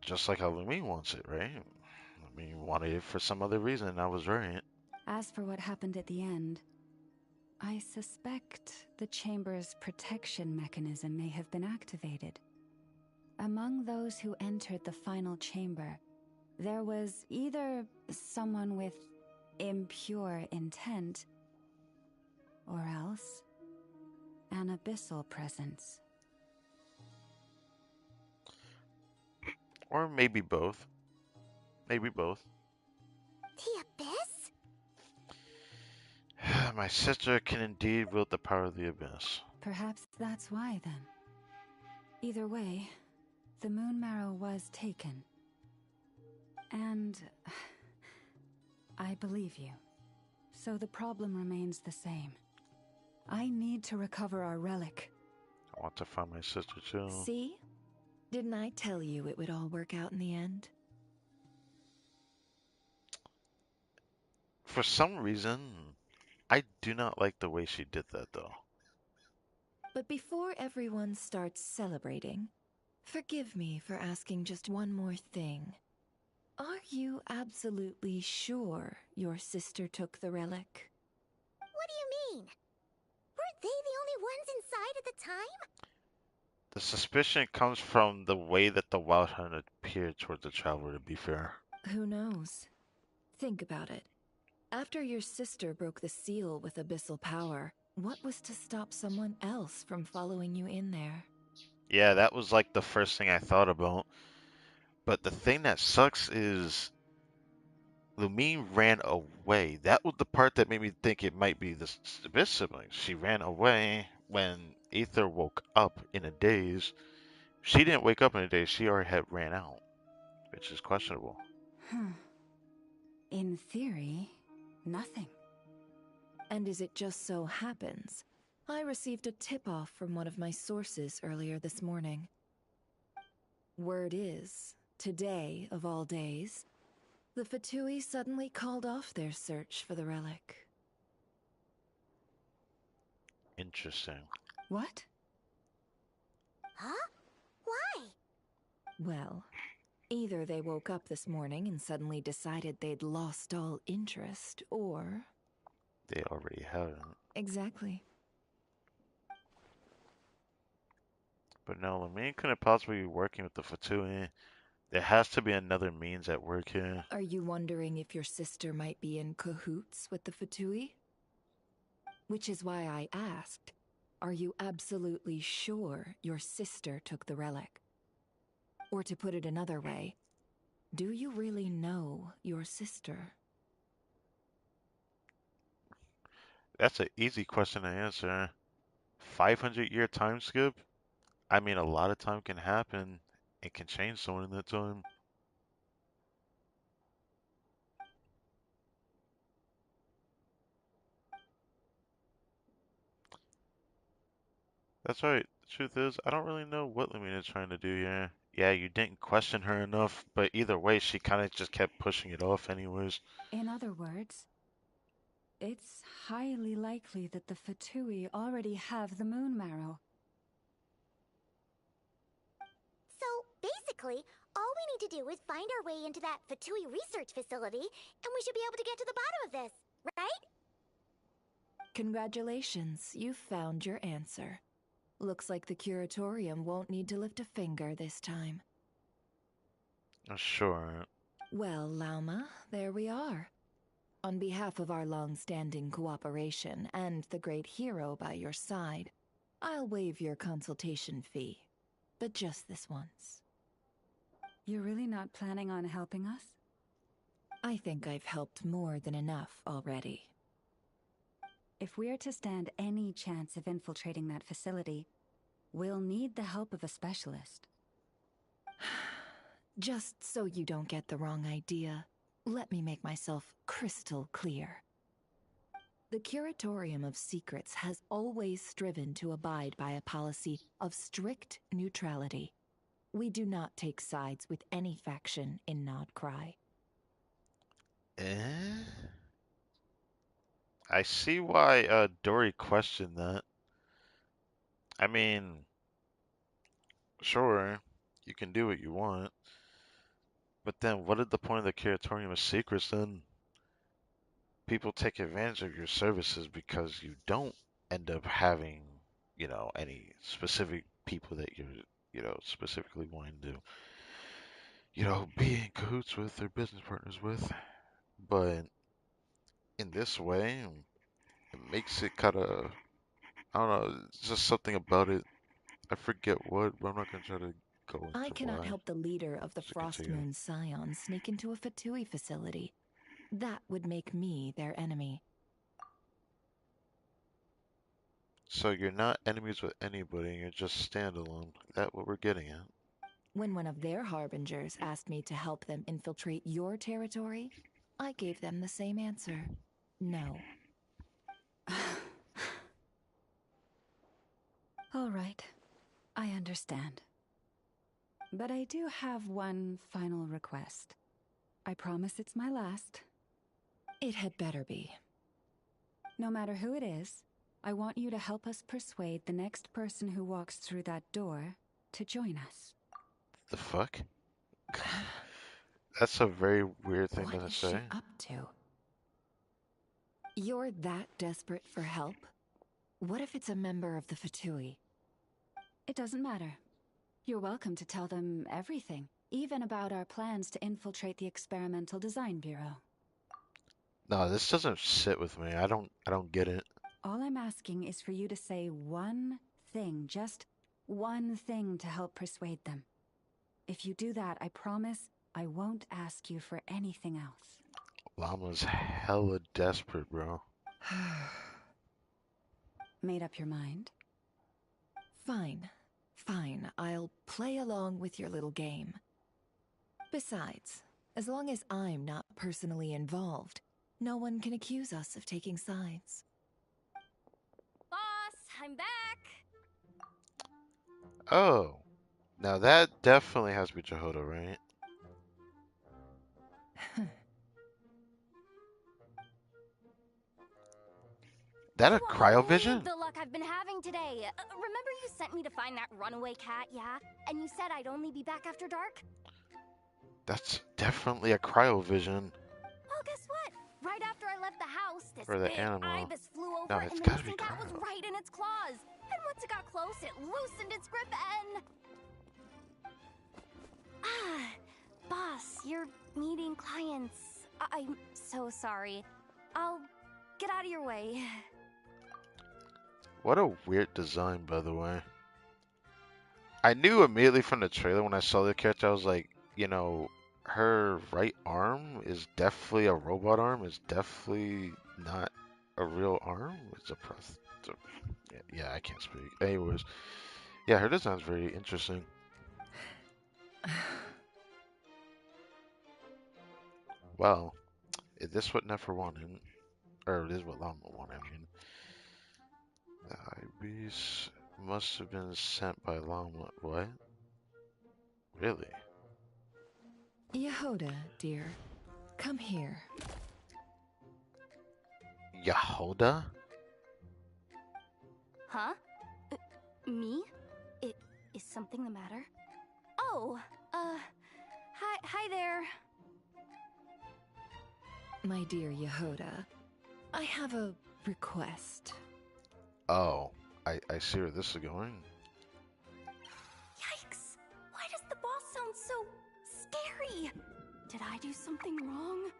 just like how Lumine wants it, right? I mean, he wanted it for some other reason, and I was right. As for what happened at the end, I suspect the chamber's protection mechanism may have been activated. Among those who entered the final chamber, there was either someone with impure intent, or else an abyssal presence. Or maybe both. Maybe both. The abyss? My sister can indeed wield the power of the abyss. Perhaps that's why, then. Either way, the moon marrow was taken. And I believe you. So the problem remains the same. I need to recover our relic. I want to find my sister too. See? Didn't I tell you it would all work out in the end? For some reason, I do not like the way she did that, though. But before everyone starts celebrating, forgive me for asking just one more thing. Are you absolutely sure your sister took the relic? What do you mean? Weren't they the only ones inside at the time? The suspicion comes from the way that the Wild Hunt appeared towards the Traveler, to be fair. Who knows? Think about it. After your sister broke the seal with abyssal power, what was to stop someone else from following you in there? Yeah, that was like the first thing I thought about. But the thing that sucks is Lumine ran away. That was the part that made me think it might be the Abyss siblings. She ran away when Aether woke up in a daze. She didn't wake up in a daze. She already had ran out, which is questionable. In theory, nothing. And as it just so happens, I received a tip-off from one of my sources earlier this morning. Word is, today of all days, the Fatui suddenly called off their search for the relic. Interesting. What? Huh? Why? Well, either they woke up this morning and suddenly decided they'd lost all interest, or... They already haven't. Exactly. But no, Lumine couldn't possibly be working with the Fatui. There has to be another means at work here. Are you wondering if your sister might be in cahoots with the Fatui? Which is why I asked, are you absolutely sure your sister took the relic? Or to put it another way, do you really know your sister? That's an easy question to answer. 500-year time skip? I mean, a lot of time can happen and can change someone in that time. That's right. The truth is, I don't really know what Lumina is trying to do here. Yeah, you didn't question her enough, but either way, she kind of just kept pushing it off anyways. In other words, it's highly likely that the Fatui already have the moon marrow. So, basically, all we need to do is find our way into that Fatui research facility, and we should be able to get to the bottom of this, right? Congratulations, you've found your answer. Looks like the Curatorium won't need to lift a finger this time. Sure. Well, Lauma, there we are. On behalf of our long-standing cooperation and the great hero by your side, I'll waive your consultation fee. But just this once. You're really not planning on helping us? I think I've helped more than enough already. If we're to stand any chance of infiltrating that facility, we'll need the help of a specialist. Just so you don't get the wrong idea, let me make myself crystal clear. The Curatorium of Secrets has always striven to abide by a policy of strict neutrality. We do not take sides with any faction in KRAI. I see why Dory questioned that. I mean, sure, you can do what you want. But then what is the point of the Curatorium of Secrets then? People take advantage of your services because you don't end up having, any specific people that you're, specifically wanting to, be in cahoots with or business partners with. But in this way, it makes it kind of, I don't know, it's just something about it. I forget what, but I'm not going to try to go into I cannot why. help the leader of the Just continue. Frostmoon Scions sneak into a Fatui facility. That would make me their enemy. So you're not enemies with anybody, you're just standalone. Is that what we're getting at? When one of their harbingers asked me to help them infiltrate your territory, I gave them the same answer. No. All right, I understand. But I do have one final request. I promise it's my last. It had better be. No matter who it is, I want you to help us persuade the next person who walks through that door to join us. The fuck? That's a very weird thing What to is say. she up to? You're that desperate for help? What if it's a member of the Fatui? It doesn't matter. You're welcome to tell them everything, even about our plans to infiltrate the Experimental Design Bureau. No, this doesn't sit with me. I don't get it. All I'm asking is for you to say one thing, just one thing to help persuade them. If you do that, I promise I won't ask you for anything else. Llama's hella desperate, bro. Made up your mind? Fine. Fine, I'll play along with your little game. Besides, as long as I'm not personally involved, no one can accuse us of taking sides. Boss, I'm back! Oh. Now that definitely has to be Jehoda, right? That a cryovision? The luck I've been having today. Remember you sent me to find that runaway cat, yeah? And you said I'd only be back after dark? That's definitely a cryovision. Well, guess what? Right after I left the house, this For the big animal. ibis flew over No, and it's the gotta be missing cat was cryo. right in its claws. And once it got close, it loosened its grip and... Ah, boss, you're meeting clients. I'm so sorry. I'll get out of your way. What a weird design, by the way. I knew immediately from the trailer when I saw the character, I was like, you know, her right arm is definitely a robot arm. It's definitely not a real arm. It's a yeah, I can't speak. Anyways, yeah, her design's very interesting. Well, is this what Nefer wanted? Or this is what Llama wanted, I mean. The ibis must have been sent by Llama. What? Really? Yehoda, dear, come here. Yehoda? Huh? Me? Is something the matter? Oh, hi there. My dear Yehoda, I have a request. Oh, I see where this is going. Yikes! Why does the boss sound so scary? Did I do something wrong?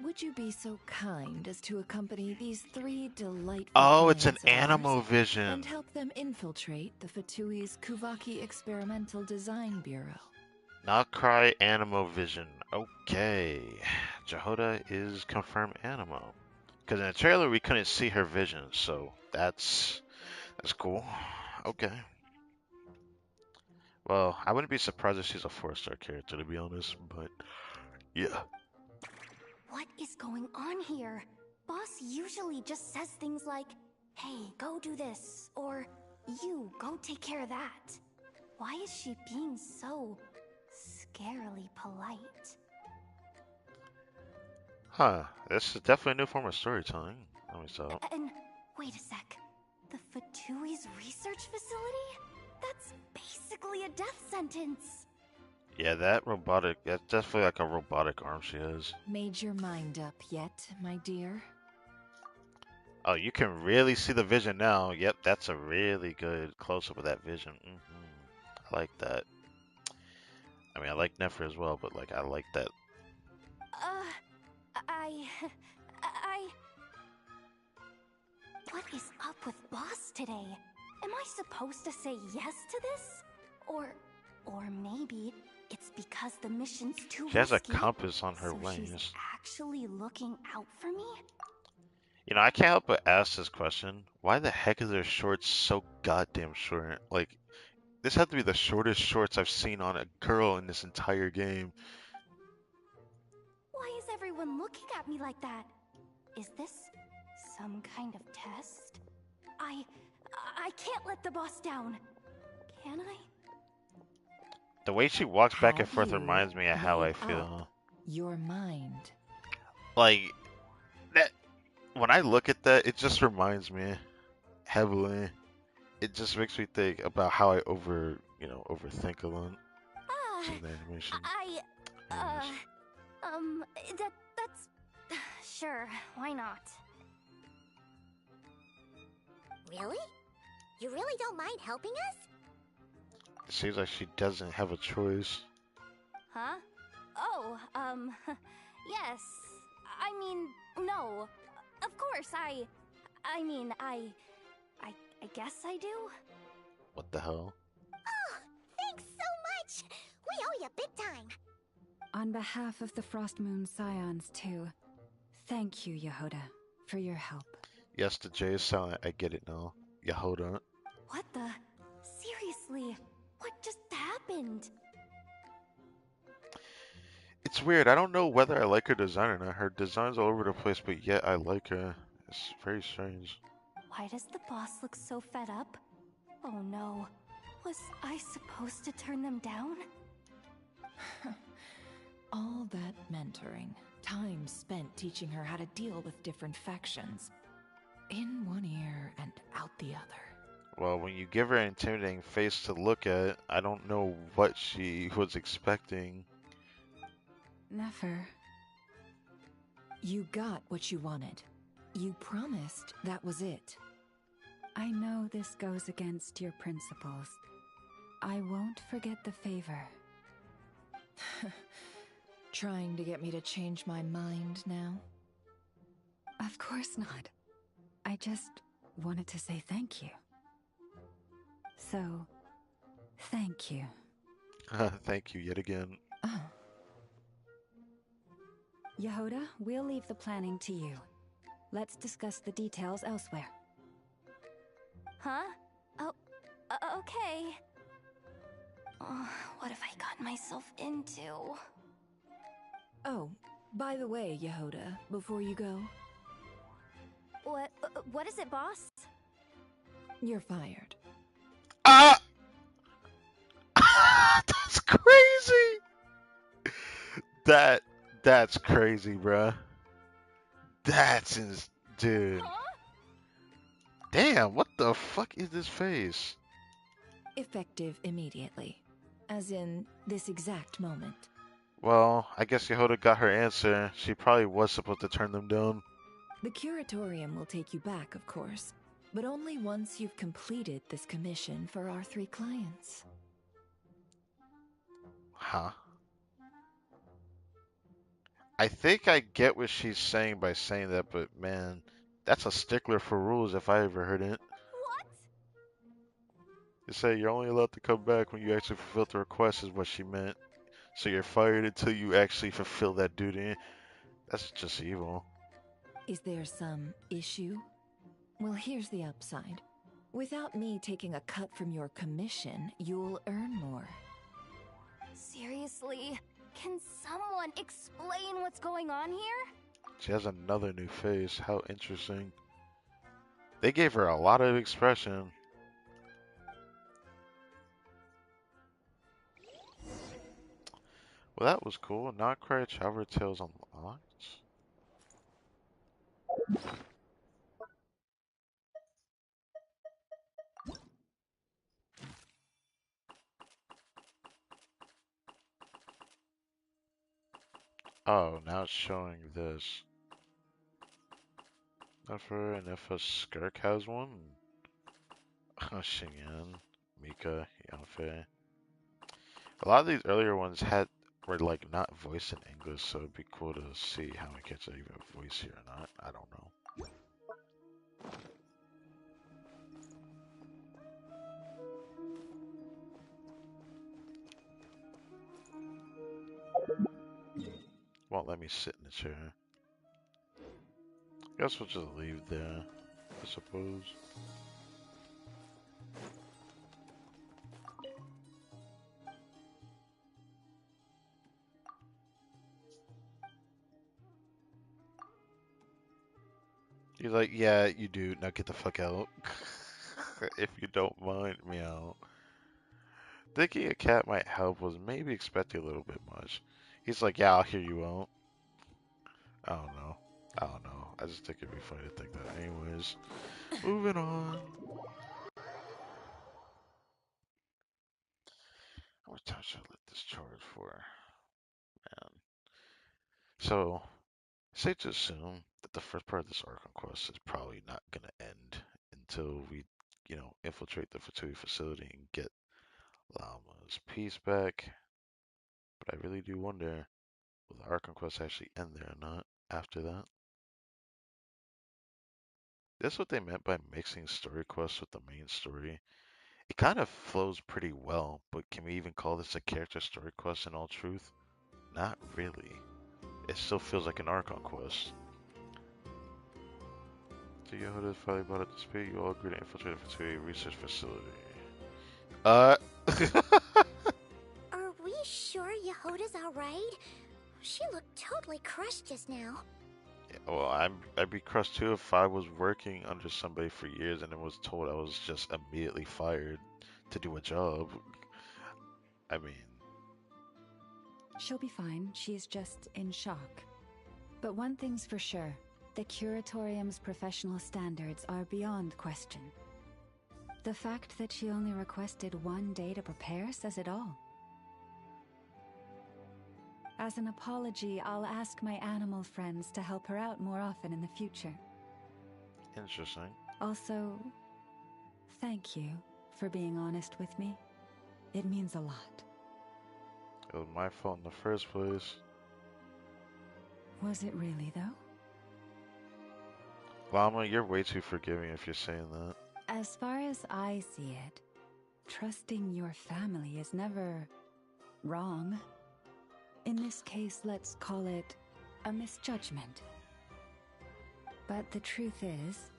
Would you be so kind as to accompany these 3 delightful Oh, it's an clients of ours Animal-Vision. and help them infiltrate the Fatui's Kuvaki Experimental Design Bureau? Not KRAI Animal-Vision. Okay. Jehoda is confirmed Animal. Because in the trailer we couldn't see her vision, so that's cool. Okay. Well, I wouldn't be surprised if she's a 4-star character, to be honest, but yeah. What is going on here? Boss usually just says things like, hey, go do this, or you, go take care of that. Why is she being so scarily polite? Huh. This is definitely a new form of storytelling. Let me stop. And wait a sec. The Fatui's research facility? That's basically a death sentence. Yeah, that's definitely like a robotic arm she has. Made your mind up yet, my dear? Oh, you can really see the vision now. Yep, that's a really good close-up of that vision. I like that. I mean, I like Nefer as well, but like, I like that. What is up with Boss today? Am I supposed to say yes to this? Or maybe it's because the mission's too risky. She has a compass on her so wings. She's actually looking out for me? You know, I can't help but ask this question. Why the heck is their shorts so goddamn short? Like, this had to be the shortest shorts I've seen on a girl in this entire game. Why is everyone looking at me like that? Is this some kind of test? I can't let the boss down. Can I? The way she walks back and Have forth you reminds me of how made I feel. up your mind? Like that when I look at that, it just reminds me heavily. It just makes me think about how I overthink a lot. Seeing the animation. Anyways. That's... Sure, why not? Really? You really don't mind helping us? It seems like she doesn't have a choice. Huh? Oh, yes. I mean, no. Of course, I guess I do. What the hell? Oh, thanks so much! We owe you big time! On behalf of the Frost Moon Scions, too, thank you, Yehoda, for your help. Yes, the J is silent. I get it now. Yehoda. What the? Seriously, what just happened? It's weird. I don't know whether I like her design or not. Her design's all over the place, but yet I like her. It's very strange. Why does the boss look so fed up? Oh no. Was I supposed to turn them down? All that mentoring, time spent teaching her how to deal with different factions. In one ear and out the other. Well, when you give her an intimidating face to look at, I don't know what she was expecting. Never. You got what you wanted. You promised that was it. I know this goes against your principles. I won't forget the favor. Trying to get me to change my mind now? Of course not. I just wanted to say thank you. So, thank you. Thank you yet again. Oh. Yehoda, we'll leave the planning to you. Let's discuss the details elsewhere. Huh? Oh, okay. Oh, what have I gotten myself into? Oh, by the way, Yehoda, before you go... What is it, boss? You're fired. Ah! That's crazy! That's crazy, bruh. Dude. Huh? Damn, what the fuck is this face? Effective immediately. As in, this exact moment. Well, I guess Yehoda got her answer. She probably was supposed to turn them down. The curatorium will take you back, of course, but only once you've completed this commission for our 3 clients. Huh? I think I get what she's saying by saying that, but man, that's a stickler for rules if I ever heard it. What? They say you're only allowed to come back when you actually fulfill the request is what she meant. So you're fired until you actually fulfill that duty. That's just evil. Is there some issue? Well, here's the upside. Without me taking a cut from your commission, you'll earn more. Seriously? Can someone explain what's going on here? She has another new face. How interesting. They gave her a lot of expression. Well, that was cool. Not KRAI Traveler Tales unlocked. Oh, now it's showing this. Nefer and if a Skirk has one. Xingyan, Mika, Yanfei. A lot of these earlier ones were like not voiced in English, so it'd be cool to see how it gets even voice here or not. I don't know. Won't let me sit in the chair. Guess we'll just leave there, I suppose. He's like, yeah, you do. Now get the fuck out. If you don't mind, meow. Thinking a cat might help was maybe expecting a little bit much. He's like, yeah, I'll hear you out. I don't know. I don't know. I just think it'd be funny to think that. Anyways, moving on. How much time should I let this charge for? Man. So, safe to assume that the first part of this Archon quest is probably not gonna end until we, infiltrate the Fatui facility and get Llama's peace back. But I really do wonder, will the Archon quest actually end there or not after that? That's what they meant by mixing story quests with the main story. It kind of flows pretty well, but can we even call this a character story quest in all truth? Not really. It still feels like an Archon quest. So Yehuda finally brought up to speed. You all agree to infiltrate the Fatui research facility. Are we sure Yehuda's alright? She looked totally crushed just now. Yeah, well, I'd be crushed too if I was working under somebody for years and then was told I was just immediately fired to do a job. I mean... She'll be fine. She's just in shock. But one thing's for sure. The Curatorium's professional standards are beyond question. The fact that she only requested 1 day to prepare says it all. As an apology, I'll ask my animal friends to help her out more often in the future. Interesting. Also, thank you for being honest with me. It means a lot. It was my fault in the first place. Was it really, though? Llama, you're way too forgiving if you're saying that. As far as I see it, trusting your family is never wrong. In this case, let's call it a misjudgment. But the truth is,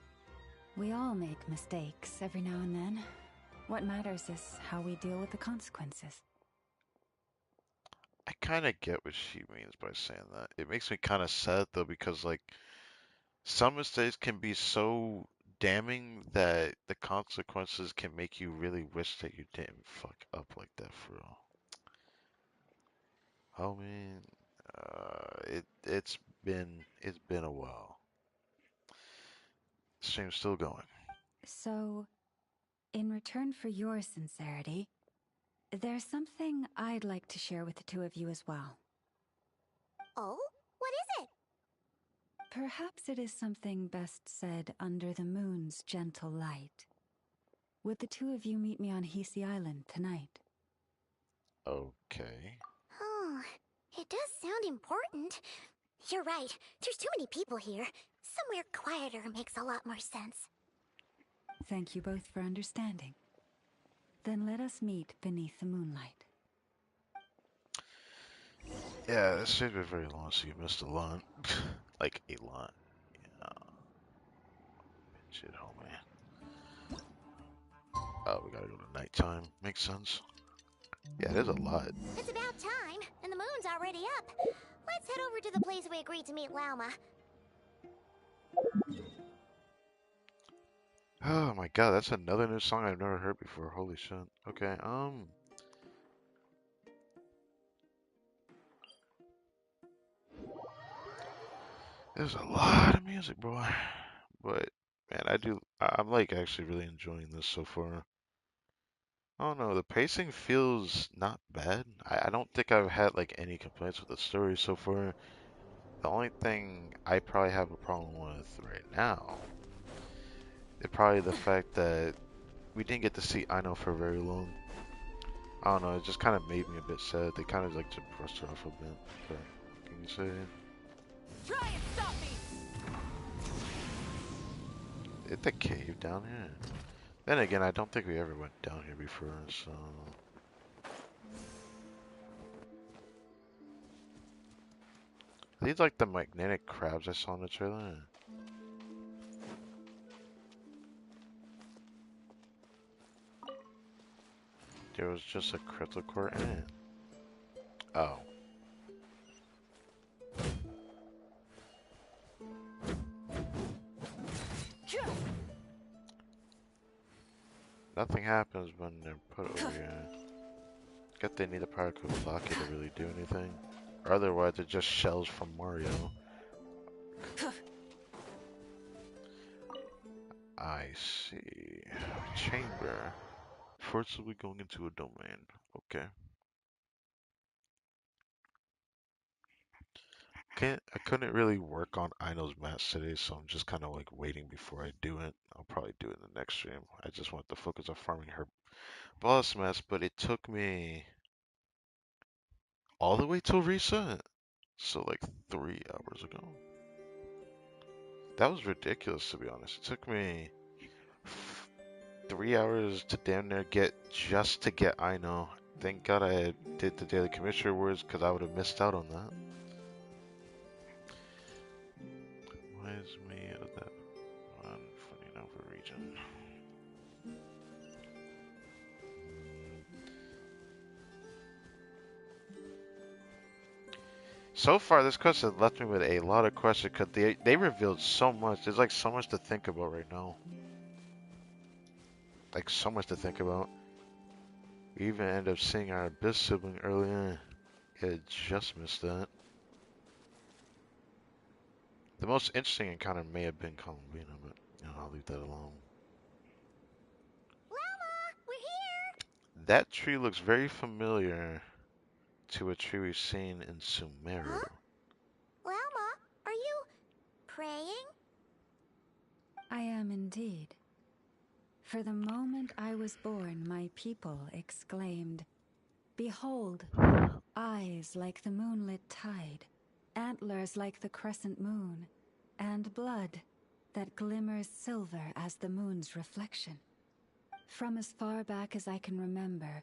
we all make mistakes every now and then. What matters is how we deal with the consequences. I kind of get what she means by saying that. It makes me kind of sad though, because like some mistakes can be so damning that the consequences can make you really wish that you didn't fuck up like that for real. I mean, it's been a while. Stream's still going. So, in return for your sincerity, there's something I'd like to share with the two of you as well. Oh? What is it? Perhaps it is something best said under the moon's gentle light. Would the two of you meet me on Hisi Island tonight? Okay. Oh, it does sound important. You're right. There's too many people here. Somewhere quieter makes a lot more sense. Thank you both for understanding. Then let us meet beneath the moonlight. Yeah, this should be very long, so you missed a lot. Like a lot. Yeah. Shit, homie. Oh, we gotta go to nighttime. Makes sense. Yeah, there's a lot. It's about time, and the moon's already up. Let's head over to the place we agreed to meet Lauma. Oh my god, that's another new song I've never heard before. Holy shit. Okay, there's a lot of music, boy. But man, I'm like actually really enjoying this so far. I don't know, the pacing feels not bad. I don't think I've had like any complaints with the story so far. The only thing I probably have a problem with right now is probably the fact that we didn't get to see Aino for very long. I don't know, it just kind of made me a bit sad. They kind of like just brushed her off a bit. But can you say? Try and stop me! It's a cave down here. Then again, I don't think we ever went down here before, so... Are these like the magnetic crabs I saw in the trailer? There was just a crystal core in it. Oh. Nothing happens when they're put over here. Guess they need a particle blocker to really do anything. Or otherwise, they're just shells from Mario. I see. Chamber. Forcibly going into a domain. Okay. I couldn't really work on Ino's match today, so I'm just kind of like waiting before I do it. I'll probably do it in the next stream. I just want to focus on farming her boss match, but it took me all the way till reset. So like 3 hours ago. That was ridiculous, to be honest. It took me 3 hours to damn near get just to get Ino. Thank God I did the daily commissioner words because I would have missed out on that. Reminds me of that one funny Nova region. So far, this quest has left me with a lot of questions because they revealed so much. There's like so much to think about right now. Like so much to think about. We even end up seeing our Abyss sibling earlier. Yeah, just missed that. The most interesting encounter may have been Columbina, but you know, I'll leave that alone. Llama, we're here! That tree looks very familiar to a tree we've seen in Sumeru. Huh? Llama, are you praying? I am indeed. For the moment I was born, my people exclaimed, "Behold, eyes like the moonlit tide, antlers like the crescent moon, and blood that glimmers silver as the moon's reflection." From as far back as I can remember,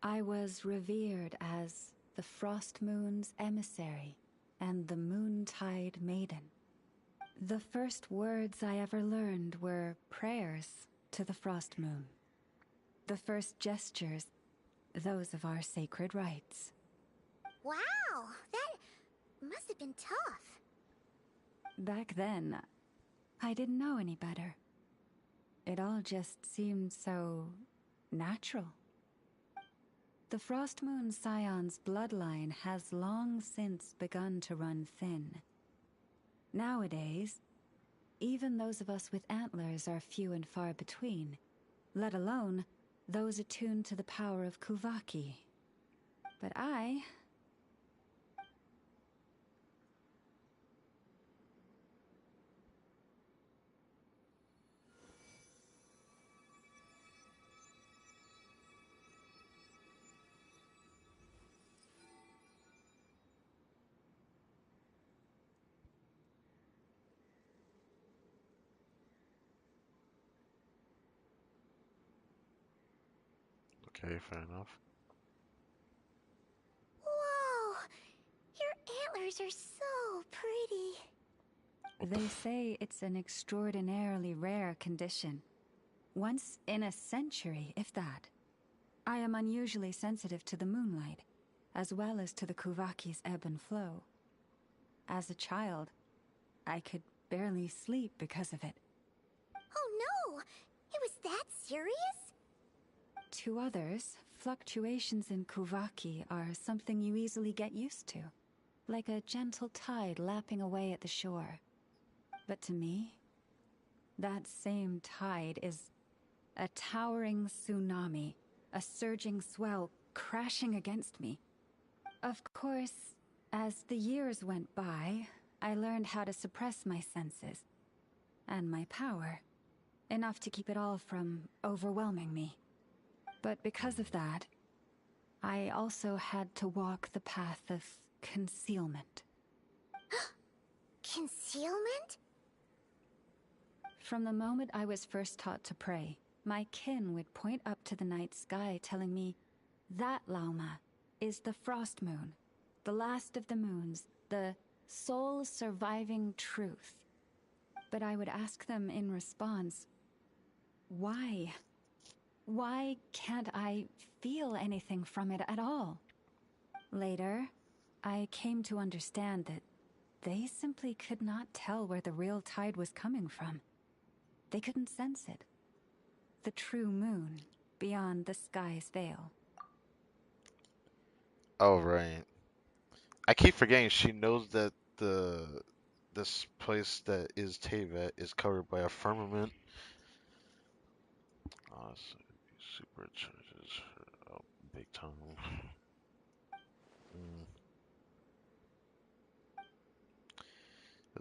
I was revered as the Frost Moon's emissary and the Moontide Maiden. The first words I ever learned were prayers to the Frost Moon. The first gestures, those of our sacred rites. Wow, that must have been tough. Back then, I didn't know any better. It all just seemed so natural. The Frost Moon Scion's bloodline has long since begun to run thin. Nowadays, even those of us with antlers are few and far between, let alone those attuned to the power of Kuvaki. But I... Okay, fair enough. Whoa, your antlers are so pretty. They say it's an extraordinarily rare condition. Once in a century, if that. I am unusually sensitive to the moonlight, as well as to the Kuvaki's ebb and flow. As a child, I could barely sleep because of it. Oh no! It was that serious? To others, fluctuations in Kuvaki are something you easily get used to, like a gentle tide lapping away at the shore. But to me, that same tide is a towering tsunami, a surging swell crashing against me. Of course, as the years went by, I learned how to suppress my senses and my power, enough to keep it all from overwhelming me. But because of that, I also had to walk the path of concealment. Concealment? From the moment I was first taught to pray, my kin would point up to the night sky telling me, "That, Lauma, is the Frost Moon, the last of the moons, the sole surviving truth." But I would ask them in response, why? Why can't I feel anything from it at all? Later, I came to understand that they simply could not tell where the real tide was coming from. They couldn't sense it. The true moon beyond the sky's veil. Oh, right. I keep forgetting she knows that this place that is Tevet is covered by a firmament. So supercharges. Oh, big time. Mm.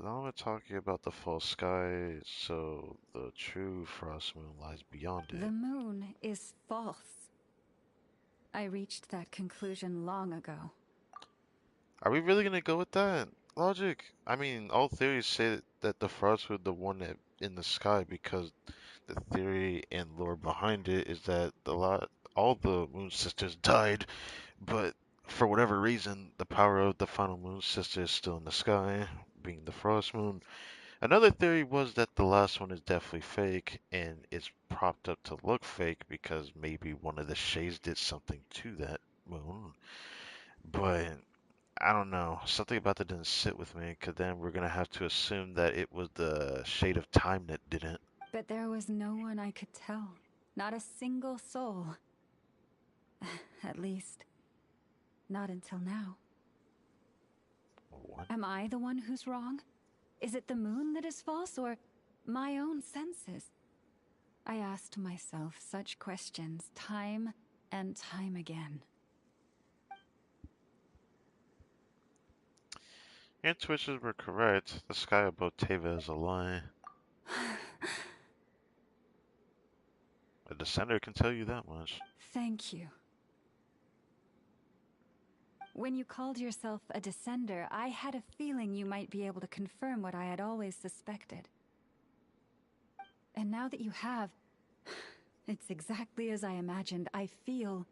Now we're talking about the false sky, so the true frost moon lies beyond it. The moon is false. I reached that conclusion long ago. Are we really gonna go with that logic? I mean, all theories say that the frost was the one that in the sky because the theory and lore behind it is that all the moon sisters died, but for whatever reason, the power of the final moon sister is still in the sky, being the frost moon. Another theory was that the last one is definitely fake and it's propped up to look fake because maybe one of the shades did something to that moon. But I don't know. Something about that didn't sit with me because then we're gonna have to assume that it was the shade of time that didn't. But there was no one I could tell. Not a single soul. At least, not until now. What? Am I the one who's wrong? Is it the moon that is false, or my own senses? I asked myself such questions time and time again. Your intuitions were correct. The sky above Teva is a lie. A descender can tell you that much. Thank you. When you called yourself a descender, I had a feeling you might be able to confirm what I had always suspected. And now that you have, it's exactly as I imagined. I feel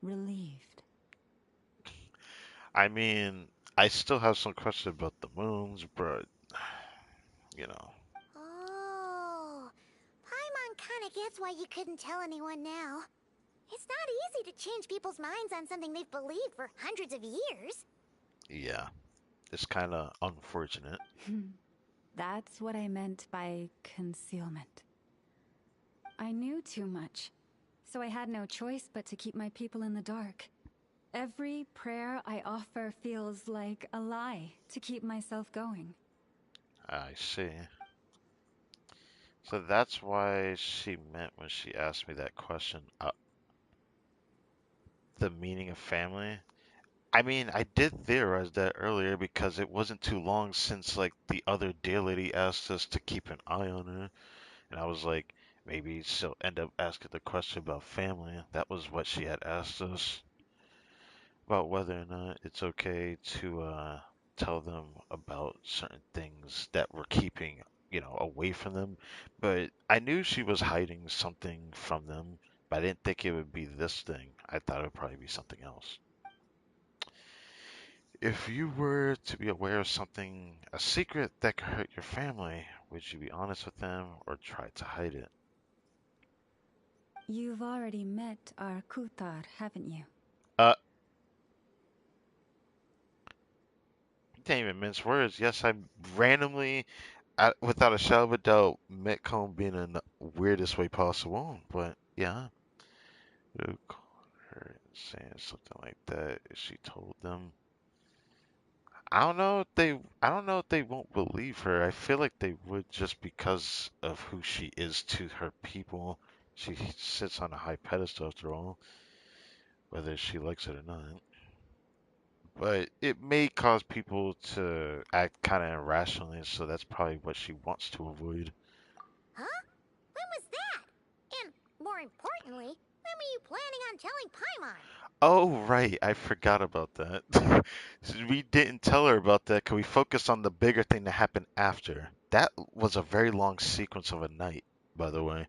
relieved. I mean, I still have some questions about the moons, but you know. Oh, Paimon kinda gets why you couldn't tell anyone now. It's not easy to change people's minds on something they've believed for hundreds of years. Yeah, it's kind of unfortunate. That's what I meant by concealment. I knew too much, so I had no choice but to keep my people in the dark. Every prayer I offer feels like a lie to keep myself going. I see. So that's why she meant when she asked me that question, the meaning of family. I mean, I did theorize that earlier because it wasn't too long since like the other dear lady asked us to keep an eye on her, and I was like, maybe she'll end up asking the question about family. That was what she had asked us about whether or not it's okay to tell them about certain things that we're keeping, away from them. But I knew she was hiding something from them, but I didn't think it would be this thing. I thought it would probably be something else. If you were to be aware of something, a secret that could hurt your family, would you be honest with them or try to hide it? You've already met our Kutar, haven't you? You can't even mince words. Yes, I randomly, without a shadow of a doubt, met Cone being in the weirdest way possible. But yeah, you call her saying something like that. She told them. I don't know if they won't believe her. I feel like they would just because of who she is to her people. She sits on a high pedestal after all, whether she likes it or not. But it may cause people to act kind of irrationally, so that's probably what she wants to avoid. Huh? When was that? And more importantly, when were you planning on telling Paimon? Oh, right, I forgot about that. We didn't tell her about that because we focused on the bigger thing that happened after. That was a very long sequence of a night, by the way.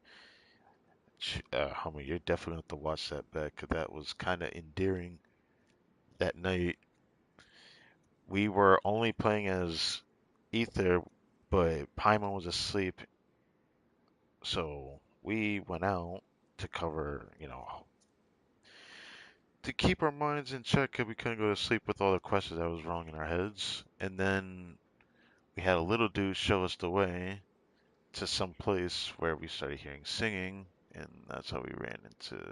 Homie, you're definitely going to have to watch that back because that was kind of endearing that night. We were only playing as Ether, but Paimon was asleep, so we went out to cover, to keep our minds in check because we couldn't go to sleep with all the questions that was wrong in our heads. And then we had a little dude show us the way to some place where we started hearing singing, and that's how we ran into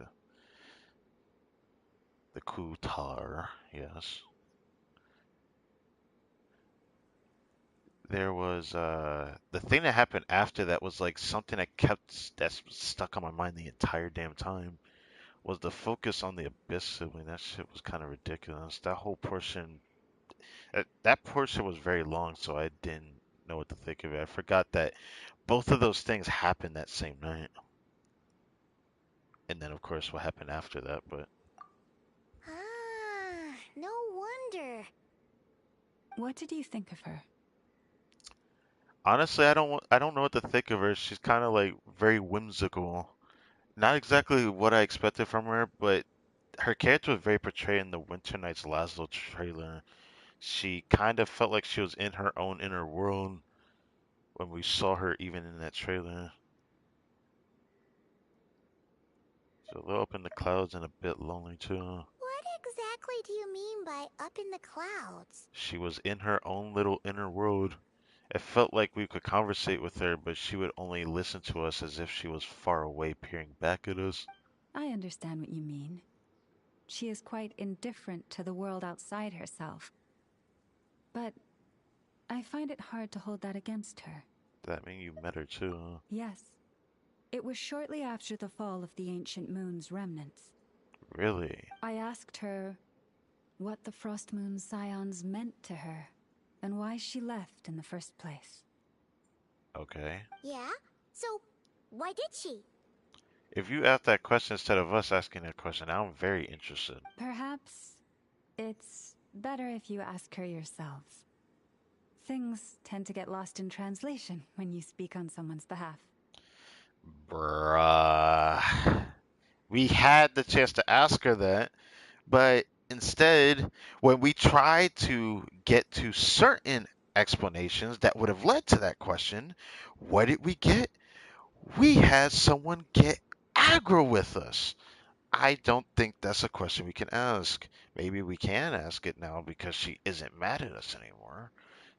the Kutar, yes. there was the thing that happened after that was like something that's stuck on my mind the entire damn time was the focus on the Abyss sibling. That shit was kind of ridiculous. That whole portion, that portion was very long, so I didn't know what to think of it. I forgot that both of those things happened that same night, and then of course what happened after that. But Ah, no wonder. What did you think of her? honestly, I don't know what to think of her. She's kind of like very whimsical. Not exactly what I expected from her, but her character was very portrayed in the Winter Nights Laszlo trailer. She kind of felt like she was in her own inner world when we saw her even in that trailer. So a little up in the clouds and a bit lonely too. What exactly do you mean by up in the clouds? She was in her own little inner world. It felt like we could conversate with her, but she would only listen to us as if she was far away peering back at us. I understand what you mean. She is quite indifferent to the world outside herself. But I find it hard to hold that against her. Does that mean you met her too? Huh? Yes. It was shortly after the fall of the ancient moon's remnants. Really? I asked her what the Frost Moon Scions meant to her, and why she left in the first place. Okay. Yeah? So, why did she? If you ask that question instead of us asking that question, I'm very interested. Perhaps it's better if you ask her yourselves. Things tend to get lost in translation when you speak on someone's behalf. Bruh. We had the chance to ask her that, but instead, when we tried to get to certain explanations that would have led to that question, what did we get? We had someone get aggro with us. I don't think that's a question we can ask. Maybe we can ask it now because she isn't mad at us anymore.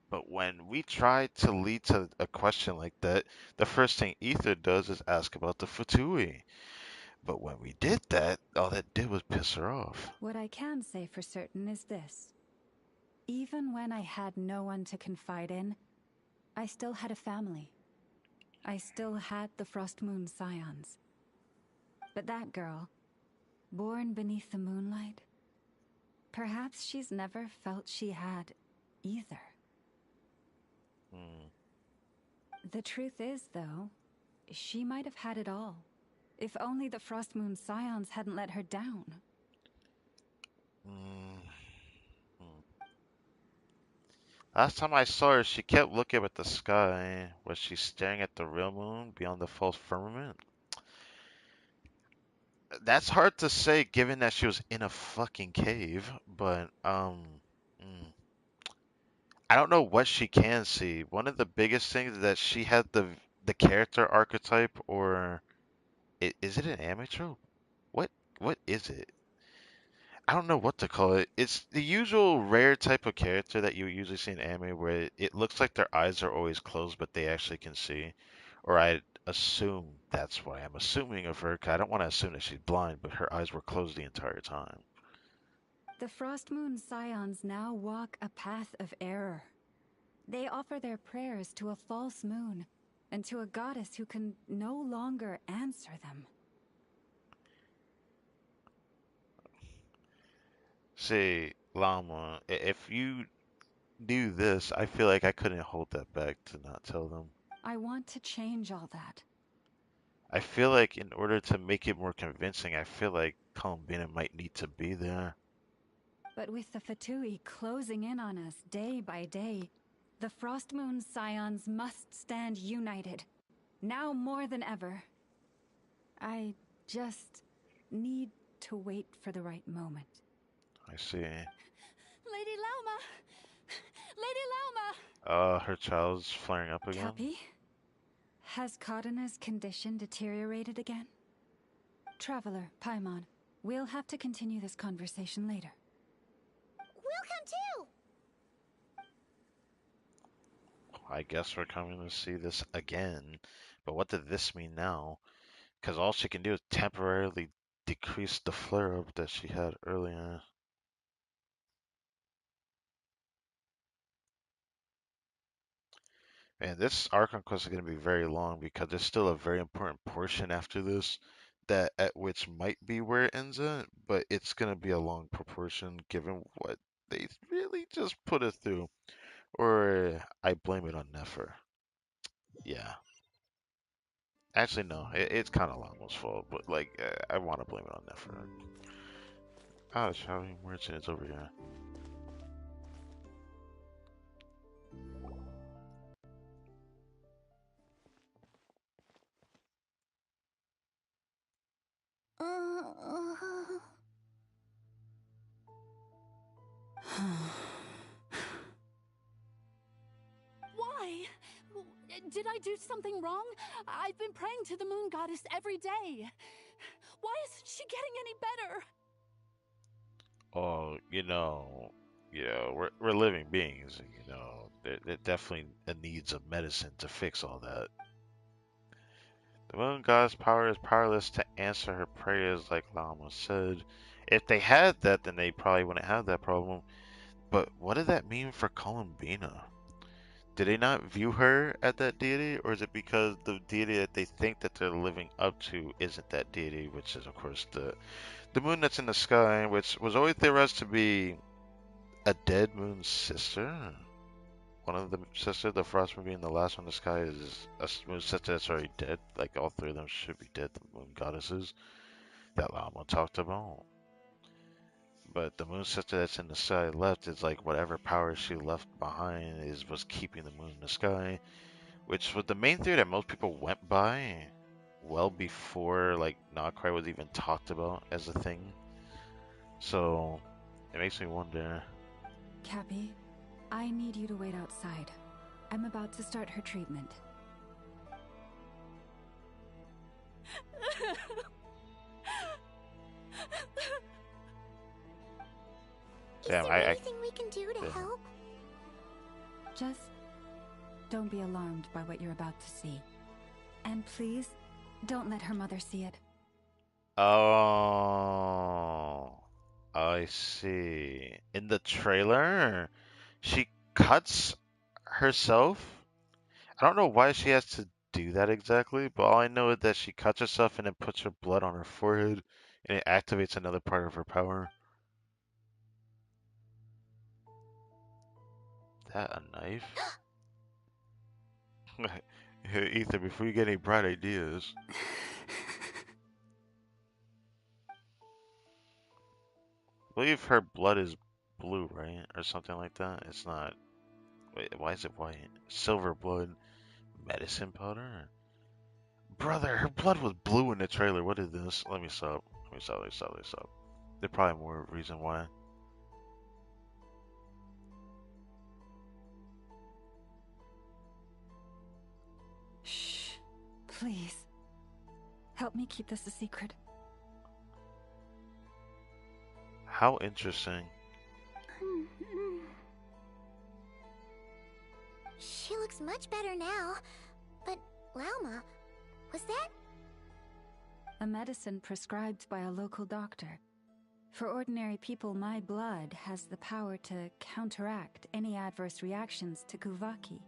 But when we try to lead to a question like that, the first thing Ether does is ask about the Fatui. But when we did that, all that did was piss her off. What I can say for certain is this. Even when I had no one to confide in, I still had a family. I still had the Frost Moon Scions. But that girl, born beneath the moonlight, perhaps she's never felt she had either. The truth is, though, she might have had it all. If only the Frost Moon Scions hadn't let her down. Last time I saw her, she kept looking up at the sky. Was she staring at the real moon beyond the false firmament? That's hard to say given that she was in a fucking cave, but I don't know what she can see. One of the biggest things is that she had the character archetype, or is it an amateur? What is it? I don't know what to call it. It's the usual rare type of character that you usually see in anime where it looks like their eyes are always closed, but they actually can see. Or I assume that's what I'm assuming of her. 'Cause I don't want to assume that she's blind, but her eyes were closed the entire time. The Frost Moon Scions now walk a path of error. They offer their prayers to a false moon and to a goddess who can no longer answer them. See, Llama, if you knew this, I feel like I couldn't hold that back to not tell them. I want to change all that. I feel like in order to make it more convincing, I feel like Columbina might need to be there. But with the Fatui closing in on us day by day, the Frost Moon Scions must stand united. Now more than ever. I just need to wait for the right moment. I see. Lady Lauma! Lady Lauma! Her child's flaring up again? Cappy? Has Kadana's condition deteriorated again? Traveler, Paimon, we'll have to continue this conversation later. We'll come too! I guess we're coming to see this again. But what did this mean now? Because all she can do is temporarily decrease the flare-up that she had earlier. And this Archon quest is going to be very long because there's still a very important portion after this that at which might be where it ends at, but it's going to be a long proportion given what they really just put it through. Or I blame it on Nefer. Yeah. Actually, no, it's kind of Lamo's fault, but like, I want to blame it on Nefer. Ah, shouting merchant is over here. Why? Did I do something wrong? I've been praying to the moon goddess every day. Why isn't she getting any better? Oh, we're living beings, there definitely needs of medicine to fix all that. The moon god's power is powerless to answer her prayers, like Lama said. If they had that, then they probably wouldn't have that problem. But what did that mean for Columbina? Did they not view her as that deity, or is it because the deity that they think that they're living up to isn't that deity, which is, of course, the moon that's in the sky, which was always theorized to be a dead moon's sister? One of the sisters, the frost moon being the last one in the sky, is a moon sister that's already dead. Like, all three of them should be dead, the moon goddesses that Lama talked about. But the moon sister that's in the sky left is like whatever power she left behind was keeping the moon in the sky, which was the main theory that most people went by well before like Nocry was even talked about as a thing. So it makes me wonder. Cappy, I need you to wait outside. I'm about to start her treatment. Damn, Is there anything we can do to help? Just don't be alarmed by what you're about to see. And please, don't let her mother see it. Oh, I see. In the trailer, she cuts herself. I don't know why she has to do that exactly, but all I know is that she cuts herself and then puts her blood on her forehead, and it activates another part of her power. That a knife? Ethan, before you get any bright ideas. I believe her blood is blue, right? Or something like that. It's not. Wait, why is it white? Silver blood. Medicine powder? Brother, her blood was blue in the trailer. What is this? Let me stop. Let me stop. There's probably more reason why. Shh. Please. Help me keep this a secret. How interesting. She looks much better now. But, Lauma, was that? A medicine prescribed by a local doctor. For ordinary people, my blood has the power to counteract any adverse reactions to Kuvaki.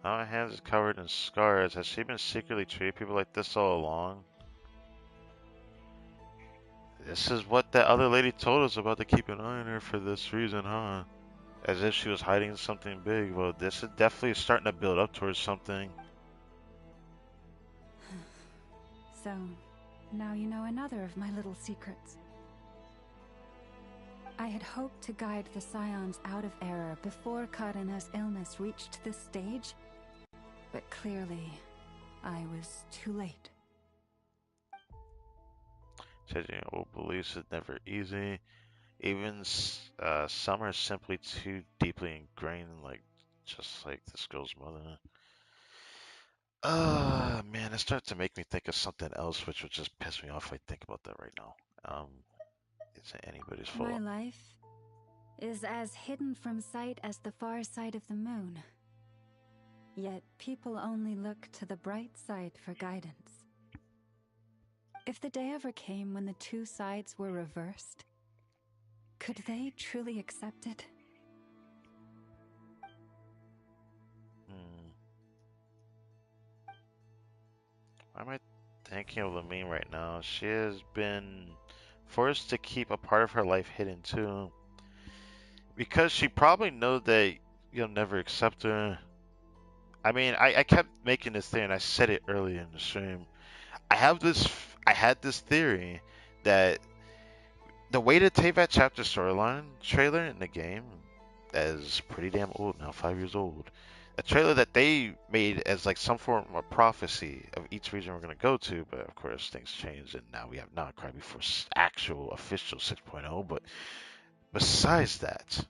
Now my hands is covered in scars. Has she been secretly treating people like this all along? This is what that other lady told us about to keep an eye on her for this reason, huh? As if she was hiding something big. Well, this is definitely starting to build up towards something. So, now you know another of my little secrets. I had hoped to guide the Scions out of error before Karina's illness reached this stage, but clearly, I was too late. Changing old beliefs is never easy. Even some are simply too deeply ingrained, just like this girl's mother. Man, it starts to make me think of something else, which would just piss me off if I think about that right now. Isn't anybody's fault. My life is as hidden from sight as the far side of the moon. Yet people only look to the bright side for guidance. If the day ever came when the two sides were reversed, could they truly accept it? Why am I thinking of Lamine right now? She has been forced to keep a part of her life hidden too. Because she probably knows that you'll never accept her. I mean, I kept making this thing, and I said it earlier in the stream. I had this theory that the way the Teyvat chapter storyline trailer in the game that is pretty damn old now, 5 years old. A trailer that they made as like some form of prophecy of each region we're gonna go to, but of course things changed and now we have not Cry before actual official 6.0. But besides that,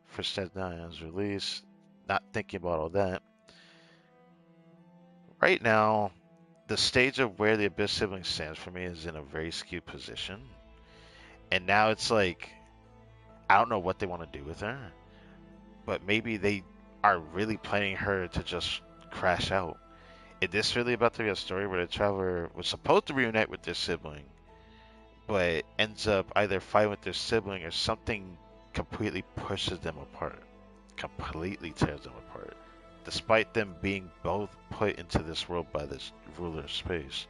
for Stednian's release, not thinking about all that. Right now, the stage of where the Abyss sibling stands for me is in a very skewed position. And now it's like, I don't know what they want to do with her, but maybe they are really planning her to just crash out. Is this really about to be a story where the Traveler was supposed to reunite with their sibling, but ends up either fighting with their sibling or something completely pushes them apart, completely tears them apart, despite them being both put into this world by this ruler of space?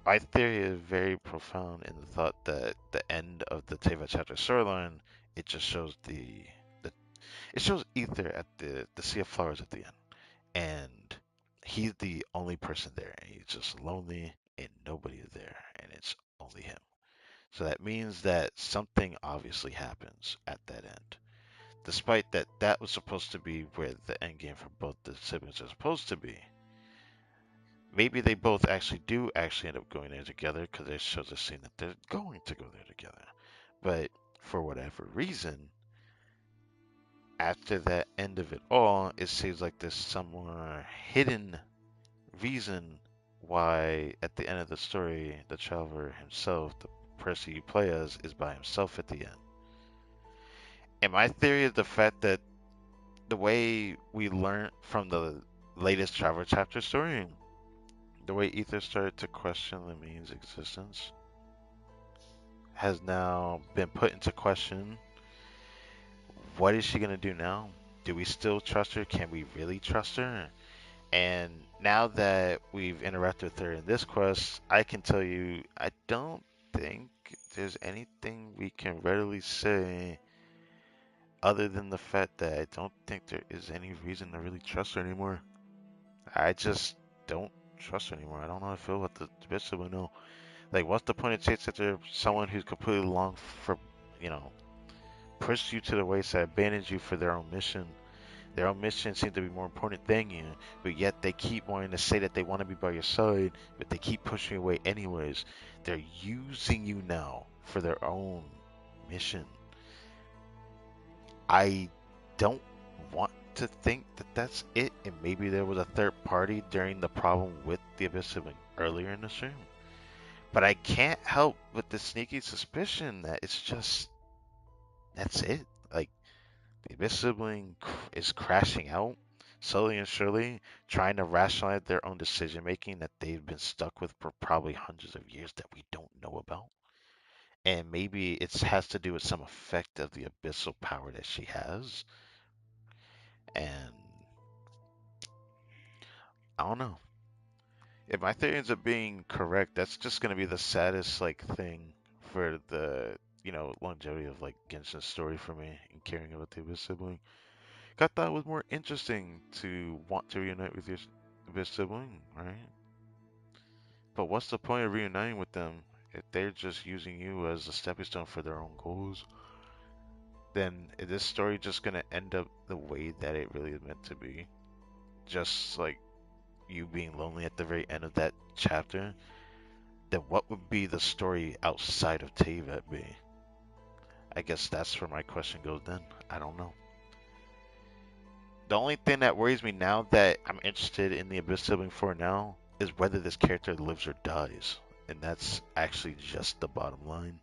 My theory is very profound in the thought that the end of the Teyvat chapter storyline, it just shows the it shows Ether at the Sea of Flowers at the end, and he's the only person there, and he's just lonely, and nobody is there, and it's only him. So that means that something obviously happens at that end. Despite that, that was supposed to be where the end game for both the siblings are supposed to be. Maybe they both actually do actually end up going there together because it shows a scene that they're going to go there together. But for whatever reason, after that end of it all, it seems like there's some more hidden reason why at the end of the story, the Traveler himself, the person you play as, is by himself at the end. And my theory is the fact that the way we learned from the latest Traveler chapter story, the way Ether started to question Lamine's existence, has now been put into question. What is she going to do now? Do we still trust her? Can we really trust her? And now that we've interacted with her in this quest, I can tell you, I don't think there's anything we can readily say other than the fact that I don't think there is any reason to really trust her anymore. I just don't trust her anymore. I don't know how I feel about the bitch that we know. Like, what's the point of chasing after someone who's completely long for, pushed you to the wayside, abandoned you for their own mission? Their own mission seems to be more important than you, but yet they keep wanting to say that they want to be by your side, but they keep pushing you away anyways. They're using you now for their own mission. I don't want to think that that's it, and maybe there was a third party during the problem with the Abyss sibling earlier in the stream. But I can't help with the sneaky suspicion that it's just, that's it. Like, the Abyss sibling is crashing out slowly and surely, trying to rationalize their own decision making that they've been stuck with for probably hundreds of years that we don't know about. And maybe it has to do with some effect of the abyssal power that she has. And I don't know. If my theory ends up being correct, that's just gonna be the saddest thing for the longevity of Genshin's story for me and caring about the Abyss sibling. I thought it was more interesting to want to reunite with your Abyss sibling, right? But what's the point of reuniting with them if they're just using you as a stepping stone for their own goals? Then is this story just gonna end up the way that it really is meant to be? Just like you being lonely at the very end of that chapter? Then what would be the story outside of Teyvat be? I guess that's where my question goes then. I don't know. The only thing that worries me now that I'm interested in the Abyss sibling for now is whether this character lives or dies. And that's actually just the bottom line.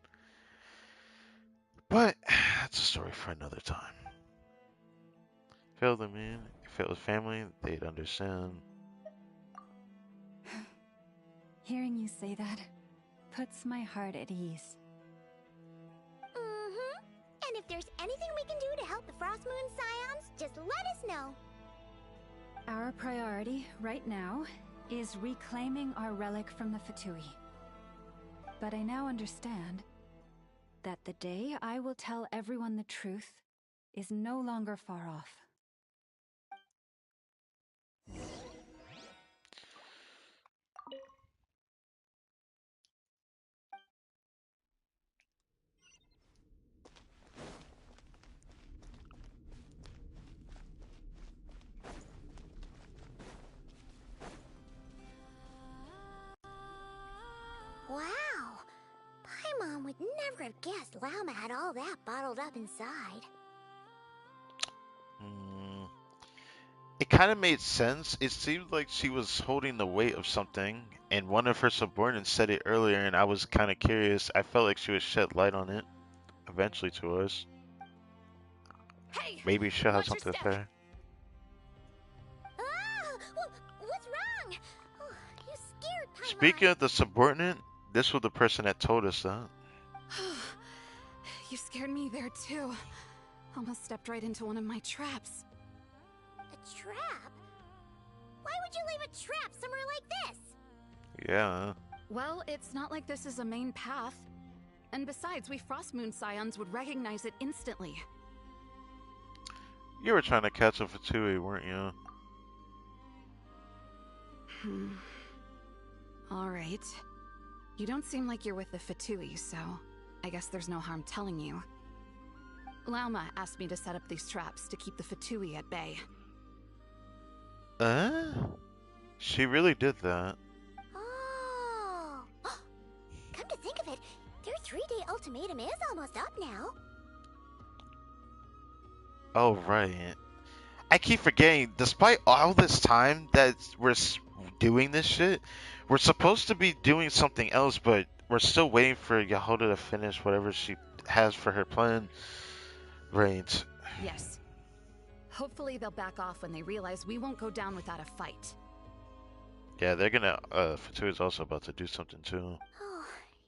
But that's a story for another time. If it was me, if it was family, they'd understand. Hearing you say that puts my heart at ease. Mm-hmm. And if there's anything we can do to help the Frost Moon Scions, just let us know. Our priority right now is reclaiming our relic from the Fatui. But I now understand that the day I will tell everyone the truth is no longer far off. Wow! Paimon would never have guessed Lauma had all that bottled up inside. It kind of made sense. It seemed like she was holding the weight of something, and one of her subordinates said it earlier, and I was kind of curious. I felt like she would shed light on it eventually to us. Hey, maybe she'll have watch your something to step. say. What's wrong? Oh, you scared Paimon. Speaking of the subordinate, this was the person that told us that. You scared me there too. Almost stepped right into one of my traps. A trap? Why would you leave a trap somewhere like this? Yeah. Well, it's not like this is a main path. And besides, we Frostmoon Scions would recognize it instantly. You were trying to catch a Fatui, weren't you? Alright. You don't seem like you're with the Fatui, so I guess there's no harm telling you. Lauma asked me to set up these traps to keep the Fatui at bay. She really did that. Oh. Come to think of it, their 3-day ultimatum is almost up now. Oh, right. I keep forgetting, despite all this time that we're doing this shit, we're supposed to be doing something else, but we're still waiting for Yahoda to finish whatever she has for her plan. Right. Yes. Hopefully they'll back off when they realize we won't go down without a fight. Yeah, they're gonna, Fatui's also about to do something too. Oh,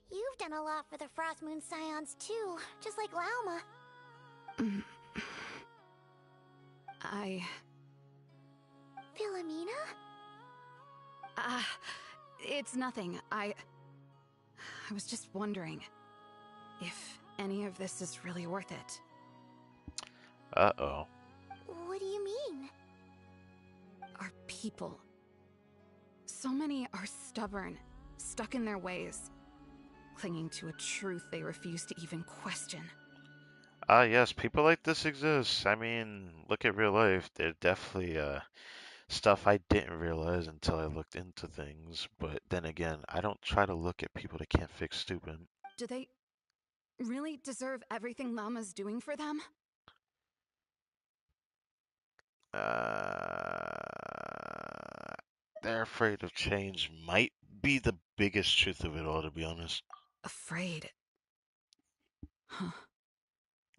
you've done a lot for the Frostmoon Scions too, just like Lauma. Philomena? It's nothing. I was just wondering if any of this is really worth it. Uh-oh. What do you mean? Our people. So many are stubborn, stuck in their ways, clinging to a truth they refuse to even question. Yes, people like this exist. I mean, look at real life. They're definitely, stuff I didn't realize until I looked into things. But then again, I don't try to look at people that can't fix stupid. Do they really deserve everything Lauma's doing for them? They're afraid of change might be the biggest truth of it all, to be honest. Afraid? Huh.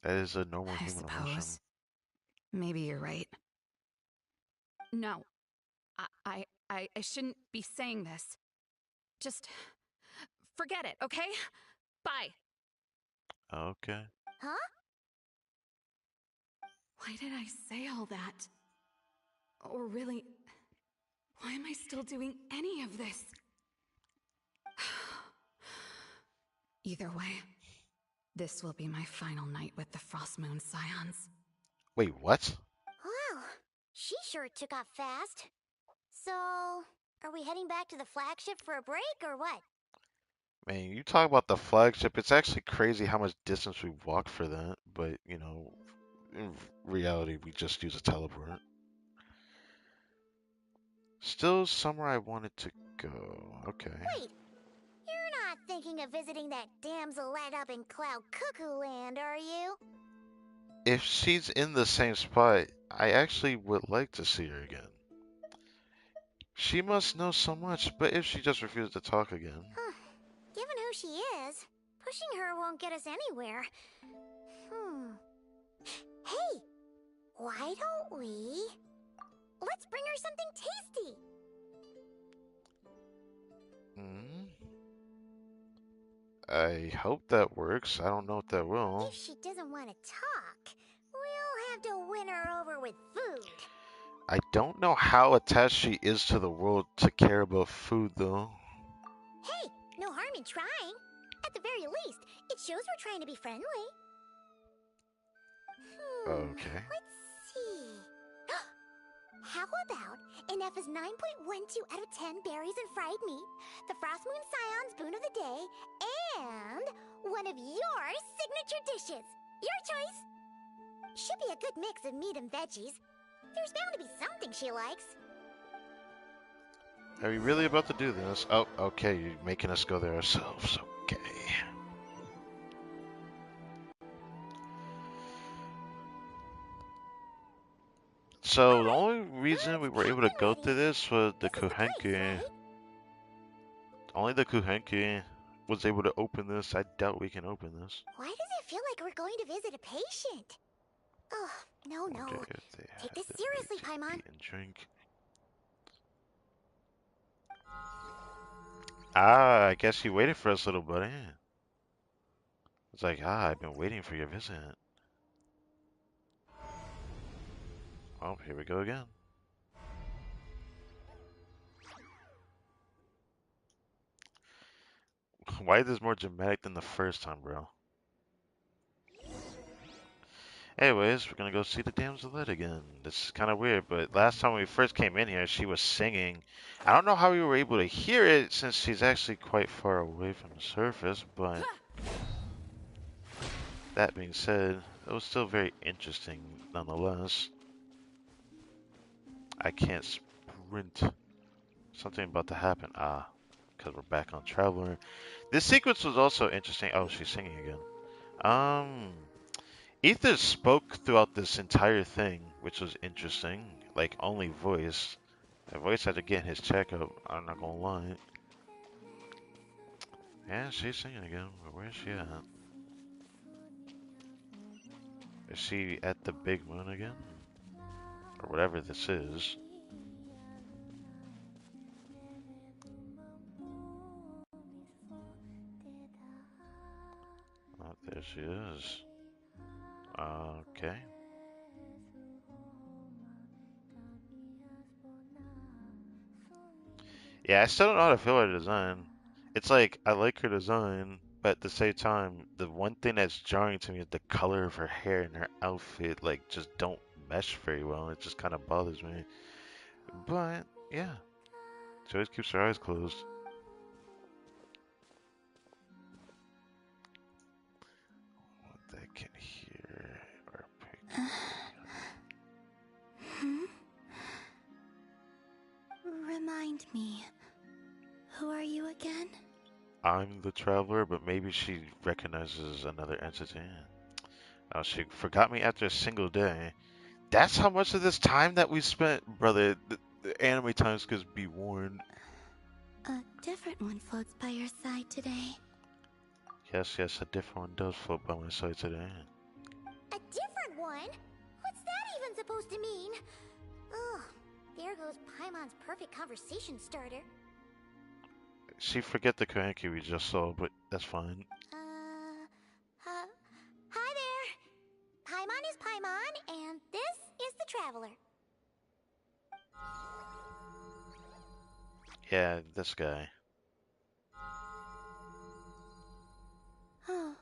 That is a normal I human emotion. suppose. Maybe you're right. No. I shouldn't be saying this. Just forget it, okay? Bye. Okay. Huh? Why did I say all that? Or really, why am I still doing any of this? Either way, this will be my final night with the Frostmoon Scions. Wait, what? Wow, she sure took off fast. So, are we heading back to the flagship for a break or what? Man, you talk about the flagship. It's actually crazy how much distance we walked for that. But, you know, in reality, we just use a teleport. Still somewhere I wanted to go. Okay. Wait, you're not thinking of visiting that damsel light up in Cloud Cuckoo Land, are you? If she's in the same spot, I actually would like to see her again. She must know so much, but if she just refused to talk again... Given who she is, pushing her won't get us anywhere. Hey, why don't we... Let's bring her something tasty! I hope that works. I don't know if that will. If she doesn't want to talk, we'll have to win her over with food. I don't know how attached she is to the world to care about food, though. Hey, no harm in trying. At the very least, it shows we're trying to be friendly. Okay. Let's see. How about Ineffa's 9.12 out of 10 berries and fried meat, the Frost Moon Scion's boon of the day, and one of your signature dishes. Your choice. Should be a good mix of meat and veggies. There's bound to be something she likes. Are we really about to do this? Oh, okay, you're making us go there ourselves. Okay. So the only reason we were able to go through this was the Kuhenki. Only the Kuhenki was able to open this. I doubt we can open this. Why does it feel like we're going to visit a patient? Oh, no. Take this seriously, Paimon. And drink. Ah, I guess you waited for us, little buddy. It's like, I've been waiting for your visit. Oh, here we go again. Why is this more dramatic than the first time, bro? Anyways, we're gonna go see the Damselette again. This is kind of weird, but last time we first came in here, she was singing. I don't know how we were able to hear it since she's actually quite far away from the surface, but that being said, it was still very interesting nonetheless. I can't sprint. Something about to happen. Ah, because we're back on Traveler. This sequence was also interesting. Oh, she's singing again. Ether spoke throughout this entire thing, which was interesting. Like, only voice. The voice had to get his checkup, I'm not gonna lie. Yeah, she's singing again, but where is she at? Is she at the big moon again? Or whatever this is. Oh, there she is. Okay. Yeah, I still don't know how to feel her design. It's like, I like her design, but at the same time, the one thing that's jarring to me is the color of her hair and her outfit, like, just don't mesh very well. It just kind of bothers me. But, yeah. She always keeps her eyes closed. What they can hear or pick. Remind me, who are you again? I'm the traveler, but maybe she recognizes another entity. She forgot me after a single day. That's how much of this time that we spent, brother. The anime times could be warned. A different one floats by your side today. Yes, a different one does float by my side today. A different one? What's that even supposed to mean? Ugh, there goes Paimon's perfect conversation starter. She forget the Kohenki we just saw, but that's fine. Hi there! Paimon is Paimon, and this is the Traveler. Yeah, this guy. Oh,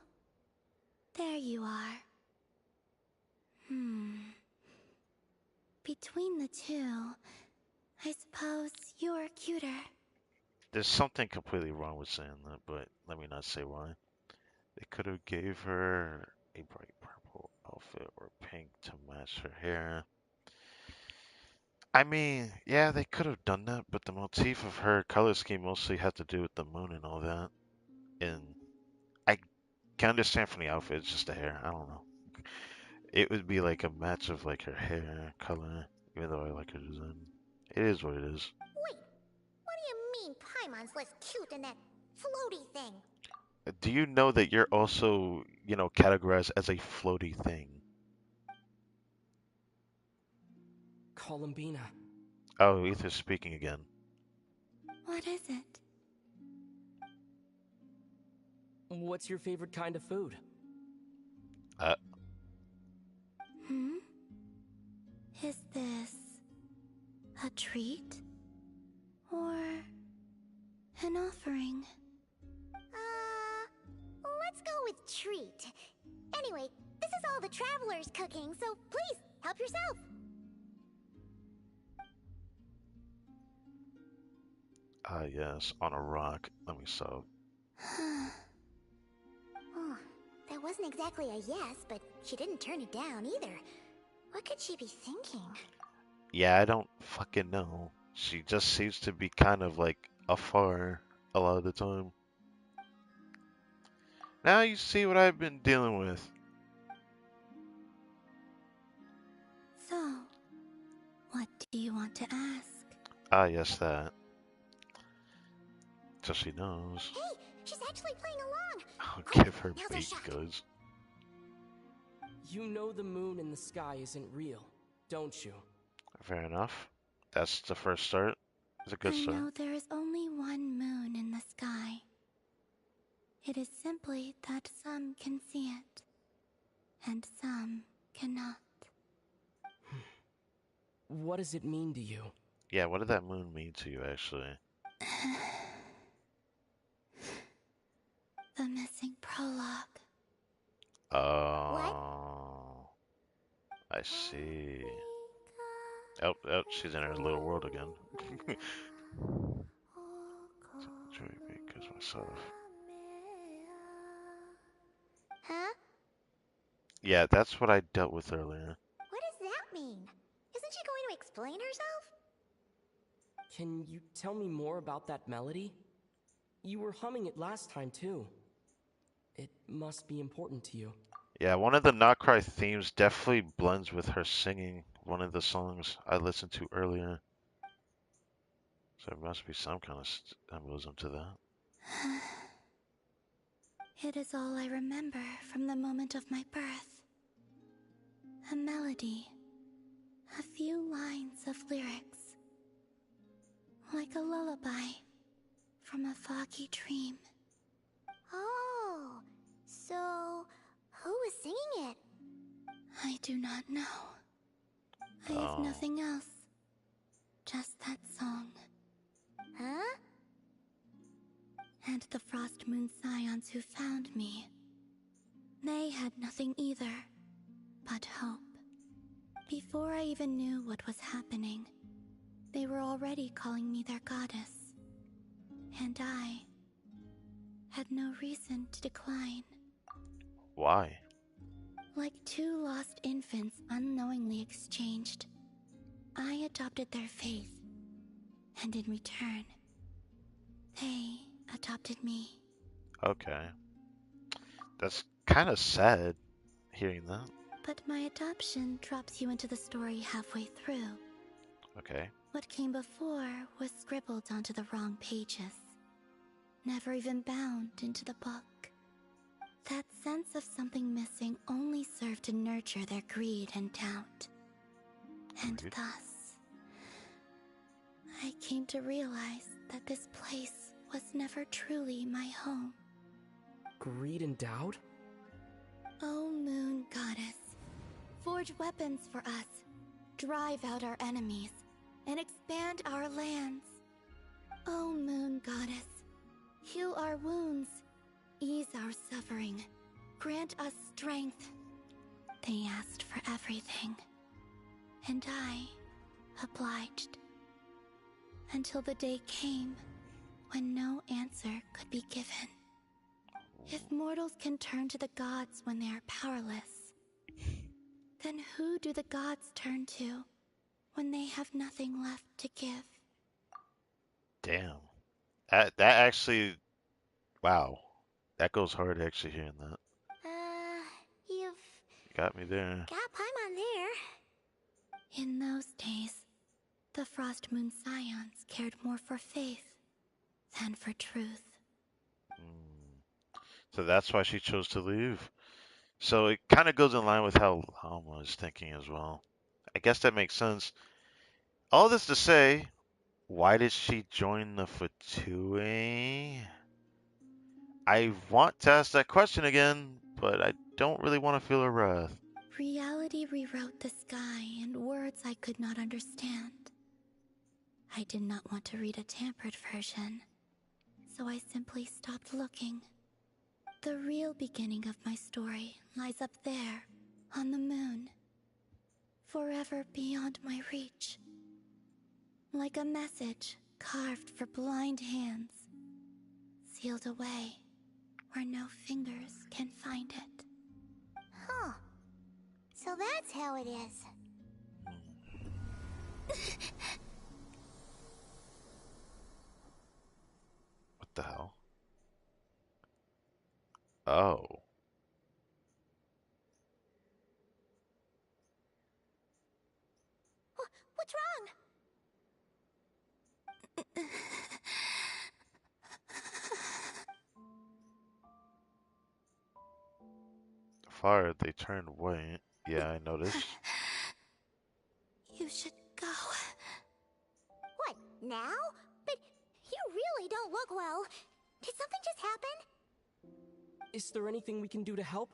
there you are. Between the two, I suppose you're cuter. There's something completely wrong with saying that, but let me not say why. They could have gave her a bright purple outfit or pink to match her hair. I mean, yeah, they could have done that, but the motif of her color scheme mostly had to do with the moon and all that. And I can understand from the outfit, it's just the hair. I don't know. It would be like a match of like her hair color, even though I like her design. It is what it is. Wait, what do you mean Paimon's less cute than that floaty thing? Do you know that you're also, categorized as a floaty thing? Columbina. Oh, Ether's speaking again. What is it? What's your favorite kind of food? Is this A treat? Or an offering? Let's go with treat. Anyway, this is all the travelers cooking, so please, help yourself. Yes, on a rock. Let me sub. Oh, that wasn't exactly a yes, but she didn't turn it down either. What could she be thinking? Yeah, I don't fucking know. She just seems to be kind of like afar a lot of the time. Now you see what I've been dealing with. So, what do you want to ask? Yes, that. So she knows. Hey, she's actually playing along. I'll give her baked goods. You know the moon in the sky isn't real, don't you? Fair enough. That's the first start. It's a good start. I know there is only one moon in the sky. It is simply that some can see it, and some cannot. What does it mean to you? Yeah, what did that moon mean to you, actually? The missing prologue. Oh. I see. Oh, she's in her little world again. Because myself. Huh? Yeah, that's what I dealt with earlier. What does that mean? Isn't she going to explain herself? Can you tell me more about that melody? You were humming it last time, too. It must be important to you. Yeah, one of the Not Cry themes definitely blends with her singing one of the songs I listened to earlier. So there must be some kind of symbolism to that. It is all I remember from the moment of my birth. A melody. A few lines of lyrics. Like a lullaby from a foggy dream. Oh, so who was singing it? I do not know. I have nothing else. Just that song. Huh? And the Frost Moon Scions who found me. They had nothing either, but hope. Before I even knew what was happening, they were already calling me their goddess. And I had no reason to decline. Why? Like two lost infants unknowingly exchanged, I adopted their faith, and in return, they adopted me. Okay. That's kind of sad, hearing that. But my adoption drops you into the story halfway through. Okay. What came before was scribbled onto the wrong pages, never even bound into the book. That sense of something missing only served to nurture their greed and doubt. And thus, I came to realize that this place was never truly my home. Greed and doubt? Oh, Moon Goddess, forge weapons for us, drive out our enemies, and expand our lands. Oh, Moon Goddess, heal our wounds, ease our suffering, grant us strength. They asked for everything, and I obliged. Until the day came when no answer could be given. If mortals can turn to the gods when they are powerless, then who do the gods turn to when they have nothing left to give? Damn. That actually, wow. That goes hard actually hearing that. You've Got me there. got Paimon there. In those days, the Frost Moon Scions cared more for faith than for truth. So that's why she chose to leave. So it kind of goes in line with how Lama is thinking as well. I guess that makes sense. All this to say, why did she join the Fatui? I want to ask that question again, but I don't really want to feel her wrath. Reality rewrote the sky in words I could not understand. I did not want to read a tampered version, so I simply stopped looking. The real beginning of my story lies up there, on the moon, forever beyond my reach. Like a message carved for blind hands, sealed away where no fingers can find it. Huh. So that's how it is. What the hell? Oh. What's wrong? Fire, they turned white. Yeah, I noticed. You should go. What, now? But you really don't look well. Did something just happen? Is there anything we can do to help?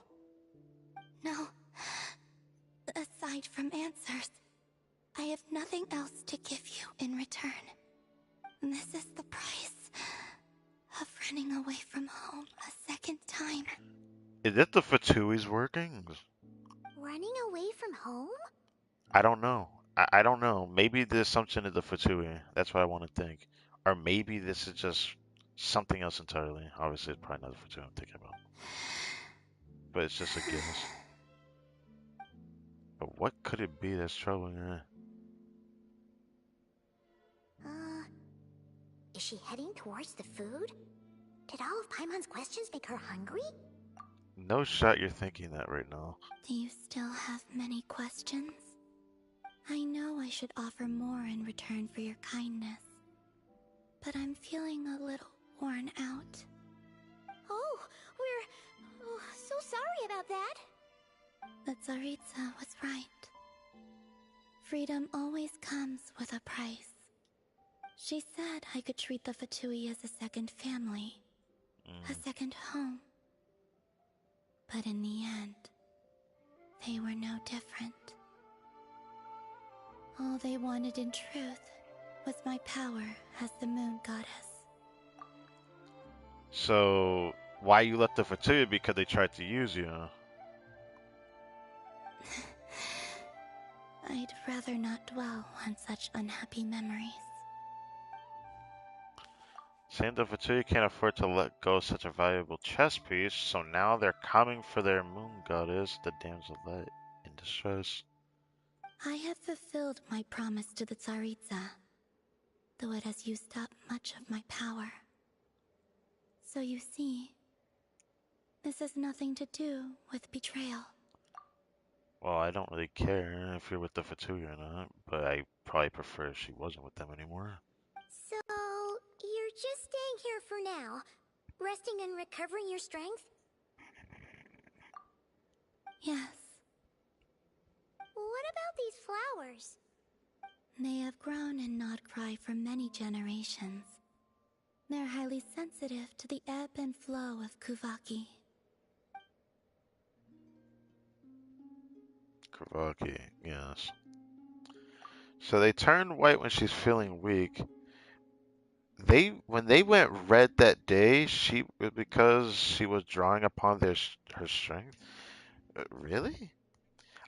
No. Aside from answers, I have nothing else to give you in return. This is the price of running away from home a second time. Is it the Fatui's working? Running away from home? I don't know. I don't know. Maybe there's something to the Fatui. That's what I want to think. Or maybe this is just something else entirely. Obviously, it's probably not the Fatui I'm thinking about. But it's just a guess. But what could it be that's troubling her? Is she heading towards the food? Did all of Paimon's questions make her hungry? No shot you're thinking that right now. Do you still have many questions? I know I should offer more in return for your kindness, but I'm feeling a little worn out. Oh, we're so sorry about that. The Tsaritsa was right. Freedom always comes with a price. She said I could treat the Fatui as a second family, a second home. But in the end, they were no different. All they wanted in truth was my power as the moon goddess. So, why you left the Fatui? Because they tried to use you? I'd rather not dwell on such unhappy memories. Saying the Fatui can't afford to let go of such a valuable chess piece, so now they're coming for their moon goddess, the damselette in distress. I have fulfilled my promise to the Tsaritsa, though it has used up much of my power. So you see, this has nothing to do with betrayal. Well, I don't really care if you're with the Fatui or not, but I probably prefer if she wasn't with them anymore. So, you're just staying here for now, resting and recovering your strength? Yes. What about these flowers? They have grown in Nodcry for many generations. They're highly sensitive to the ebb and flow of Kuvaki. Kavaki, yes. So they turn white when she's feeling weak. When they went red that day, because she was drawing upon her strength. Really?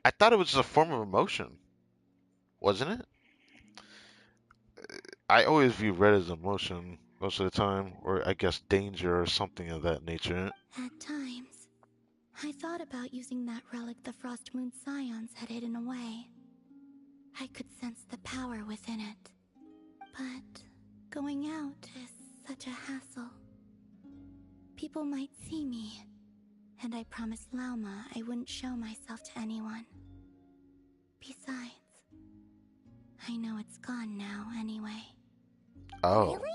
I thought it was a form of emotion, wasn't it? I always view red as emotion most of the time, or I guess danger or something of that nature. At times, I thought about using that relic the Frost Moon Scions had hidden away. I could sense the power within it. But going out is such a hassle. People might see me, and I promised Lauma I wouldn't show myself to anyone. Besides, I know it's gone now anyway. Oh. Really?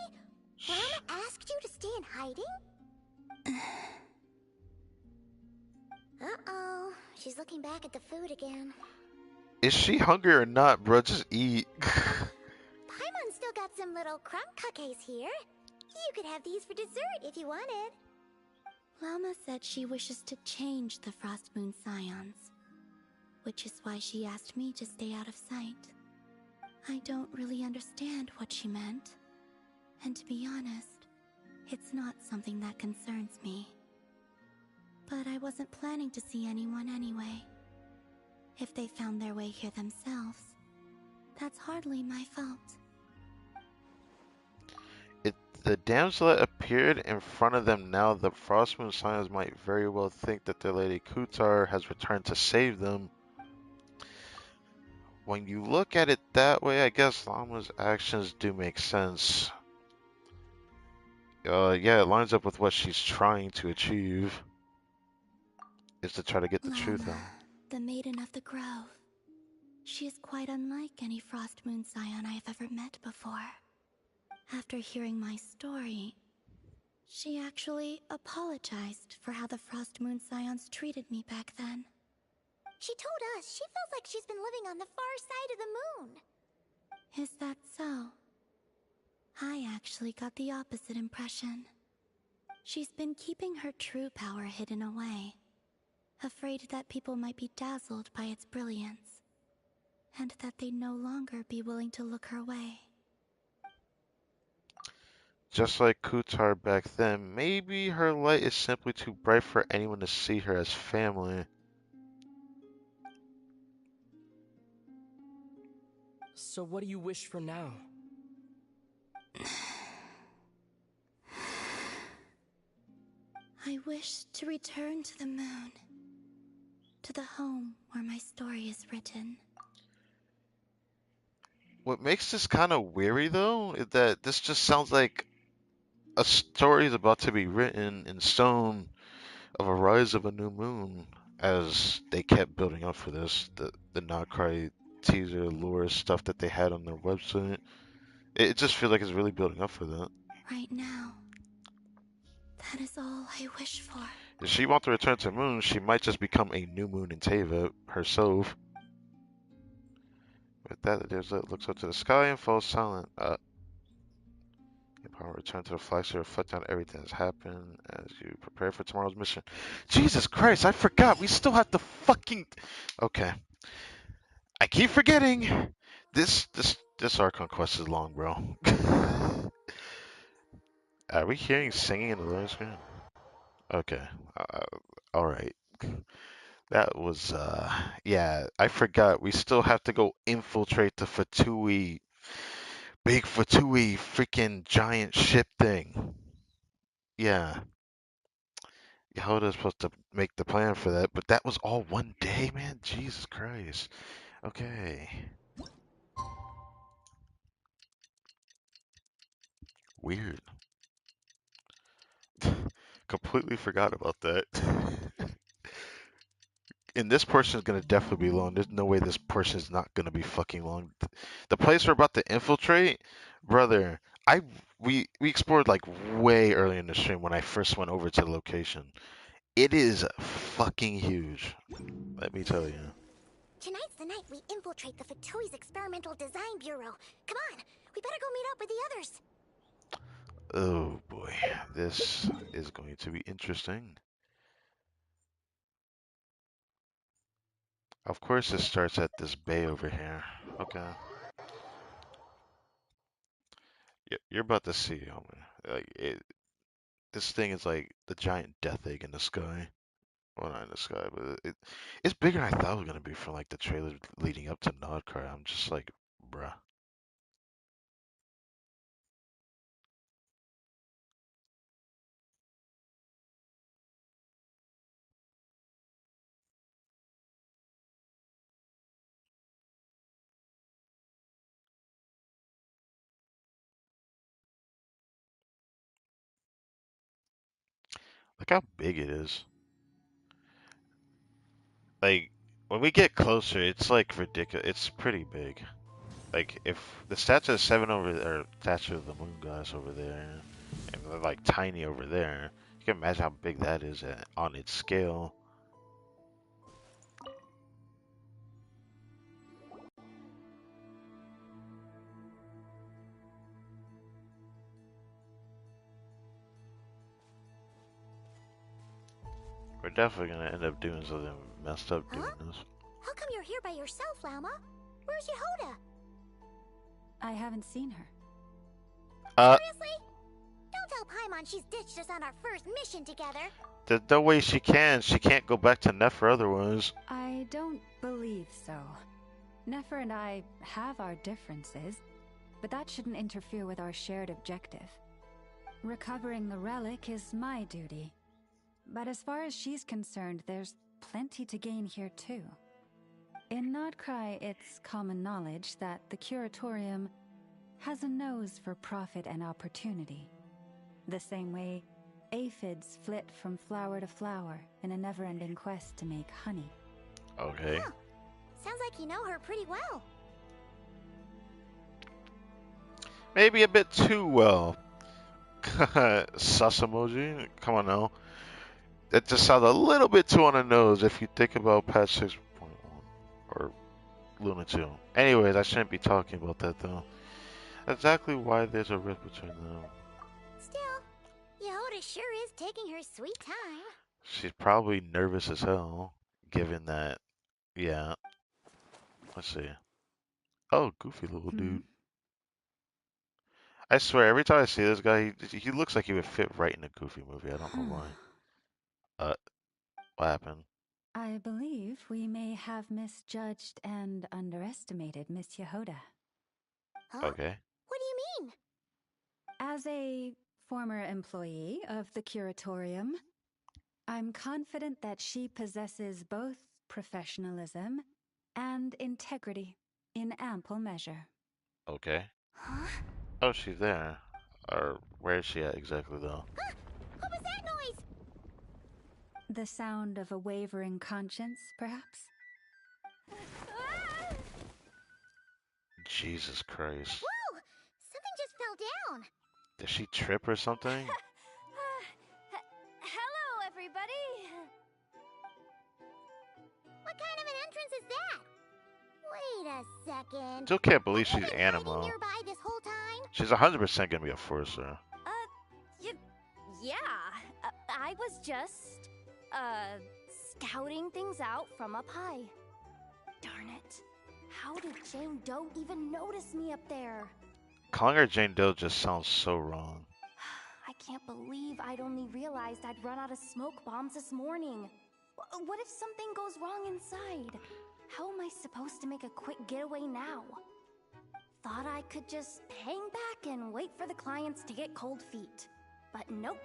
Lauma asked you to stay in hiding? Uh-oh, she's looking back at the food again. Is she hungry or not, bro? Just eat. Paimon still got some little crumb cookies here. You could have these for dessert if you wanted. Lauma said she wishes to change the Frost Moon Scions, which is why she asked me to stay out of sight. I don't really understand what she meant. And to be honest, it's not something that concerns me. But I wasn't planning to see anyone anyway. If they found their way here themselves, that's hardly my fault. If the damsel appeared in front of them now, the Frostmoon Scions might very well think that their Lady Kutar has returned to save them. When you look at it that way, I guess Llama's actions do make sense. Yeah, it lines up with what she's trying to achieve. Is to try to get the truth out. The Maiden of the Grove. She is quite unlike any Frostmoon Scion I have ever met before. After hearing my story, she actually apologized for how the Frostmoon Scions treated me back then. She told us she feels like she's been living on the far side of the moon. Is that so? I actually got the opposite impression. She's been keeping her true power hidden away, afraid that people might be dazzled by its brilliance, and that they'd no longer be willing to look her way. Just like Kutar back then, maybe her light is simply too bright for anyone to see her as family. So what do you wish for now? I wish to return to the moon, to the home where my story is written. What makes this kind of weary, though, is that this just sounds like a story is about to be written in stone of a rise of a new moon, as they kept building up for this. The Not Cry teaser lure stuff that they had on their website. It just feels like it's really building up for that. Right now, that is all I wish for. If she wants to return to the moon, she might just become a new moon in Teva herself. With that, the desert looks up to the sky and falls silent. Upon return to the flagship, reflect on everything that's happened as you prepare for tomorrow's mission. Jesus Christ, I forgot. We still have to fucking. Okay. I keep forgetting. This Archon quest is long, bro. Are we hearing singing in the loading screen? Okay. All right. That was yeah. I forgot. We still have to go infiltrate the Fatui, big Fatui, freaking giant ship thing. Yeah. Yehoda's supposed to make the plan for that, but that was all one day, man. Jesus Christ. Okay. Weird. Completely forgot about that. And this portion is gonna definitely be long. There's no way this portion is not gonna be fucking long. The place we're about to infiltrate, brother. We explored like way early in the stream when I first went over to the location. It is fucking huge. Let me tell you. Tonight's the night we infiltrate the Fatui's Experimental Design Bureau. Come on, we better go meet up with the others. Oh boy, this is going to be interesting. Of course, it starts at this bay over here. Okay. You're about to see, homie. This thing is like the giant death egg in the sky. Well, not in the sky, but it's bigger than I thought it was gonna be from like the trailers leading up to Nodcry. I'm just like, bruh. Look how big it is. Like when we get closer, it's like ridiculous. It's pretty big. Like if the statue of seven over there, or statue of the moon goddess over there, and they're like tiny over there, you can imagine how big that is on its scale. We're definitely gonna end up doing something messed up doing this. How come you're here by yourself, Llama? Where's Yehoda? I haven't seen her. Seriously? Don't tell Paimon she's ditched us on our first mission together. There's no way she can. She can't go back to Nefer otherwise. I don't believe so. Nefer and I have our differences, but that shouldn't interfere with our shared objective. Recovering the relic is my duty. But as far as she's concerned, there's plenty to gain here too. In Nodcry, it's common knowledge that the Curatorium has a nose for profit and opportunity. The same way aphids flit from flower to flower in a never-ending quest to make honey. Okay. Huh. Sounds like you know her pretty well. Maybe a bit too well. Sus emoji? Come on now. It just sounds a little bit too on the nose if you think about patch 6.1 or Luna 2. Anyways, I shouldn't be talking about that though. Exactly why there's a rift between them. Still, Yehoda sure is taking her sweet time. She's probably nervous as hell, given that, yeah. Let's see. Oh, goofy little dude. I swear, every time I see this guy, he looks like he would fit right in a Goofy movie. I don't know why. What happened? I believe we may have misjudged and underestimated Miss Yehoda. Huh? Okay. What do you mean? As a former employee of the Curatorium, I'm confident that she possesses both professionalism and integrity in ample measure. Okay. Huh? Oh, she's there. Or where is she at exactly though? What was that noise? The sound of a wavering conscience, perhaps? Jesus Christ. Whoa! Something just fell down. Did she trip or something? Hello, everybody. What kind of an entrance is that? Wait a second. Still can't believe Have you she's been hiding Animo. nearby this whole time? She's 100% gonna be a Forcer. Yeah. I was just, scouting things out from up high. Darn it. How did Jane Doe even notice me up there? Calling her Jane Doe just sounds so wrong. I can't believe I'd only realized I'd run out of smoke bombs this morning. What if something goes wrong inside? How am I supposed to make a quick getaway now? Thought I could just hang back and wait for the clients to get cold feet. But nope.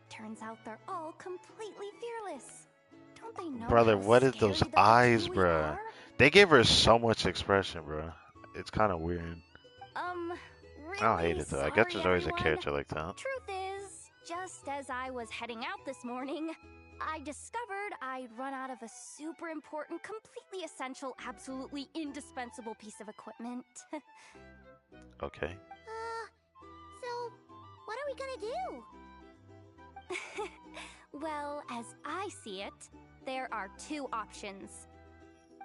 Turns out they're all completely fearless. Don't they know? Brother, how what is scary those the eyes, Katui bruh? are? They gave her so much expression, bruh. It's kind of weird. Really I don't hate it though. I guess sorry, there's always a everyone. character like that. Truth is, just as I was heading out this morning, I discovered I'd run out of a super important, completely essential, absolutely indispensable piece of equipment. Okay. So, what are we gonna do? Well, as I see it, there are two options.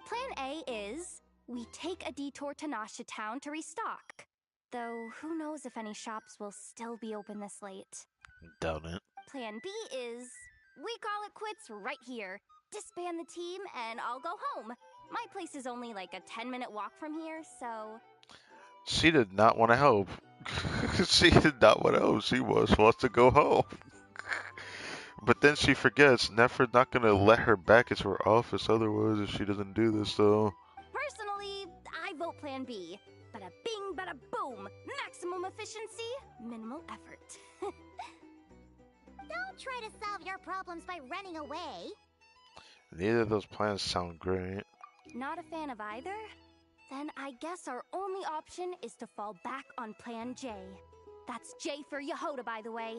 Plan A is we take a detour to Nasha Town to restock. Though, who knows if any shops will still be open this late. Doubt it. Plan B is we call it quits right here. Disband the team and I'll go home. My place is only like a 10-minute walk from here, so... She did not want to help. She did not want to help. She wants to go home. But then she forgets Nefer's not going to let her back into her office otherwise if she doesn't do this, so... Personally, I vote Plan B. Bada bing, bada boom. Maximum efficiency, minimal effort. Don't try to solve your problems by running away. Neither of those plans sound great. Not a fan of either? Then I guess our only option is to fall back on Plan J. That's J for Yehoda, by the way.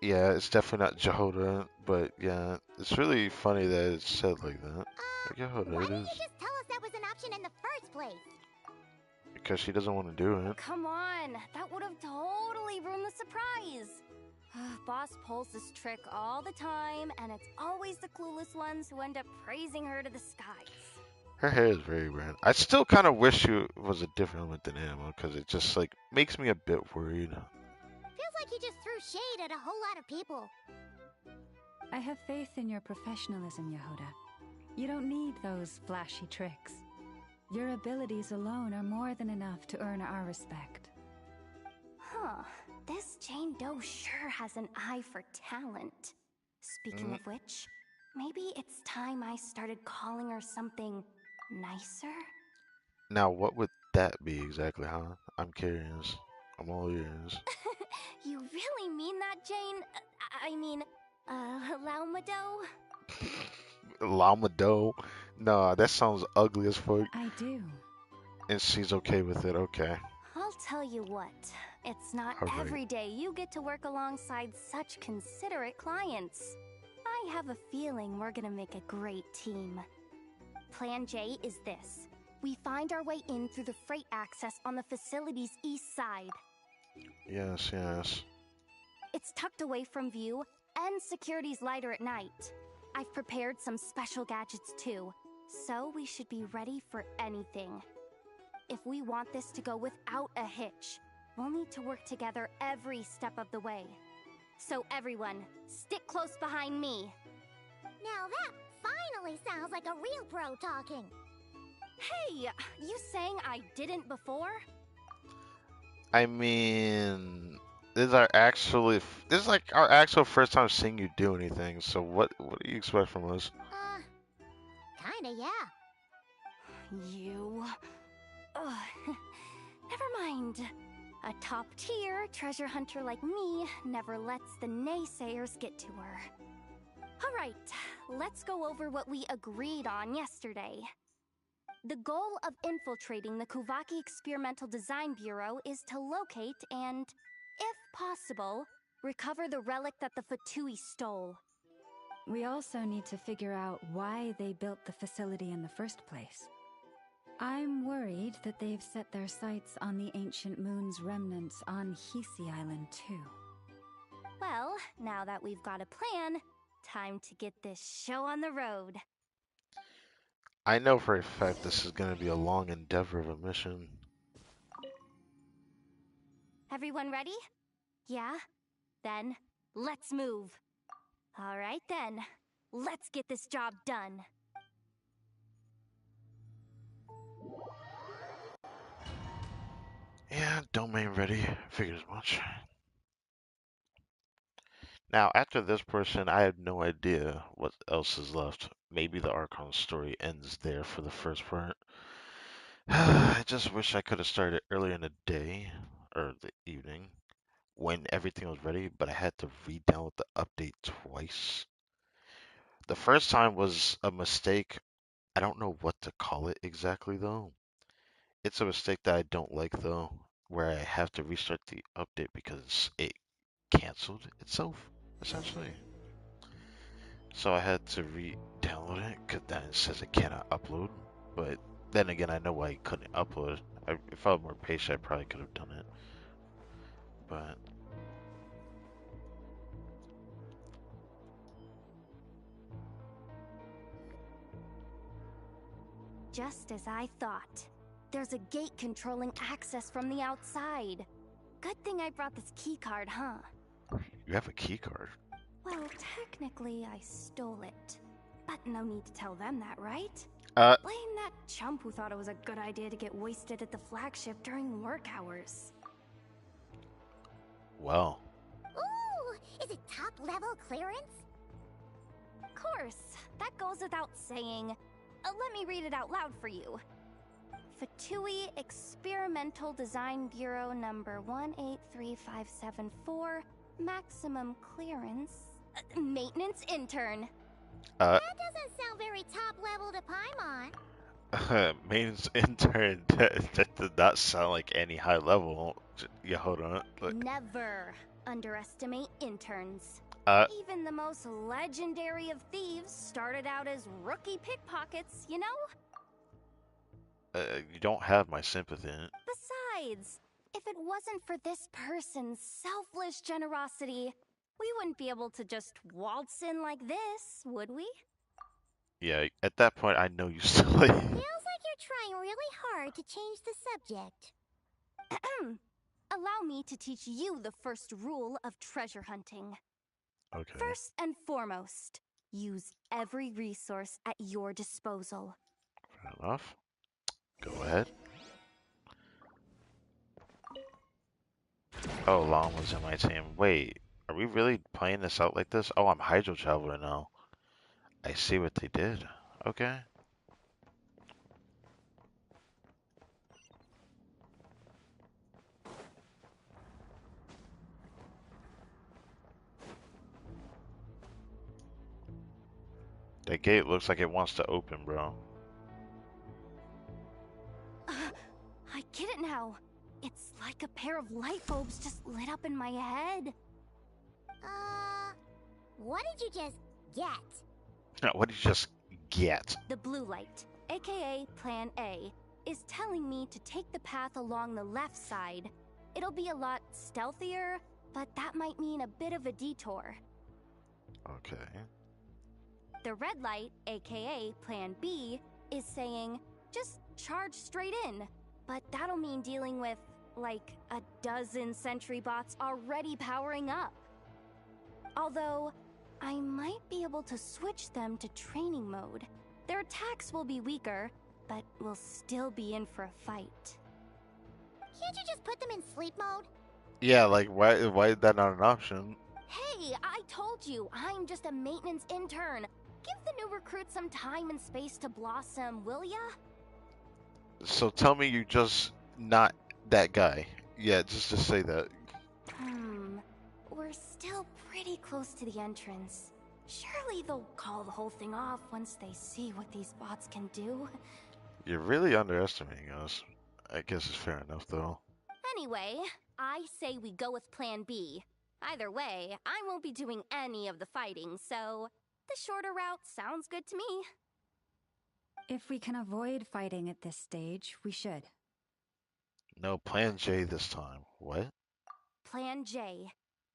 Yeah, it's definitely not Jehoda, but yeah, it's really funny that it's said like that. Like Jehoda, Why it didn't is. you just tell us that was an option in the first place? Because she doesn't want to do it. Come on, that would have totally ruined the surprise. Boss pulls this trick all the time, and it's always the clueless ones who end up praising her to the skies. Her hair is very red. I still kind of wish she was a different element than Emma, because it just, like, makes me a bit worried. Feels like you just threw shade at a whole lot of people. I have faith in your professionalism, Yehoda. You don't need those flashy tricks. Your abilities alone are more than enough to earn our respect. Huh. This Jane Doe sure has an eye for talent. Speaking of which, maybe it's time I started calling her something nicer? Now, what would that be exactly, huh? I'm curious. I'm all ears. You really mean that, Jane? I mean, Laumado? Lamado? No, that sounds ugly as fuck. I do. And she's okay with it, okay. I'll tell you what, it's not All right. every day you get to work alongside such considerate clients. I have a feeling we're gonna make a great team. Plan J is this. We find our way in through the freight access on the facility's east side. Yes, yes. It's tucked away from view, and security's lighter at night. I've prepared some special gadgets too, so we should be ready for anything. If we want this to go without a hitch, we'll need to work together every step of the way. So everyone, stick close behind me. Now that finally sounds like a real pro talking. Hey, you saying I didn't before? I mean, this is like our actual first time seeing you do anything. So what do you expect from us? Kinda, yeah. You... Ugh. Never mind. A top-tier treasure hunter like me never lets the naysayers get to her. Alright, let's go over what we agreed on yesterday. The goal of infiltrating the Kuvaki Experimental Design Bureau is to locate and, if possible, recover the relic that the Fatui stole. We also need to figure out why they built the facility in the first place. I'm worried that they've set their sights on the ancient moon's remnants on Hisi Island too. Well, now that we've got a plan, time to get this show on the road. I know for a fact this is gonna be a long endeavor of a mission. Everyone ready? Yeah? Then, let's move. Alright then, let's get this job done. Yeah, domain ready. Figured as much. Now, after this portion, I have no idea what else is left. Maybe the Archon story ends there for the first part. I just wish I could have started earlier in the day, or the evening, when everything was ready, but I had to re-download the update twice. The first time was a mistake. I don't know what to call it exactly, though. It's a mistake that I don't like, though, where I have to restart the update because it canceled itself, essentially. So I had to re-download it because then it says it cannot upload. But then again, I know why I couldn't upload. If I was more patient, I probably could have done it. But Just as I thought. There's a gate controlling access from the outside. Good thing I brought this keycard, huh? you have a key card. Well, technically I stole it. But no need to tell them that, right? Blame that chump who thought it was a good idea to get wasted at the flagship during work hours. Well. Ooh, is it top level clearance? Of course, that goes without saying. Let me read it out loud for you. Fatui Experimental Design Bureau number 183574, maximum clearance, maintenance intern. That doesn't sound very top level to Paimon. Maintenance intern, that did not sound like any high level. Yeah, hold on. Look. Never underestimate interns. Even the most legendary of thieves started out as rookie pickpockets, you know? You don't have my sympathy. Besides, if it wasn't for this person's selfless generosity, we wouldn't be able to just waltz in like this, would we? Yeah, at that point, I know you still. Feels like you're trying really hard to change the subject. Allow me to teach you the first rule of treasure hunting. Okay. First and foremost, use every resource at your disposal. Fair enough. Go ahead. Oh, Long was in my team. Wait, are we really playing this out like this? Oh, I'm Hydro Traveler now. I see what they did. Okay. That gate looks like it wants to open, bro. I get it now. It's like a pair of light bulbs just lit up in my head. What did you just get? What did you just get? The blue light, aka Plan A, is telling me to take the path along the left side. It'll be a lot stealthier, but that might mean a bit of a detour. Okay. The red light, aka Plan B, is saying just charge straight in, but that'll mean dealing with, like, a dozen sentry bots already powering up. Although, I might be able to switch them to training mode. Their attacks will be weaker, but we'll still be in for a fight. Can't you just put them in sleep mode? Yeah, like, why is that not an option? Hey, I told you, I'm just a maintenance intern. Give the new recruits some time and space to blossom, will ya? So tell me you're just not that guy. Yeah, just to say that. We're still pretty close to the entrance. Surely they'll call the whole thing off once they see what these bots can do. You're really underestimating us. I guess it's fair enough, though. Anyway, I say we go with Plan B. Either way, I won't be doing any of the fighting, so the shorter route sounds good to me. If we can avoid fighting at this stage, we should. No, Plan J this time. What? Plan J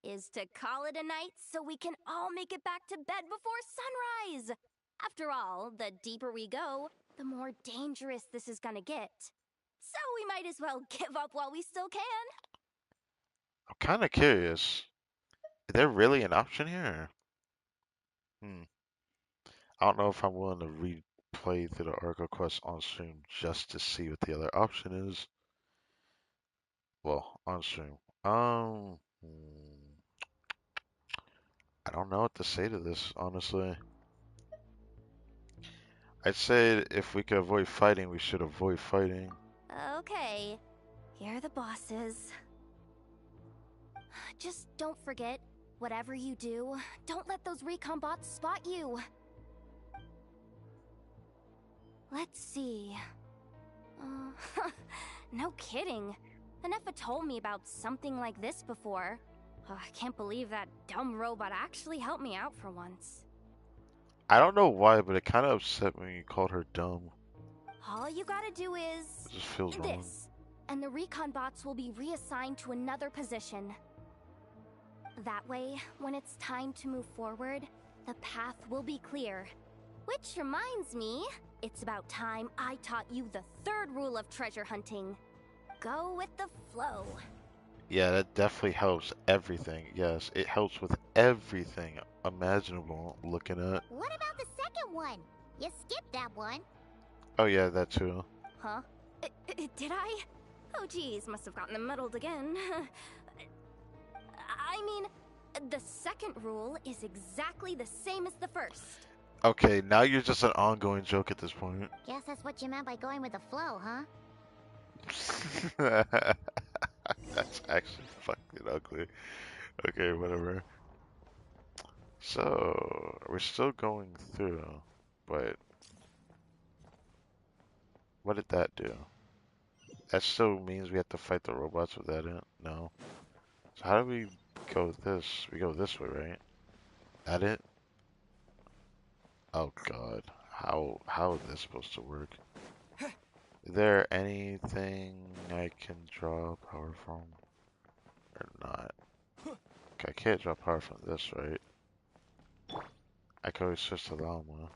is to call it a night so we can all make it back to bed before sunrise. After all, the deeper we go, the more dangerous this is gonna get. So we might as well give up while we still can. I'm kind of curious. Is there really an option here? I don't know if I'm willing to replay through the Arco quest on stream just to see what the other option is. Well, on stream. I don't know what to say to this, honestly. I'd say if we could avoid fighting, we should avoid fighting. Okay, here are the bosses. Just don't forget, whatever you do, don't let those recon bots spot you. Let's see. No kidding. Anefa told me about something like this before. I can't believe that dumb robot actually helped me out for once. I don't know why, but it kind of upset me when you called her dumb. All you gotta do is... It just feels wrong. this, and the recon bots will be reassigned to another position. That way, when it's time to move forward, the path will be clear. Which reminds me, it's about time I taught you the third rule of treasure hunting. Go with the flow. Yeah, that definitely helps everything. Yes, it helps with everything imaginable looking at. What about the second one? You skipped that one. Oh yeah, that too. Huh? Did I? Oh geez, must have gotten muddled again. I mean, the second rule is exactly the same as the first. Okay, now you're just an ongoing joke at this point. Guess that's what you meant by going with the flow, huh? That's actually fucking ugly. Okay, whatever. So, we're still going through, but what did that do? That still means we have to fight the robots with that in? No. So how do we go this? We go this way, right? That it? Oh god. How is this supposed to work? Is there anything I can draw power from? Or not? Okay, I can't draw power from this, right? I can always switch to Llama.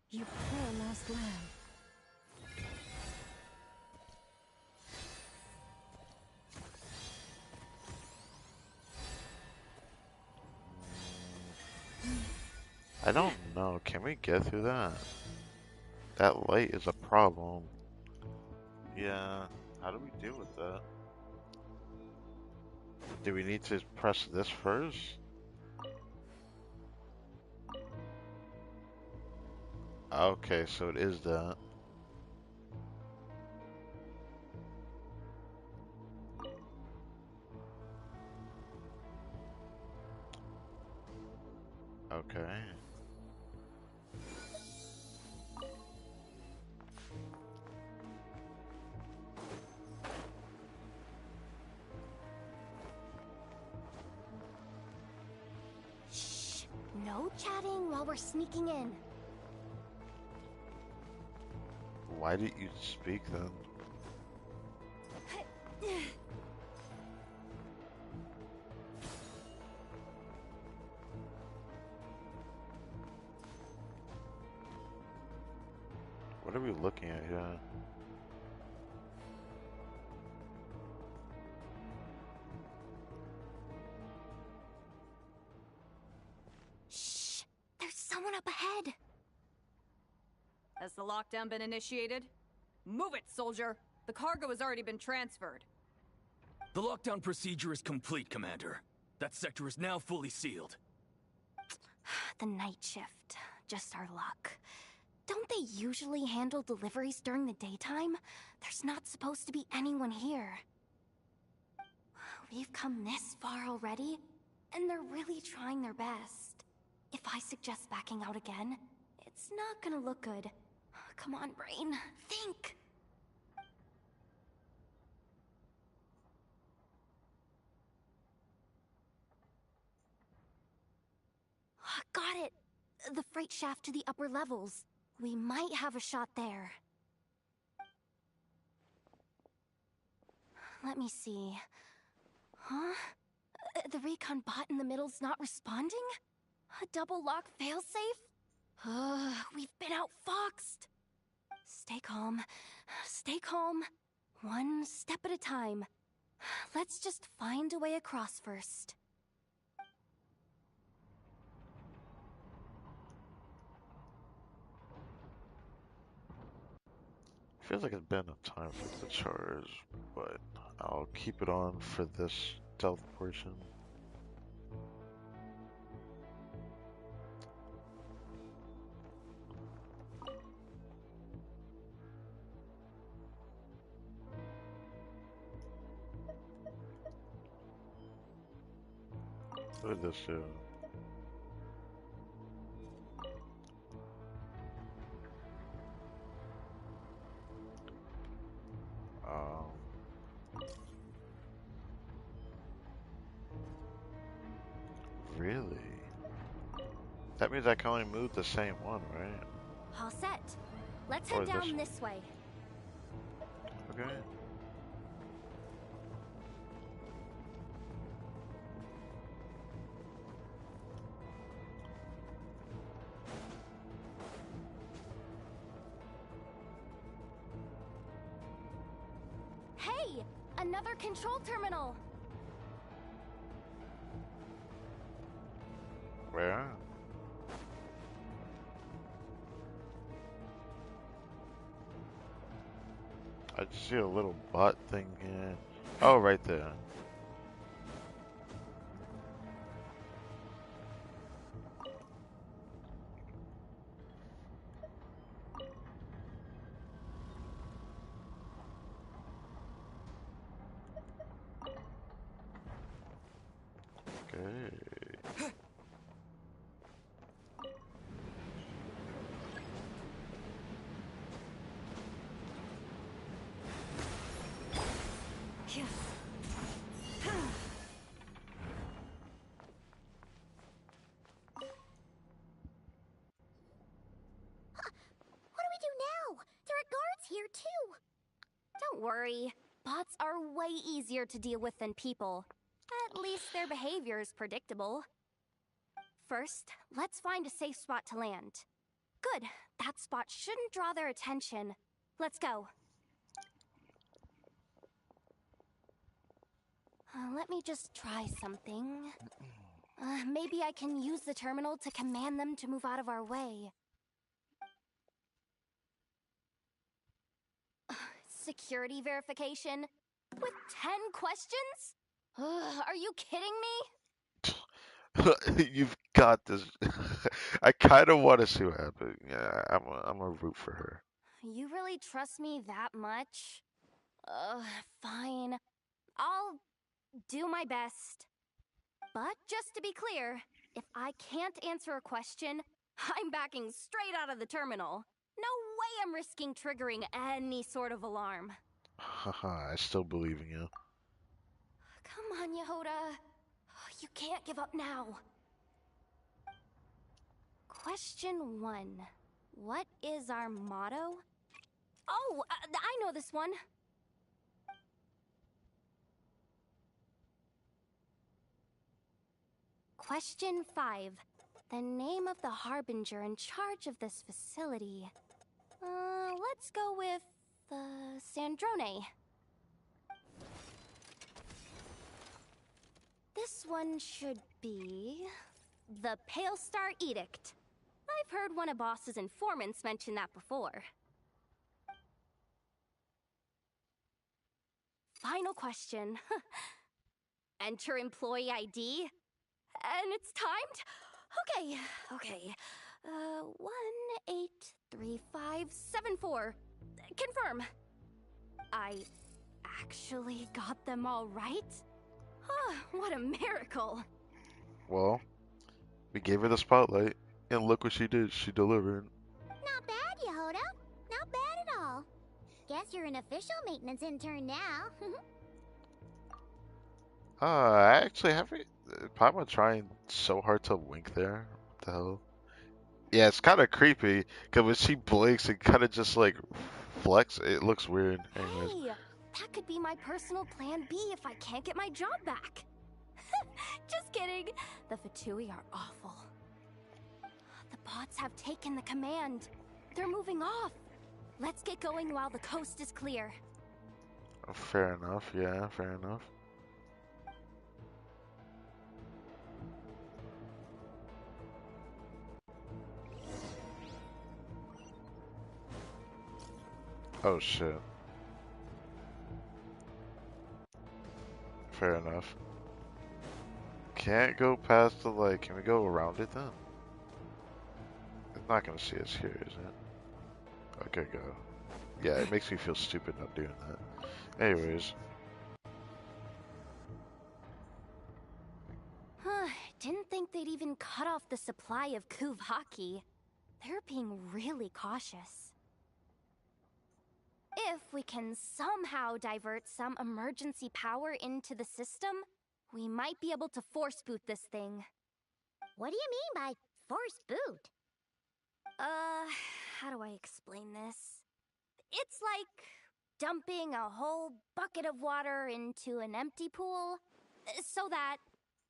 You poor lost lamb. I don't know. Can we get through that? That light is a problem. Yeah. How do we deal with that? Do we need to press this first? Okay, so it is that. Okay. Shh! No chatting while we're sneaking in. Why did you speak then? What are we looking at here? Shh! There's someone up ahead! Has the lockdown been initiated? Move it, soldier! The cargo has already been transferred. The lockdown procedure is complete, Commander. That sector is now fully sealed. The night shift. Just our luck. Don't they usually handle deliveries during the daytime? There's not supposed to be anyone here. We've come this far already, and they're really trying their best. If I suggest backing out again, it's not gonna look good. Come on, brain. Think! Got it! The freight shaft to the upper levels. We might have a shot there. Let me see. Huh? The recon bot in the middle's not responding? A double lock failsafe? We've been outfoxed! Stay calm. Stay calm. One step at a time. Let's just find a way across first. Feels like it's been enough time for the charge, but I'll keep it on for this stealth portion. What did this do? Really? That means I can only move the same one, right? All set. Let's Or head down this- this way. Okay. Hey! Another control terminal! Where? I just see a little bot thing here. Oh, right there. Okay. What do we do now? There are guards here, too! Don't worry. Bots are way easier to deal with than people. At least their behavior is predictable. First, let's find a safe spot to land. Good. That spot shouldn't draw their attention. Let's go. Let me just try something. Maybe I can use the terminal to command them to move out of our way. security verification? With 10 questions? Ugh, are you kidding me? You've got this. I kind of want to see what happens. Yeah, I'm a root for her. You really trust me that much? Fine. I'll do my best. But just to be clear, if I can't answer a question, I'm backing straight out of the terminal. No way I'm risking triggering any sort of alarm. Haha, I still believe in you. Come on, Yehoda. You can't give up now. Question 1. What is our motto? Oh, I know this one. Question 5. The name of the harbinger in charge of this facility. Let's go with, Sandrone. This one should be... the Pale Star Edict. I've heard one of Boss's informants mention that before. Final question. Enter employee ID. And it's timed? Okay. 183574. Confirm. I actually got them all right? What a miracle. Well, we gave her the spotlight, and look what she did. She delivered. Not bad, Yehoda. Not bad at all. Guess you're an official maintenance intern now. I actually haven't. Paimon trying so hard to wink there. What the hell? Yeah, it's kind of creepy because when she blinks, it kind of just like flex. It looks weird. Anyways. Hey, that could be my personal plan B if I can't get my job back. Just kidding. The Fatui are awful. The bots have taken the command. They're moving off. Let's get going while the coast is clear. Fair enough. Yeah, fair enough. Oh shit. Fair enough. Can't go past the light. Can we go around it then? It's not gonna see us here, is it? Okay, go. Yeah, it makes me feel stupid not doing that. Anyways. Didn't think they'd even cut off the supply of Kuvaki. They're being really cautious. If we can somehow divert some emergency power into the system, we might be able to force boot this thing. What do you mean by force boot? How do I explain this? It's like dumping a whole bucket of water into an empty pool, so that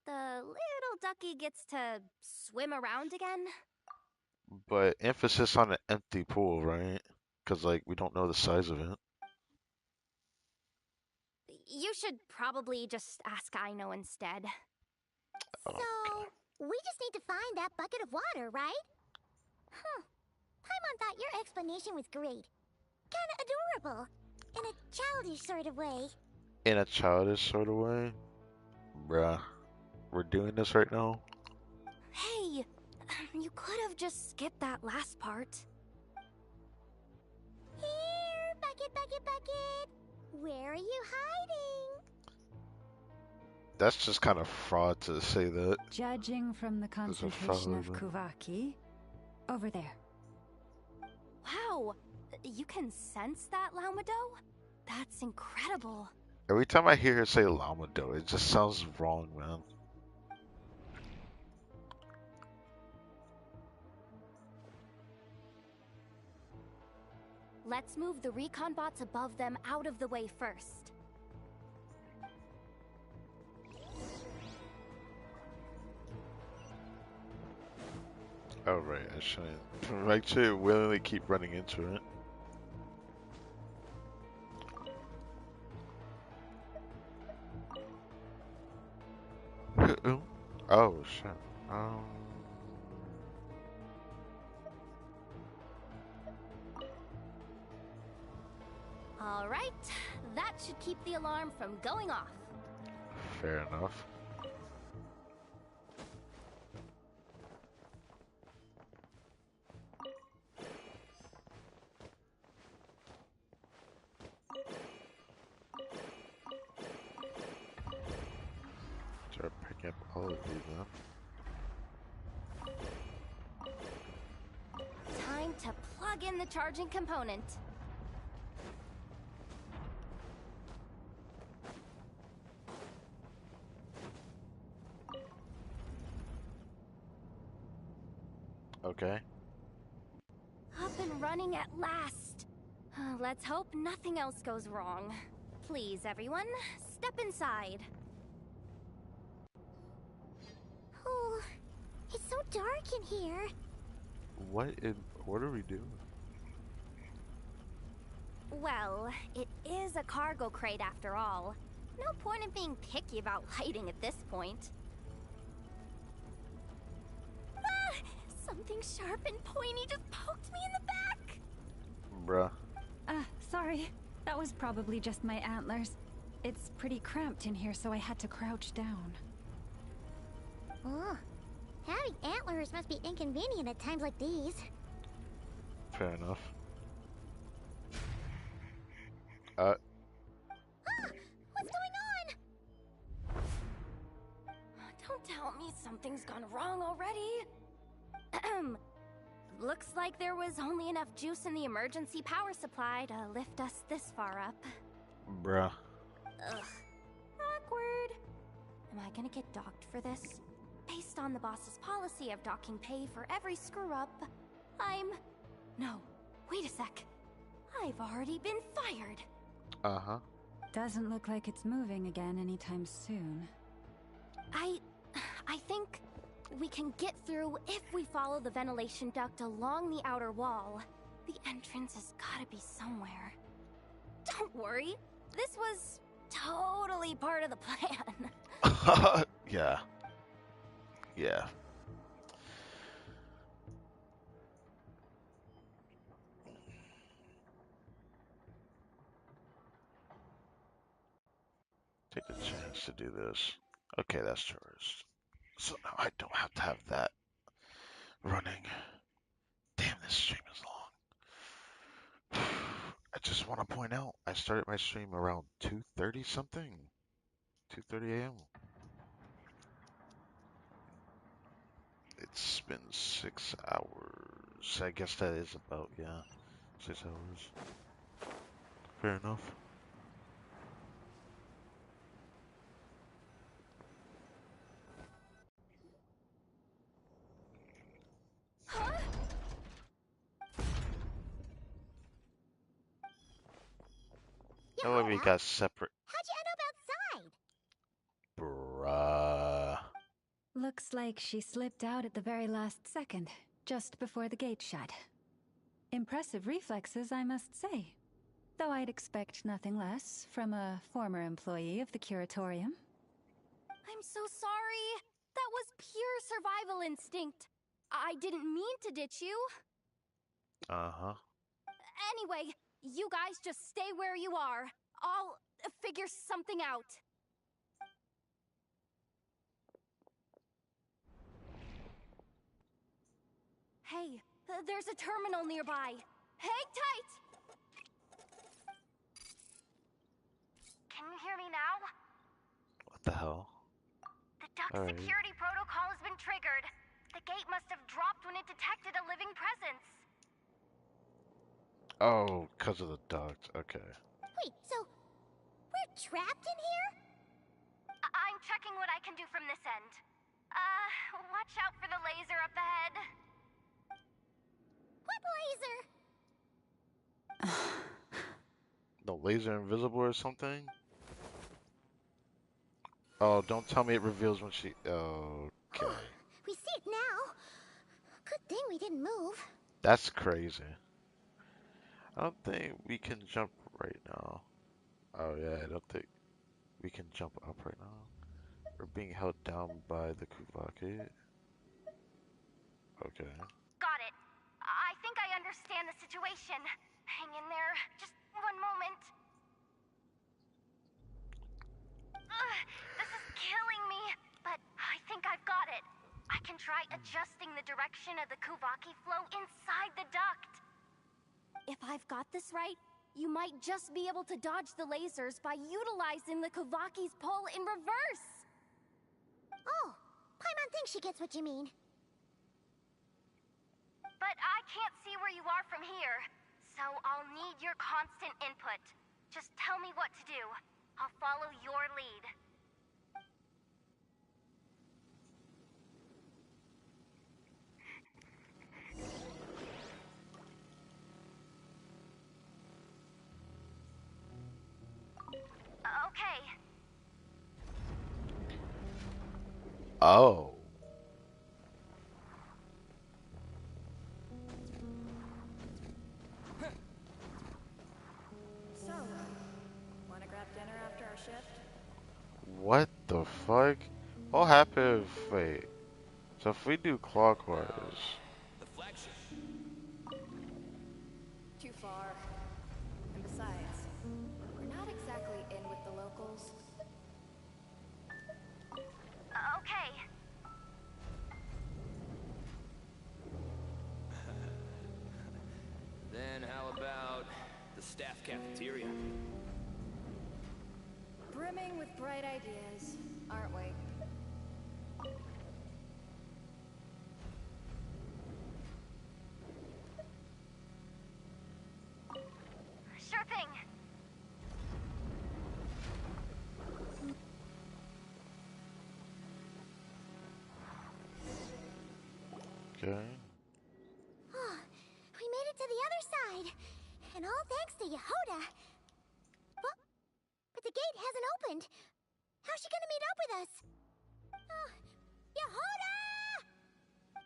the little ducky gets to swim around again. But emphasis on an empty pool, right? Because, like, we don't know the size of it. You should probably just ask Aino instead. So, we just need to find that bucket of water, right? Huh. Paimon thought your explanation was great. Kinda adorable. In a childish sort of way. In a childish sort of way? Bruh. We're doing this right now? Hey! You could have just skipped that last part. Here, bucket, bucket, bucket. Where are you hiding? That's just kind of fraud to say that. Judging from the concentration of Kuvaki, over there. Wow! You can sense that, Laumado? That's incredible. Every time I hear her say Lamado, it just sounds wrong, man. Let's move the recon bots above them out of the way first. Oh, right, I shouldn't. I should willingly keep running into it. Oh, shit. All right, that should keep the alarm from going off. Fair enough. Start picking up all of these now. Time to plug in the charging component. Okay. Up and running at last. Let's hope nothing else goes wrong. Please, everyone, step inside. Oh, it's so dark in here. What are we doing? Well, it is a cargo crate after all. No point in being picky about lighting at this point. Ah! Something sharp and pointy just poked me in the back! Bruh. Sorry. That was probably just my antlers. It's pretty cramped in here, so I had to crouch down. Oh, having antlers must be inconvenient at times like these. Fair enough. What's going on? Don't tell me something's gone wrong already. Looks like there was only enough juice in the emergency power supply to lift us this far up. Bruh. Ugh. Awkward. Am I gonna get docked for this? Based on the boss's policy of docking pay for every screw-up, No, wait a sec. I've already been fired. Uh-huh. Doesn't look like it's moving again anytime soon. I think we can get through if we follow the ventilation duct along the outer wall. The entrance has gotta be somewhere. Don't worry, this was totally part of the plan. Yeah. Yeah. Take the chance to do this. Okay, that's yours. So now I don't have to have that running. Damn, this stream is long. I just want to point out, I started my stream around 2:30 something. 2:30 a.m. It's been 6 hours. I guess that is about, yeah, 6 hours. Fair enough. Oh, we got separate. How'd you end up outside? Bruh. Looks like she slipped out at the very last second, just before the gate shut. Impressive reflexes, I must say. Though I'd expect nothing less from a former employee of the curatorium. I'm so sorry. That was pure survival instinct. I didn't mean to ditch you. Uh-huh. Anyway, you guys just stay where you are. I'll figure something out. Hey, there's a terminal nearby. Hang tight! Can you hear me now? What the hell? The duct security protocol has been triggered. The gate must have dropped when it detected a living presence. Oh, because of the duct. Okay. Wait, so we're trapped in here? I'm checking what I can do from this end. Watch out for the laser up ahead. What laser? The laser invisible or something? Oh, don't tell me it reveals when she... Okay. We see it now. Good thing we didn't move. That's crazy. I don't think we can jump right now. Oh yeah, I don't think we can jump up right now. We're being held down by the Kuvake. Okay. Got it. I think I understand the situation. Hang in there. Just one moment. This is killing me, but I think I've got it. I can try adjusting the direction of the Kuvaki flow inside the duct. If I've got this right, you might just be able to dodge the lasers by utilizing the Kuvaki's pull in reverse. Oh, Paimon thinks she gets what you mean. But I can't see where you are from here, so I'll need your constant input. Just tell me what to do. I'll follow your lead. Okay. Oh. So, wanna grab dinner after our shift? What the fuck? What happened if, wait. So if we do clockwise. The flagship. Too far. And besides, we're not exactly in with the locals. Okay. Then how about the staff cafeteria? Brimming with bright ideas, aren't we? Sure thing. Okay. Oh, we made it to the other side. And all thanks to Yehoda. But the gate hasn't opened. How's she gonna meet up with us? Oh, Yehoda!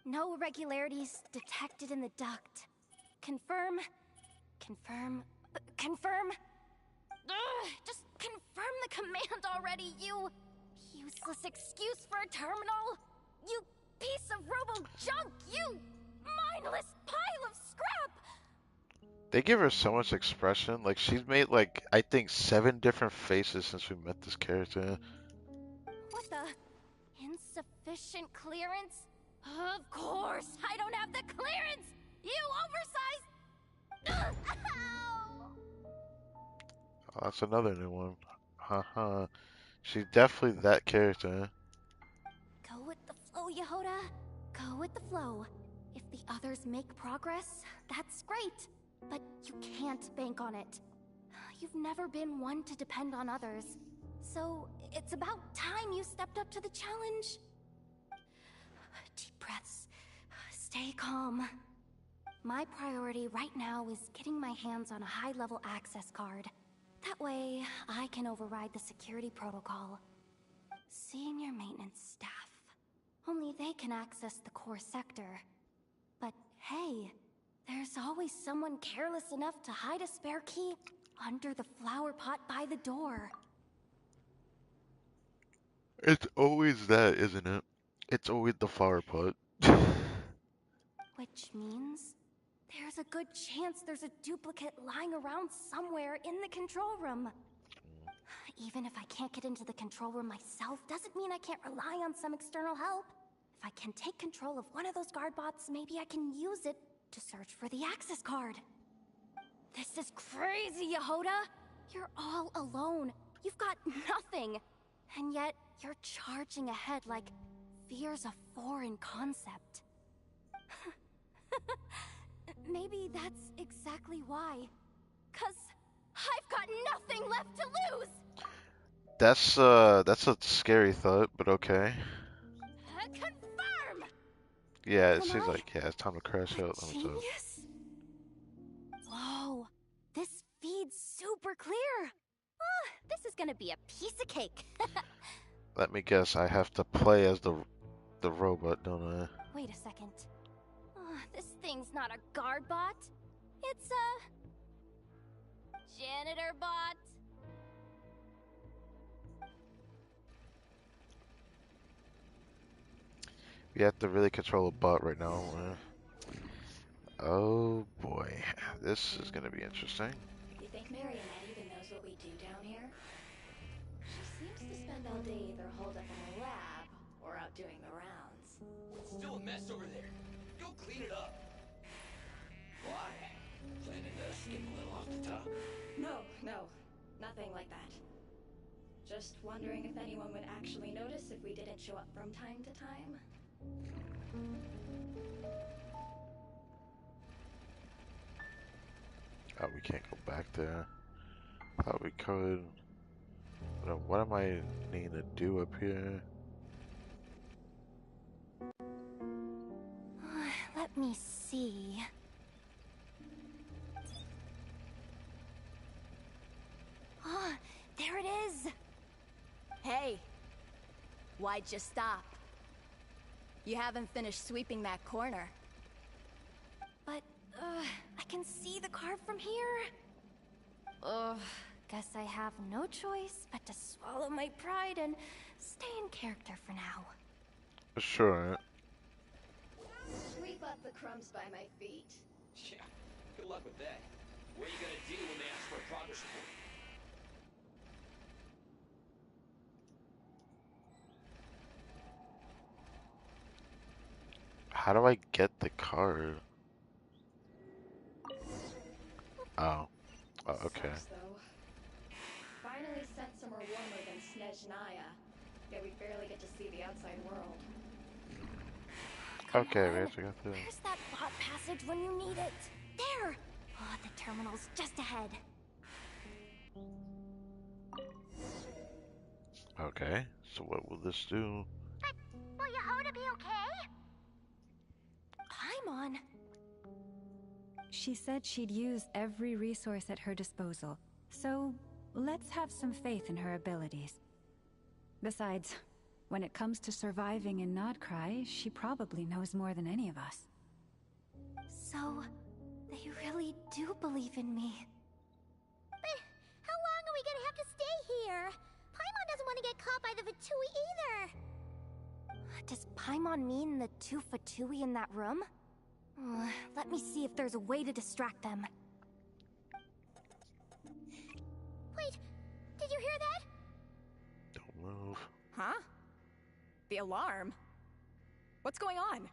No irregularities detected in the duct. Confirm. Confirm. Confirm. Ugh, just confirm the command already, you useless excuse for a terminal. You piece of robo-junk, you mindless pile of scrap. They give her so much expression. Like, she's made, like, I think 7 different faces since we met this character. What the? Insufficient clearance? Of course, I don't have the clearance! You oversized... Ow! Oh, that's another new one. Haha. She's definitely that character. Go with the flow, Yehoda. Go with the flow. If the others make progress, that's great. But you can't bank on it. You've never been one to depend on others. So it's about time you stepped up to the challenge. Deep breaths. Stay calm. My priority right now is getting my hands on a high-level access card. That way, I can override the security protocol. Senior maintenance staff. Only they can access the core sector. But hey, there's always someone careless enough to hide a spare key under the flower pot by the door. It's always that, isn't it? It's always the flower pot. Which means there's a good chance there's a duplicate lying around somewhere in the control room. Even if I can't get into the control room myself, doesn't mean I can't rely on some external help. If I can take control of one of those guard bots, maybe I can use it to search for the access card. This is crazy, Yehoda! You're all alone. You've got nothing. And yet, you're charging ahead like fear's a foreign concept. Maybe that's exactly why. 'Cause I've got nothing left to lose! That's a scary thought, but okay. Confirm! Yeah, it seems like, yeah, it's time to crash out. Let me tell you. Genius? Whoa, this feed's super clear. Oh, this is gonna be a piece of cake. Let me guess, I have to play as the robot, don't I? Wait a second. This thing's not a guard bot. It's a janitor bot. You have to really control a bot right now. Oh boy, this is gonna be interesting. You think Marionette even knows what we do down here? She seems to spend they'll day either holed up in a lab or out doing the rounds. It's still a mess over there. Go clean it up. Why? Planning to skip a little off the top? No, nothing like that. Just wondering if anyone would actually notice if we didn't show up from time to time. Oh, we can't go back there. Thought we could. What am I needing to do up here? Let me see. Oh, there it is! Hey, why'd you stop? You haven't finished sweeping that corner. But, I can see the car from here. Ugh, guess I have no choice but to swallow my pride and stay in character for now. Sure. Sweep up the crumbs by my feet. Yeah, good luck with that. What are you gonna do when they ask for a progress report? How do I get the card? Oh. Oh, okay. Sucks, though. Finally sent somewhere warmer than Snezhnaya. Yet we barely get to see the outside world. Okay, we have to go through. Where's that bot passage when you need it? There! Oh, the terminal's just ahead. Okay, so what will this do? Will Yehoda be okay? Paimon. She said she'd use every resource at her disposal, so let's have some faith in her abilities. Besides, when it comes to surviving in KRAI, she probably knows more than any of us. So, they really do believe in me. But how long are we gonna have to stay here? Paimon doesn't want to get caught by the Fatui either. Does Paimon mean the two Fatui in that room? Let me see if there's a way to distract them. Wait, did you hear that? Don't move. Huh? The alarm? What's going on?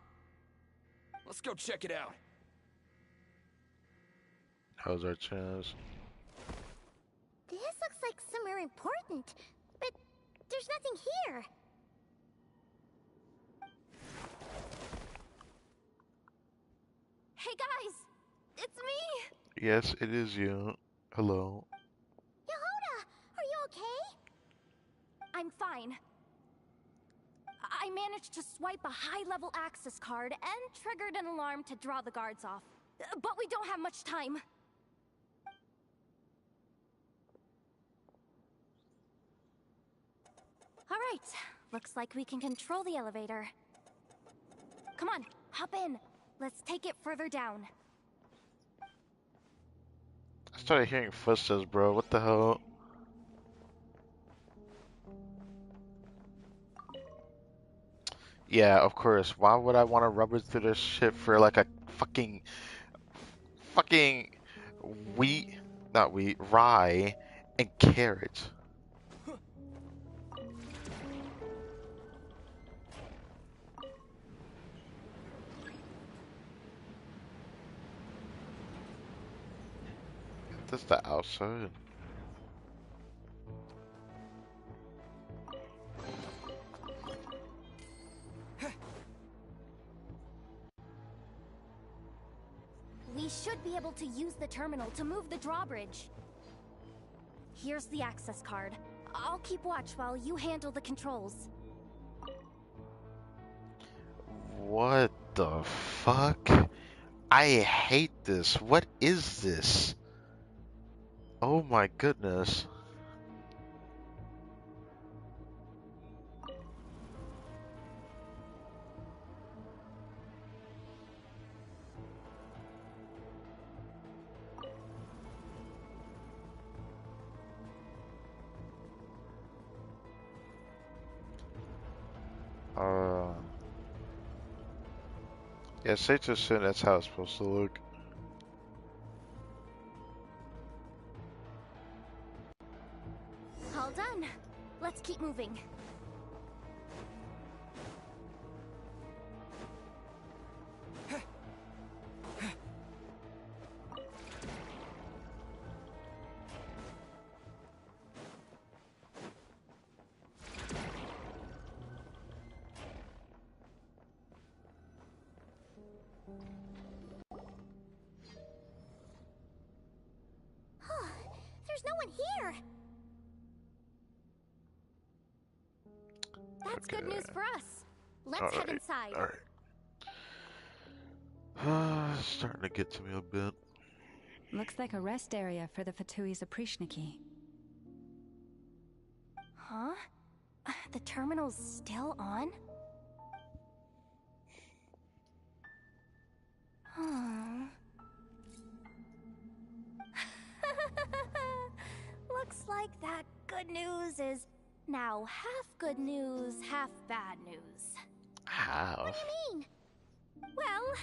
Let's go check it out. How's our chance? This looks like somewhere important, but there's nothing here. Hey guys! It's me! Yes, it is you. Hello. Yehoda, are you okay? I'm fine. I managed to swipe a high-level access card and triggered an alarm to draw the guards off. But we don't have much time. Alright, looks like we can control the elevator. Come on, hop in. Let's take it further down. I started hearing footsteps, bro. What the hell? Yeah, of course. Why would I want to rubber through this shit for like a fucking wheat, not wheat, rye and carrots? That's the outside. We should be able to use the terminal to move the drawbridge. Here's the access card. I'll keep watch while you handle the controls. What the fuck? I hate this. What is this? Oh my goodness. Yeah, safe to assume that's how it's supposed to look. All done. Let's keep moving. moving. There's no one here. That's good news for us. Let's head inside. Alright. It's starting to get to me a bit. Looks like a rest area for the Fatui's Oprishniki. Huh? The terminal's still on? Huh. Looks like that good news is now half good news, half bad news. Half? What do you mean? Well,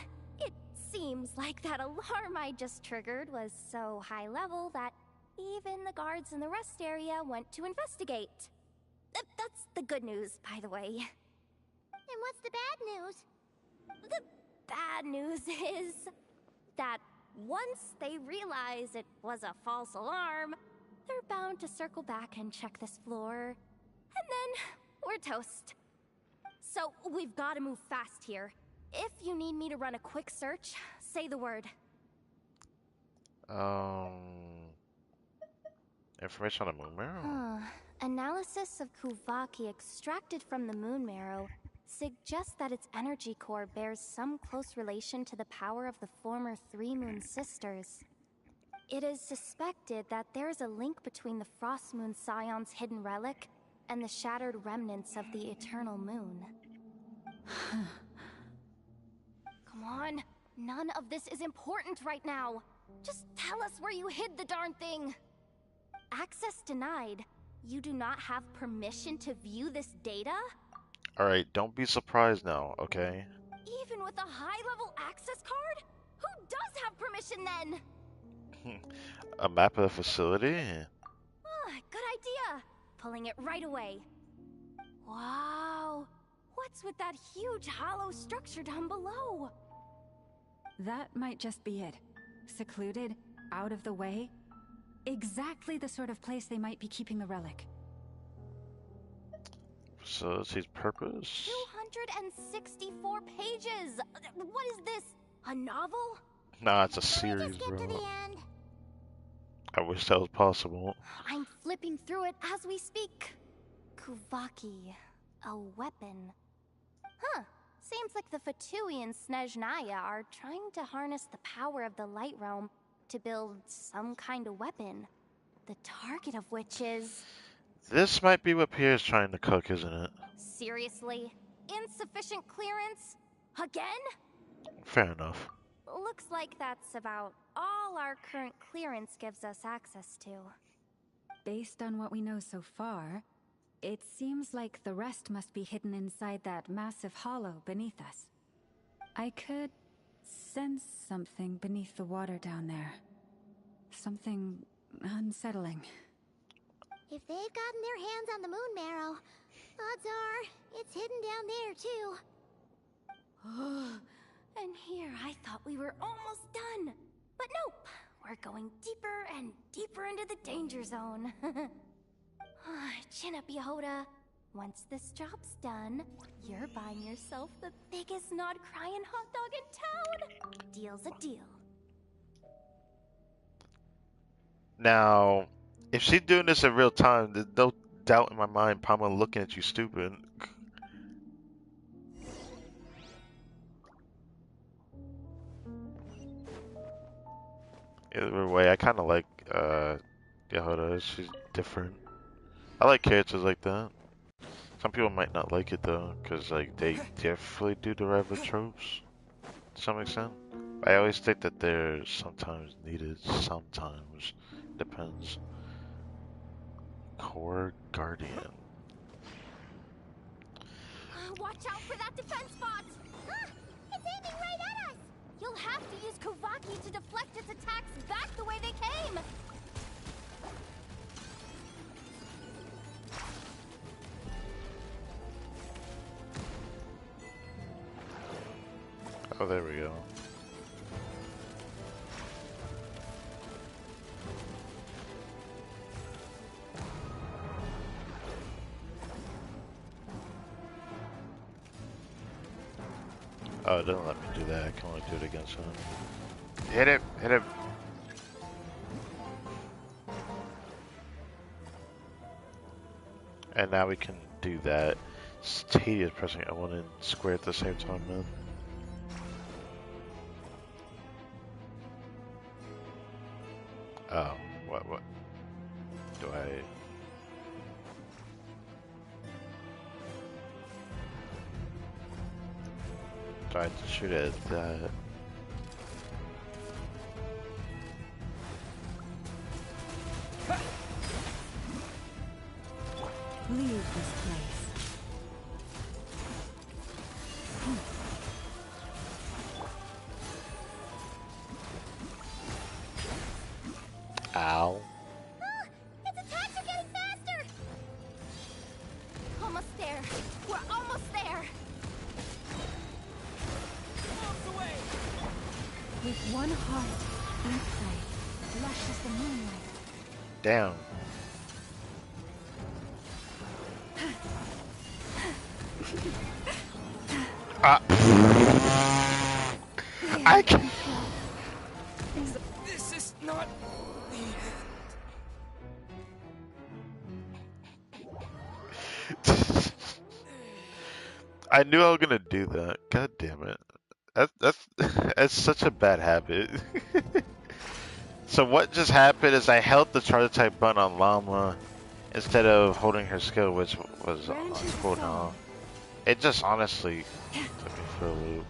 it seems like that alarm I just triggered was so high level that even the guards in the rest area went to investigate. That's the good news, by the way. And what's the bad news? The bad news is that once they realize it was a false alarm, they're bound to circle back and check this floor, and then we're toast. So we've got to move fast here. If you need me to run a quick search, say the word. Information on the moon marrow? Analysis of Kuvaki extracted from the moon marrow suggests that its energy core bears some close relation to the power of the former Three Moon Sisters. It is suspected that there is a link between the Frost Moon Scion's hidden relic and the shattered remnants of the Eternal Moon. Come on, none of this is important right now. Just tell us where you hid the darn thing. Access denied. You do not have permission to view this data? Alright, don't be surprised now, okay? Even with a high-level access card? Who does have permission then? A map of the facility? Good idea. Pulling it right away. Wow. What's with that huge hollow structure down below? That might just be it. Secluded, out of the way. Exactly the sort of place they might be keeping the relic. Facility's purpose? 264 pages! What is this? A novel? Nah, it's a series, Just get bro. to the end. I wish that was possible. I'm flipping through it as we speak. Kuvaki, a weapon. Huh. Seems like the Fatui and Snezhnaya are trying to harness the power of the Light Realm to build some kind of weapon. The target of which is... This might be what Pierre's trying to cook, isn't it? Seriously? Insufficient clearance? Again? Fair enough. Looks like that's about all our current clearance gives us access to. Based on what we know so far, it seems like the rest must be hidden inside that massive hollow beneath us. I could sense something beneath the water down there. Something unsettling. If they've gotten their hands on the moon marrow, odds are it's hidden down there too. And here I thought we were almost done. But nope, we're going deeper and deeper into the danger zone. Chin up, Yehoda. Once this job's done, you're buying yourself the biggest nod-crying hot dog in town. Deal's a deal. Now, if she's doing this in real time, there's no doubt in my mind Pama looking at you stupid. Either way, I kind of like Yehoda. She's different. I like characters like that. Some people might not like it though, because like they definitely do derive the tropes to some extent. I always think that they're sometimes needed. Sometimes depends. Core Guardian. Watch out for that defense bot! It's aiming right at us! You'll have to use Kuvaki to deflect its attacks back the way they came! Oh, there we go. Oh, it doesn't let me do that. I can only do it against him. Hit it! Hit him! And now we can do that. It's tedious pressing L1 and square at the same time, man. Oh, what? Do I... Do I have to shoot at that? Leave this place. Ow. Its attacks are getting faster! Almost there. We're almost there. With one heart, insight, lush as the moonlight. Damn. I can't. This is not the end. I knew I was gonna do that. God damn it. That's such a bad habit. So what just happened is I held the charge type button on Llama instead of holding her skill, which was on cooldown. It just honestly took me for a loop.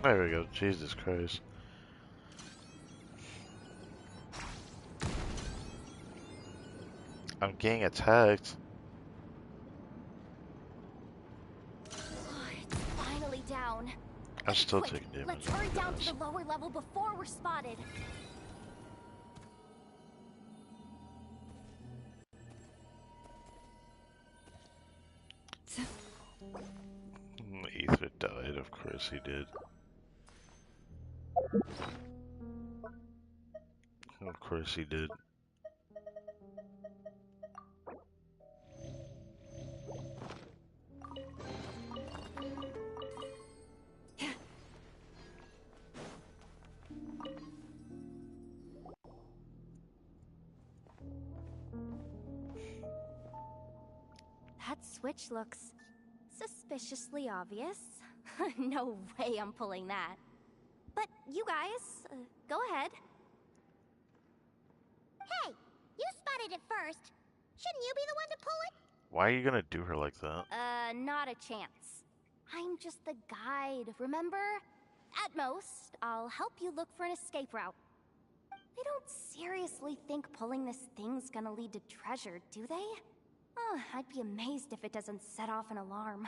There we go. Jesus Christ. I'm getting attacked. It's finally down. I'm still Quick, taking damage. let's hurry down to the lower level before we're spotted. Ether died, of course he did. Of course he did. That switch looks suspiciously obvious. No way I'm pulling that. But you guys, go ahead. Hey, you spotted it first. Shouldn't you be the one to pull it? Why are you gonna do her like that? Not a chance. I'm just the guide, remember? At most, I'll help you look for an escape route. They don't seriously think pulling this thing's gonna lead to treasure, do they? Oh, I'd be amazed if it doesn't set off an alarm.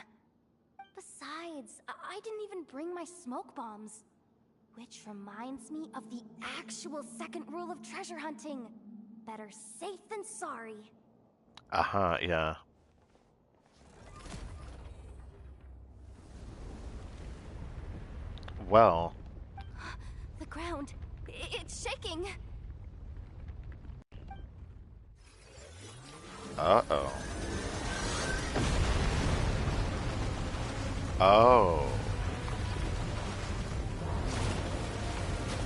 Besides, I didn't even bring my smoke bombs. Which reminds me of the actual second rule of treasure hunting. Better safe than sorry. Uh-huh, yeah. Well. The ground, it's shaking. Uh-oh. Oh.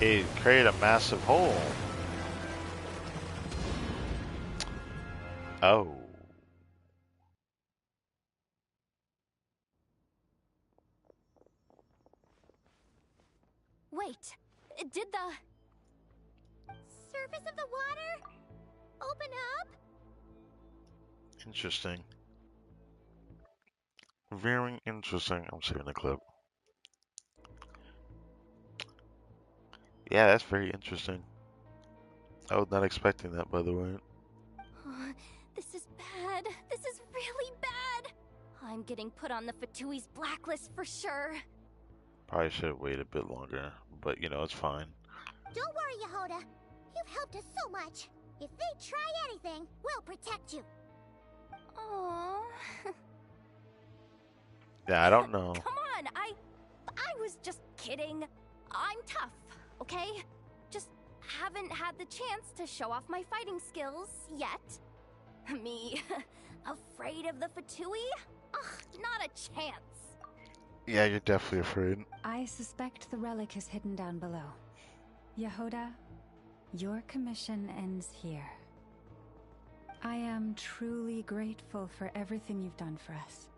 It created a massive hole. Oh. Wait, did the surface of the water open up? Interesting. Very interesting. I'm saving the clip. Yeah, that's very interesting. I was not expecting that, by the way. This is bad. This is really bad. I'm getting put on the Fatui's blacklist for sure. Probably should have waited a bit longer, but you know, it's fine. Don't worry, Yehoda. You've helped us so much. If they try anything, we'll protect you. Aww. Yeah, I don't know. Come on, I was just kidding. I'm tough, okay? Just haven't had the chance to show off my fighting skills yet. Me, afraid of the Fatui? Ugh, not a chance. Yeah, you're definitely afraid. I suspect the relic is hidden down below. Yehoda, your commission ends here. I am truly grateful for everything you've done for us.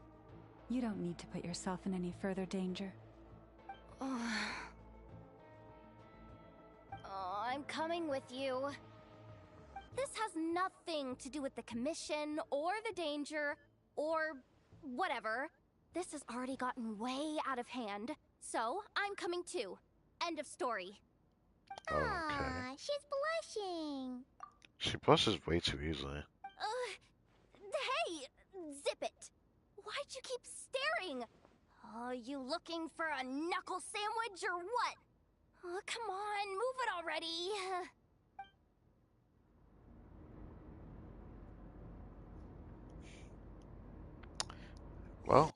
You don't need to put yourself in any further danger. Oh, I'm coming with you. This has nothing to do with the commission or the danger or whatever. This has already gotten way out of hand, so I'm coming too. End of story. Okay. Aw, she's blushing. She blushes way too easily. Hey, zip it. Why'd you keep staring? Oh, you looking for a knuckle sandwich or what? Oh, come on, move it already. Well,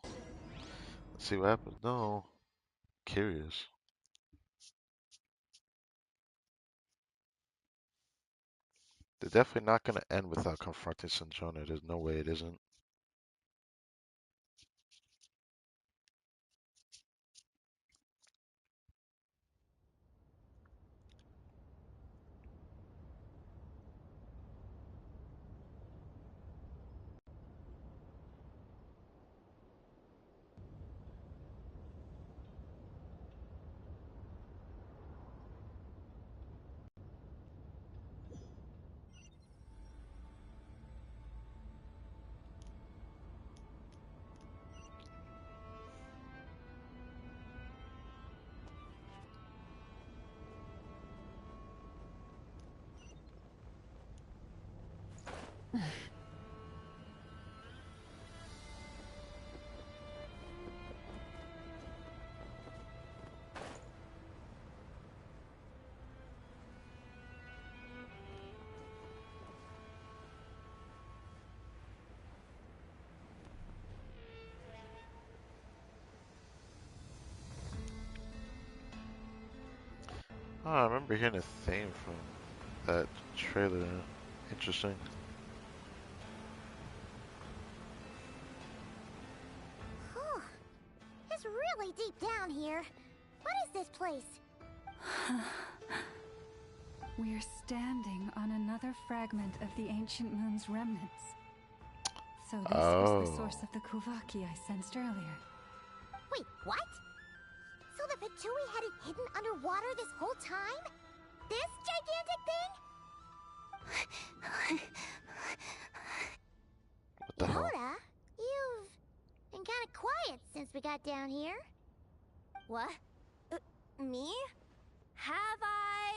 let's see what happens. No, curious. They're definitely not going to end without confronting Sanjona. There's no way it isn't. Oh, I remember hearing a theme from that trailer. Interesting. Whew. It's really deep down here. What is this place? We're standing on another fragment of the ancient moon's remnants. So this was the source of the Kuvaki I sensed earlier. Wait, what? So the Fatui had it hidden underwater this whole time? This gigantic thing? What the hell? Yehoda, you've been kind of quiet since we got down here. What? Me? Have I?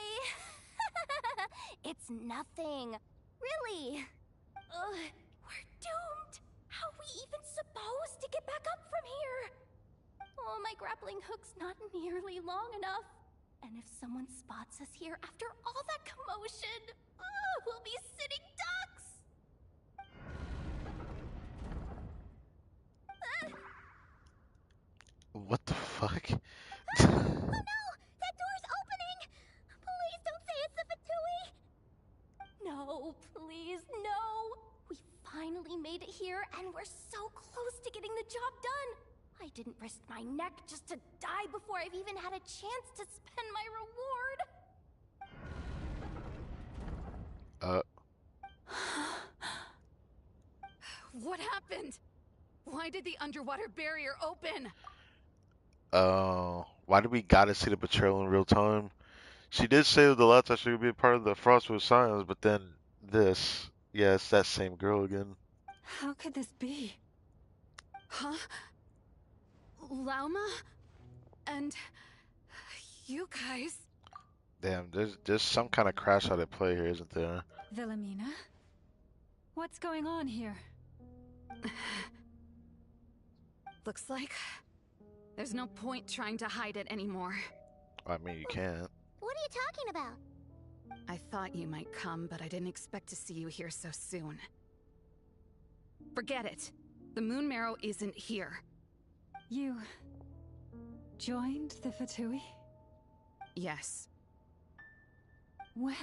It's nothing. Really. We're doomed. How are we even supposed to get back up from here? Oh, my grappling hook's not nearly long enough. And if someone spots us here after all that commotion, we'll be sitting ducks. What the fuck? Oh no! That door's opening! Please don't say it's the Fatui! No, please, no! We finally made it here, and we're so close to getting the job done! I didn't risk my neck just to die before I've even had a chance to spend my reward! What happened? Why did the underwater barrier open? Why do we gotta see the betrayal in real time? She did say that the last time she would be a part of the Frostwood Science, but then this. Yeah, it's that same girl again. How could this be? Huh? Lauma? And... you guys... Damn, there's some kind of crash out at play here, isn't there? Wilhelmina? What's going on here? Looks like there's no point trying to hide it anymore. I mean, you can't. What are you talking about? I thought you might come, but I didn't expect to see you here so soon. Forget it. The Moon Marrow isn't here. You... joined the Fatui? Yes. When?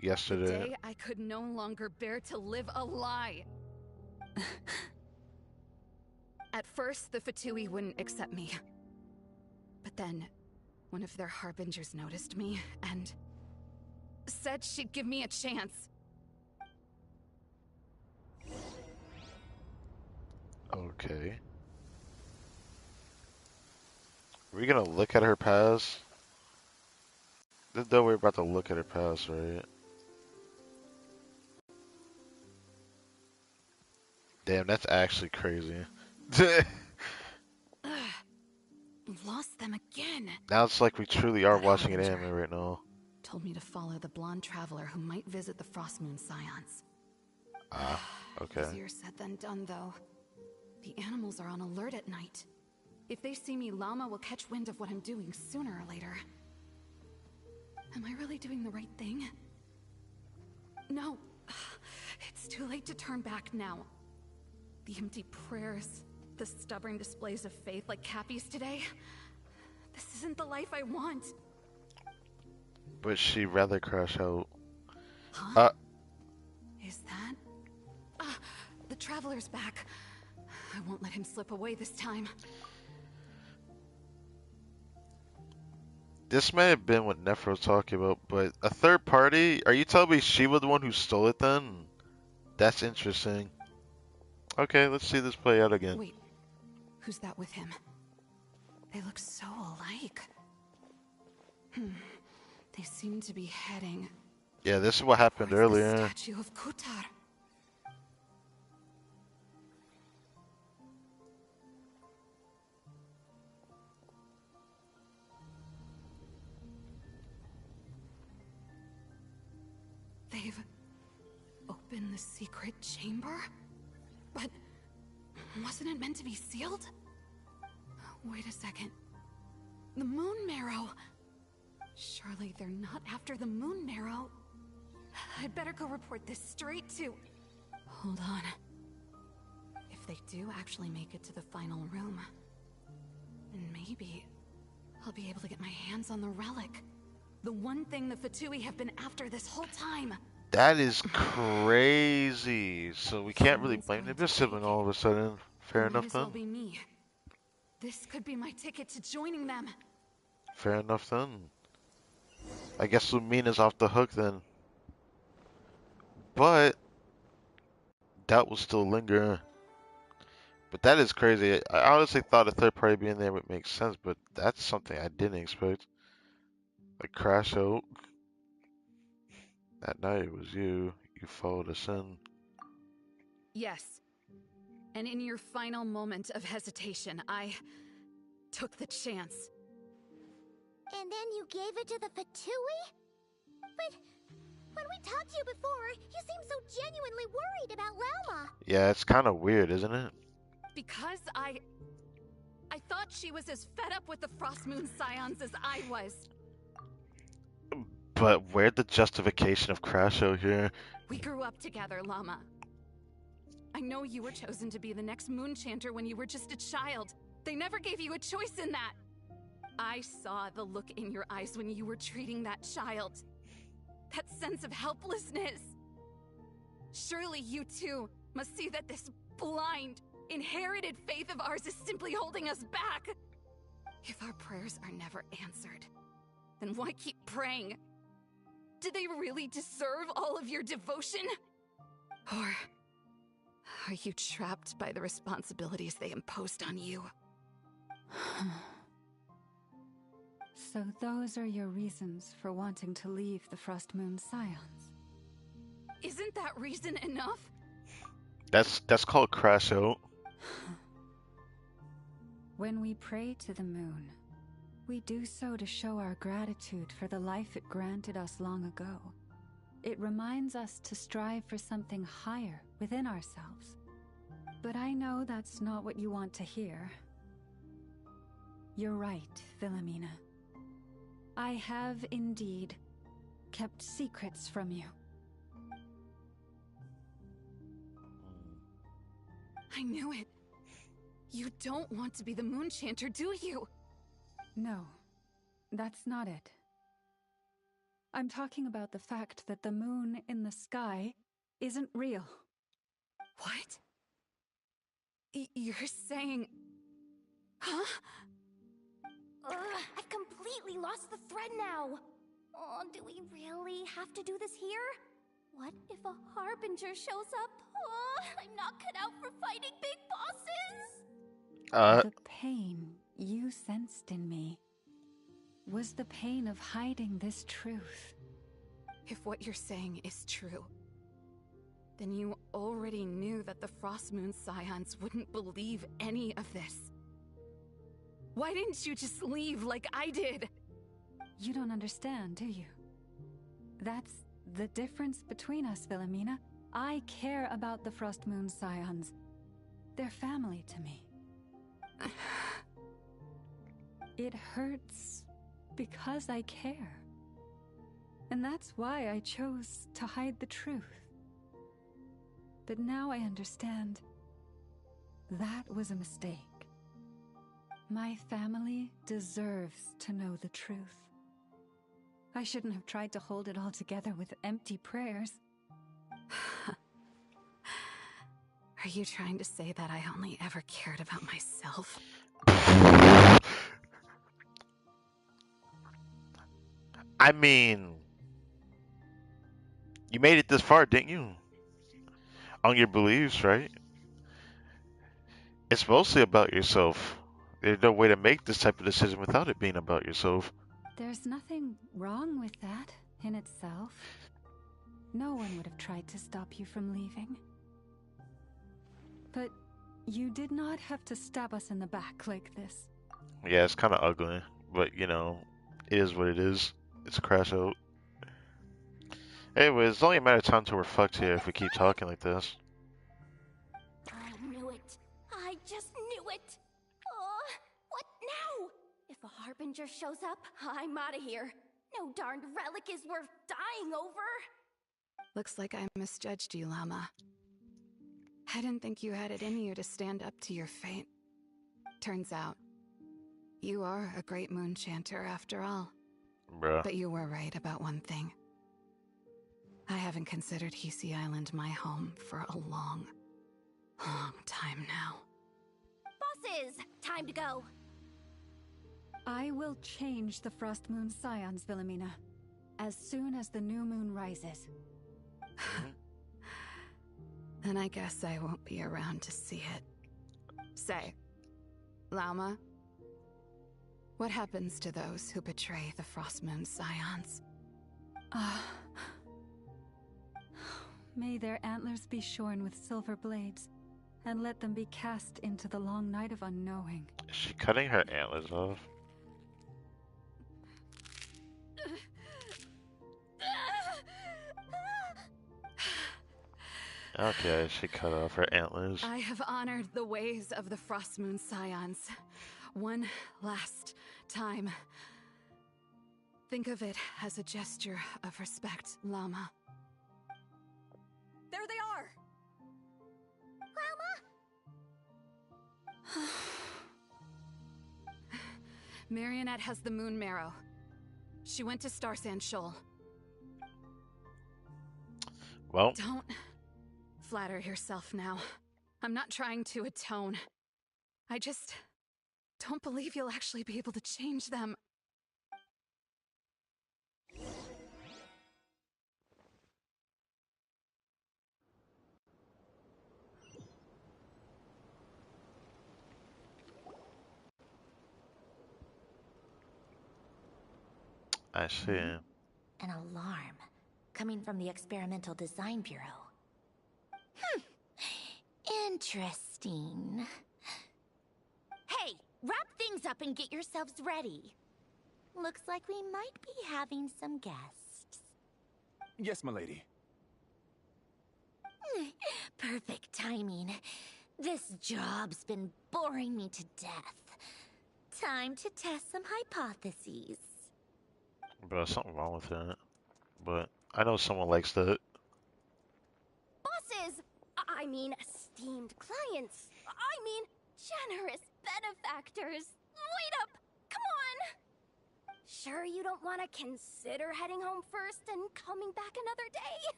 The Yesterday. day I could no longer bear to live a lie. At first, the Fatui wouldn't accept me. But then, one of their harbingers noticed me, and... said she'd give me a chance. Okay. Are we gonna look at her past? Though we're about to look at her past, right? Damn, that's actually crazy. Lost them again. Now it's like we truly are That watching an harbinger anime right now. told me to follow the blonde traveler who might visit the Frost Moon Scions. Ah, okay. Easier said than done, though. The animals are on alert at night. If they see me, Llama will catch wind of what I'm doing sooner or later. Am I really doing the right thing? No. It's too late to turn back now. The empty prayers, the stubborn displays of faith like Cappy's today. This isn't the life I want. But she'd rather crash out. Huh? Is that? The Traveler's back. I won't let him slip away this time. This may have been what Nephra was talking about, but a third party? Are you telling me she was the one who stole it then? That's interesting. Okay, let's see this play out again. Wait, who's that with him? They look so alike. They seem to be heading... Yeah, this is what happened towards the earlier. statue of Kutar. They've opened the secret chamber? But wasn't it meant to be sealed? Wait a second. The Moon Marrow! Surely they're not after the Moon Marrow. I'd better go report this straight to... Hold on. If they do actually make it to the final room, then maybe I'll be able to get my hands on the relic. The one thing the Fatui have been after this whole time. That is crazy. So we can't really blame their sibling all of a sudden. Fair Might enough as well then. be me. This could be my ticket to joining them. Fair enough then. I guess Lumina's off the hook then. But doubt will still linger. But that is crazy. I honestly thought a third party being there would make sense, but that's something I didn't expect. A crash out. That night it was you. You followed us in. Yes. And in your final moment of hesitation, I took the chance. And then you gave it to the Fatui? But when we talked to you before, you seemed so genuinely worried about Lauma. Yeah, it's kind of weird, isn't it? Because I thought she was as fed up with the Frost Moon Scions as I was. But where'd the justification of crash out here? We grew up together, Llama. I know you were chosen to be the next Moon Chanter when you were just a child. They never gave you a choice in that. I saw the look in your eyes when you were treating that child. That sense of helplessness. Surely you too must see that this blind, inherited faith of ours is simply holding us back. If our prayers are never answered, then why keep praying? Do they really deserve all of your devotion? Or are you trapped by the responsibilities they imposed on you? So those are your reasons for wanting to leave the Frost Moon Scions? Isn't that reason enough? That's called crash out. When we pray to the moon, we do so to show our gratitude for the life it granted us long ago. It reminds us to strive for something higher within ourselves. But I know that's not what you want to hear. You're right, Philomena. I have indeed kept secrets from you. I knew it. You don't want to be the Moon Chanter, do you? No, that's not it. I'm talking about the fact that the moon in the sky isn't real. What? You're saying... Huh? I've completely lost the thread now. Oh, do we really have to do this here? What if a Harbinger shows up? Oh, I'm not cut out for fighting big bosses! The pain you sensed in me was the pain of hiding this truth. If what you're saying is true, then you already knew that the Frostmoon Scions wouldn't believe any of this. Why didn't you just leave like I did? You don't understand, do you? That's the difference between us, Philomena. I care about the Frostmoon Scions. They're family to me. It hurts because I care. And that's why I chose to hide the truth. But now I understand that was a mistake. My family deserves to know the truth. I shouldn't have tried to hold it all together with empty prayers. Are you trying to say that I only ever cared about myself? I mean, you made it this far, didn't you? On your beliefs, right? It's mostly about yourself. There's no way to make this type of decision without it being about yourself. There's nothing wrong with that in itself. No one would have tried to stop you from leaving. But you did not have to stab us in the back like this. Yeah, it's kind of ugly, but you know, it is what it is. It's a crash out. Anyways, it's only a matter of time till we're fucked here if we keep talking like this. I knew it. I just knew it. What now? If a Harbinger shows up, I'm out of here. No darned relic is worth dying over. Looks like I misjudged you, Llama. I didn't think you had it in you to stand up to your fate. Turns out, you are a great moon chanter after all. Bruh. But you were right about one thing. I haven't considered Hisi Island my home for a long, long time now. Bosses, time to go. I will change the Frostmoon Scions, Philomena, as soon as the new moon rises. Then I guess I won't be around to see it. Say, Llama, what happens to those who betray the Frostmoon Scions? May their antlers be shorn with silver blades, and let them be cast into the long night of unknowing. Is she cutting her antlers off? Okay, she cut off her antlers. I have honored the ways of the Frostmoon Scions. One last time. Think of it as a gesture of respect, Llama. There they are! Llama? Marionette has the moon marrow. She went to Star Sand Shoal. Well, don't flatter yourself now. I'm not trying to atone. I just don't believe you'll actually be able to change them. I see. An alarm coming from the Experimental Design Bureau. Interesting. Hey, wrap things up and get yourselves ready. Looks like we might be having some guests. Yes, my lady. Perfect timing. This job's been boring me to death. Time to test some hypotheses. Bro, there's something wrong with that. But I know someone likes that. Bosses! I mean, esteemed clients. I mean, generous benefactors. Wait up! Come on! Sure you don't want to consider heading home first and coming back another day?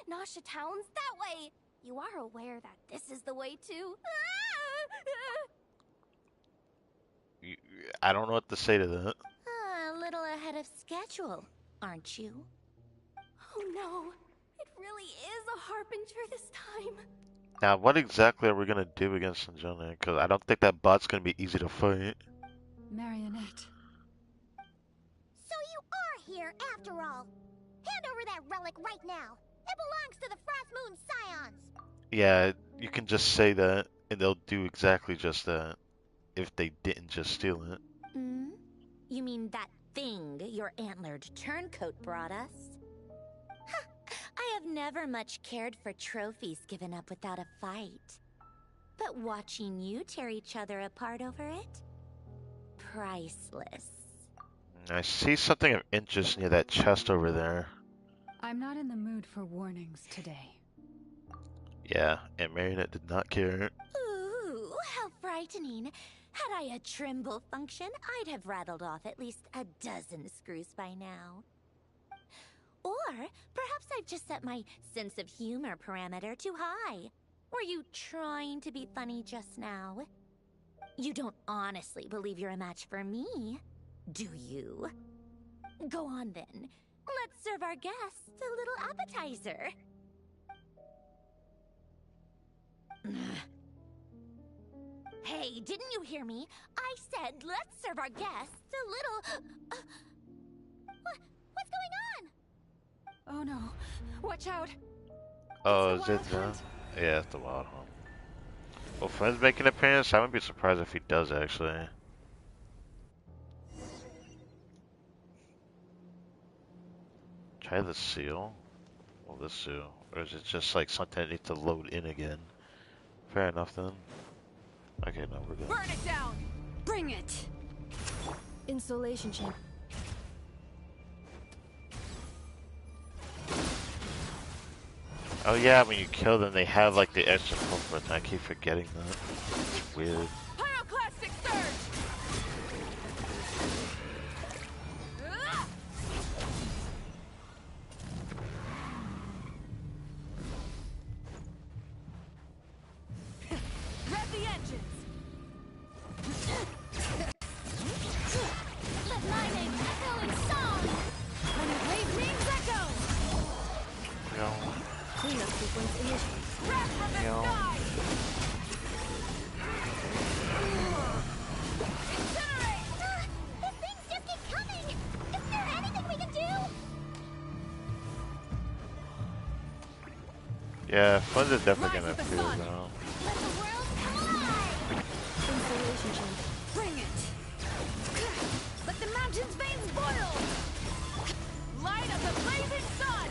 Nasha Town's that way. You are aware that this is the way to... I don't know what to say to that. A little ahead of schedule, aren't you? Oh no, it really is a harbinger this time. Now, what exactly are we gonna do against Sanjana? Because I don't think that bot's gonna be easy to fight. Marionette. So you are here after all. Hand over that relic right now. It belongs to the Frost Moon Scions. Yeah, you can just say that, and they'll do exactly just that. If they didn't just steal it. Hmm? You mean that thing your antlered turncoat brought us? Huh, I have never much cared for trophies given up without a fight. But watching you tear each other apart over it? Priceless. I see something of interest near that chest over there. I'm not in the mood for warnings today. Yeah, and Marionette did not care. Ooh, how frightening. Had I a Trimble function, I'd have rattled off at least a dozen screws by now. Or perhaps I've just set my sense of humor parameter too high. Were you trying to be funny just now? You don't honestly believe you're a match for me, do you? Go on then. Let's serve our guests a little appetizer. Hey, didn't you hear me? I said let's serve our guests a little... What's going on? Oh no. Watch out. Oh, is it that? Yeah, it's the Wild Hunt. Well, Friend's making an appearance. I wouldn't be surprised if he does, actually. Try the seal? Well, this seal. Or is it just like something that needs to load in again? Fair enough then. Okay, no, we're good. Burn it down! Bring it! Insulation chamber. Oh yeah, when you kill them, they have like the extra health button. I keep forgetting that. It's weird. Pyroclastic surge! Rev the engines! Let my name echo in song. When it wave wings echo! Yo. Cleanup sequence initiated. Wrath from the Yo. sky! Incinerate! The things just keep coming. Is there anything we can do? Yeah, Fuzz is definitely gonna appear now. Let the world come alive. Insulation chamber. Bring it! Let the mountain's veins boil! Light of the blazing sun!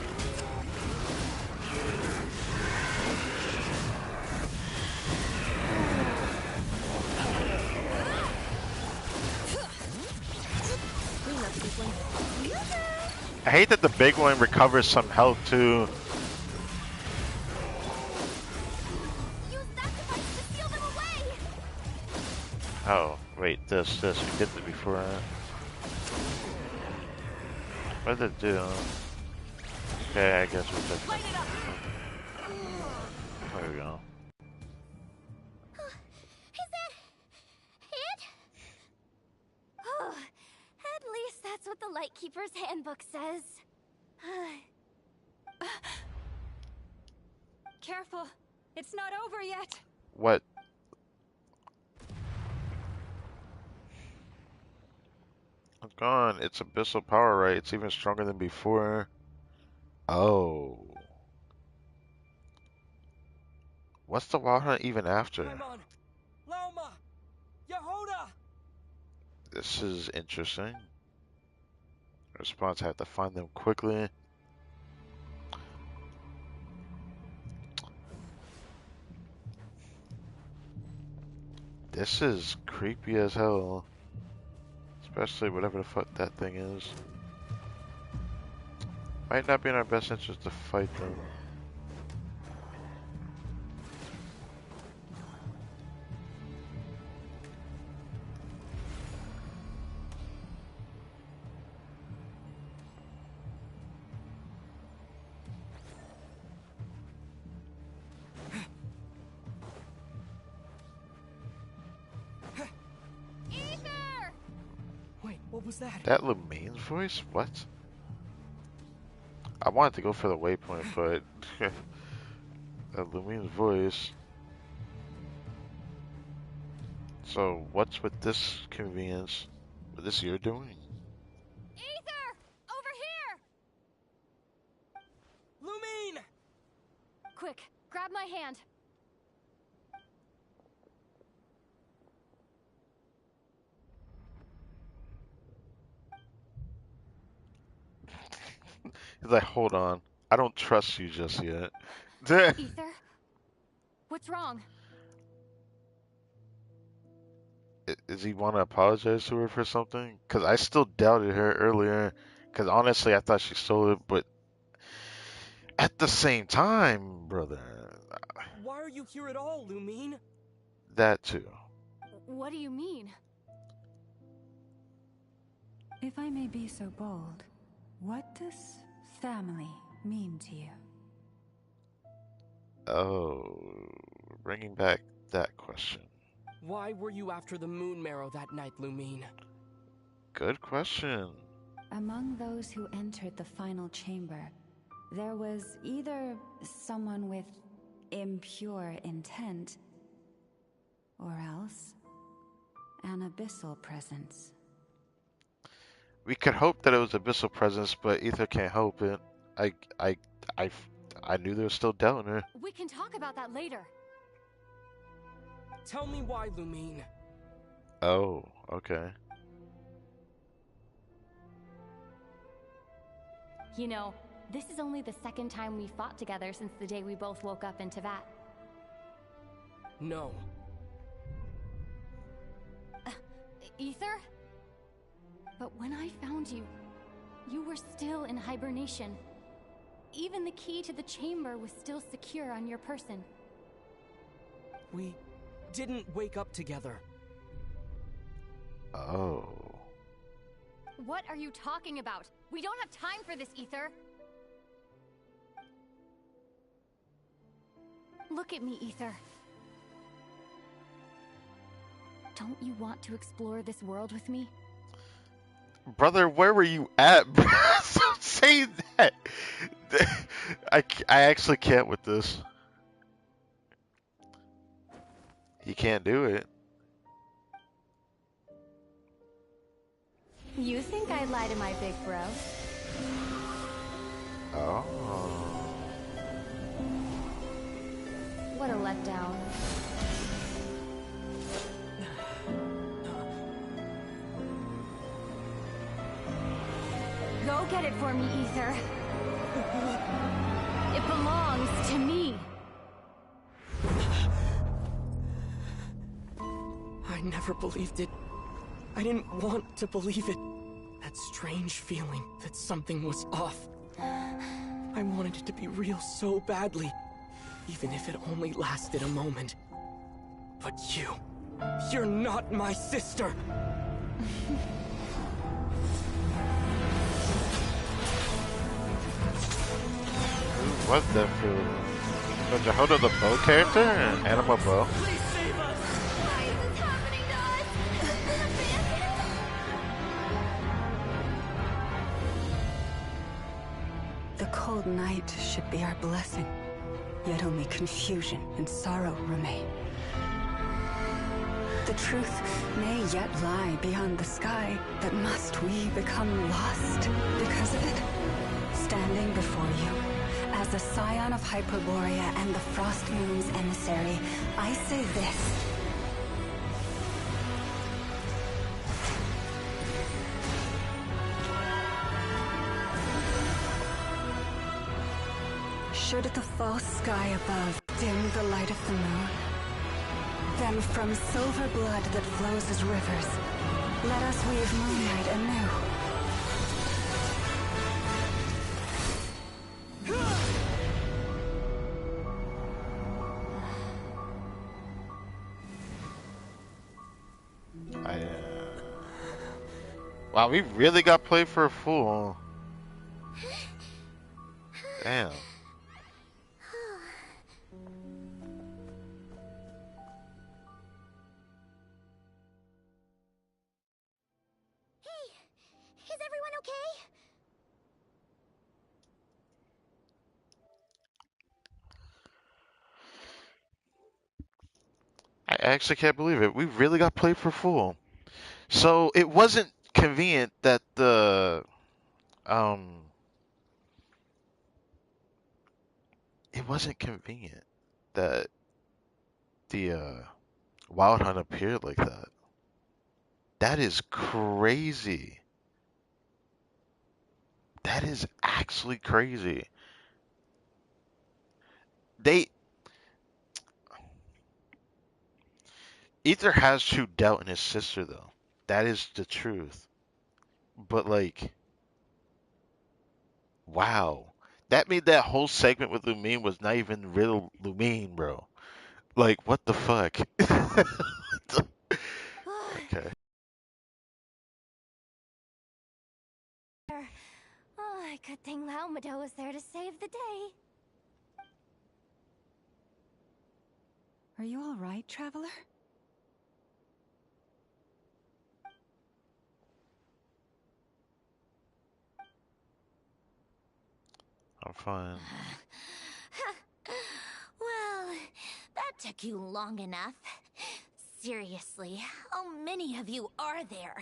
Cleanup sequence. I hate that the big one recovers some health too. Use that device to steal them away. Oh, wait, this, we did it before. What did it do? Okay, I guess we're just... Light it up! There we go. Is that it? Oh, at least that's what the Lightkeeper's handbook says. Careful. It's not over yet. What? Oh, gone. It's abyssal power, right? It's even stronger than before. Oh. What's the Wild Hunt even after? Paimon! Lauma! Yehoda! This is interesting. Response, I have to find them quickly. This is creepy as hell. Especially whatever the fuck that thing is. Might not be in our best interest to fight them. What was that? That Lumine's voice? What? I wanted to go for the waypoint, but that Lumine's voice. So, what's with this convenience? What this you're doing? Ether! Over here! Lumine! Quick, grab my hand. He's like, hold on. I don't trust you just yet. Ether? What's wrong? Does he want to apologize to her for something? Because I still doubted her earlier. Because honestly, I thought she stole it. But at the same time, brother. Why are you here at all, Lumine? That too. What do you mean? If I may be so bold, what does family mean to you? Oh, bringing back that question. Why were you after the moon marrow that night, Lumine? Good question. Among those who entered the final chamber, there was either someone with impure intent, or else an abyssal presence. We could hope that it was abyssal presence, but Ether can't help it. I knew there was still doubt in her. We can talk about that later. Tell me why, Lumine. Oh, okay. You know, this is only the second time we fought together since the day we both woke up in Teyvat. No. Ether? But when I found you, you were still in hibernation. Even the key to the chamber was still secure on your person. We didn't wake up together. Oh. What are you talking about? We don't have time for this, Ether. Look at me, Ether. Don't you want to explore this world with me? Brother, where were you at? Don't say that. I actually can't with this. He can't do it. You think I'd lie to my big bro? Oh. What a letdown. Go get it for me, Ether. It belongs to me. I never believed it. I didn't want to believe it. That strange feeling that something was off. I wanted it to be real so badly, even if it only lasted a moment. But you're not my sister! Who was that for? Was it Hodo the bow character? Anima bow? The cold night should be our blessing, yet only confusion and sorrow remain. The truth may yet lie beyond the sky, but must we become lost because of it? Standing before you, as a scion of Hyperborea and the Frost Moon's emissary, I say this. Should the false sky above dim the light of the moon, then from silver blood that flows as rivers, let us weave moonlight anew. Wow, we really got played for a fool. Damn. Is everyone okay? I actually can't believe it. We really got played for a fool. So it wasn't convenient that um it wasn't convenient that the Wild Hunt appeared like that. That is crazy. That is actually crazy. They Ether has true doubt in his sister though. That is the truth. But like, wow. That made that whole segment with Lumine was not even real Lumine, bro. Like, what the fuck? Okay. Oh, good thing Laumado was there to save the day. Are you all right, traveler? I'm fine. Well, that took you long enough. Seriously, how many of you are there?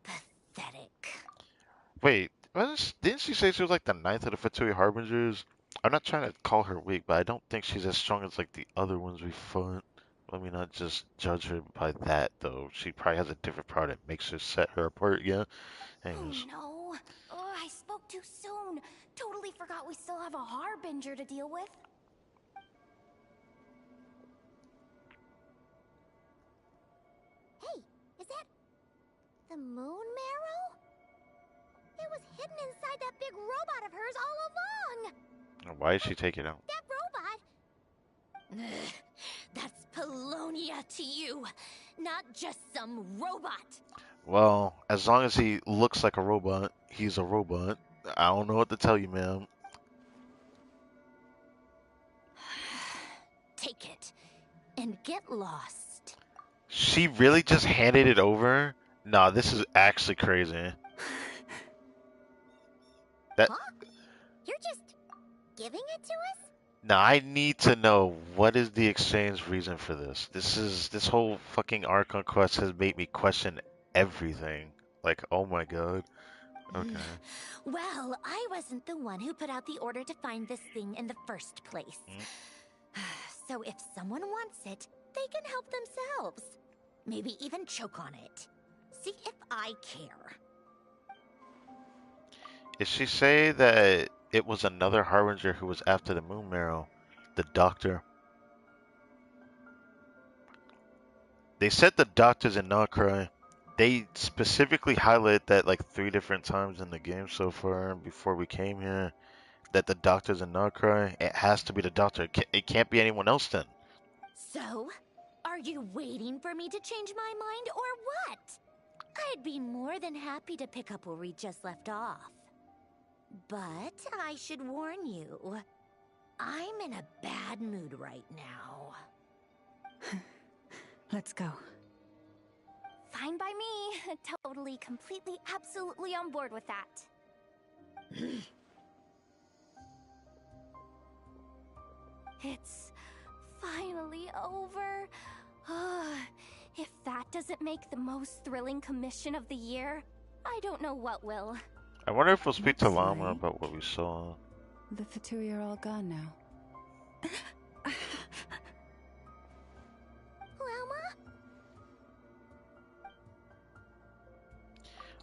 Pathetic. Wait, didn't she say she was like the ninth of the Fatui Harbingers? I'm not trying to call her weak, but I don't think she's as strong as like the other ones we fought. Let me not just judge her by that, though. She probably has a different power that makes her set her apart, yeah? Anyways. Oh no. Oh, I spoke too soon. Totally forgot we still have a Harbinger to deal with. Hey, is that the moon marrow? It was hidden inside that big robot of hers all along. Why did she take it out? That robot? That's Polonia to you, not just some robot. Well, as long as he looks like a robot, he's a robot. I don't know what to tell you, ma'am. Take it and get lost. She really just handed it over? Nah, this is actually crazy. That. Huh? You're just giving it to us? Now I need to know what is the exchange reason for this. This whole fucking Archon quest has made me question everything. Like, oh my god. Okay. Well, I wasn't the one who put out the order to find this thing in the first place. So if someone wants it, they can help themselves. Maybe even choke on it. See if I care. Did she say that it was another Harbinger who was after the Moon Marrow? The Doctor? They said the Doctor's in Nocrai. They specifically highlighted that like 3 different times in the game so far before we came here. That the Doctor's in Nocrai. It has to be the Doctor. It can't be anyone else then. So, are you waiting for me to change my mind or what? I'd be more than happy to pick up where we just left off. But I should warn you, I'm in a bad mood right now. Let's go. Fine by me. Totally, completely, absolutely on board with that. It's finally over. If that doesn't make the most thrilling commission of the year, I don't know what will. I wonder if we'll speak to Looks Llama like about what we saw. The Fatui are all gone now.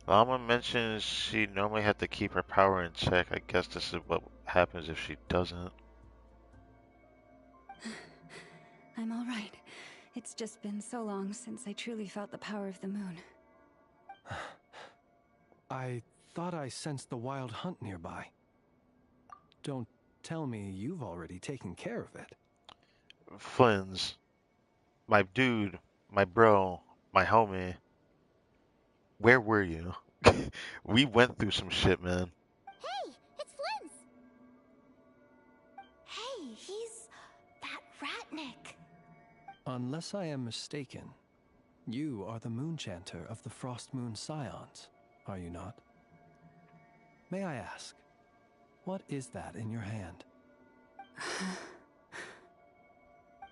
Llama mentions she normally had to keep her power in check. I guess this is what happens if she doesn't. I'm all right. It's just been so long since I truly felt the power of the moon. I thought I sensed the wild hunt nearby. Don't tell me you've already taken care of it. Flynn's, my dude, my bro, my homie. Where were you? We went through some shit, man. Hey, it's Flynn's! Hey, he's that Ratnik. Unless I am mistaken, you are the Moonchanter of the Frost Moon Scions, are you not? May I ask, what is that in your hand?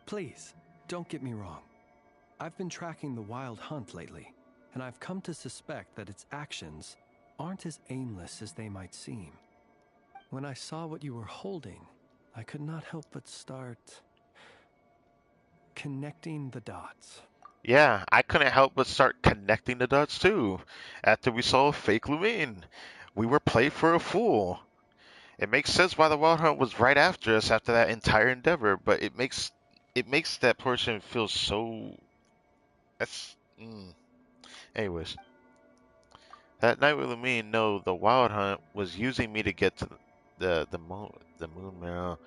Please, don't get me wrong. I've been tracking the wild hunt lately, and I've come to suspect that its actions aren't as aimless as they might seem. When I saw what you were holding, I could not help but start connecting the dots. Yeah, I couldn't help but start connecting the dots too. After we saw fake Lumine, we were played for a fool. It makes sense why the Wild Hunt was right after us after that entire endeavor, but it makes that portion feel so. That's. Anyways, that night with Lumine, no, the Wild Hunt was using me to get to the moon marrow.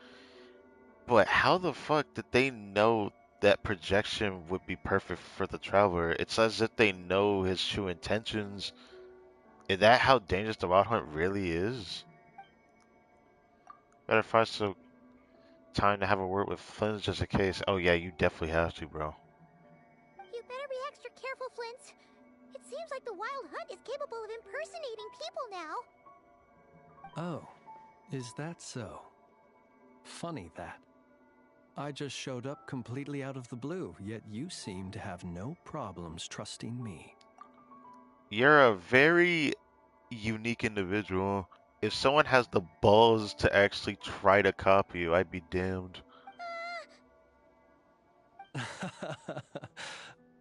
But how the fuck did they know that projection would be perfect for the Traveler? It's as if they know his true intentions. Is that how dangerous the Wild Hunt really is? Better find some time to have a word with Flynn just in case. Oh yeah, you definitely have to, bro. You better be extra careful, Flint. It seems like the Wild Hunt is capable of impersonating people now. Oh, is that so? Funny that. I just showed up completely out of the blue, yet you seem to have no problems trusting me. You're a very unique individual. If someone has the balls to actually try to copy you, I'd be damned.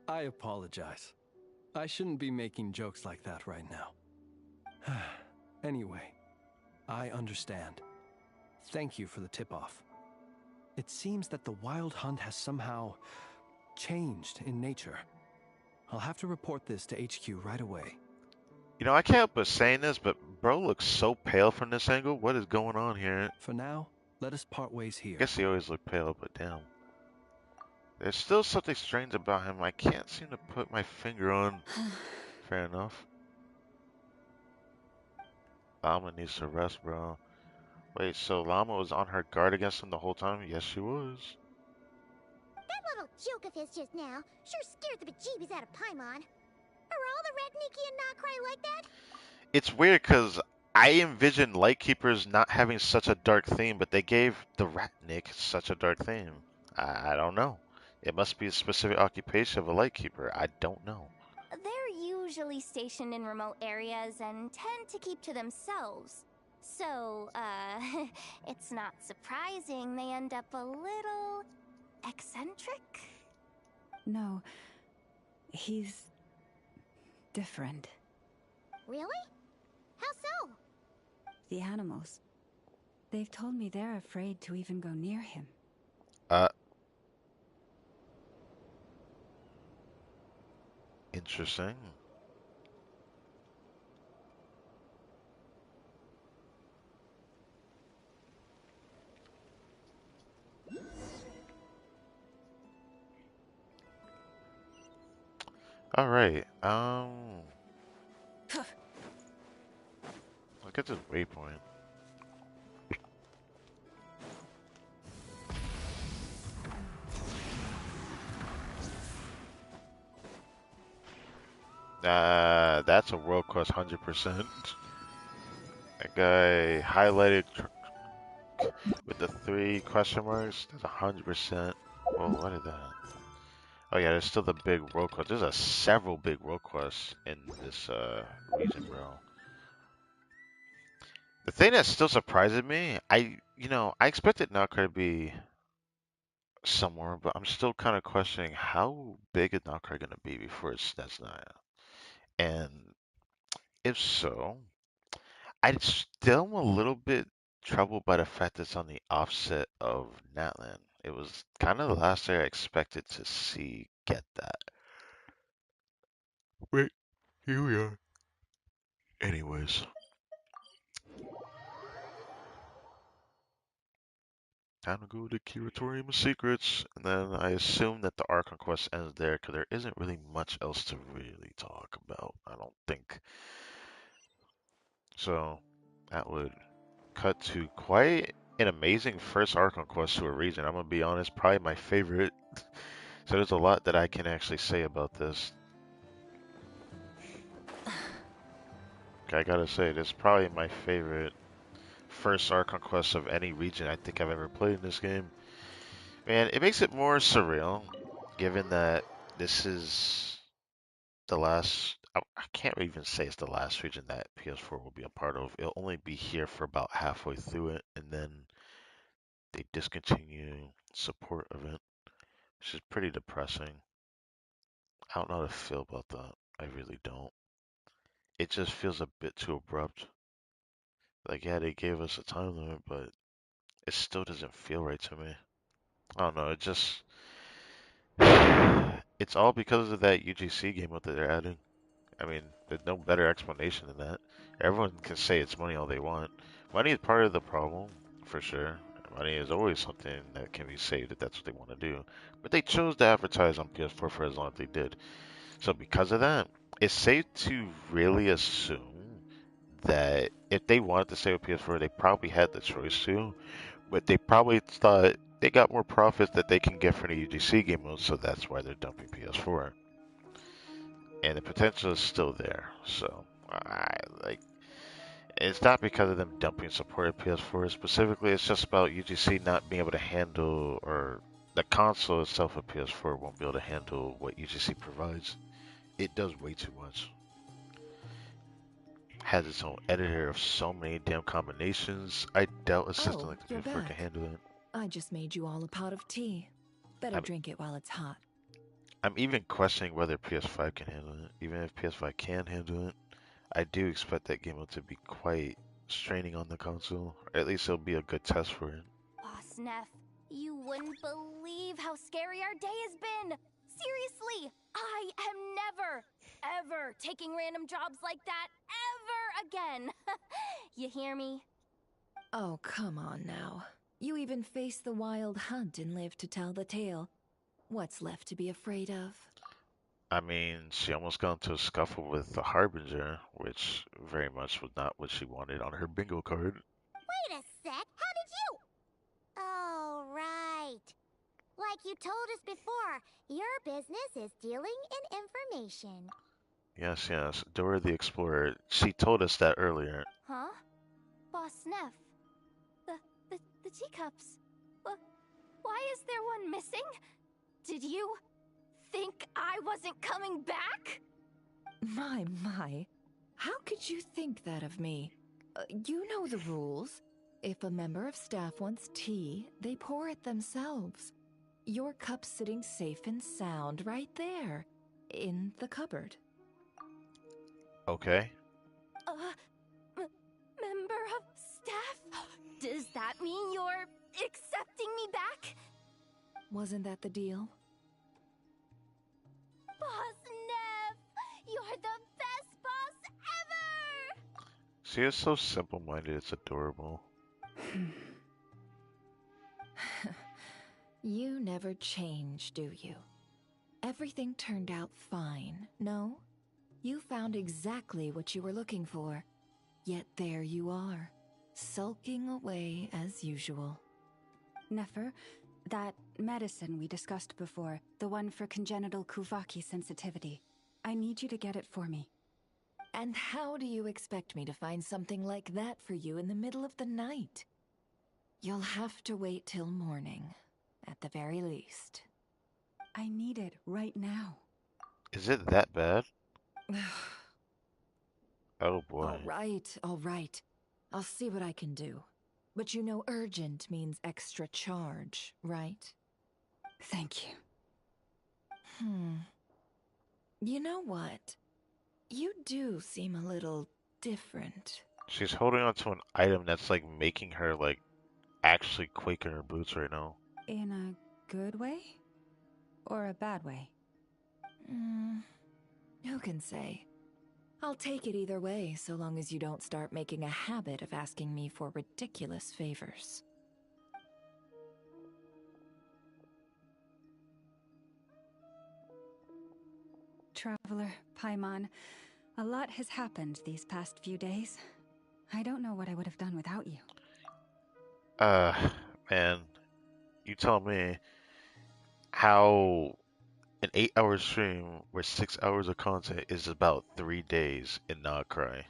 I apologize. I shouldn't be making jokes like that right now. Anyway, I understand. Thank you for the tip-off. It seems that the Wild Hunt has somehow changed in nature. I'll have to report this to HQ right away. You know, I can't help but saying this, but bro looks so pale from this angle. What is going on here? For now, let us part ways here. I guess he always looked pale, but damn. There's still something strange about him I can't seem to put my finger on. Fair enough. Llama needs to rest, bro. Wait, so Llama was on her guard against him the whole time? Yes, she was. That little joke of his just now sure scared the bejeebies out of Paimon. Are all the Ratniki and Nokrai like that? It's weird because I envisioned Lightkeepers not having such a dark theme, but they gave the Ratnik such a dark theme. I don't know. It must be a specific occupation of a Lightkeeper. I don't know. They're usually stationed in remote areas and tend to keep to themselves. So, it's not surprising they end up a little eccentric? No, he's different. Really? How so? The animals. They've told me they're afraid to even go near him. Interesting. All right. Look at this waypoint. That's a world class 100%. That guy highlighted with the 3 question marks. That's 100%. Oh, what is that? Oh yeah, there's still the big world quest. There's several big world quests in this region, bro. The thing that still surprises me, I expected Nokrai to be somewhere, but I'm still kind of questioning how big is Nokrai gonna be before it sets Naya. And if so, I still am a little bit troubled by the fact that it's on the offset of Natlan. It was kind of the last area I expected to see get that. Wait, here we are. Anyways, time to go to Curatorium of Secrets, and then I assume that the Archon quest ends there because there isn't really much else to really talk about. I don't think. So that would cut to quite an amazing first Archon quest to a region. I'm gonna be honest, probably my favorite. So there's a lot that I can actually say about this. I gotta say, this is probably my favorite first Archon quest of any region I think I've ever played in this game. Man, it makes it more surreal, given that this is the last. I can't even say it's the last region that PS4 will be a part of. It'll only be here for about halfway through it, and then they discontinue support of it, which is pretty depressing. I don't know how to feel about that. I really don't. It just feels a bit too abrupt. Like, yeah, they gave us a time limit, but it still doesn't feel right to me. I don't know. It just. It's all because of that UGC game that they're adding. I mean, there's no better explanation than that. Everyone can say it's money all they want. Money is part of the problem, for sure. Money is always something that can be saved if that's what they want to do. But they chose to advertise on PS4 for as long as they did. So because of that, it's safe to really assume that if they wanted to stay with PS4, they probably had the choice to, but they probably thought they got more profits that they can get from the UGC game mode, so that's why they're dumping PS4. And the potential is still there. So, it's not because of them dumping support at PS4 specifically. It's just about UGC not being able to handle, or the console itself of PS4 won't be able to handle what UGC provides. It does way too much. Has its own editor of so many damn combinations. I doubt a system like the you're PS4 back. can handle it. I just made you all a pot of tea. Better drink it while it's hot. I'm even questioning whether PS5 can handle it. Even if PS5 can handle it, I do expect that game to be quite straining on the console. Or at least it'll be a good test for it. Boss Neff, you wouldn't believe how scary our day has been. Seriously, I am never, ever taking random jobs like that ever again. You hear me? Oh, come on now. You even faced the wild hunt and lived to tell the tale. What's left to be afraid of? I mean, she almost got into a scuffle with the Harbinger, which very much was not what she wanted on her bingo card. Wait a sec, how did you? Oh, right. Like you told us before, your business is dealing in information. Yes, yes, Dora the Explorer. She told us that earlier. Huh? Boss Neff, the teacups. Why is there one missing? Did you think I wasn't coming back? My. How could you think that of me? You know the rules. If a member of staff wants tea, they pour it themselves. Your cup's sitting safe and sound right there, in the cupboard. Okay. Member of staff? Does that mean you're accepting me back? Wasn't that the deal? Boss Neff, you're the best boss ever! She is so simple-minded, it's adorable. You never change, do you? Everything turned out fine, no? You found exactly what you were looking for. Yet there you are, sulking away as usual. Nefer, that medicine we discussed before, the one for congenital Kuvaki sensitivity, I need you to get it for me. And how do you expect me to find something like that for you in the middle of the night? You'll have to wait till morning, at the very least. I need it right now. Is it that bad? Oh boy. All right. I'll see what I can do. But you know urgent means extra charge, right? Thank you. You know what? You do seem a little different. She's holding on to an item that's like making her like actually quake in her boots right now. In a good way? Or a bad way? Who can say? I'll take it either way, so long as you don't start making a habit of asking me for ridiculous favors. Traveler, Paimon, a lot has happened these past few days. I don't know what I would have done without you. Man, you tell me how an 8-hour stream where 6 hours of content is about 3 days and not cry.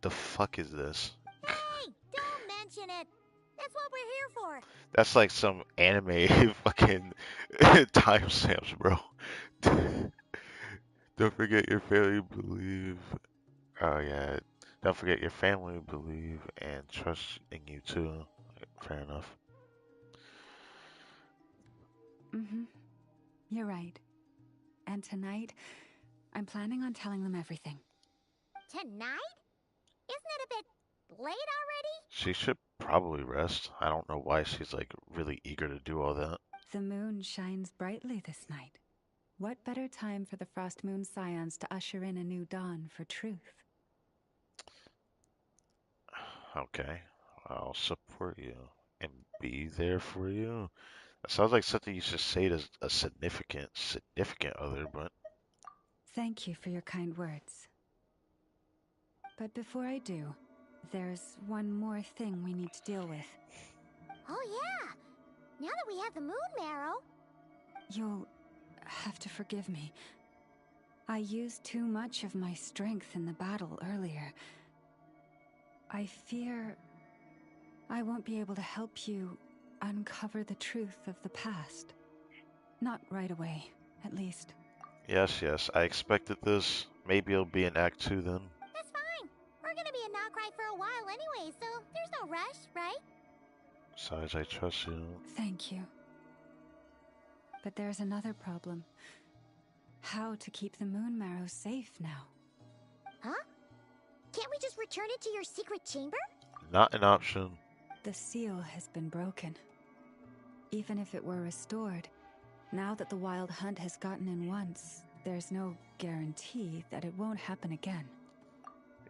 The fuck is this? Hey, don't mention it. That's what we're here for. That's like some anime fucking timestamps, bro. Don't forget your family believe. Oh yeah. Don't forget your family believe and trust in you too. Fair enough. You're right. And tonight, I'm planning on telling them everything. Tonight? Isn't it a bit late already? She should probably rest. I don't know why she's like really eager to do all that. The moon shines brightly this night. What better time for the Frost Moon Scions to usher in a new dawn for truth? Okay, I'll support you and be there for you. That sounds like something you should say to a significant other, but Thank you for your kind words. But before I do, there's one more thing we need to deal with. Oh yeah. Now that we have the moon marrow. You'll have to forgive me. I used too much of my strength in the battle earlier. I fear I won't be able to help you uncover the truth of the past. Not right away, at least. yes, I expected this. Maybe it'll be in Act 2 then. That's fine. We're gonna be in Notcry for a while anyway, so there's no rush, right? Besides, I trust you. Thank you. But there's another problem. How to keep the moon marrow safe now? Huh? Can't we just return it to your secret chamber? Not an option. The seal has been broken. Even if it were restored, now that the wild hunt has gotten in once, there's no guarantee that it won't happen again.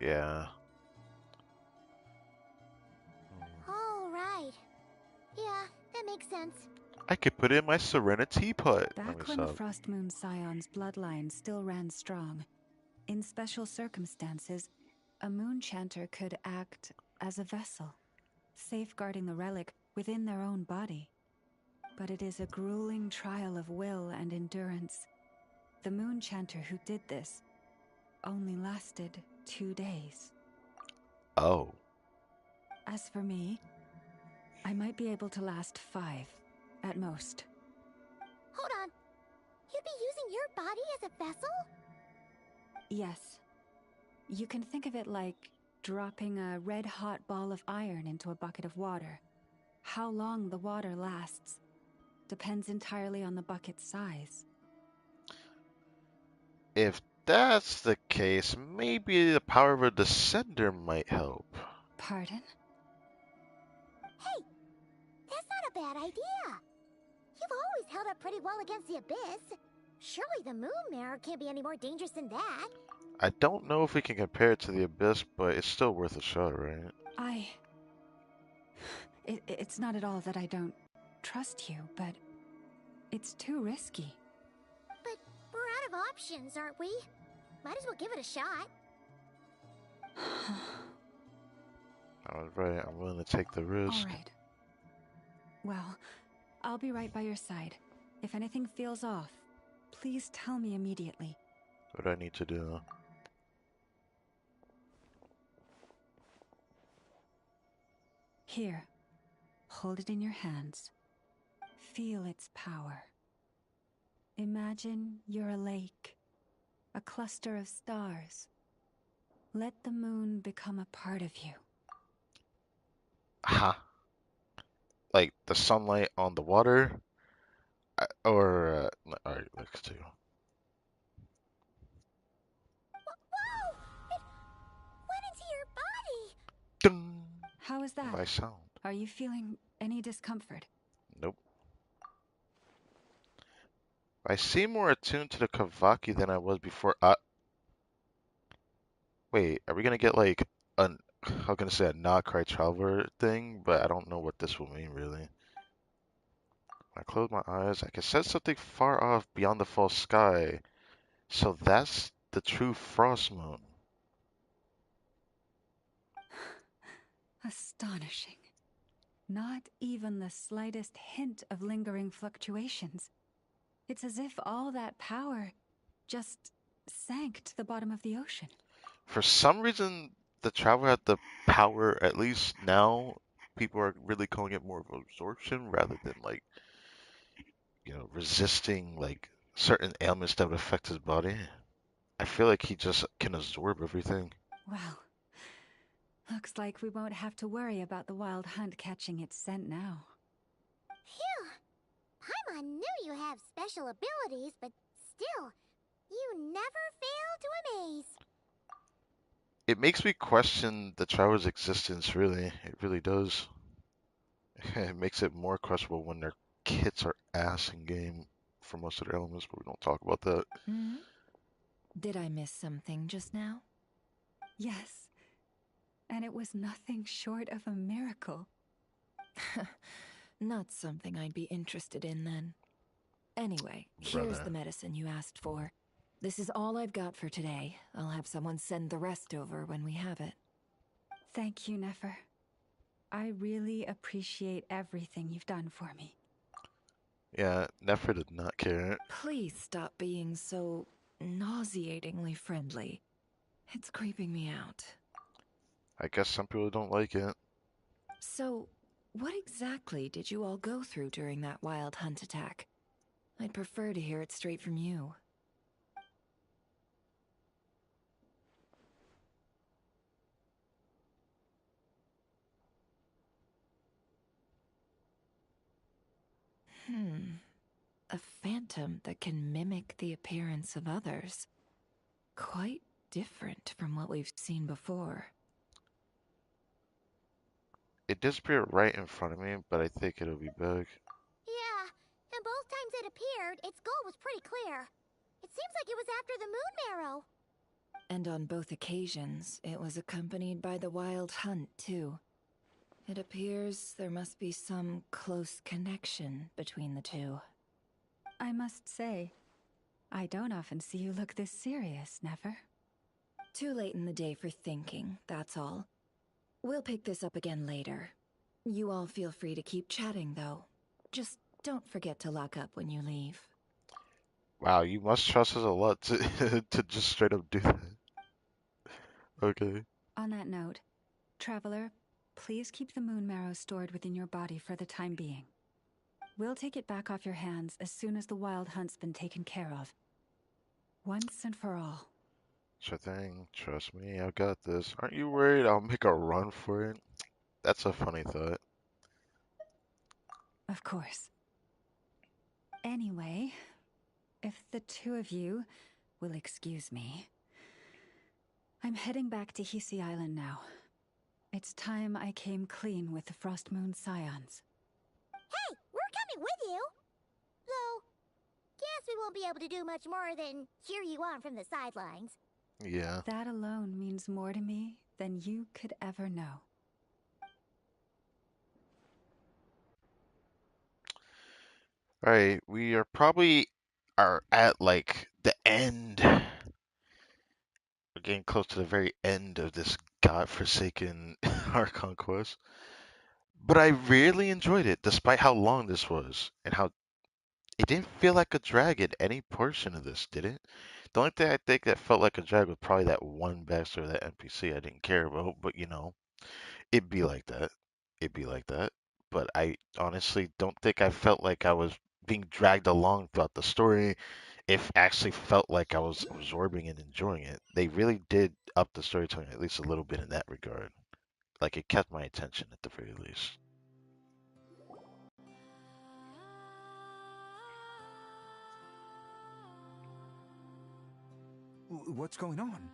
Yeah. All right. Yeah, that makes sense. I could put in my Serenity teapot. Back when the Frost Moon Scion's bloodline still ran strong, in special circumstances, a moon chanter could act as a vessel, safeguarding the relic within their own body. But it is a grueling trial of will and endurance. The moon chanter who did this only lasted 2 days. Oh. As for me, I might be able to last 5, at most. Hold on. You'd be using your body as a vessel? Yes. You can think of it like dropping a red-hot ball of iron into a bucket of water. How long the water lasts depends entirely on the bucket's size. If that's the case, maybe the power of a descender might help. Pardon? Hey, that's not a bad idea. You've always held up pretty well against the abyss. Surely the moon mirror can't be any more dangerous than that. I don't know if we can compare it to the abyss, but it's still worth a shot, right? It's not at all that I don't trust you, but it's too risky. But we're out of options, aren't we? Might as well give it a shot. Alright, I'm willing to take the risk. Alright. Well, I'll be right by your side. If anything feels off, please tell me immediately. What do I need to do? Here. Hold it in your hands. Feel its power. Imagine you're a lake, a cluster of stars. Let the moon become a part of you. Huh? Like the sunlight on the water? Alright, let's do. Whoa! It went into your body! Ding! How is that? By sound. Are you feeling any discomfort? Nope. I seem more attuned to the Kavaki than I was before. Wait, are we gonna get like an I'm gonna say a not cry traveler thing, but I don't know what this will mean really. I close my eyes, I can sense something far off beyond the false sky. So that's the true frost moon. Astonishing. Not even the slightest hint of lingering fluctuations. It's as if all that power just sank to the bottom of the ocean. For some reason, the traveler had the power, at least now, people are really calling it more of absorption rather than like, resisting like certain ailments that would affect his body. I feel like he just can absorb everything. Well, looks like we won't have to worry about the wild hunt catching its scent now. Phew! Paimon knew you have special abilities, but still, you never fail to amaze. It makes me question the traveler's existence, really. It really does. It makes it more questionable when their kits are ass in game for most of their elements, but we don't talk about that. Hmm? Did I miss something just now? Yes. And it was nothing short of a miracle. Not something I'd be interested in then. Anyway, here's the medicine you asked for. This is all I've got for today. I'll have someone send the rest over when we have it. Thank you, Nefer. I really appreciate everything you've done for me. Yeah, Nefer did not care. Please stop being so nauseatingly friendly. It's creeping me out. I guess some people don't like it. So, what exactly did you all go through during that wild hunt attack? I'd prefer to hear it straight from you. A phantom that can mimic the appearance of others. Quite different from what we've seen before. It disappeared right in front of me, but I think it'll be back. Yeah, and both times it appeared, its goal was pretty clear. It seems like it was after the moon marrow. And on both occasions, it was accompanied by the wild hunt, too. It appears there must be some close connection between the two. I must say, I don't often see you look this serious, Nefer. Too late in the day for thinking, that's all. We'll pick this up again later. You all feel free to keep chatting, though. Just don't forget to lock up when you leave. Wow, you must trust us a lot to to just straight up do that. Okay. On that note, Traveler, please keep the moon marrow stored within your body for the time being. We'll take it back off your hands as soon as the wild hunt's been taken care of. Once and for all. Sure thing. Trust me, I've got this. Aren't you worried I'll make a run for it? That's a funny thought. Of course. Anyway, if the two of you will excuse me, I'm heading back to Hisi Island now. It's time I came clean with the Frost Moon Scions. Hey, we're coming with you! Though, guess we won't be able to do much more than cheer you on from the sidelines. Yeah. That alone means more to me than you could ever know. Alright, we are at like the end. We're getting close to the very end of this godforsaken Archon quest. But I really enjoyed it, despite how long this was, and how it didn't feel like a drag in any portion of this, did it? The only thing I think that felt like a drag was probably that one backstory, that NPC I didn't care about, but it'd be like that. It'd be like that. But I honestly don't think I felt like I was being dragged along throughout the story. It actually felt like I was absorbing and enjoying it. They really did up the storytelling at least a little bit in that regard. Like it kept my attention at the very least. What's going on?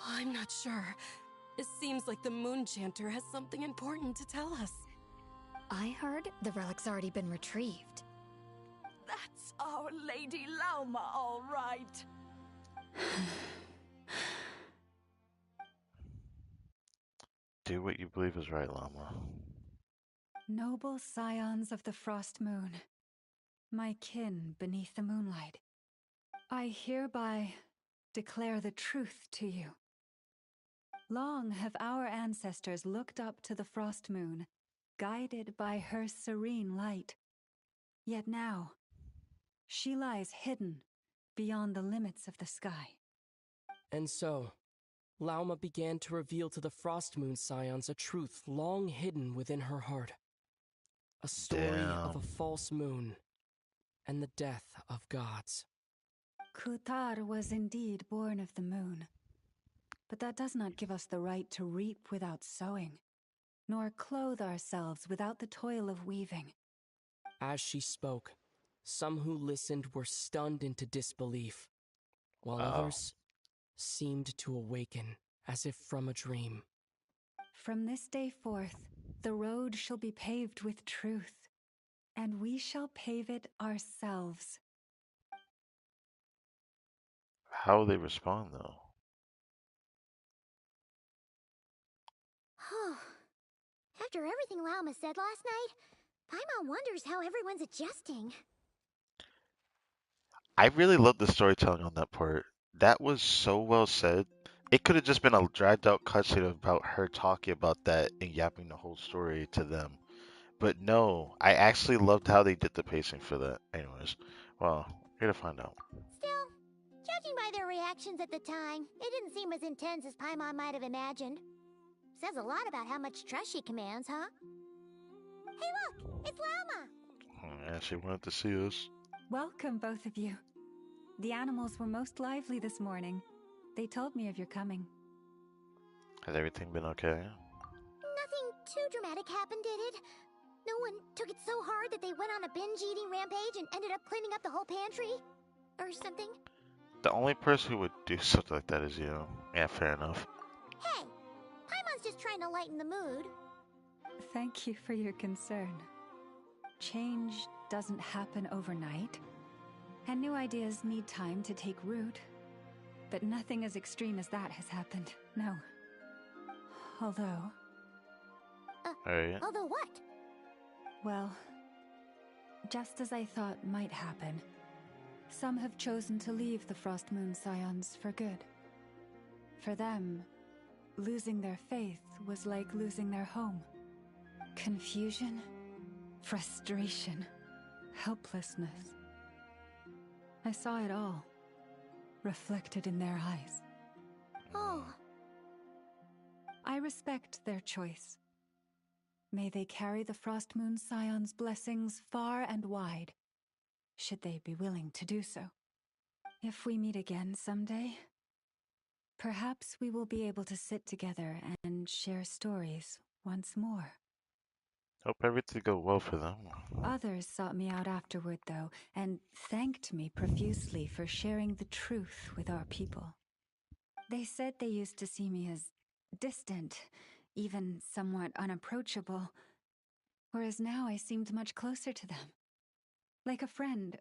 I'm not sure. It seems like the Moon Chanter has something important to tell us. I heard the relic's already been retrieved. That's a our Lady Lauma all right. Do what you believe is right, Llama. Noble scions of the Frost Moon, my kin beneath the moonlight, I hereby declare the truth to you. Long have our ancestors looked up to the Frost Moon, guided by her serene light. Yet now, she lies hidden beyond the limits of the sky. And so, Lauma began to reveal to the Frost Moon Scions a truth long hidden within her heart. A story of a false moon and the death of gods. Kutar was indeed born of the moon, but that does not give us the right to reap without sowing, nor clothe ourselves without the toil of weaving. As she spoke, some who listened were stunned into disbelief, while others seemed to awaken as if from a dream. From this day forth, the road shall be paved with truth, and we shall pave it ourselves. How will they respond, though? After everything Lauma said last night, Paimon wonders how everyone's adjusting. I really love the storytelling on that part. That was so well said. It could have just been a dragged out cutscene about her talking about that and yapping the whole story to them. But no, I actually loved how they did the pacing for that. Anyways, well, we're gonna find out. Still, judging by their reactions at the time, it didn't seem as intense as Paimon might have imagined. Says a lot about how much trust she commands, huh? Hey look, it's Lauma! Yeah, she wanted to see us. Welcome, both of you. The animals were most lively this morning. They told me of your coming. Has everything been okay? Nothing too dramatic happened, did it? No one took it so hard that they went on a binge-eating rampage and ended up cleaning up the whole pantry? Or something? The only person who would do something like that is you. Yeah, fair enough. Hey, Paimon's just trying to lighten the mood. Thank you for your concern. Change doesn't happen overnight, and new ideas need time to take root. But nothing as extreme as that has happened, no. Although... Although what? Well, just as I thought might happen, some have chosen to leave the Frost Moon Scions for good. For them, losing their faith was like losing their home. Confusion, frustration, helplessness. I saw it all, reflected in their eyes. Oh. I respect their choice. May they carry the Frost Moon Scion's blessings far and wide, should they be willing to do so. If we meet again someday, perhaps we will be able to sit together and share stories once more. Hope everything go well for them. Others sought me out afterward, though, and thanked me profusely for sharing the truth with our people. They said they used to see me as distant, even somewhat unapproachable, whereas now I seemed much closer to them. Like a friend,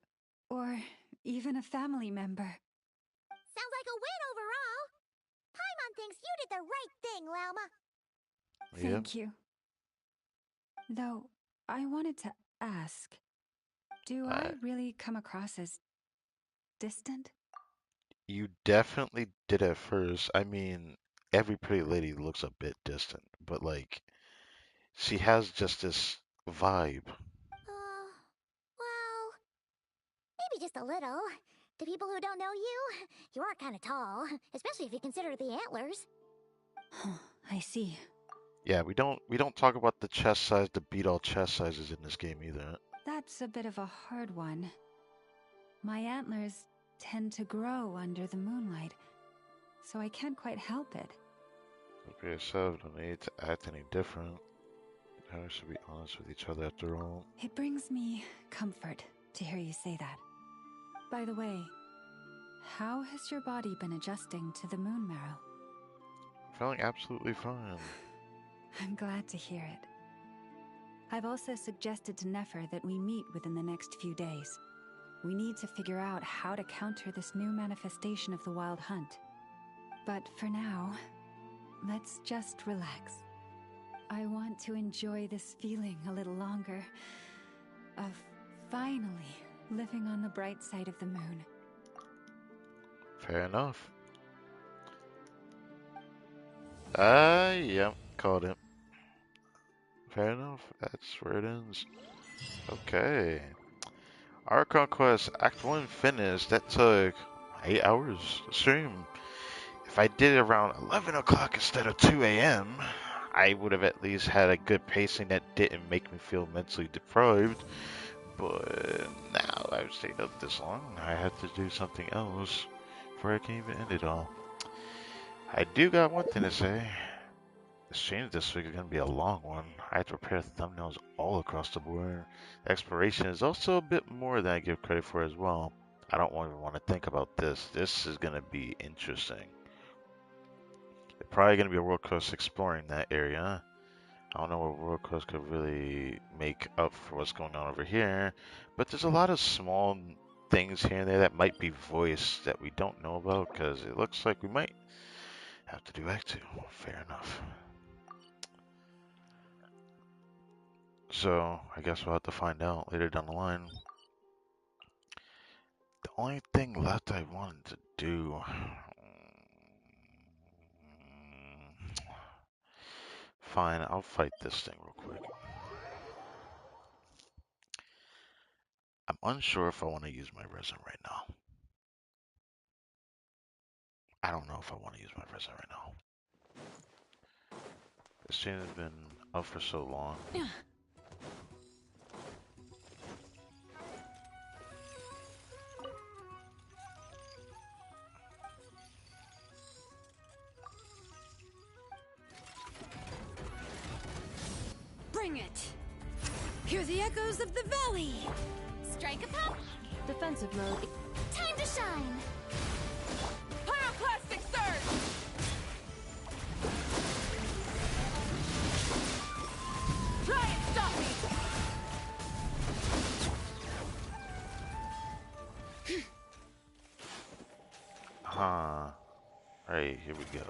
or even a family member. Sounds like a win overall! Paimon thinks you did the right thing, Lauma. Thank you. Though, I wanted to ask, do I really come across as distant? You definitely did at first. I mean, every pretty lady looks a bit distant, but like, she has just this vibe. Well, maybe just a little. To people who don't know you, you are kind of tall, especially if you consider the antlers. I see. Yeah, we don't talk about the chest size, the beat all chest sizes in this game either. That's a bit of a hard one. My antlers tend to grow under the moonlight, so I can't quite help it. Like I said, no need to act any different. We should be honest with each other after all. It brings me comfort to hear you say that. By the way, how has your body been adjusting to the moon marrow? Feeling absolutely fine. I'm glad to hear it. I've also suggested to Nefer that we meet within the next few days. We need to figure out how to counter this new manifestation of the Wild Hunt. But for now, let's just relax. I want to enjoy this feeling a little longer of finally living on the bright side of the moon. Fair enough. Yep, called it. Fair enough. That's where it ends. Okay. ARCHON Quest Act 1 finished. That took 8 hours to stream. If I did it around 11 o'clock instead of 2 a.m., I would have at least had a good pacing that didn't make me feel mentally deprived. But now I've stayed up this long, I have to do something else before I can even end it all. I do got one thing to say. The stream this week is going to be a long one. I have to prepare thumbnails all across the board. The exploration is also a bit more than I give credit for as well. I don't even want to think about this. This is going to be interesting. They're probably going to be a World Quest exploring that area. I don't know what World Quest could really make up for what's going on over here. But there's a lot of small things here and there that might be voiced that we don't know about, because it looks like we might have to do Act 2. Fair enough. So, I guess we'll have to find out later down the line. The only thing left I wanted to do... Fine, I'll fight this thing real quick. I'm unsure if I want to use my resin right now. I don't know if I want to use my resin right now. This chain has been up for so long. Bring it! Hear the echoes of the valley! Strike a pop! Defensive mode. Time to shine! Pyroclastic surge! Try and stop me! Alright, here we go.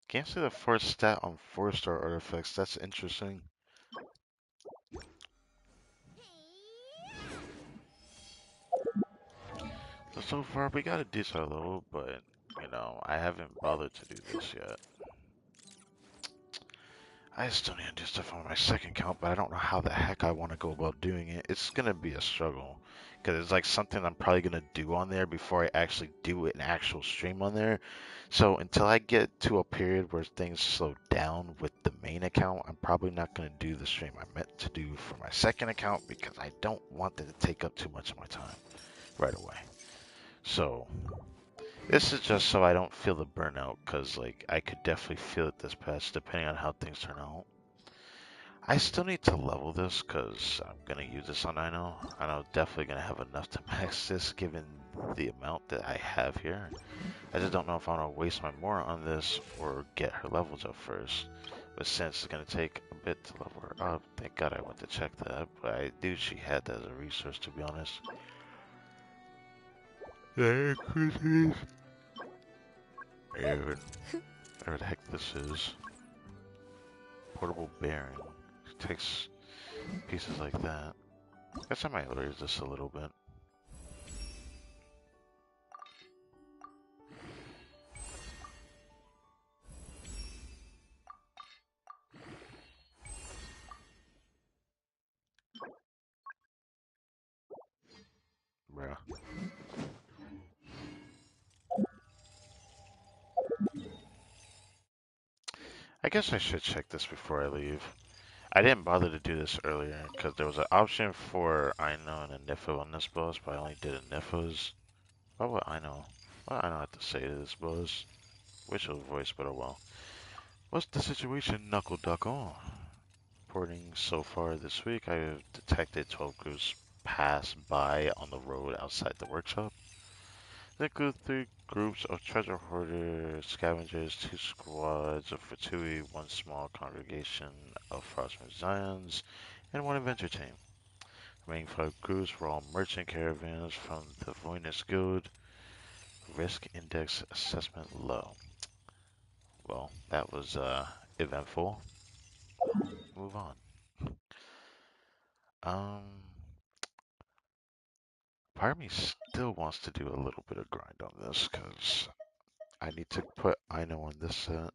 Can't see the first stat on 4-star artifacts. That's interesting. So far, we got a decent level, but, you know, I haven't bothered to do this yet. I still need to do stuff on my second account, but I don't know how the heck I want to go about doing it. It's going to be a struggle, because it's like something I'm probably going to do on there before I actually do an actual stream on there. So until I get to a period where things slow down with the main account, I'm probably not going to do the stream I meant to do for my second account, because I don't want it to take up too much of my time right away. So this is just so I don't feel the burnout, because like I could definitely feel it this patch depending on how things turn out. I still need to level this because I'm going to use this on Ino. And I'm definitely going to have enough to max this given the amount that I have here. I just don't know if I want to waste my more on this or get her levels up first. But since it's going to take a bit to level her up, thank God I went to check that. But I knew she had that as a resource, to be honest. There, Christmas. Whatever the heck this is. Portable bearing. It takes pieces like that. I guess I might raise this a little bit. Bruh. I guess I should check this before I leave. I didn't bother to do this earlier because there was an option for Ino and a Nifo on this boss, but I only did a Nifos. What would Ino have to say to this boss? Wish it was voice, but oh well. What's the situation, Knuckle Duck on? Reporting so far this week, I have detected 12 groups pass by on the road outside the workshop. They include 3 groups of treasure hoarders, scavengers, 2 squads of Fatui, 1 small congregation of Frostmourne Zions, and 1 adventure team. The remaining 5 groups were all merchant caravans from the Voynus Guild. Risk index assessment low. Well, that was eventful. Move on. Um, Part of me still wants to do a little bit of grind on this because I need to put Aino on this set.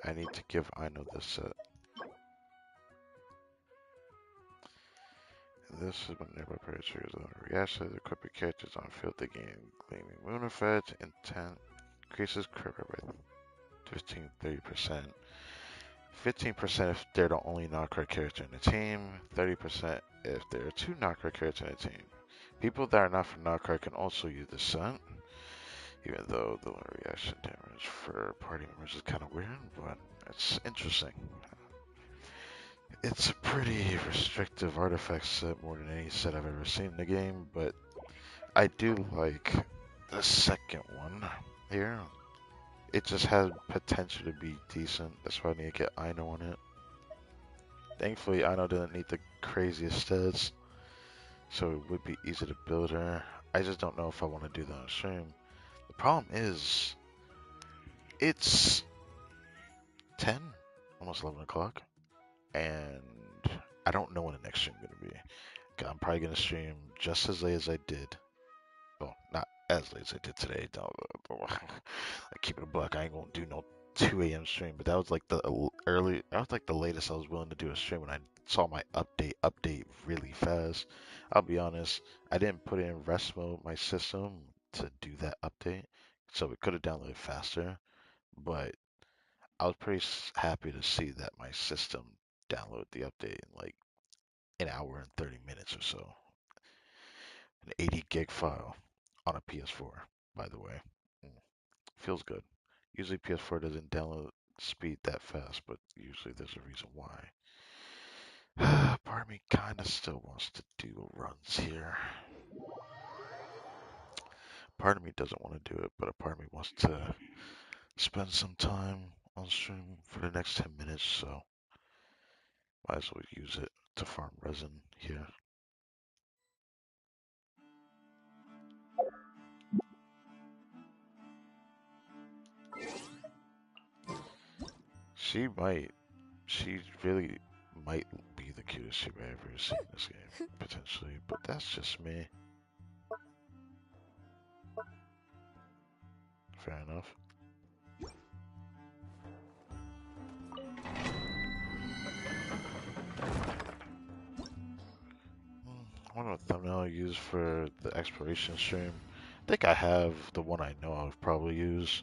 I need to give Aino this set. This is when nearby players triggers a reaction to equip your characters on field. They gain gleaming moon effect, intent, increases crit rate by 15-30%. 15% if they're the only non-crit character in the team, 30% if there are 2 non-crit characters in the team. People that are not from non-crit can also use this set, even though the reaction damage for party members is kind of weird, but it's interesting. It's a pretty restrictive artifact set, more than any set I've ever seen in the game, but I do like the second one here. It just has potential to be decent. That's why I need to get Aino on it. Thankfully, Aino didn't need the craziest stats, so it would be easy to build her. I just don't know if I want to do that on stream. The problem is, it's 10, almost 11 o'clock, and I don't know when the next stream is going to be. I'm probably going to stream just as late as I did. Well, not as late as I did today. I keep it a buck. I ain't going to do no 2 a.m. stream, but that was like the latest I was willing to do a stream when I saw my update really fast. I'll be honest, I didn't put in rest mode my system to do that update, so it could have downloaded faster, but I was pretty happy to see that my system downloaded the update in like an hour and 30 minutes or so. An 80 gig file on a PS4, by the way. Feels good. Usually PS4 doesn't download speed that fast, but usually there's a reason why. Part of me kind of still wants to do runs here. Part of me doesn't want to do it, but a part of me wants to spend some time on stream for the next 10 minutes, so might as well use it to farm resin here. She really might be the cutest sheep I've ever seen in this game, potentially, but that's just me. Fair enough. I wonder what thumbnail I use for the exploration stream. I think I have the one I know I'll probably use.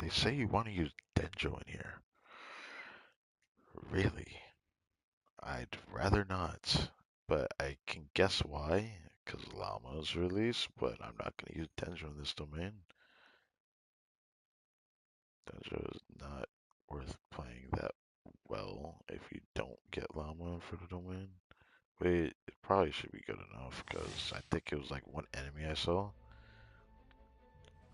They say you want to use Denjo in here. Really? I'd rather not, but I can guess why, because Llama is released, but I'm not going to use Denjo in this domain. Denjo is not worth playing that well if you don't get Llama for the domain. Wait, it probably should be good enough, because I think it was like 1 enemy I saw.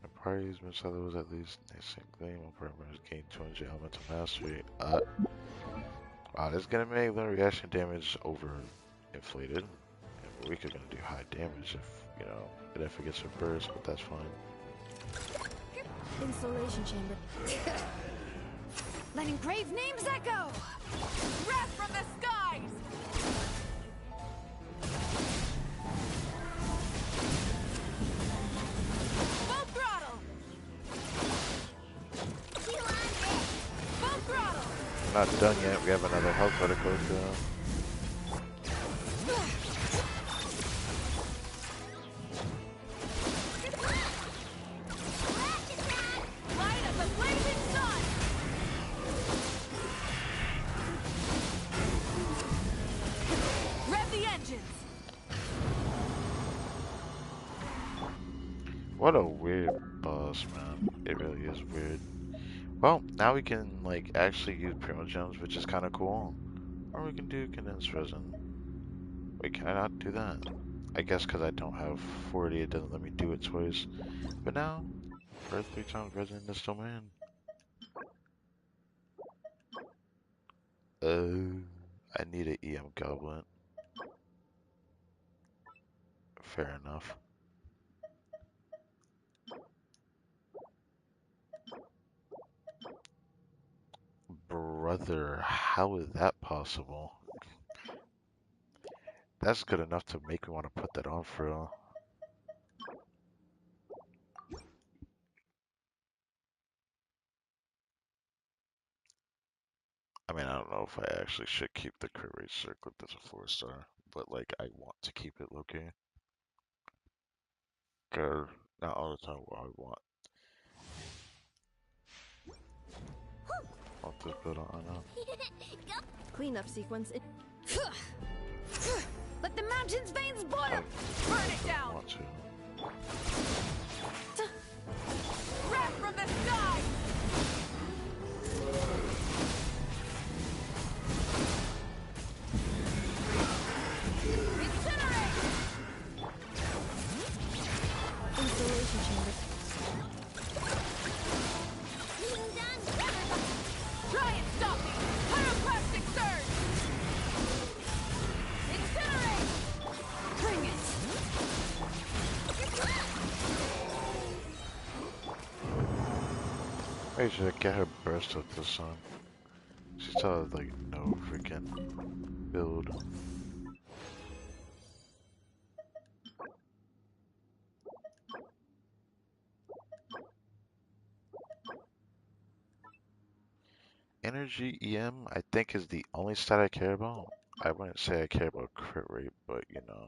The parties inside was at least nascent gleam. One parameters gain 200 elemental mastery. Wow, this is gonna make the reaction damage over inflated. And we're gonna do high damage if, you know, if it gets a burst, but that's fine. Installation chamber. Let engraved names echo! Wrath from the skies! Full throttle! Full throttle! Not done yet. We have another health vertical to go. What a weird boss, man. It really is weird. Well, now we can like actually use Primo Gems, which is kind of cool. Or we can do condensed resin. Wait, can I not do that? I guess because I don't have 40, it doesn't let me do it twice. But now, for 3 times resin in this domain. I need an EM goblet. Fair enough. Brother, how is that possible? That's good enough to make me want to put that on for real. I mean, I don't know if I actually should keep the crit rate circlet as a 4-star, but like, I want to keep it low-key. Cause not all the time what I want. Want this build on, I know. Cleanup sequence. Let the mountain's veins boil! Burn it down! Want to. Wrath from the sky! Installation chamber. Try and stop me! Pyroclastic surge! Incinerate! Bring it! Maybe should I get her burst with this song? She still has like no freaking build. Energy EM, I think, is the only stat I care about. I wouldn't say I care about crit rate, but you know.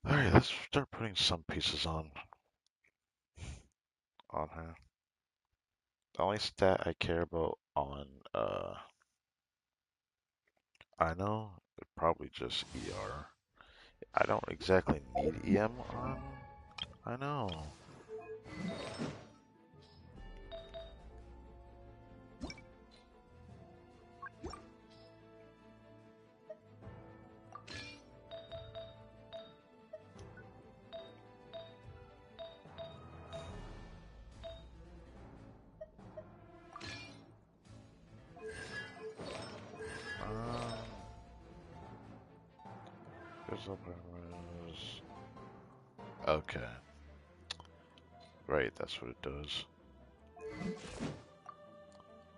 Alright, let's start putting some pieces on her. The only stat I care about on I know probably just ER. I don't exactly need EM on I know. Okay. Right, that's what it does.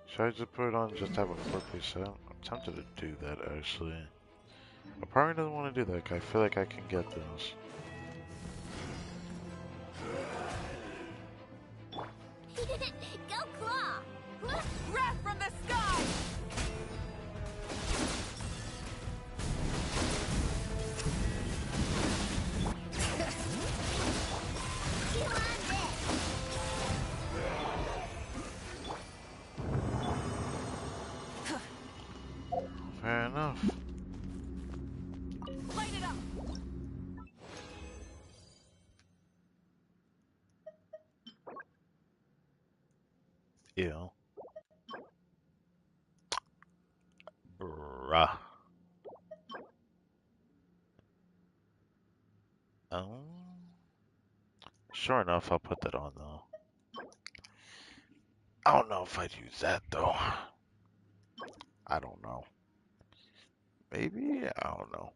Should I just put it on just have a 4-piece set? I'm tempted to do that actually. I probably doesn't want to do that, 'cause I feel like I can get those. Go Claw! Wrath from the sky! Fair enough. Light it up! Ew. Bruh. Sure enough, I'll put that on though. I don't know if I'd use that though. I don't know. Maybe? I don't know.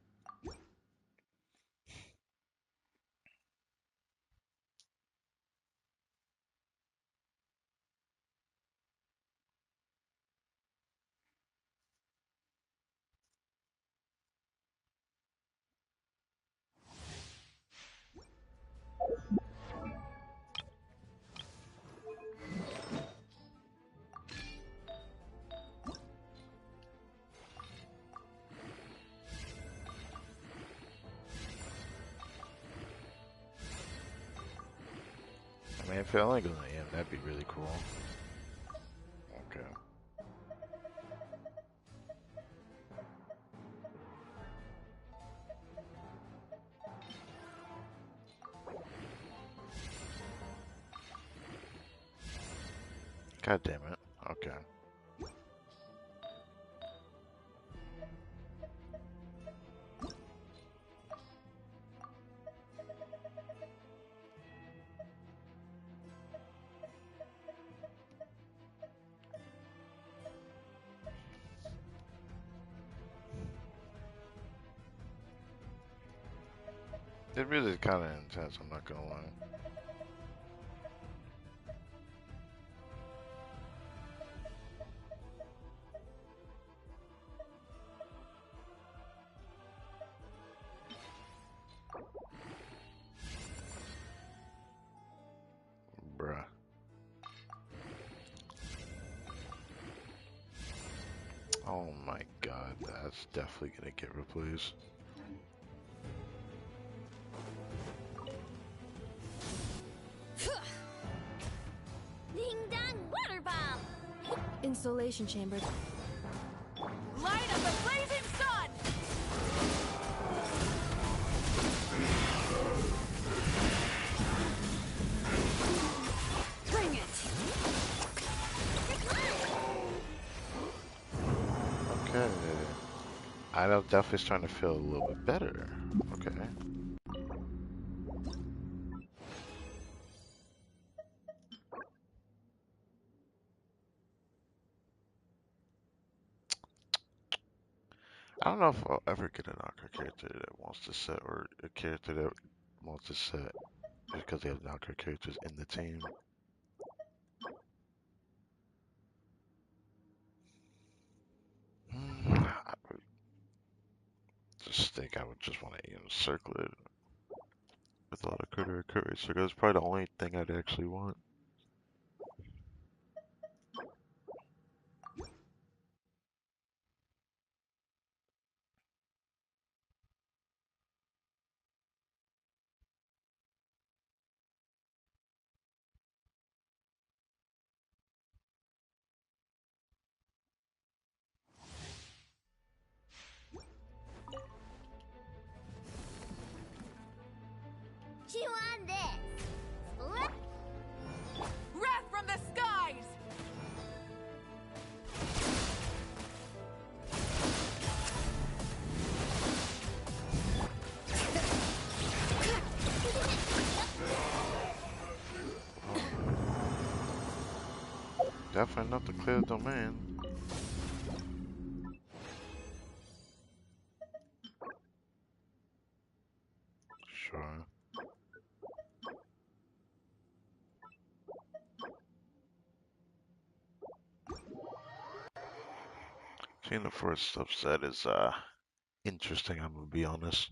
I mean, if it only goes to AM, that'd be really cool. Okay. God damn it. Okay. It really is kind of intense, I'm not gonna lie. Bruh. Oh my god, that's definitely gonna get replaced. Ding dong, water bomb! Insulation chamber. Light up the blazing sun! Bring it! Okay. I know definitely starting to feel a little bit better. Okay. I don't know if I'll ever get an Archer character that wants to set, or a character that wants to set just because they have Archer characters in the team. I would just think I would just want to circle it with a lot of critter courage. So that's probably the only thing I'd actually want. Chew on this! Split! Wrath from the skies! Definitely not to clear the domain. Sure. Seeing the first subset is interesting, I'm gonna be honest.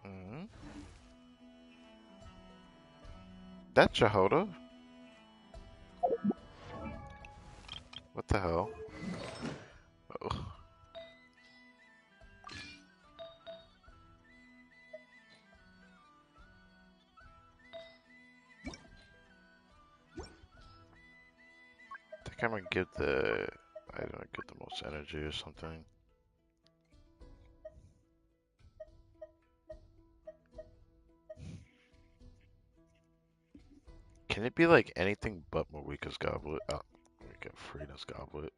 Mm-hmm. That's Jehoda? What the hell? Oh. I think I'm gonna give the... I don't get the most energy or something. Can it be like anything but Marika's Goblet? Oh, we got Frieda's Goblet.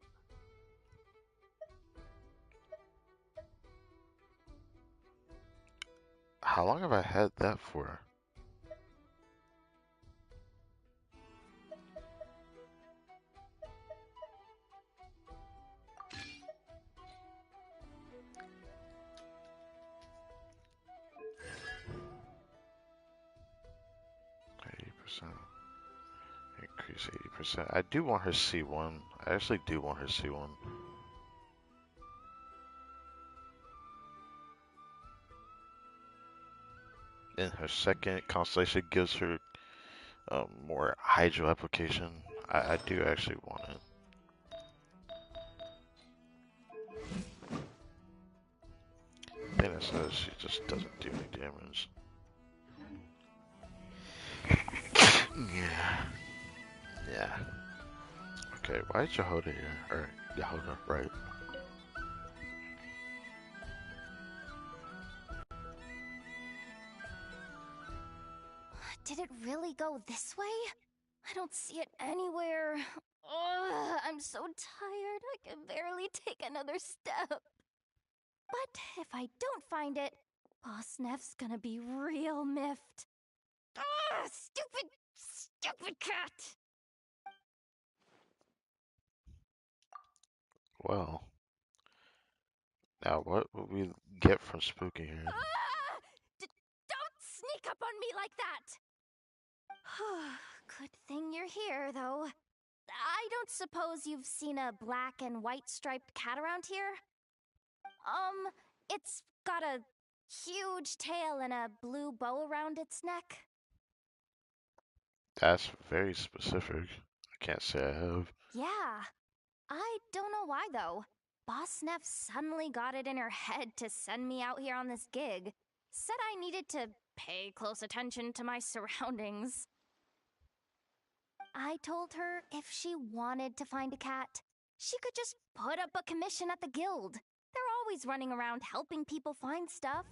How long have I had that for? Increase 80%. I do want her C1. I actually do want her C1. And her second constellation gives her more hydro application. I do actually want it. Thing it says she just doesn't do any damage. Yeah. Yeah. Okay, why is Yehoda here? Or Yehoda, right? Did it really go this way? I don't see it anywhere. Ugh, I'm so tired, I can barely take another step. But if I don't find it, Boss Neff's gonna be real miffed. Ugh, stupid cat! Well, now what would we get from Spooky here? Don't sneak up on me like that! Good thing you're here, though. I don't suppose you've seen a black and white striped cat around here? It's got a huge tail and a blue bow around its neck. That's very specific. I can't say I have. Yeah. I don't know why, though. Boss Neff suddenly got it in her head to send me out here on this gig. Said I needed to pay close attention to my surroundings. I told her if she wanted to find a cat, she could just put up a commission at the guild. They're always running around helping people find stuff.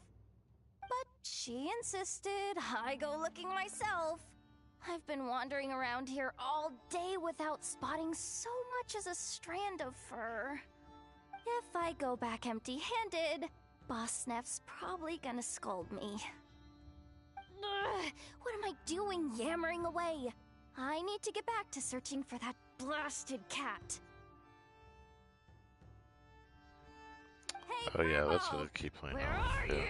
But she insisted I go looking myself. I've been wandering around here all day without spotting so much as a strand of fur. If I go back empty-handed, Boss Neff's probably gonna scold me. Ugh, what am I doing yammering away? I need to get back to searching for that blasted cat. Hey, Oh yeah, let's Grandma! keep playing. Where are you?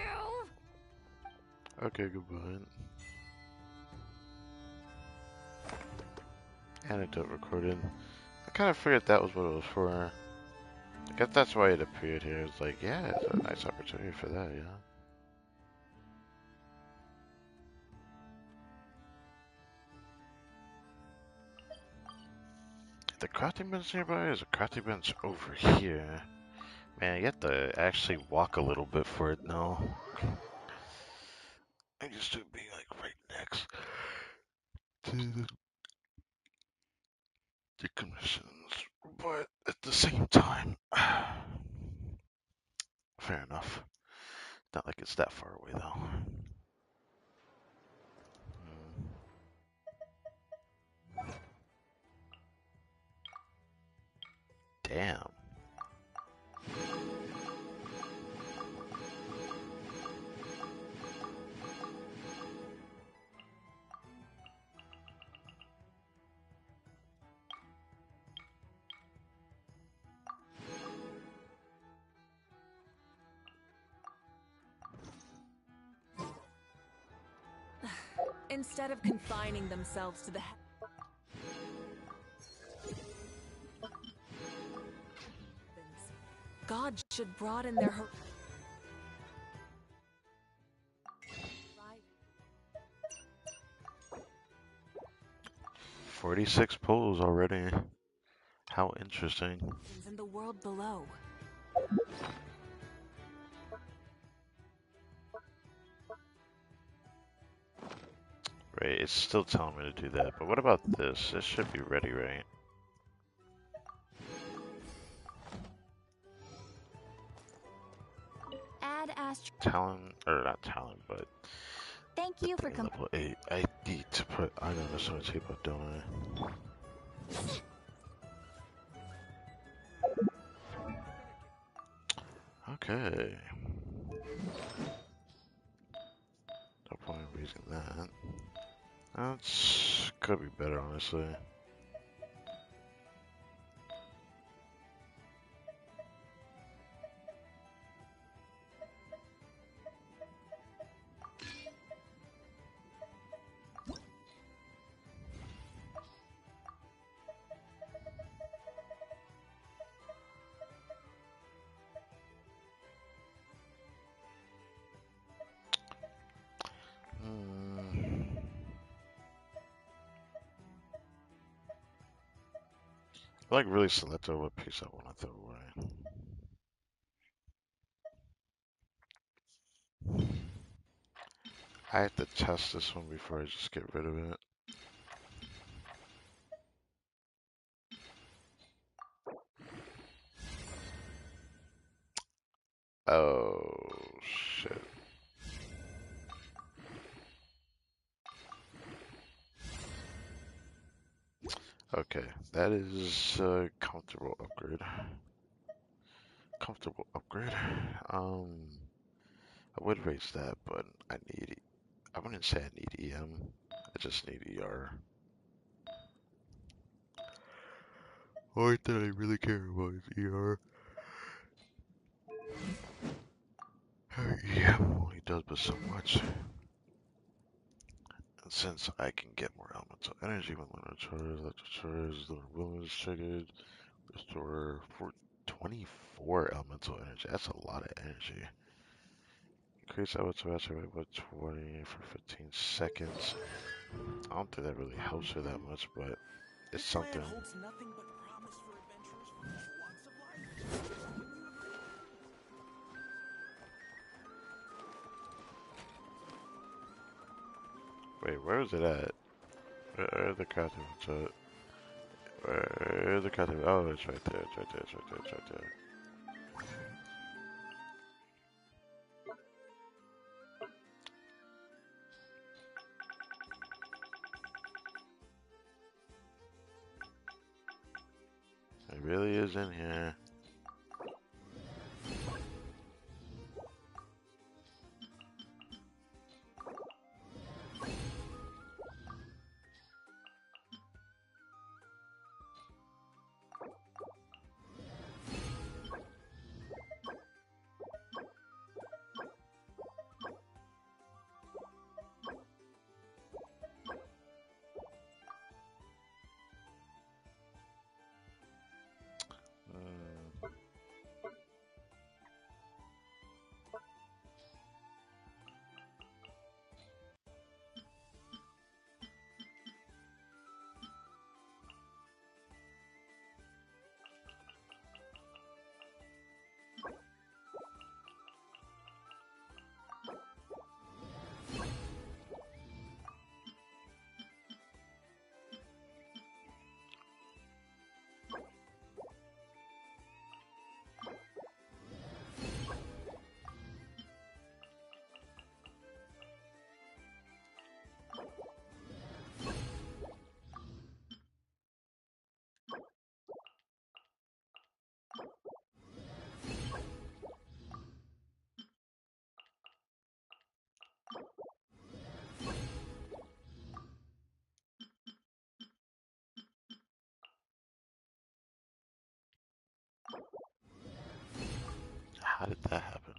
Okay, goodbye. Anecdote recorded. I kind of figured that was what it was for. I guess that's why it appeared here. It's like, yeah, it's a nice opportunity for that, yeah. The crafting bench nearby is a crafting bench over here. Man, you have to actually walk a little bit for it now. I used to be like right next to the commissions, but at the same time, fair enough. Not like it's that far away though. Damn. Instead of confining themselves to the God should broaden their 46 polls already. How interesting. in the world below. Right, it's still telling me to do that, but what about this? This should be ready, right? Add Astro. Talent, or not talent, but Thank you for level 8. I need to put item on the table, don't I? Okay. No point in using that. That's could be better, honestly. I like really selective what piece I want to throw away. I have to test this one before I just get rid of it. Oh, shit. Okay, that is a comfortable upgrade. Comfortable upgrade. I would raise that, but I wouldn't say I need EM. I just need ER. Only thing I really care about is ER. EM only does but so much. And since I can get more elemental energy when lunar charge, electric charge, lunar willing is triggered, restore for 24 elemental energy. That's a lot of energy. Increase elemental energy by 20 for 15 seconds. I don't think that really helps her that much, but it's something. Wait, where is it at? Where are the crafting at? Where are the crafting? Oh, it's right there. It's right there. It's right there. It's right there. It really is in here. How did that happen?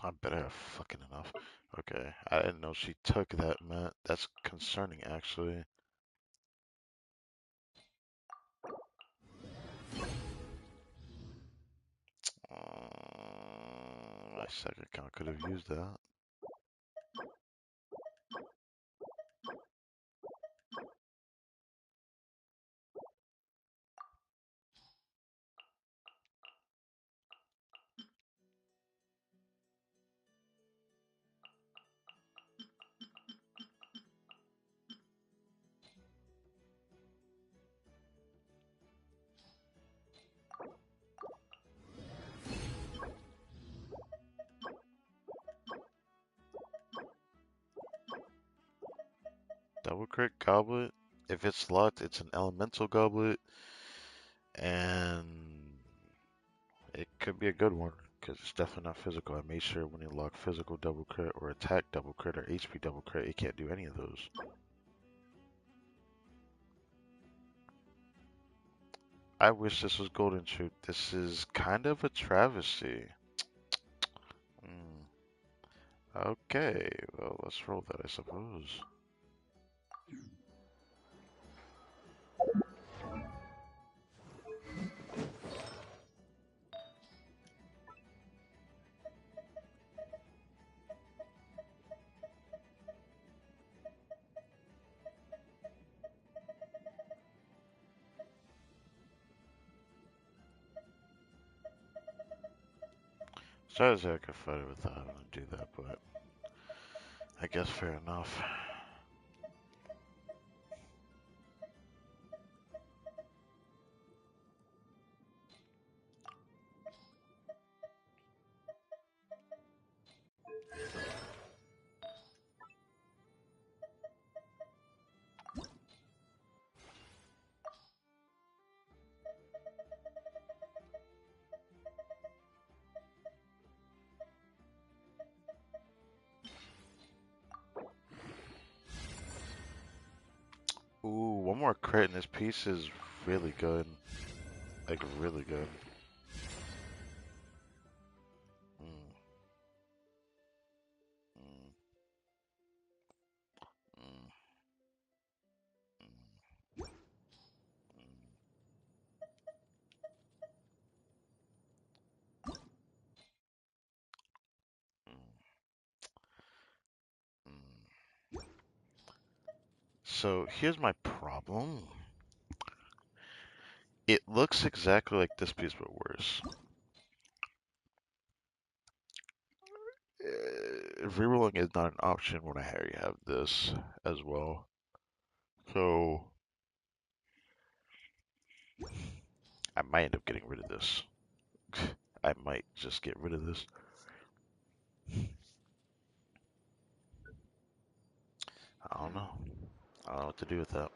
I better have fucking enough. Okay, I didn't know she took that, man. That's concerning, actually. My second account could have used that. Double crit goblet. If it's locked, it's an elemental goblet, and it could be a good one because it's definitely not physical. I made sure when you lock physical double crit or attack double crit or HP double crit, it can't do any of those. I wish this was Golden Truth. This is kind of a travesty. Okay, well, let's roll that, I suppose. Try to say I could fight it without having to do that, but I guess fair enough. Ooh, one more crit in this piece is really good. Like, really good. Mm. Mm. Mm. So here's my problem. It looks exactly like this piece, but worse. Rerolling is not an option when I already have this as well. So I might end up getting rid of this. I might just get rid of this. I don't know. I don't know what to do with that.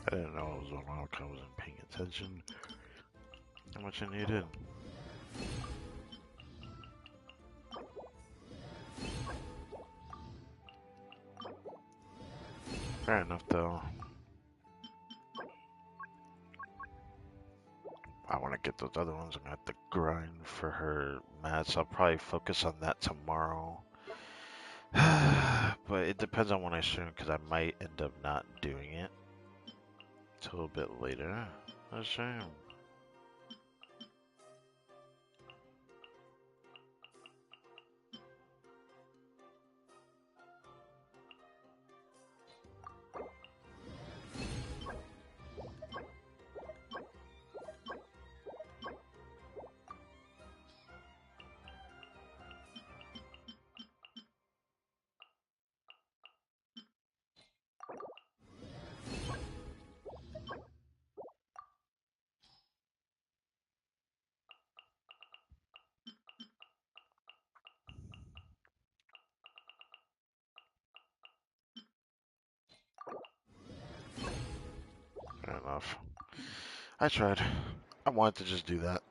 I didn't know it was on all. I wasn't paying attention. How much I needed. Fair enough, though. I want to get those other ones. I'm gonna have to grind for her mats. I'll probably focus on that tomorrow. But it depends on when I stream, because I might end up not doing it till a bit later. I stream. Fair enough. I tried. I wanted to just do that.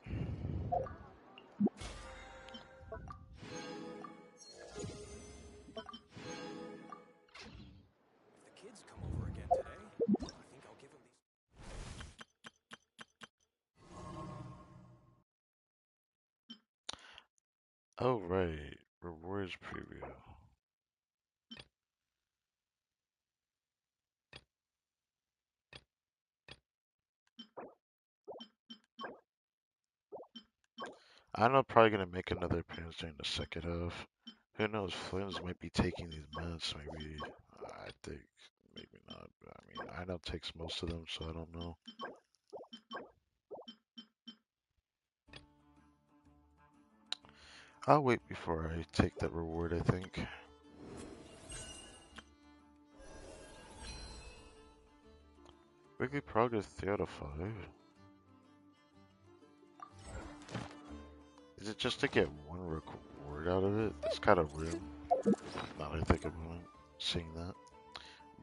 Oh, right. Rewards preview. I'm not probably gonna make another appearance during the second half. Who knows? Flames might be taking these meds. Maybe. I think. Maybe not. But I mean, I know takes most of them, so I don't know. I'll wait before I take that reward, I think. Weekly progress 3 out of 5. Is it just to get one reward? word out of it. It's kind of rude. Now that I think about it, seeing that.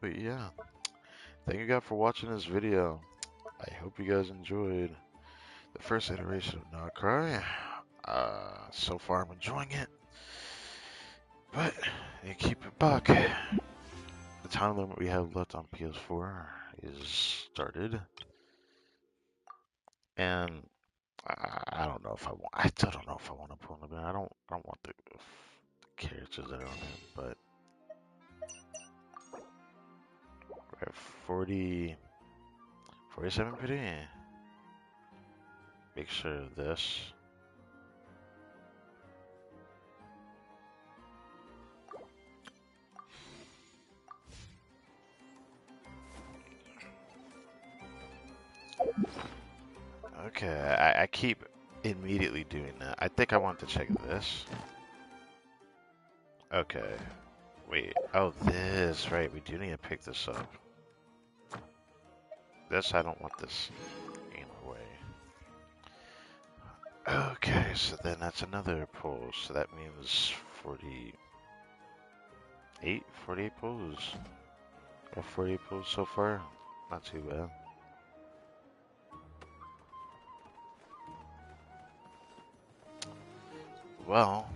But yeah, thank you guys for watching this video. I hope you guys enjoyed the first iteration of Not Cry. So far I'm enjoying it, but you keep it buck. The time limit we have left on PS4 is started, and I don't know if I want. I still don't know if I want to pull them in. I don't want the characters that are on it, but we're at 47 pretty. Make sure of this. Okay, I keep immediately doing that. I think I want to check this. Okay, wait. Oh, this, right. We do need to pick this up. This, I don't want this in my way. Okay, so then that's another pull. So that means 48 pulls. Got 48 pulls so far. Not too bad. Well,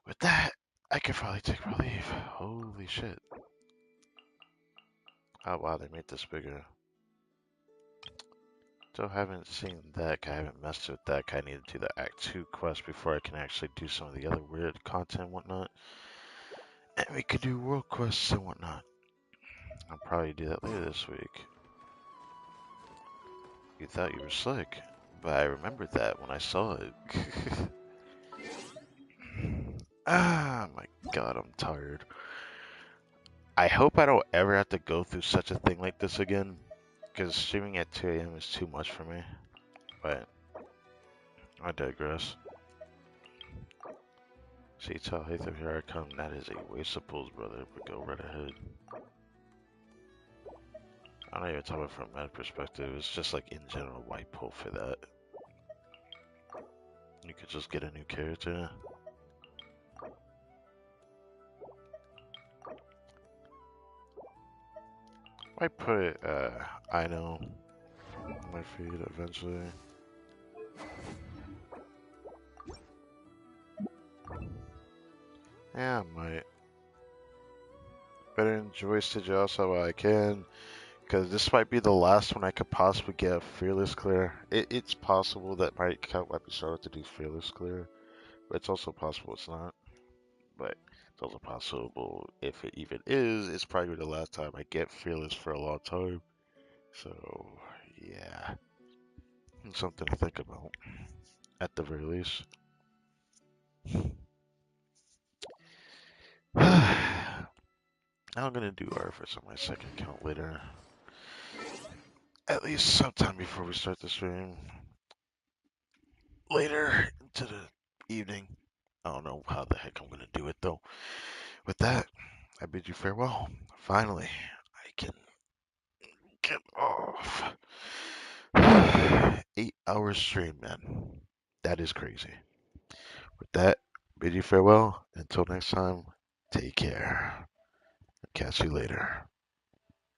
with that, I could probably take relief. Holy shit. Oh wow, they made this bigger. Still haven't seen that. I haven't messed with that. I need to do the Act 2 quest before I can actually do some of the other weird content and whatnot. And we could do world quests and whatnot. I'll probably do that later this week. You thought you were slick, but I remembered that when I saw it. Ah, my god, I'm tired. I hope I don't ever have to go through such a thing like this again, because streaming at 2 a.m. is too much for me. But I digress. See, tell Hatham, here I come. That is a waste of pulls, brother, but go right ahead. I'm not even talking about from that perspective. It's just like in general, why pull for that? You could just get a new character. I put, I know, on my feed eventually. Yeah, I might. Better enjoy Sigilsa while I can, because this might be the last one I could possibly get Fearless Clear. It's possible that my account might be started to do Fearless Clear, but it's also possible it's not. But it's also possible, if it even is, it's probably the last time I get Fearless for a long time. So, yeah. It's something to think about, at the very least. I'm gonna do Arthas on my second account later. At least sometime before we start the stream. Later into the evening. I don't know how the heck I'm gonna do it though. With that, I bid you farewell. Finally, I can get off. 8 hour stream, man. That is crazy. With that, bid you farewell. Until next time, take care. Catch you later.